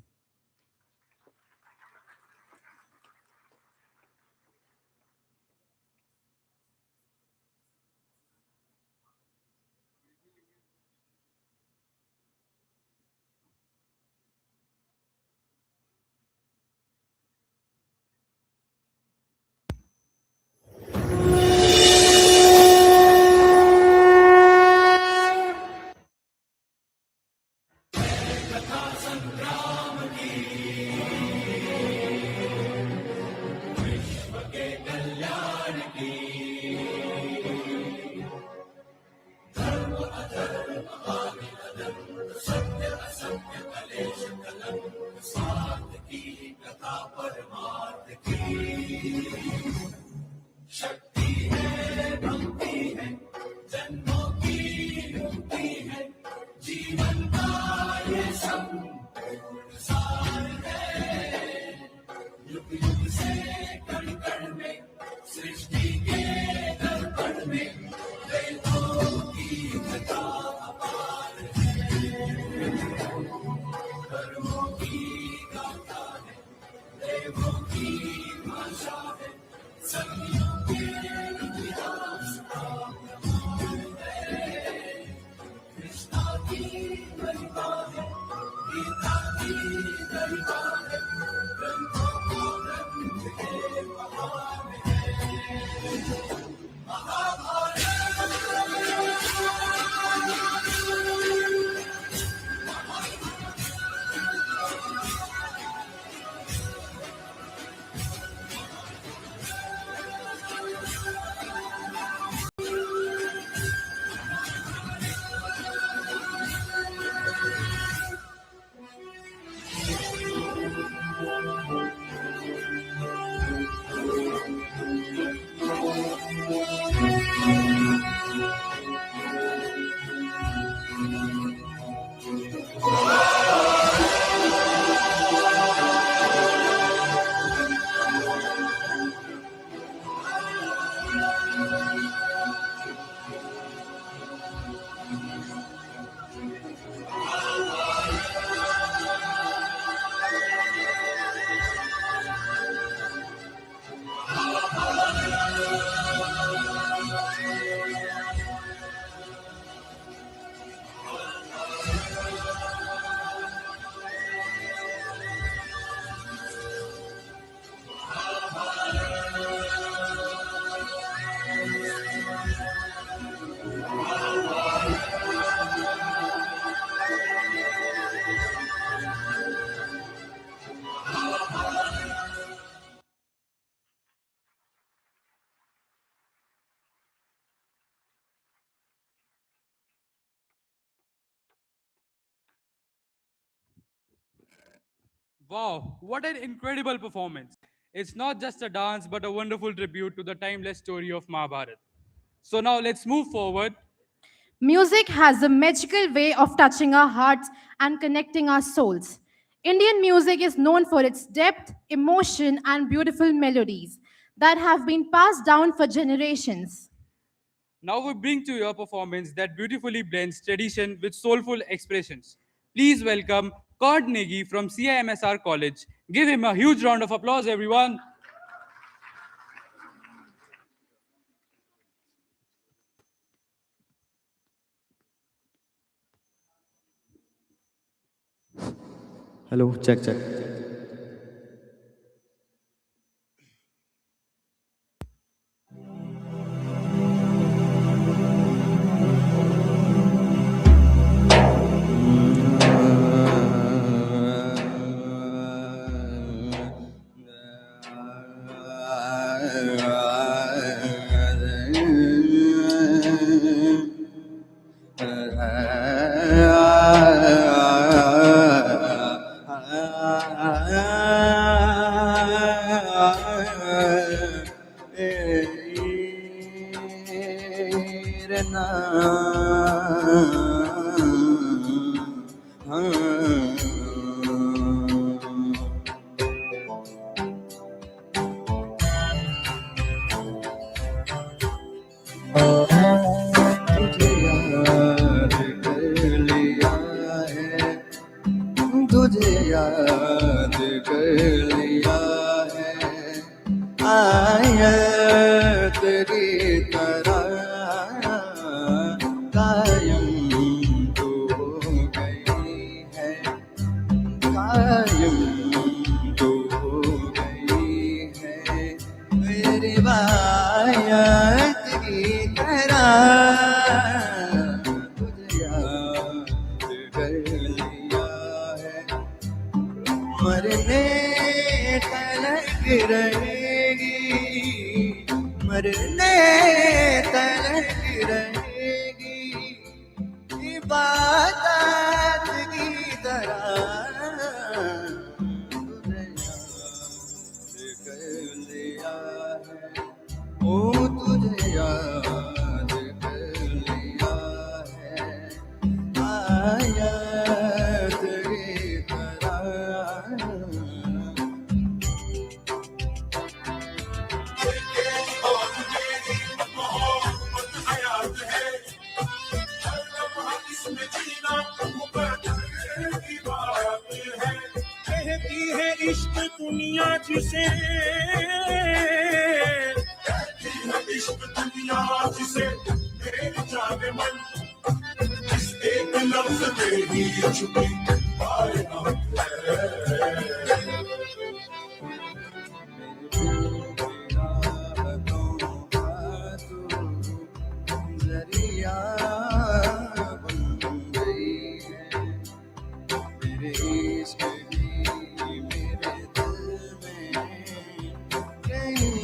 Wow, what an incredible performance. It's not just a dance, but a wonderful tribute to the timeless story of Mahabharata. So now let's move forward. Music has a magical way of touching our hearts and connecting our souls. Indian music is known for its depth, emotion, and beautiful melodies that have been passed down for generations. Now we bring to your performance that beautifully blends tradition with soulful expressions. Please welcome Cord Negi from CIMSR College. Give him a huge round of applause, everyone. Hello, check, check. तुझे याद कर लिया है आया तेरी तरह कायम तो हो गई है कायम तो हो गई है मेरी बात की तरह तुझे याद कर लिया है मरने तलक रहेगी मरने तलक रहेगी इबादत की तरह तुझे याद कर लिया है ओ तुझे याद कर लिया है आया तेरी तरह कहती है इश्क दुनिया जिसे कहती है इश्क दुनिया जिसे मेरी जाने मन इस एक लफ्ज में ही छुपी कायनात है जरिया बन गई है मेरे इश्क की मेरे दिल में कैद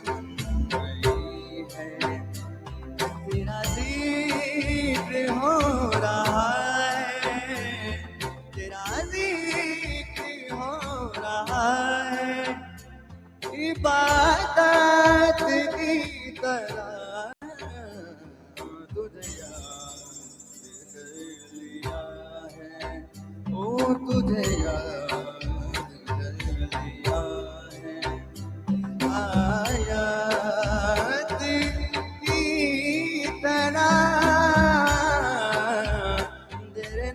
बन गई है तेरा जिक्र हो रहा है तेरा जिक्र हो रहा है इबादत की तरह तुझे याद कर लिया है ओ तुझे याद कर लिया है आया की तरह तेरे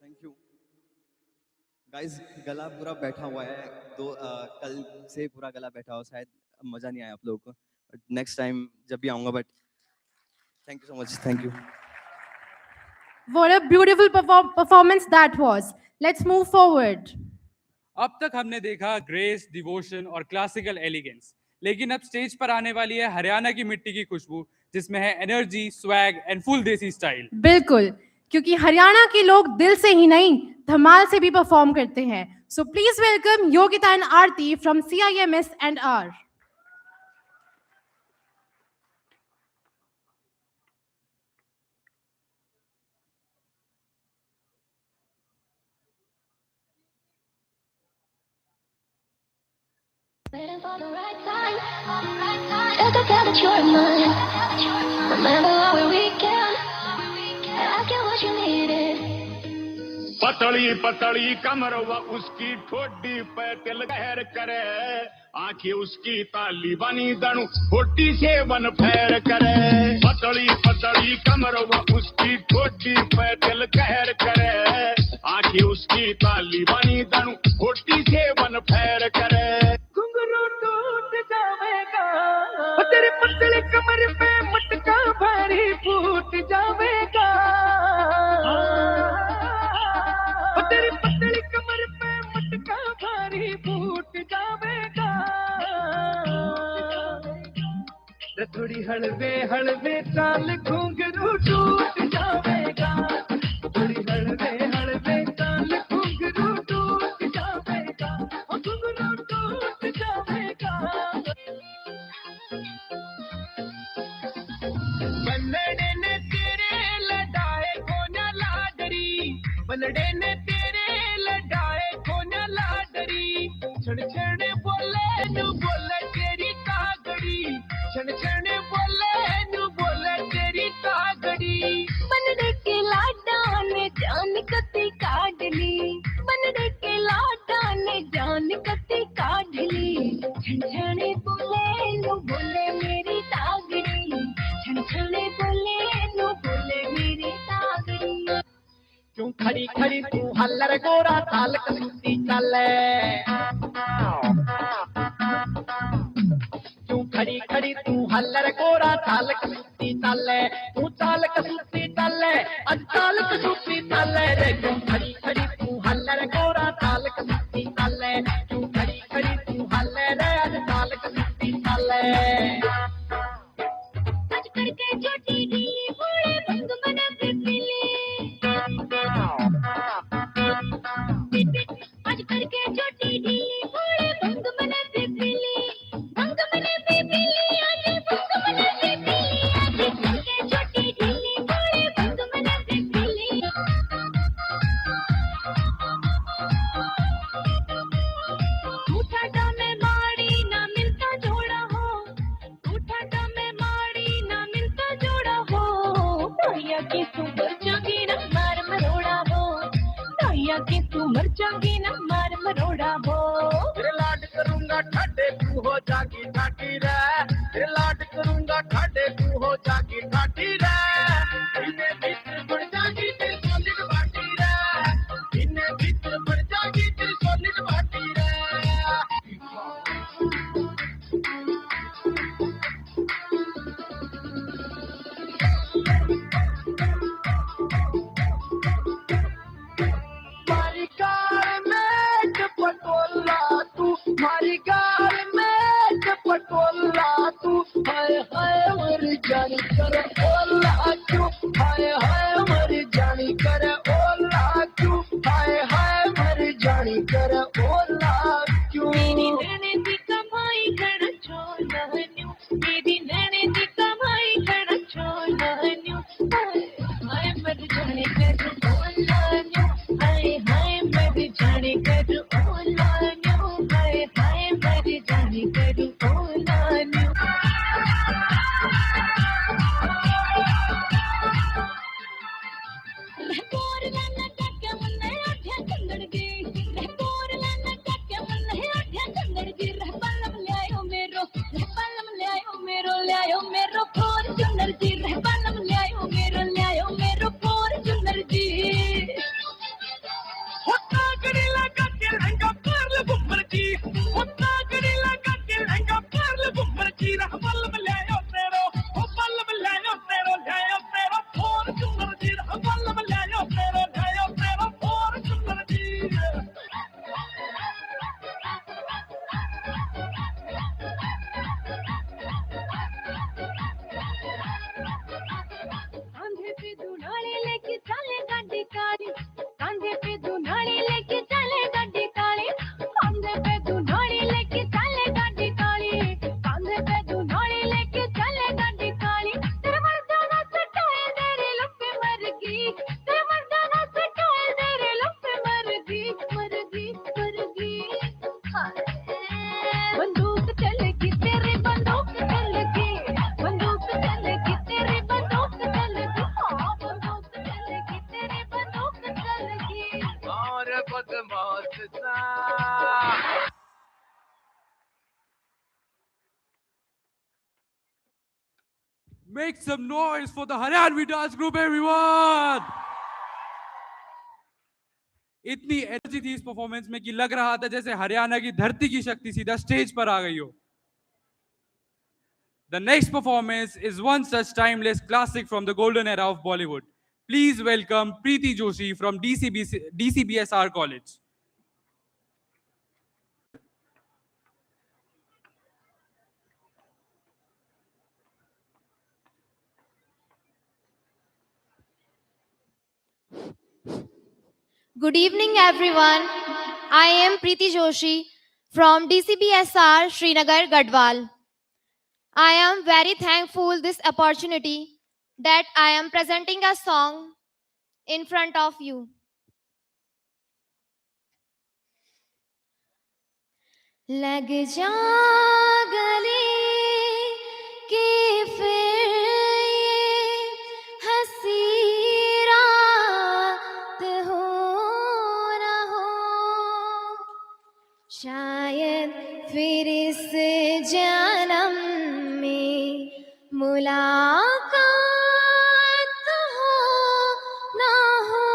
थैंक यू गाइस गला पूरा बैठा हुआ है कल से पूरा गला बैठा हुआ शायद मजा नहीं आया आप लोगों को बट नेक्स्ट टाइम जब भी आऊंगा but thank you so much thank you What a beautiful performance that was. Let's move forward. अब तक हमने देखा ग्रेस, डिवोशन और क्लासिकल एलिगेंस, लेकिन अब स्टेज पर आने वाली है हरियाणा की मिट्टी की खुशबू, जिसमें है एनर्जी, स्वैग एंड फुल देसी स्टाइल। बिल्कुल, क्योंकि हरियाणा के लोग दिल से ही नहीं धमाल से भी परफॉर्म करते हैं. So please welcome Yogita and Aarti from CIMS and R. Waiting for the right time. Just to tell that you're mine. Remember our weekend. Ask you what you needed. पतली पतली कमर व उसकी ठोडी पे तिल कहर करे आंखें उसकी ताली बनी दनु होटी से वन फैर करे पतली पतली कमर व उसकी ठोडी पे तिल कहर करे आंखें उसकी ताली बनी दनु होटी से वन फैर करे घुंघरू टूट जाएगा तेरे पतली कमर पे मटका भारी फूट जाएगा तेरी पतली कमर पे मटका भारी फूट जाएगा थोड़ी हलवे हलवे चाल घुंघरू टूट जाएगा थोड़ी हलवे हलवे चाल घुंघरू टूट जाएगा घुंघरू टूट जाएगा बंदड़े ने तेरे लड़ाए कोना लाडरी बंदड़े ने छण छण बोले नु बोले तेरी कागड़ी छण छण बोले नु बोले तेरी कागड़ी बनड़े के लाडा ने जान कती काढ़ली बनड़े के लाडा ने जान कती काढ़ली छण छण बोले नु बोले मेरी कागड़ी छण छण बोले नु बोले मेरी कागड़ी क्यों खड़ी खड़ी तू हल्लर गोरा ताल कसूती चले क्यों खड़ी खड़ी तू हल्लर गोरा ताल कसूती चले तू चाल कसूती चले आज चाल कसूती चले रे क्यों खड़ी खड़ी तू हल्लर गोरा ताल कसूती चले क्यों खड़ी खड़ी तू हल्लर आज चाल कसूती चले आज करके छोटी ढीली बूढ़े भंग बना पिपली आज करके छोटी ढीली बूढ़े भंग बना पिपली भंग बना पिपली आज भंग बना पिपली आज करके छोटी ढीली बूढ़े भंग बना पिपली उठा डामे माड़ी ना मिलता जोड़ा हो उठा डामे माड़ी ना मिलता जोड़ा हो भैया की तू मर जागी ना मार मरोड़ा हो भैया की तू मर जागी ना मार मरोड़ा हो तेरे लाड करूंगा ठाडे तू हो जागी ठाटी रे तेरे लाड करूंगा ठाडे तू हो जागी ठाटी रे इन्हें भीतर बढ़ जागी तेरी सोलिड बाटी रे इन्हें भीतर बढ़ जागी तेरी सोलिड बाटी रे मारी कार में पटोला तू मारी कार में पटोला तू हाय हाय मर जानी कर ओला क्यों हाय हाय मर जानी कर ओला क्यों हाय हाय मर जानी कर ओला क्यों मेरी नैने दी कमाई कर छोला न्यू मेरी नैने दी कमाई कर छोला न्यू हाय मर जानी कर ओला न्यू हाय हाय मर जानी कर ओला न्यू हाय हाय मर जानी कर ओला न्यू कोर लाना काके मन्ने आठ्या चंदड़ दी कोर लाना काके मन्ने आठ्या चंदड़ दी रहबलम ल्यायो मेरो कोर चंदड़ दी रहबलम ल्यायो मेरो कोर चंदड़ दी होता गड़ी लगा के लहंगा पार बुम्बर जी होता गड़ी लगा के लहंगा पार बुम्बर जी रहबलम ल्यायो मेरो हो बलम ल्यायो मेरो कोर चंदड़ दी रहबलम ल्यायो मेरो बदमाश सा Make some noise for the Haryanvi dance group, everyone! इतनी एनर्जी थी इस परफॉर्मेंस में कि लग रहा था जैसे हरियाणा की धरती की शक्ति सीधा स्टेज पर आ गई हो. The next performance is one such timeless classic from the golden era of Bollywood. Please welcome Preeti Joshi from DCBSR College. Good evening, everyone. I am Preeti Joshi from DCBSR Srinagar, Gadwal. I am very thankful this opportunity that I am presenting a song in front of you. लग जा गले के फिर ये हंसी रात हो न हो, शायद फिर इस जन्म में मुलाकात हो न हो.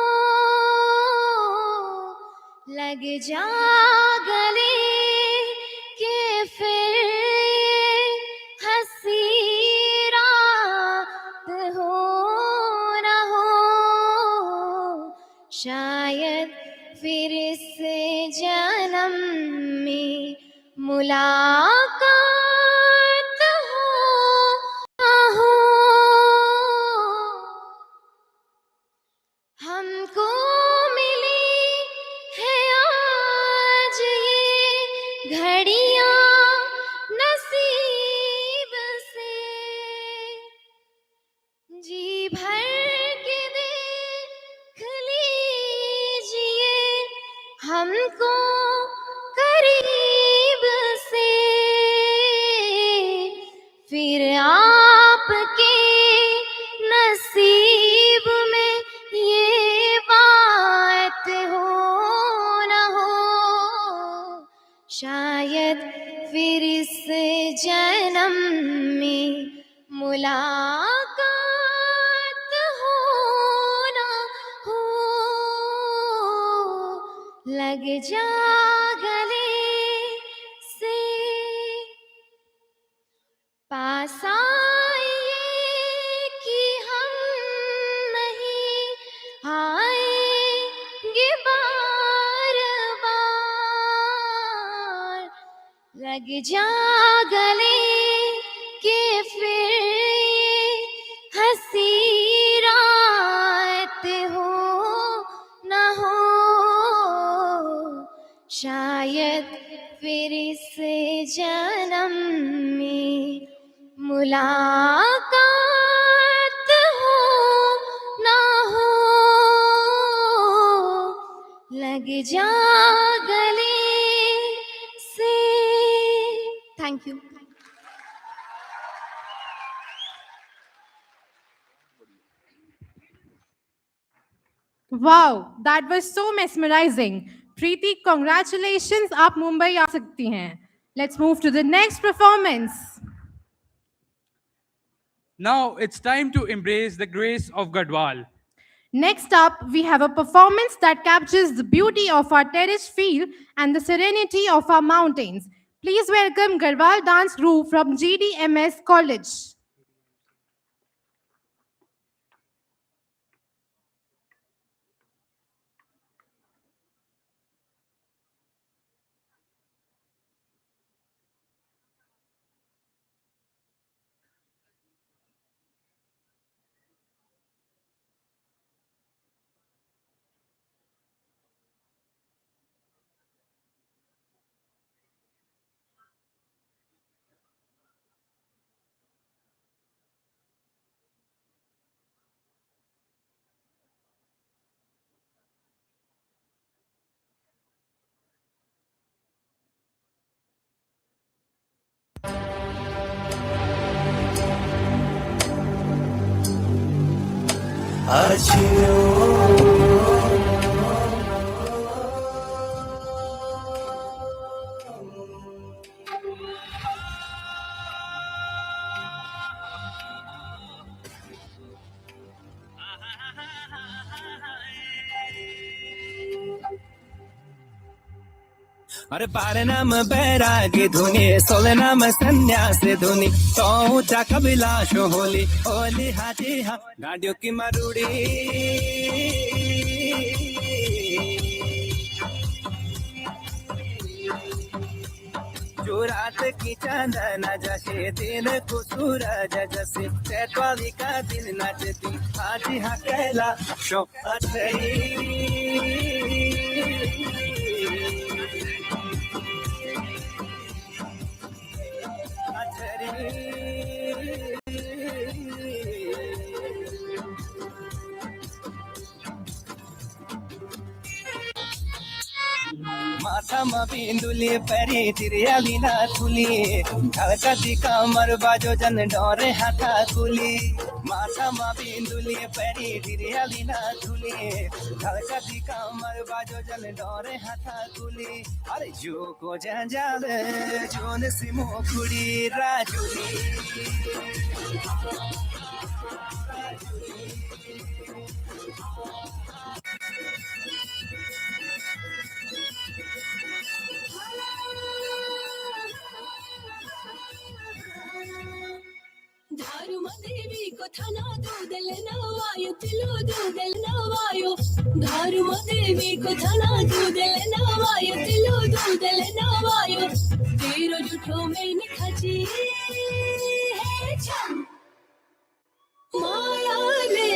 लग जा गले के फिर ये हंसी रात हो न हो, शायद फिर इस जन्म में मुलाकात हो न हो. हमको मिली है आज ये घड़ियां नसीब से, जी भर के देख लीजिए हमको करीब से, फिर आपके नसीब में ये बात हो न हो, शायद फिर इस जन्म में मुलाकात हो न हो. लग जा गले से पास आइए कि हम नहीं आएंगे बार बार. लग जा गले के फिर ये हंसी रात हो न हो, शायद फिर इस जन्म में मुलाकात हो न हो. लग जा गले से. Thank you. Wow, that was so mesmerizing. Preeti, congratulations. आप मुंबई आ सकती हैं. Let's move to the next performance. Now it's time to embrace the grace of Gadwal. Next up, we have a performance that captures the beauty of our terraced field and the serenity of our mountains. Please welcome Garhwal Dance Group from GDMS College. अरे पारे नाम बैरागी धुनी सोले नाम संन्यास धुनी तो ऊंचा कबिलाश होली होली हाथी हा गाड़ियों की मरुड़ी जो रात की चांदना जैसे दिन को सूरज जैसे चैतवाली का दिन नाचती हाथी हा कैला शो माथा बिंदुली परी तिरियाली ना थुली ढलकती कमर बाजो जन डोरे हाथा कुली माथा बिंदुली परी तिरियाली ना थुली ढलकती कमर बाजो जन डोरे हाथा कुली अरे जो को जंजाल जोन सिमो कुड़ी राजुली धारुमदेवी को थाना दूदल नवायो तिलो दूदल नवायो धारुमदेवी को थाना दूदल नवायो तिलो दूदल नवायो तेरो जुठो में निखाची है छम माया ने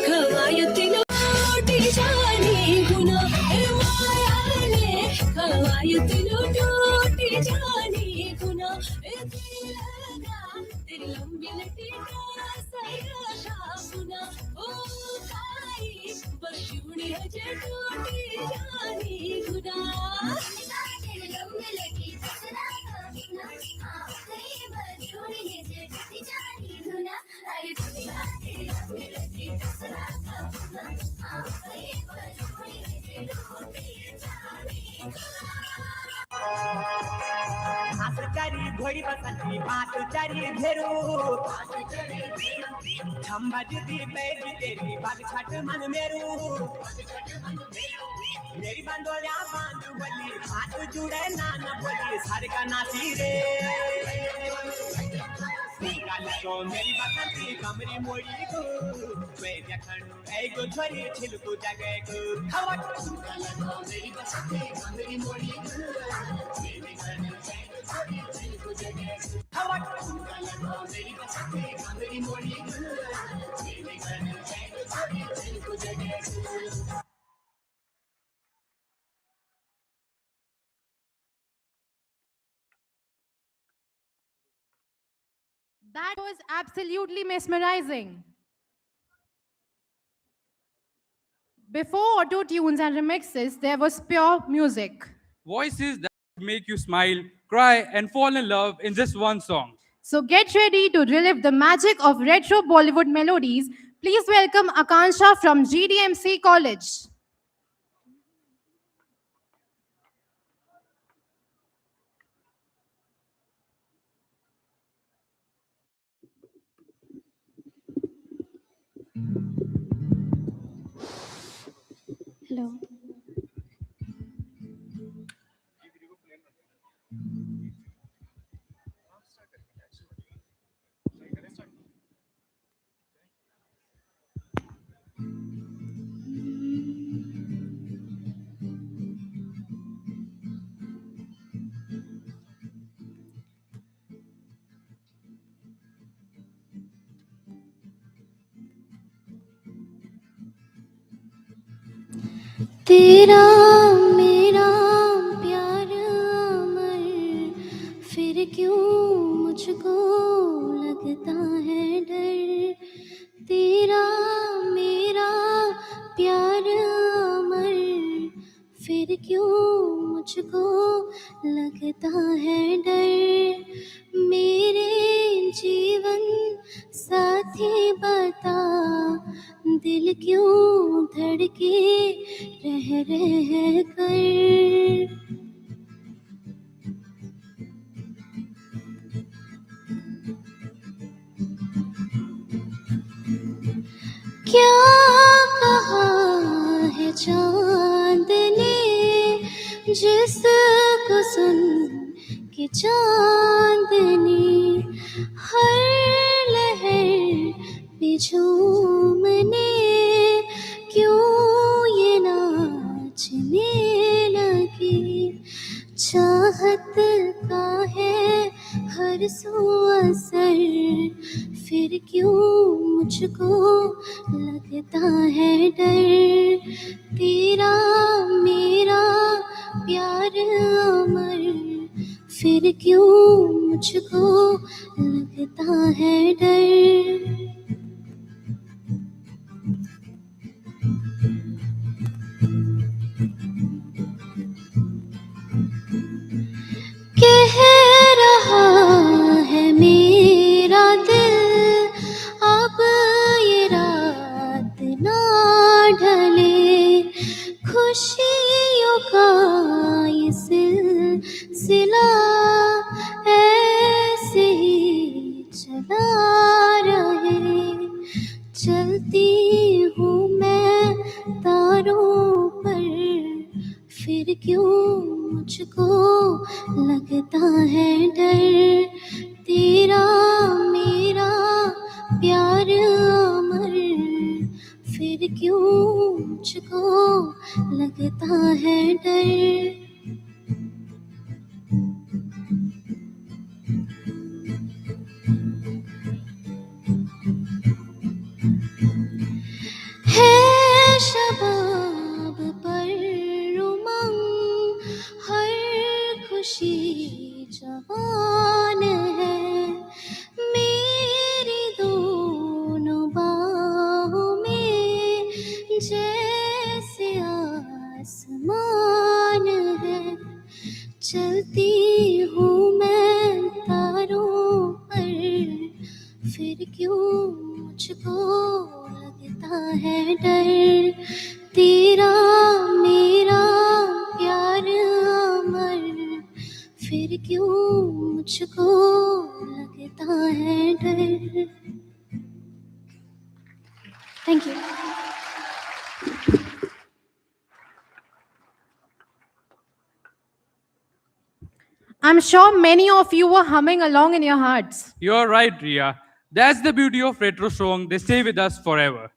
खवायो तिलो टूटी जानी गुना ए माया ने खवायो तिलो टूटी जानी गुना ए तेरी लंबी लटी का सैरा सुना ओ खाई बशुनी हजे टूटी जानी गुना तेरी लंबी लटी का सैरा खाई बशुनी हजे टूटी जानी गुना अरे तेरी लंबी लटी का सैरा खाई बशुनी हजे टूटी जानी हाथ चारी घोड़ी बसंती बात चारी घेरू छम्बा जुदी बैठ तेरी बाग छट मन मेरू मेरी बंदोलिया बांधू बली हाथ जुड़े नाना बोली सर का नाची रे तो मेरी बसंती कमरी मोड़ी को वे जखन एगो छोरी छिलकू जगे को खवट मेरी बसंती कमरी मोड़ी को That was absolutely mesmerizing. Before auto tunes and remixes, there was pure music. Voices that make you smile, cry, and fall in love in just one song. So get ready to relive the magic of retro Bollywood melodies. Please welcome Akansha from GDMC College. Hello. तेरा मेरा प्यार अमर फिर क्यों मुझको लगता है डर तेरा मेरा प्यार अमर फिर क्यों मुझको लगता है डर मेरे जीवन साथी बता दिल क्यों धड़के रह कर क्या कहा है चांद ने जिसको सुन के चांदनी हर लहर पे झूमने क्यों ये नाचने लगी। चाहत का है हर सू असर, फिर क्यों मुझको लगता है डर। तेरा मेरा प्यार अमर, फिर क्यों मुझको लगता है डर। कह रहा है मेरा दिल अब ये रात ना ढले, खुशियों का ये सिलसिला ऐसे ही चला रहे। चलती हूँ मैं तारों पर, फिर क्यों मुझको लगता है डर। तेरा मेरा प्यार अमर, फिर क्यों मुझको लगता है डर। है शबाब पर उमंग, हर खुशी जवान है। मेरी दोनों बाहों में जैसे आसमान है। चलती हूँ मैं तारों पर, फिर क्यों मुझको लगता है डर। तेरा मेरा प्यार अमर, फिर क्यों मुझको लगता है डर। Thank you. I'm sure many of you were humming along in your hearts. You're right, Ria. That's the beauty of retro song. They stay with us forever.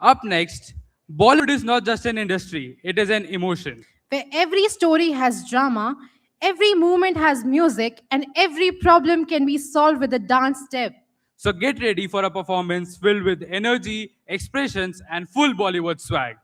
Up next, Bollywood is not just an industry, it is an emotion. Where every story has drama, every movement has music, and every problem can be solved with a dance step. So get ready for a performance filled with energy, expressions, and full Bollywood swag.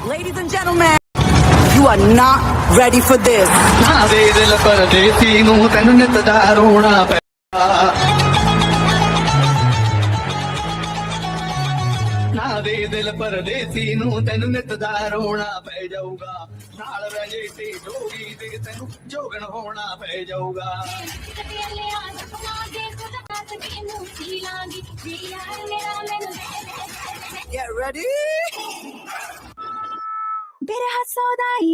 Ladies and gentlemen, you are not ready for this. ਦਿਲ ਪਰਦੇਸੀ ਨੂੰ ਤੈਨੂੰ ਨਿਤ ਦਾ ਰੋਣਾ ਪੈ ਜਾਊਗਾ ਨਾਲ ਰਹਿ ਤੇ ਜੋਗੀ ਤੇ ਤੈਨੂੰ ਜੋਗਣ ਹੋਣਾ ਪੈ ਜਾਊਗਾ Get ready. बेरहा सौदाई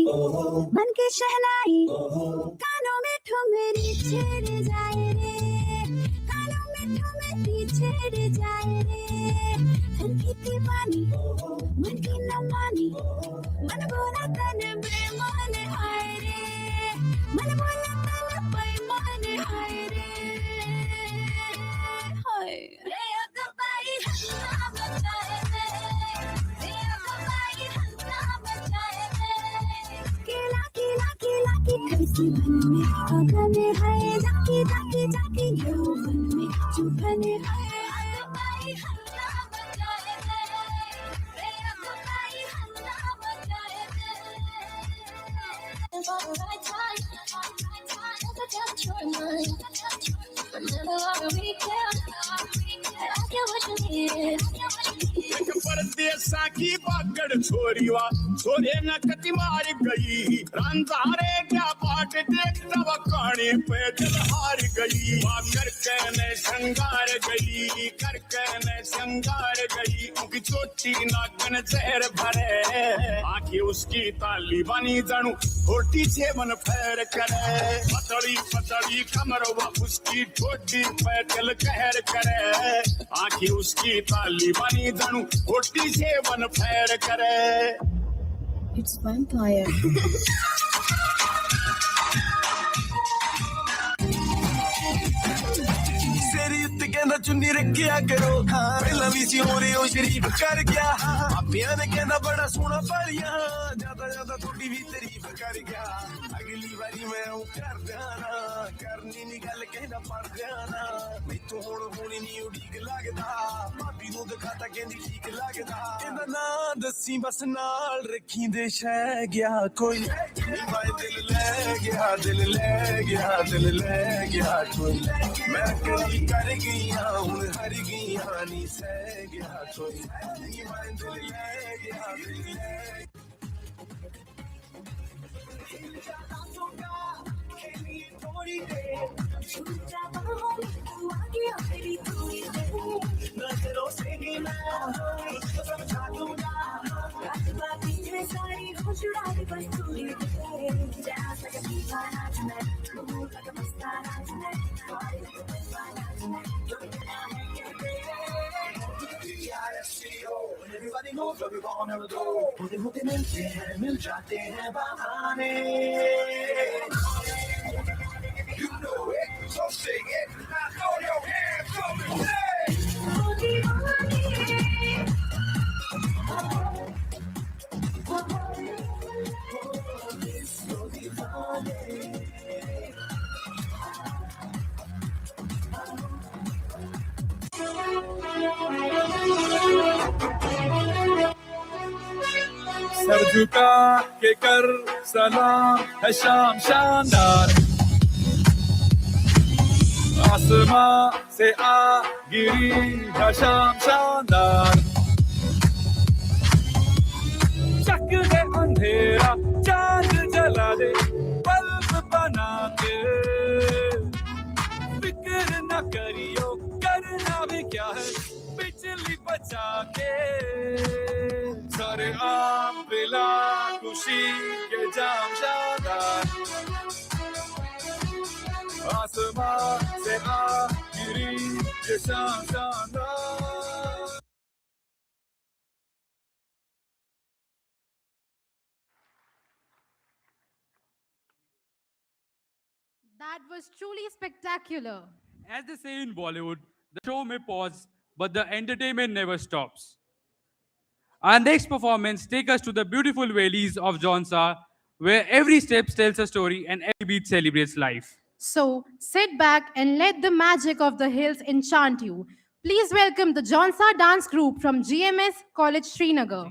मन की शहनाई कानों में ठुमरी छेड़ जाए रे कानों में ठुमरी छेड़ जाए रे मन की दीवानी मन की न मानी मन बोला तन बेमान आए रे मन बोला तन बेमान आए रे हाय रे अगबाई हल्ला मचाए रे अगबाई हल्ला मचाए केला केला केला की कैसी बन में अगने है जाके जाके जाके यौवन में चुभने है अगबाई हल्ला मचाए रे अगबाई हल्ला मचाए परदे साखी बागड़ छोरीवा छोरे न कति मार गई रंजारे क्या बाट देख तब काने पे दिल हार गई कर कहने श्रृंगार गई कर कहने श्रृंगार गई उनकी चोटी नागन जहर भरे आंखें उसकी ताली बनी जानू होटी सेवन फैर करे पतड़ी पतड़ी कमर उसकी ठोडी पे दिल कहर करे आंखें उसकी ताली बनी जानू होटी सेवन फैर करे It's vampire. तेरी उत्ते कहना चुन्नी रखिया करो पहला भी सी हो रहे हो शरीफ कर गया पापिया ने कहना बड़ा सोना पालिया ज्यादा ज्यादा थोड़ी भी तारीफ कर गया अगली बारी मैं हूँ कर जाना करनी नी गल कहना पड़ जाना मैं तो होनी नहीं उड़ीक लगदा भाभी नू दिखाता कहनी ठीक लगदा कहना ना दसी बस नाल रखी दे शह गया कोई दिल ले गया दिल ले गया दिल ले गया कोई मैं कभी कर गया हूँ हर गया नी सह गया कोई दिल ले गया दिल ले नजरों से गिला समझा दूंगा सारी हो छुड़ा दे बस तूने जैसा कि दीवाना tonight move like a mascara tonight party like a mascara tonight don't everybody knows where we wanna go होते होते मिलते हैं मिल जाते हैं बहाने you know it so sing it now throw your hands up and say sir झुका के कर सलाम है शाम शानदार आसमां से आ गिरी है शाम शानदार चक दे अंधेरा चांद जला दे बल्ब बना के फिक्र न करियो करना भी क्या है बिजली बचा के सारे आम पिला खुशी के जाम शानदार आसमां से आ गिरी ये शाम शानदार That was truly spectacular. As they say in Bollywood, the show may pause, but the entertainment never stops. Our next performance takes us to the beautiful valleys of Jaunsar, where every step tells a story and every beat celebrates life. So sit back and let the magic of the hills enchant you. Please welcome the Jaunsar dance group from GMS College Srinagar.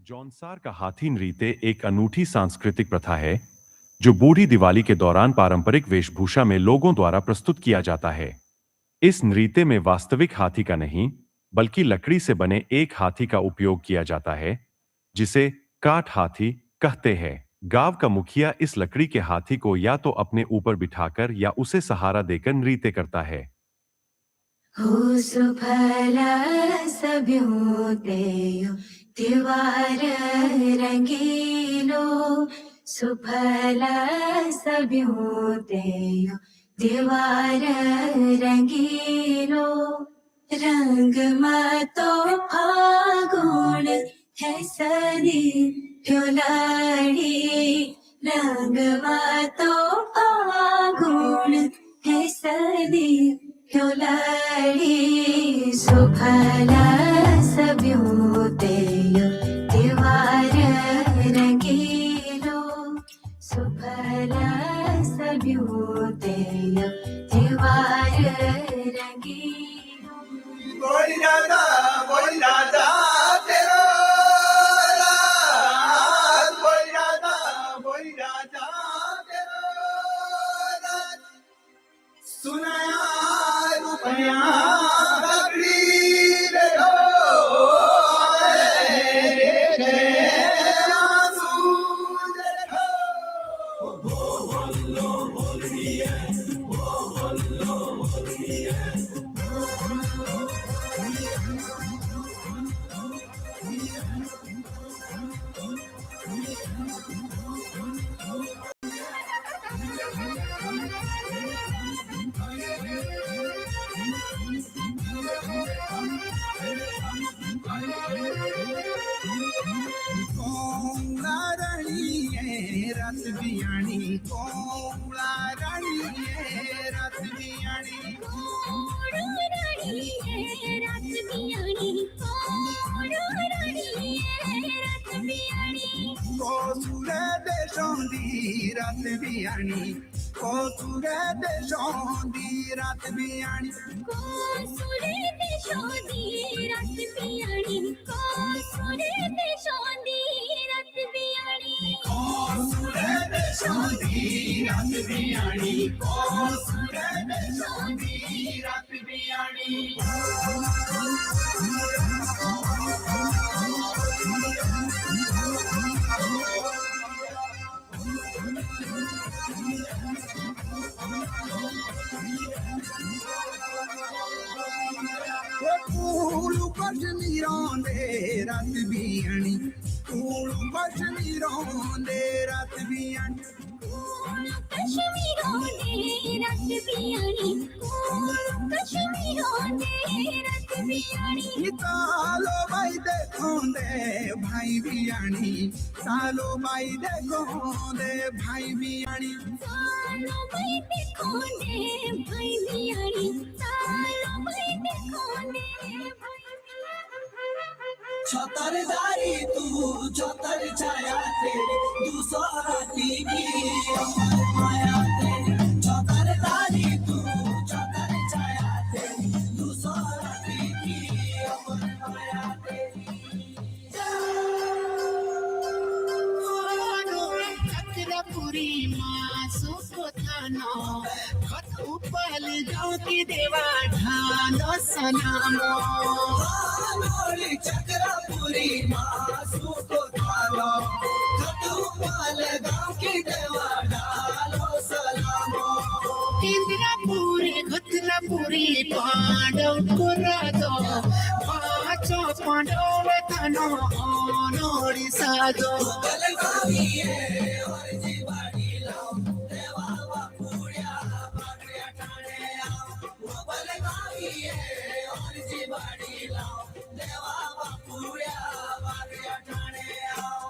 Jaunsar का हाथी नृत्य एक अनूठी सांस्कृतिक प्रथा है जो बूढ़ी दिवाली के दौरान पारंपरिक वेशभूषा में लोगों द्वारा प्रस्तुत किया जाता है। इस नृत्य में वास्तविक हाथी का नहीं बल्कि लकड़ी से बने एक हाथी का उपयोग किया जाता है जिसे काठ हाथी कहते हैं। गांव का मुखिया इस लकड़ी के हाथी को या तो अपने ऊपर बिठाकर या उसे सहारा देकर नृत्य करता है। हो सुफला सब्योदयो त्योहार रंगीलो सुफला सब्योदयो त्योहार रंगीलो रंग मातो फागुन है सदी फ्योलाड़ी रंग मातो फागुन है सदी फ्योलाड़ी सुफला सब्योदयो त्योहार रंगीलो अभ्युदय त्योहार रंगीलो बोल राजा तेरो राज बोल राजा तेरो राज सुनाया रुपया गगड़ी रे हो रे आंसू देखो बोलो बोल रही है बोलो बोल रही है रात बियाणी कोमला राणी रात बियाणी रात बियाणी रात बियाणी कोसुर देशोंदी रात बियाणी कोसुर देशोंदी रात बियाणी कोसुर देशोंदी रात बियाणी कोसुर देशोंदी रात बियाणी कोसुर देशोंदी रात बियाणी कोसुर देशोंदी रात Biyani Kulu kashmironde rat biyani Kulu kashmironde rat biyani Kulu kashmironde rat biyani Kulu kashmironde rat biyani Salo bai dekhonde bhai biyani Salo bai dekhonde bhai biyani Salo bai dekhonde bhai biyani Salo bai dekhonde छतरदारी तू छतर छाया तेरी दूसरा TV अमर माया तेरी छतरदारी तू छतर छाया तेरी दूसरा TV अमर माया तेरी चक्रपुरी मासु कोथानो खत उपल गाँव की देवा ढालो सनामो चक्रपुरी मासू को थालो खतुपाल गाँव की देवा डालो सलामो इंद्रपुरी घुतरापुरी पांडव कुरादो पाचो पांडव थानो ओनोड़ी सादो बलगावी और जीवानी लाओ देवा बापुड़िया बागड़िया ठाणे आओ वो बलगावी और जीवानी लाओ देवा बापुड़िया बागड़िया ठाणे आओ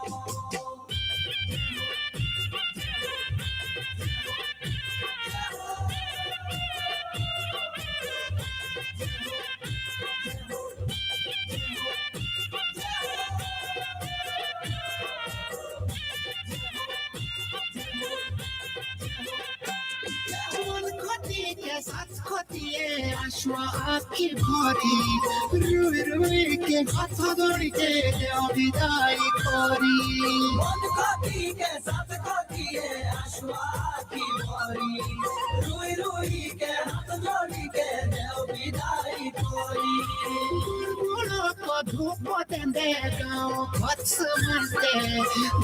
खती के साथ खती आशुआ आपकी भरी रुई रुई के हाथ दौड़ी के विदाई करी खती के साथ खती आशुआ की भरी रुई रुई के हाथ जोड़ी के देव विदाई कोरी गुड़गुड़ो को धूप देंदे गाँव वत्स मस्ते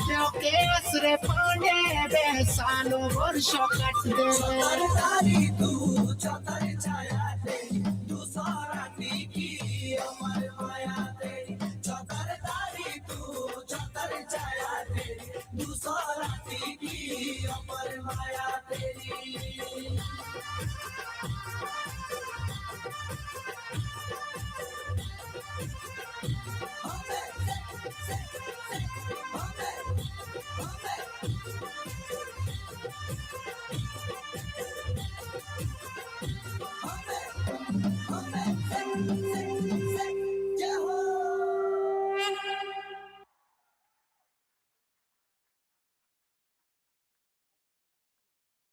देव के असरे पांडे बेसालो वर्षो कट दे छतरदारी तू छतर छाया तेरी दूसरा टीकी अमर माया तेरी छतरदारी तू छतर छाया तेरी दूसरा टीकी अमर माया